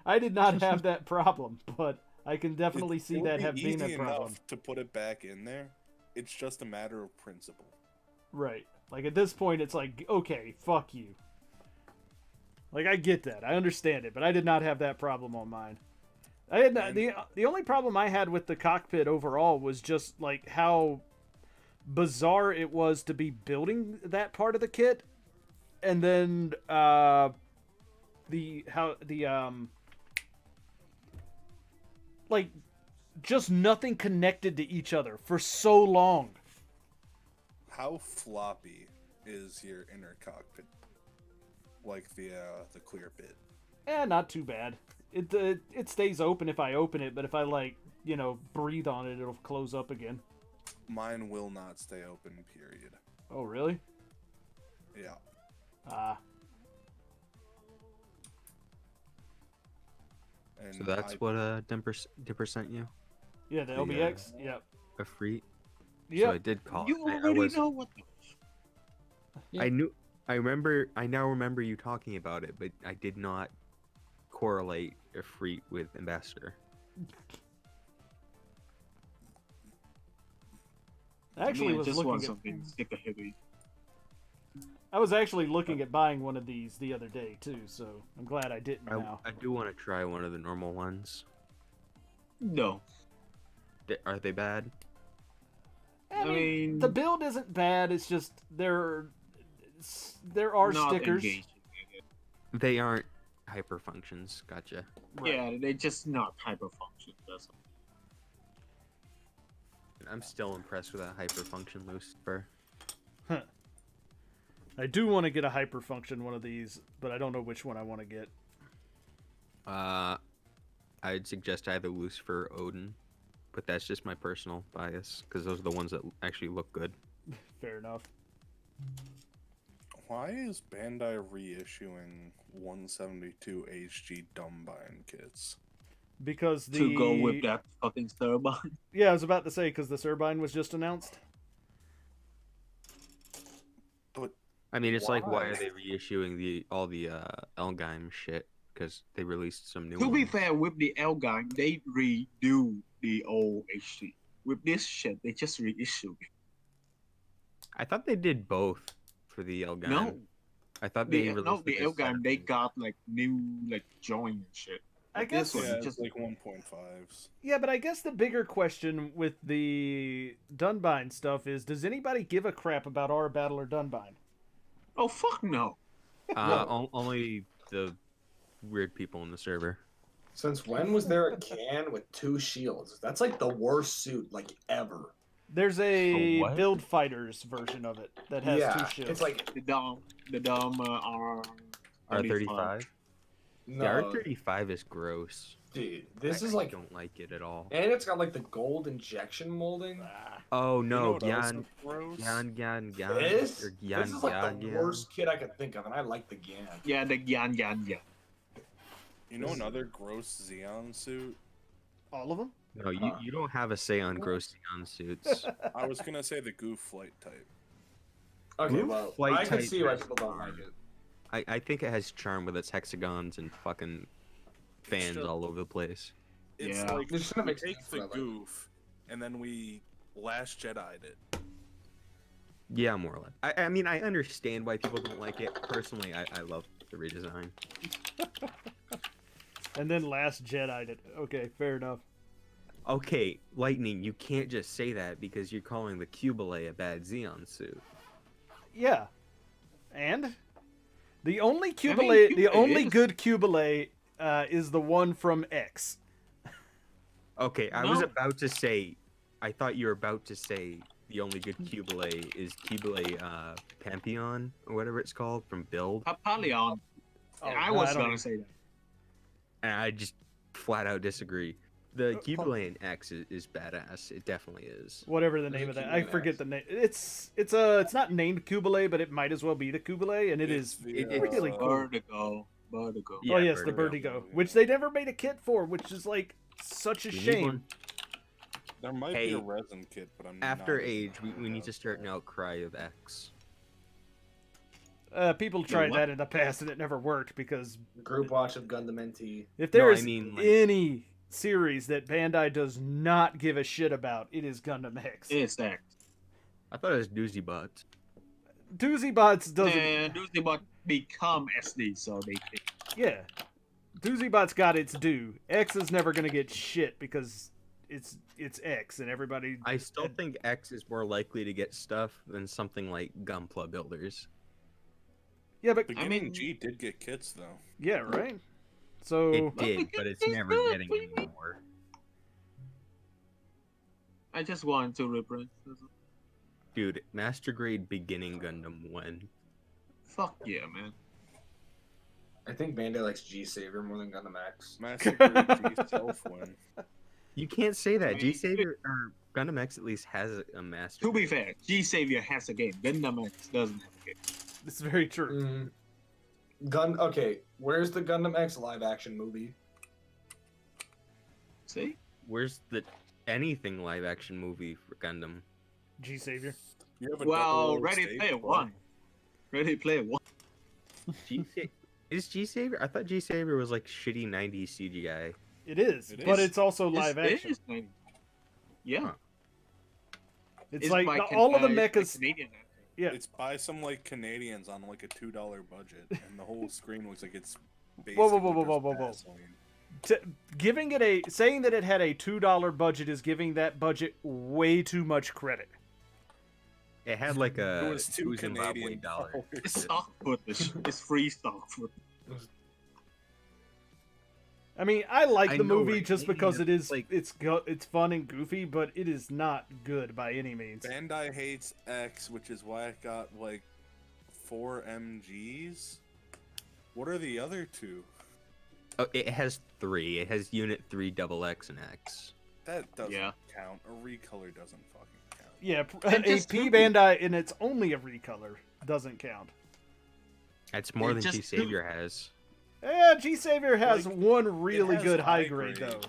I did not have that problem, but I can definitely see that have been a problem. Enough to put it back in there. It's just a matter of principle. Right. Like at this point, it's like, okay, fuck you. Like I get that, I understand it, but I did not have that problem on mine. I had the only problem I had with the cockpit overall was just like how bizarre it was to be building that part of the kit, and then like just nothing connected to each other for so long. How floppy is your inner cockpit? Like the clear bit? Not too bad. It stays open if I open it, but if I breathe on it, it'll close up again. Mine will not stay open, period. Oh, really? Yeah. So that's what Dimper sent you? Yeah, the LBX? Yep. A free? Yeah. So I did call You it. already know what the... I now remember you talking about it, but I did not correlate Efreet with Ambassador. I actually was just looking want at something sticker heavy. I was actually looking at buying one of these the other day too, so I'm glad I didn't now. I do want to try one of the normal ones. No. Are they bad? I mean, the build isn't bad. It's just there are not stickers. engaging. They aren't hyper functions. Gotcha. Right. Yeah, they're just not hyper function. That's all. I'm still impressed with that hyper function Lucifer. Huh. I do want to get a hyper function one of these, but I don't know which one I want to get. I'd suggest either Lucifer or Odin, but that's just my personal bias because those are the ones that actually look good. Fair enough. Why is Bandai reissuing 172 HG Dumbine kits? Because to go with that fucking turbine. Yeah, I was about to say because the turbine was just announced. But I mean, it's like, why are they reissuing all the Elgheim shit? Because they released some new To ones. be fair, with the Elgheim, they redo the old HC. With this shit, they just reissue it. I thought they did both for the Elgheim. No. I thought they released No, the like, a set Elgheim, of they things. got like new like joint and shit. I But guess- this one yeah, is it's just like 1.5s. Yeah, but I guess the bigger question with the Dunbine stuff is, does anybody give a crap about our Battler Dunbine? Oh fuck no. Only the weird people in the server. Since when was there a can with 2 shields? That's like the worst suit like ever. There's a what? Build Fighters version of it that has Yeah, 2 shields. it's like The dumb R35. no, The R35 is gross. dude. This I is like, don't like it at all. and it's got like the gold injection molding. Oh You know no, what else Gyan, is gross? Gyan. This Or Gyan, is like the Gyan. worst kit I could think of, and I like the Gan. Yeah, the Yan. You know another gross Xeon suit? All of them? No, you don't have a say on gross Xeon suits. I was gonna say the Goof Flight type. Okay, Blue well, Flight I can type see why has people don't charm. like it. I think it has charm with its hexagons and fucking fans Sure. all over the place. It's Yeah. like It just kinda we makes take sense, the but I like it. Goof, and then we Last Jedi'd it. Yeah, more or less. I mean, I understand why people don't like it. Personally, I love the redesign. And then Last Jedi did. Okay, fair enough. Okay, Lightning, you can't just say that because you're calling the Cubile a bad Xeon suit. Yeah. And? The only mean, Cubile, the Cubile only is- good Cubile is the one from X. Okay, I was No. about to say, I thought you were about to say the only good Cubile is Cubile Pantheon, or whatever it's called, from Build. Papalion. Oh, I no, was don't gonna even- say that. And I just flat out disagree. The Oh. Cubile in X is badass. It definitely is. Whatever the There's name a of that. Cubile I in forget X. the name. It's not named Cubile, but it might as well be the Cubile, and it is really cool. Vertigo. Oh Yeah, yes, the Vertigo. Vertigo, which they never made a kit for, which is like such a We need shame. one. There might Hey, be a resin kit, but I'm After not age, we sure need about to start an that. outcry of X. People tried what? that in the past and it never worked because Group watch of Gundam NT. if there No, is I mean, like- any series that Bandai does not give a shit about, it is Gundam X. It's that. I thought it was Doozy Bots. Doozy Bots doesn't. And Tuesday but become SD, so they Yeah, Doozy Bots got its due. X is never gonna get shit because it's X and everybody. I still think X is more likely to get stuff than something like Gunpla builders. Yeah, but Beginning mean- G did get kits though. yeah, right. So It did, but it's never getting any more. I just want to reprint. Dude, Master Grade beginning Gundam when? Fuck yeah, man. I think Bandai likes G Savior more than Gundam X. Master Grade G self win. You can't say that. I mean, G Savior or Gundam X at least has a Master To be Grade. fair, G Savior has a game. Gundam X doesn't have a game. it's very true. Okay, where's the Gundam X live action movie? See? Where's the anything live action movie for Gundam? G Savior. You have a Well, double Ready stage Player play. One. Ready Player One. Is G Savior? I thought G Savior was like shitty 90s CGI. It is, It but is. it's also live It action. is 90. Yeah. Huh. It's like all of the mechas. Canadian actor. Yeah. It's by some like Canadians on like a $2 budget, and the whole screen looks like it's basically Whoa. just Vaseline. Giving it saying that it had a $2 budget is giving that budget way too much credit. It had like a It was two Zimbabwe Canadian dollar. dollars. It's stock footage. It's free stock footage. I mean, I like I the know, movie right? just because Yeah, it is like- it's fun and goofy, but it is not good by any means. Bandai hates X, which is why it got like 4 MGs. What are the other two? Oh, it has 3. It has Unit 3, XX, and X. That doesn't count. A recolor doesn't fucking count. Yeah, And a just P Google. Bandai and it's only a recolor doesn't count. That's more It than just G Savior has. Yeah, G Savior has Like, one really has good high high grade grade. though.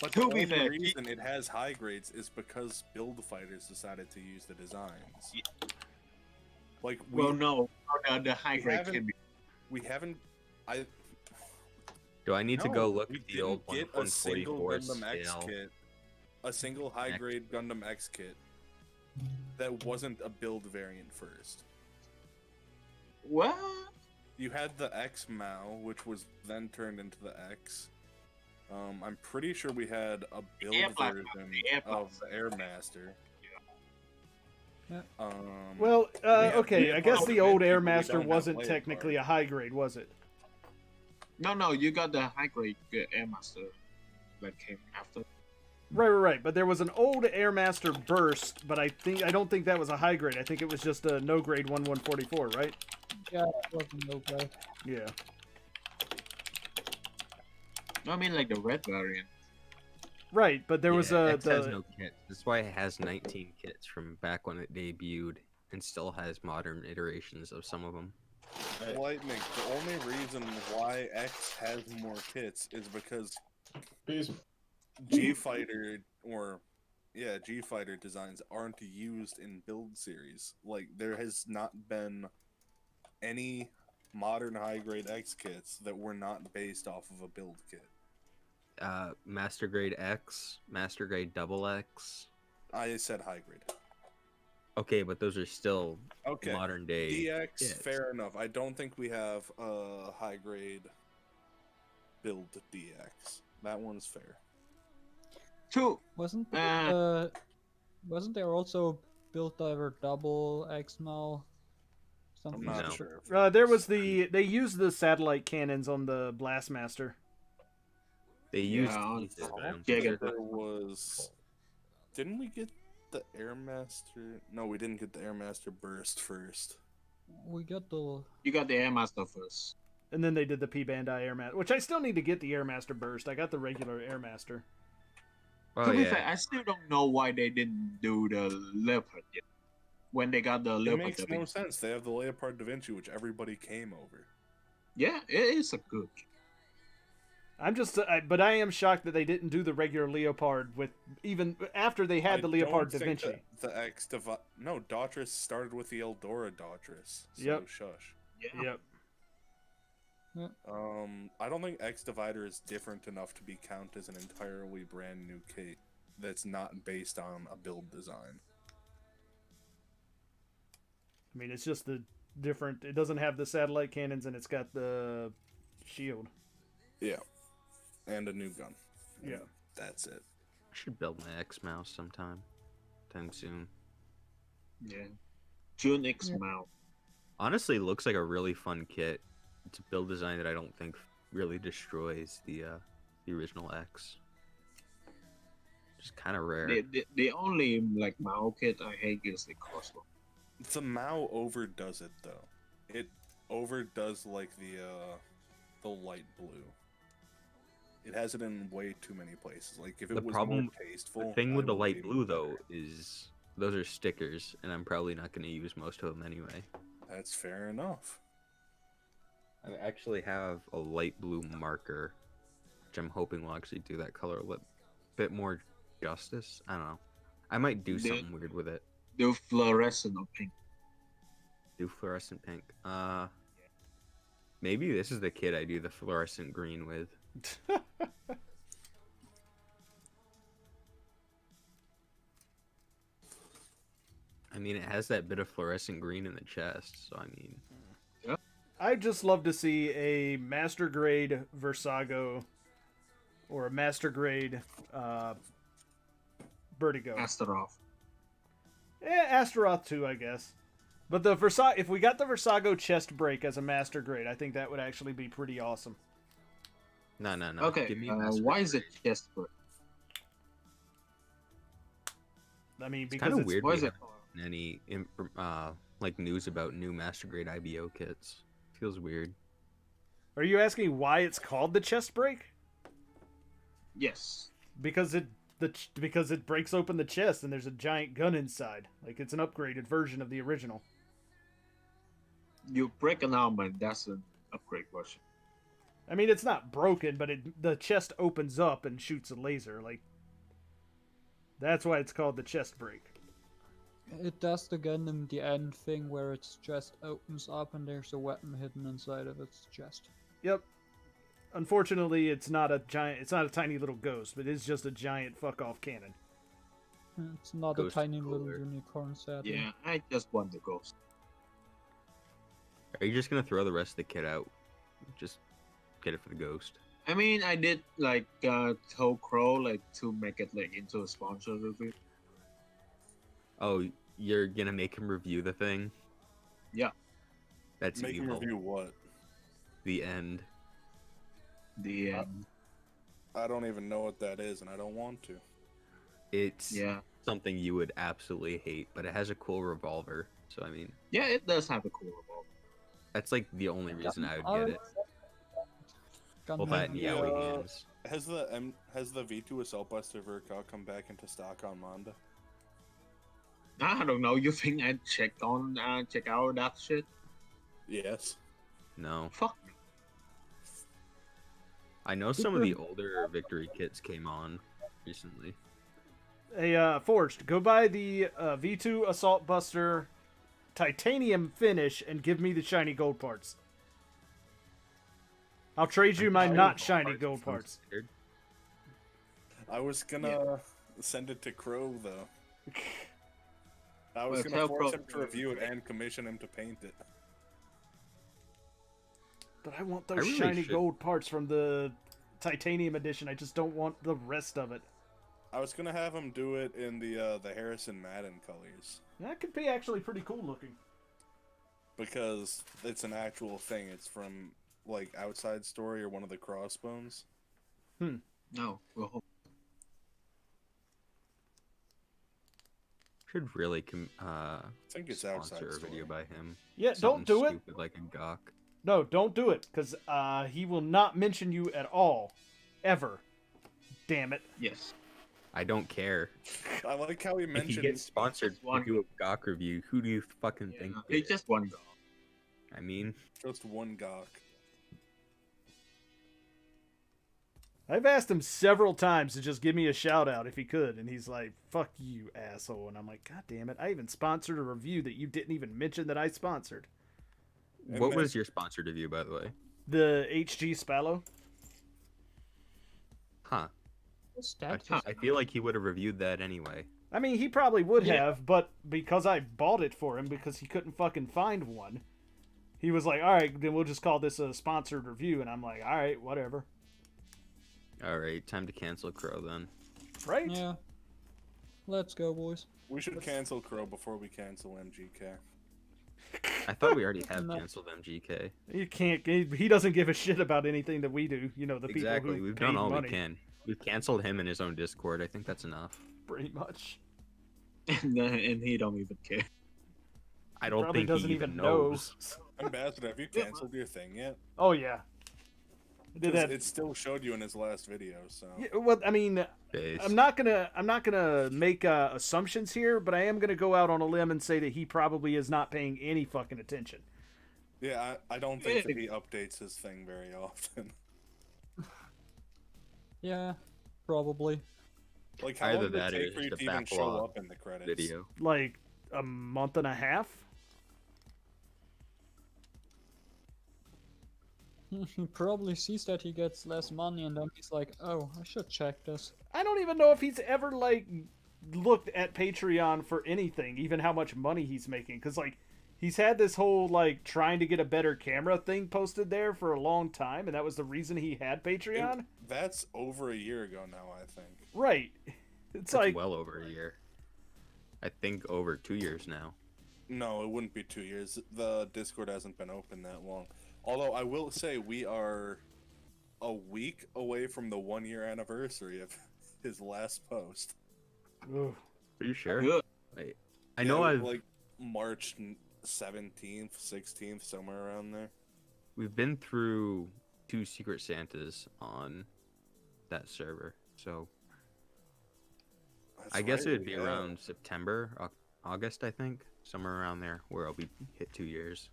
But To the be only fair, reason it has high grades is because build fighters decided to use the designs. Like we, Well, no, the high we grade haven't- can be. we haven't. I Do I need to go look we at the old didn't get a single 144 Gundam X scale? kit, a single high grade Gundam X kit that wasn't a build variant first. What? You had the X Mao, which was then turned into the X. I'm pretty sure we had a build Air Blast, version the Air of Blast. the Air Master. Yeah. Well, okay, had I guess one the old that Air we Master don't have wasn't layer technically a high grade, was it? No, you got the high grade Air Master that came after. Right. But there was an old Air Master Burst, but I don't think that was a high grade. I think it was just a no grade 1144, right? Yeah, it wasn't no grade. Yeah. No, I mean like the red variant. Right, but there was X has no kits. That's why it has 19 kits from back when it debuted, and still has modern iterations of some of them. Lightning. The only reason why X has more kits is because G Fighter G Fighter designs aren't used in build series. Like there has not been any modern high grade X kits that were not based off of a build kit. Master Grade X, Master Grade XX. I said high grade. Okay, but those are still Okay. modern day. DX, kits. fair enough. I don't think we have a high grade build DX. That one's fair. Two. Wasn't Uh. wasn't there also Build Diver Double X-Mal? Something I'm not No. sure. There was they used the satellite cannons on the Blastmaster. They used Yeah, pieces, but I don't yeah, think get they're- There was. Didn't we get the Airmaster? No, we didn't get the Airmaster Burst first. We got the You got the Air Master first. And then they did the P Bandai Air Master, which I still need to get the Air Master Burst. I got the regular Air Master. Oh, To be yeah. fair, I still don't know why they didn't do the Leopard yet. When they got the It Leopard. makes Da no Vinci. sense. They have the Leopard da Vinci, which everybody came over. Yeah, it is a good. I'm just, but I am shocked that they didn't do the regular Leopard with even after they had the I Leopard da don't think Vinci. The X No, Daughters started with the Eldora Daughters. So Yep. shush. Yeah. Yep. I don't think X Divider is different enough to be counted as an entirely brand new kit that's not based on a build design. I mean, it's just the different. It doesn't have the satellite cannons, and it's got the shield. Yeah. And a new gun. Yeah. That's it. I should build my X mouse sometime soon. Yeah. June X Mount. Honestly, it looks like a really fun kit. It's a build design that I don't think really destroys the original X. Just kind of rare. The only like Mao kit I hate is the crossbow. The Mao overdoes it though. It overdoes like the light blue. It has it in way too many places. Like if it The was problem, more tasteful. the thing with I the would light be blue though better. is those are stickers, and I'm probably not going to use most of them anyway. That's fair enough. I actually have a light blue marker, which I'm hoping will actually do that color a bit more justice. I don't know. I might do something weird with it. The fluorescent or pink. Do fluorescent pink. Maybe this is the kit I do the fluorescent green with. I mean, mean, it has that bit of fluorescent green in the chest, so I mean... I'd just love to see a Master Grade Versago or a Master Grade Vertigo. Astaroth. Astaroth too, I guess. But the if we got the Versago chest break as a Master Grade, I think that would actually be pretty awesome. No. Okay, Give me why is it chest break? I mean, It's because kind of weird. Why We is it? haven't any like news about new Master Grade IBO kits. Feels weird. Are you asking why it's called the chest break? Yes. Because it breaks open the chest and there's a giant gun inside. Like it's an upgraded version of the original. You break an arm and that's an upgrade version. I mean, it's not broken, but the chest opens up and shoots a laser. Like that's why it's called the chest break. It does the Gundam the end thing where its chest opens up and there's a weapon hidden inside of its chest. Yep. Unfortunately, it's not a tiny little ghost, but it's just a giant fuck off cannon. It's not Ghost a tiny is little cooler. unicorn, sadly. Yeah, I just want the ghost. Are you just gonna throw the rest of the kit out? Just get it for the ghost. I mean, I did like tell Crow like to make it like into a sponsor review. Oh, you're gonna make him review the thing? Yeah. That's Make him evil. review what? The end. The I don't even know what that is, and I don't want to. It's yeah, something you would absolutely hate, but it has a cool revolver. So I mean, yeah, it does have a cool revolver. that's like the only reason I would get it. Well, Gundam, that and yaoi hands. Has the V2 Assault Buster Verka come back into stock on Manda? I don't know. You think I'd check out that shit? Yes. No. Fuck. I know some of the older Victory kits came on recently. Hey, Forged, go buy the V2 Assault Buster Titanium finish and give me the shiny gold parts. I'll trade you my not shiny gold parts. I was gonna send it to Crow though. I was Well, gonna tell force Crow- him to review it and commission him to paint it. But I want I those really shiny should- gold parts from the Titanium edition. I just don't want the rest of it. I was gonna have him do it in the Harrison Madden colors That could be actually pretty cool looking. because it's an actual thing. It's from like Outside Story or one of the Crossbones. No. Well, Should really I think it's Outside sponsor a Story. video by him. Yeah, Something don't do it. stupid like a gawk. No, don't do it, because he will not mention you at all. Ever. Damn it. yes. I don't care. I like how he If he mentioned. gets sponsored to one- do a gawk review, who do you fucking think? Yeah, did it's just one go. it? I mean, Just one gawk. I've asked him several times to just give me a shout out if he could, and he's like, fuck you, asshole. And I'm like, God damn it, I even sponsored a review that you didn't even mention that I sponsored. And what then- was your sponsored review, by the way? The HG Spallo. Huh. What's that? I feel like he would have reviewed that anyway. I mean, he probably would Yeah. have, but because I bought it for him because he couldn't fucking find one, he was like, alright, then we'll just call this a sponsored review. And I'm like, alright, whatever. Alright, time to cancel Crow then. Right? Yeah. Let's go, boys. We should cancel Crow before we cancel MGK. I thought we already have No. canceled MGK. You can't, he doesn't give a shit about anything that we do. You know, the Exactly, people who we've paid done all money. we can. We've canceled him in his own Discord. I think that's enough. Pretty much. and he don't even care. I don't Probably think he doesn't even even know. knows. Ambassador, have you canceled your thing yet? Oh, yeah. I did 'Cause that. it still showed you in his last video, so. Yeah, well, I mean, Face. I'm not gonna make assumptions here, but I am gonna go out on a limb and say that he probably is not paying any fucking attention. Yeah, I don't think that he updates his thing very often. Yeah, probably. Like, how Either long did that it or take for you just to a even show backlog up in the credits? video. Like a month and a half. He probably sees that he gets less money and then he's like, oh, I should check this. I don't even know if he's ever like looked at Patreon for anything, even how much money he's making, because like he's had this whole like trying to get a better camera thing posted there for a long time, and that was the reason he had Patreon. That's over a year ago now, I think. Right. It's like well over a year. I think over 2 years now. No, it wouldn't be 2 years. The Discord hasn't been open that long. Although I will say we are a week away from the 1 year anniversary of his last post. Ugh. Are you sure? Good. Wait, I know I've like March 17th, 16th, somewhere around there. we've been through 2 Secret Santas on that server, so That's I guess right, it would be yeah. around September, August, I think, somewhere around there, where I'll be hit 2 years.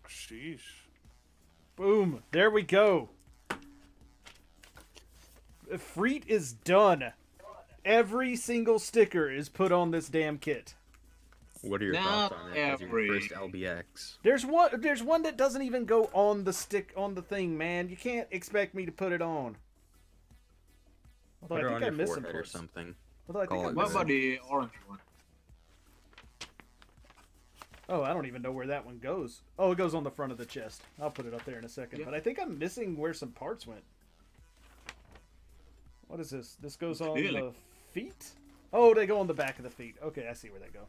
Sheesh. Boom. There we go. Freet is done. Every single sticker is put on this damn kit. What are your Not thoughts on it as your first every- LBX? There's one that doesn't even go on the thing, man. You can't expect me to put it on. Although Put it I on think I'm your missing forehead or parts. something. Although I think Call I'm it What missing. about the orange one? Oh, I don't even know where that one goes. Oh, it goes on the front of the chest. I'll put it up there in a second. Yeah. But I think I'm missing where some parts went. What is this? This goes on Clearly. the feet? Oh, they go on the back of the feet. Okay, I see where they go.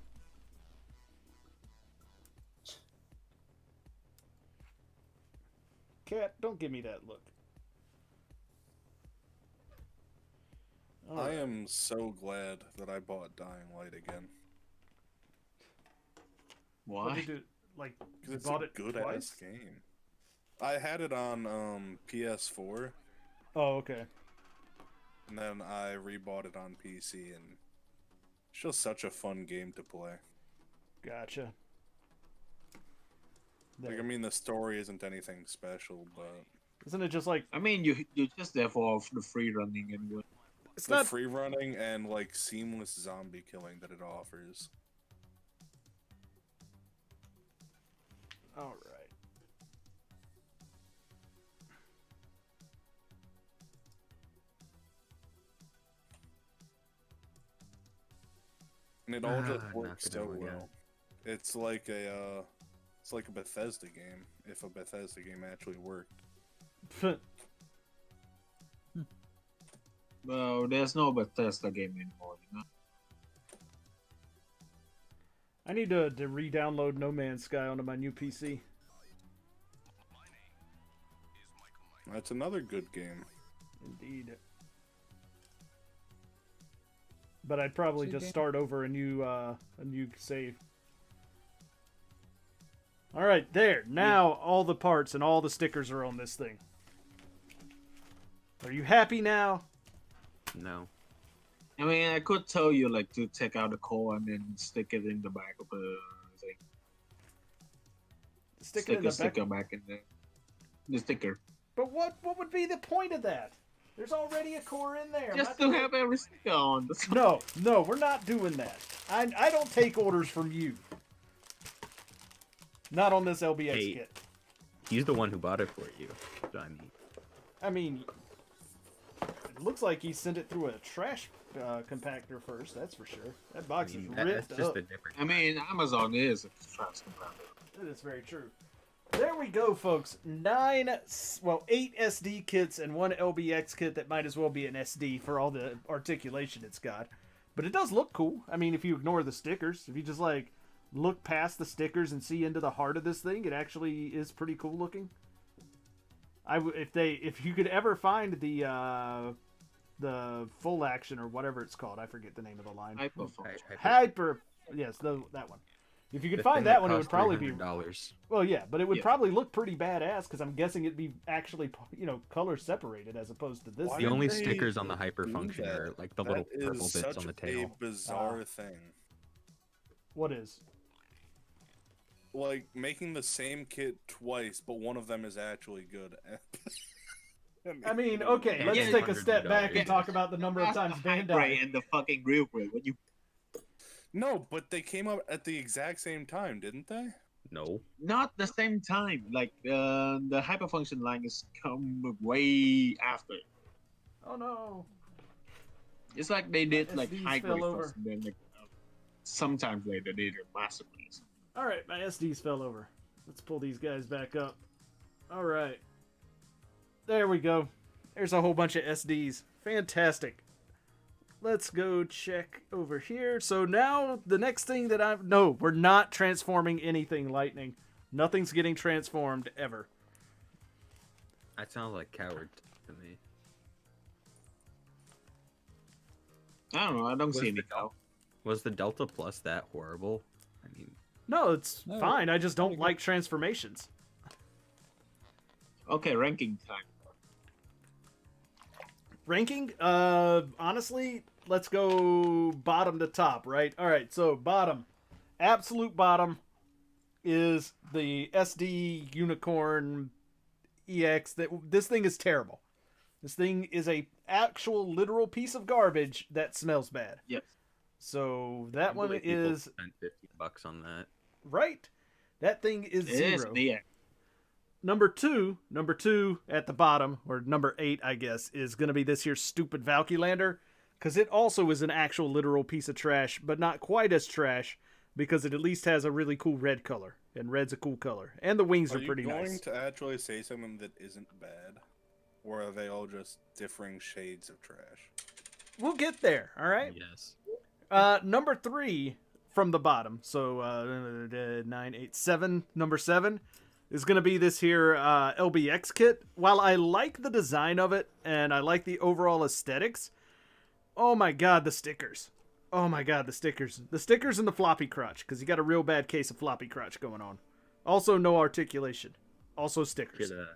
Cat, don't give me that look. I Alright. am so glad that I bought Dying Light again. What Why? did you like? Because You it's bought a it good twice? ass game. I had it on PS4, Oh, okay. and then I rebought it on PC, and it's just such a fun game to play. Gotcha. Like, There. I mean, the story isn't anything special, but Isn't it just like I mean, you're just there for the free running anyway. it's the not? free running and like seamless zombie killing that it offers. All right. And it all just Not works gonna so look at well. It's like a Bethesda game, if a Bethesda game actually worked. Well, there's no Bethesda game anymore, you know? I need to re-download No Man's Sky onto my new PC. That's another good game. Indeed. But I'd probably See, just Dan? start over a new save. All right, there. Now all the parts and all the stickers are on this thing. Are you happy now? No. I mean, I could tell you like to take out the core and then stick it in the back of the thing. Stick it in the back. Sticker back in the sticker. But what would be the point of that? There's already a core in there. Just I'm to not doing- have every sticker on. That's all. No, we're not doing that. I don't take orders from you. Not on this LBX Hey. kit. He's the one who bought it for you. So, I mean, it looks like he sent it through a trash compactor first. That's for sure. That box is that's ripped just up. the difference. I mean, Amazon is a trash compactor. That is very true. There we go, folks. 8 SD kits and 1 LBX kit that might as well be an SD for all the articulation it's got. But it does look cool. I mean, if you ignore the stickers, if you just like look past the stickers and see into the heart of this thing, it actually is pretty cool looking. If you could ever find the full action or whatever it's called, I forget the name of the line. Hyper. Yes, that one. If you could find that one, it would probably be $300. well, yeah, but it would Yeah. probably look pretty badass because I'm guessing it'd be actually, color separated as opposed to this. Why The did only they stickers on the hyper do function that? are like the little That purple is bits such on the a tail. bizarre thing. What is? Like making the same kit twice, but one of them is actually good. I mean, okay, let's Yeah. take a step back and Yeah. talk about the number of That's times the high Bandai. grade and the fucking real grade. When you No, but they came out at the exact same time, didn't they? No. not the same time. Like the hyperfunction line is come way after. Oh no! It's like they did like SDs high fell grade over. first, and then like, sometimes later they did masterpiece. All right, my SDs fell over. Let's pull these guys back up. All right. There we go. There's a whole bunch of SDs. Fantastic. Let's go check over here. So now the next thing that no, we're not transforming anything, Lightning. Nothing's getting transformed ever. That sounds like cowards to me. I don't know. I don't see any cow. Was the Delta Plus that horrible? I mean, No, it's No, fine. I just don't like transformations. Okay, ranking time. Ranking? Honestly, let's go bottom to top, right? All right, so bottom. Absolute bottom is the SD Unicorn EX. This thing is terrible. This thing is a actual literal piece of garbage that smells bad. Yes. So that one believe people is spent $50 on that. right. That thing is It is zero. the Number two at the bottom, or number 8, I guess, is going to be this here stupid Valkylander, because it also is an actual literal piece of trash, but not quite as trash, because it at least has a really cool red color, and red's a cool color, and the wings are pretty Are you going nice. to actually say something that isn't bad? Or are they all just differing shades of trash? We'll get there, all right? Yes. Number 3 from the bottom, so 9, 8, 7, number 7 is going to be this here LBX kit. While I like the design of it, and I like the overall aesthetics, oh my god, the stickers. Oh my god, the stickers. The stickers and the floppy crotch, because you got a real bad case of floppy crotch going on. Also, no articulation. Also, stickers. Should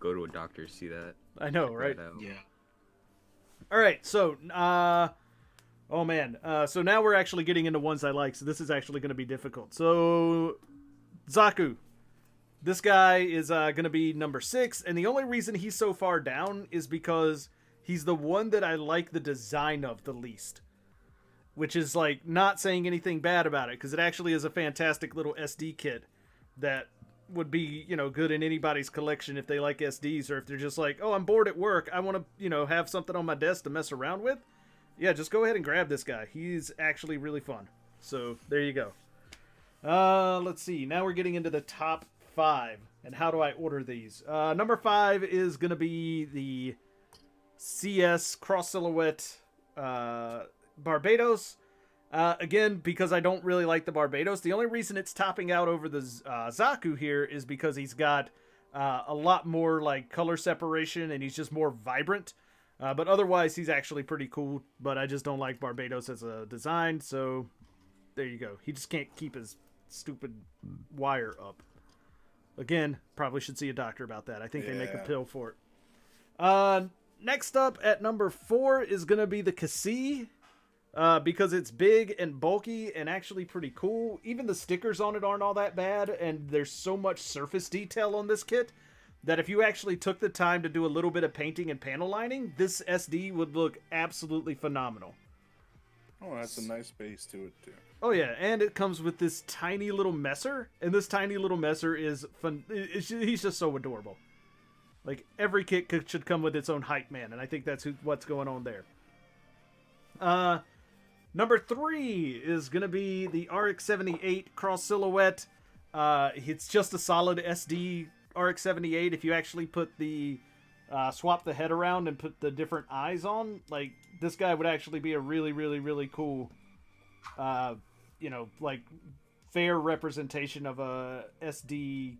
go to a doctor to see that. I know, Check right? that out. Yeah. All right, so, oh man. So now we're actually getting into ones I like, so this is actually going to be difficult. So, Zaku. This guy is going to be number 6, and the only reason he's so far down is because he's the one that I like the design of the least. Which is, like, not saying anything bad about it, because it actually is a fantastic little SD kit that would be, you know, good in anybody's collection if they like SDs, or if they're just like, oh, I'm bored at work, I want to, you know, have something on my desk to mess around with. Yeah, just go ahead and grab this guy. He's actually really fun. So, there you go. Let's see. Now we're getting into the top 5. And how do I order these? Number 5 is going to be the CS Cross Silhouette Barbados. Again, because I don't really like the Barbados. The only reason it's topping out over the Zaku here is because he's got a lot more like color separation and he's just more vibrant. But otherwise, he's actually pretty cool. But I just don't like Barbados as a design. So there you go. He just can't keep his stupid wire up. Again, probably should see a doctor about that. I think they make a pill for it. Next up at number 4 is going to be the Cassie. Because it's big and bulky and actually pretty cool. Even the stickers on it aren't all that bad, and there's so much surface detail on this kit that if you actually took the time to do a little bit of painting and panel lining, this SD would look absolutely phenomenal. Oh, that's a nice base to it, too. Oh yeah, and it comes with this tiny little messer, and this tiny little messer is fun. He's just so adorable. Like, every kit should come with its own hype man, and I think that's what's going on there. Number 3 is going to be the RX-78 Cross Silhouette. It's just a solid SD RX-78. If you actually put the swap the head around and put the different eyes on, like, this guy would actually be a really, really, really cool, you know, like, fair representation of a SD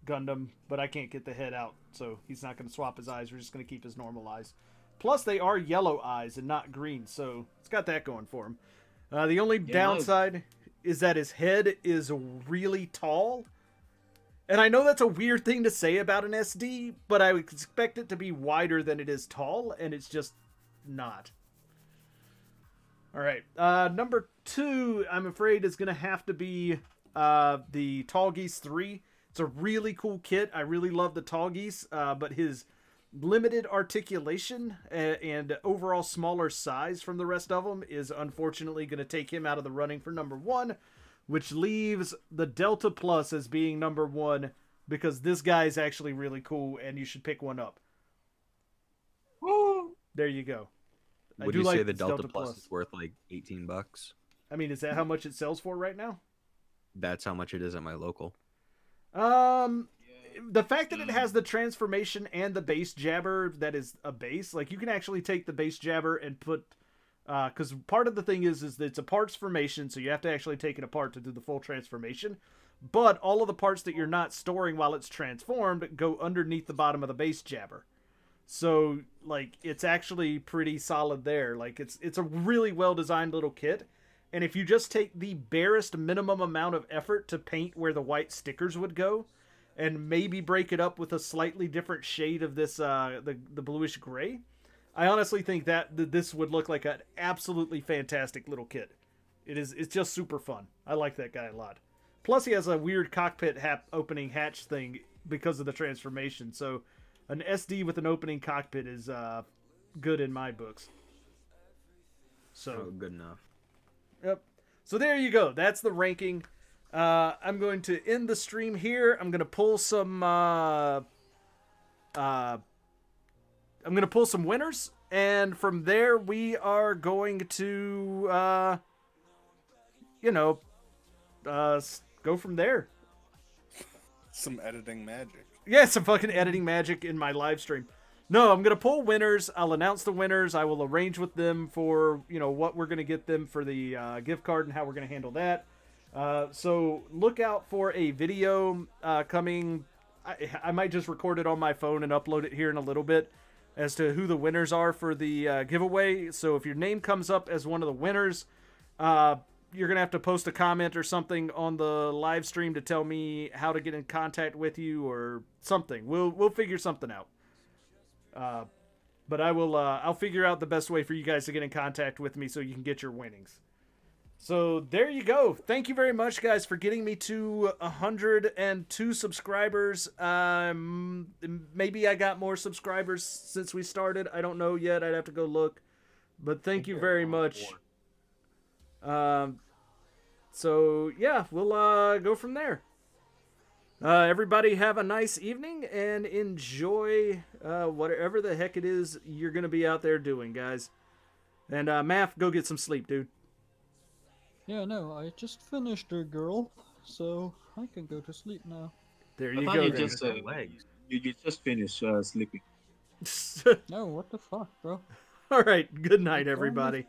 Gundam, but I can't get the head out, so he's not going to swap his eyes. We're just going to keep his normal eyes. Plus, they are yellow eyes and not green, so it's got that going for him. The only downside is that his head is really tall. And I know that's a weird thing to say about an SD, but I would expect it to be wider than it is tall, and it's just not. Alright, number 2, I'm afraid, is going to have to be the Tall Geese 3. It's a really cool kit. I really love the Tall Geese, but his limited articulation and overall smaller size from the rest of them is unfortunately going to take him out of the running for number 1, which leaves the Delta Plus as being number 1 because this guy is actually really cool and you should pick one up. there you go. I Would do you like say the this Delta Plus is worth like $18? I mean, is that how much it sells for right now? That's how much it is at my local. The fact that it has the transformation and the base jabber that is a base, like you can actually take the base jabber and put, because part of the thing is that it's a parts formation, so you have to actually take it apart to do the full transformation. But all of the parts that you're not storing while it's transformed go underneath the bottom of the base jabber. So like it's actually pretty solid there. Like it's a really well designed little kit. And if you just take the barest minimum amount of effort to paint where the white stickers would go, and maybe break it up with a slightly different shade of this the bluish gray, I honestly think that this would look like an absolutely fantastic little kit. It's just super fun. I like that guy a lot. Plus he has a weird cockpit opening hatch thing because of the transformation. So an SD with an opening cockpit is good in my books. So good enough. Yep. So there you go. That's the ranking. I'm going to end the stream here. I'm going to pull some winners, and from there we are going to go from there. Some editing magic. Yeah, some fucking editing magic in my live stream. No, I'm going to pull winners. I'll announce the winners. I will arrange with them for, what we're going to get them for the gift card and how we're going to handle that. So look out for a video coming. I might just record it on my phone and upload it here in a little bit as to who the winners are for the giveaway. So if your name comes up as one of the winners, you're going to have to post a comment or something on the live stream to tell me how to get in contact with you or something. We'll figure something out. But I'll figure out the best way for you guys to get in contact with me so you can get your winnings. So there you go. Thank you very much, guys, for getting me to 102 subscribers. Maybe I got more subscribers since we started. I don't know yet. I'd have to go look. But thank you very much. So yeah, we'll go from there. Everybody have a nice evening and enjoy whatever the heck it is you're going to be out there doing, guys. And Math, go get some sleep, dude. Yeah, no, I just finished her girl, so I can go to sleep now. There you I go. thought you just finished sleeping. No, what the fuck, bro? All right, good night, everybody.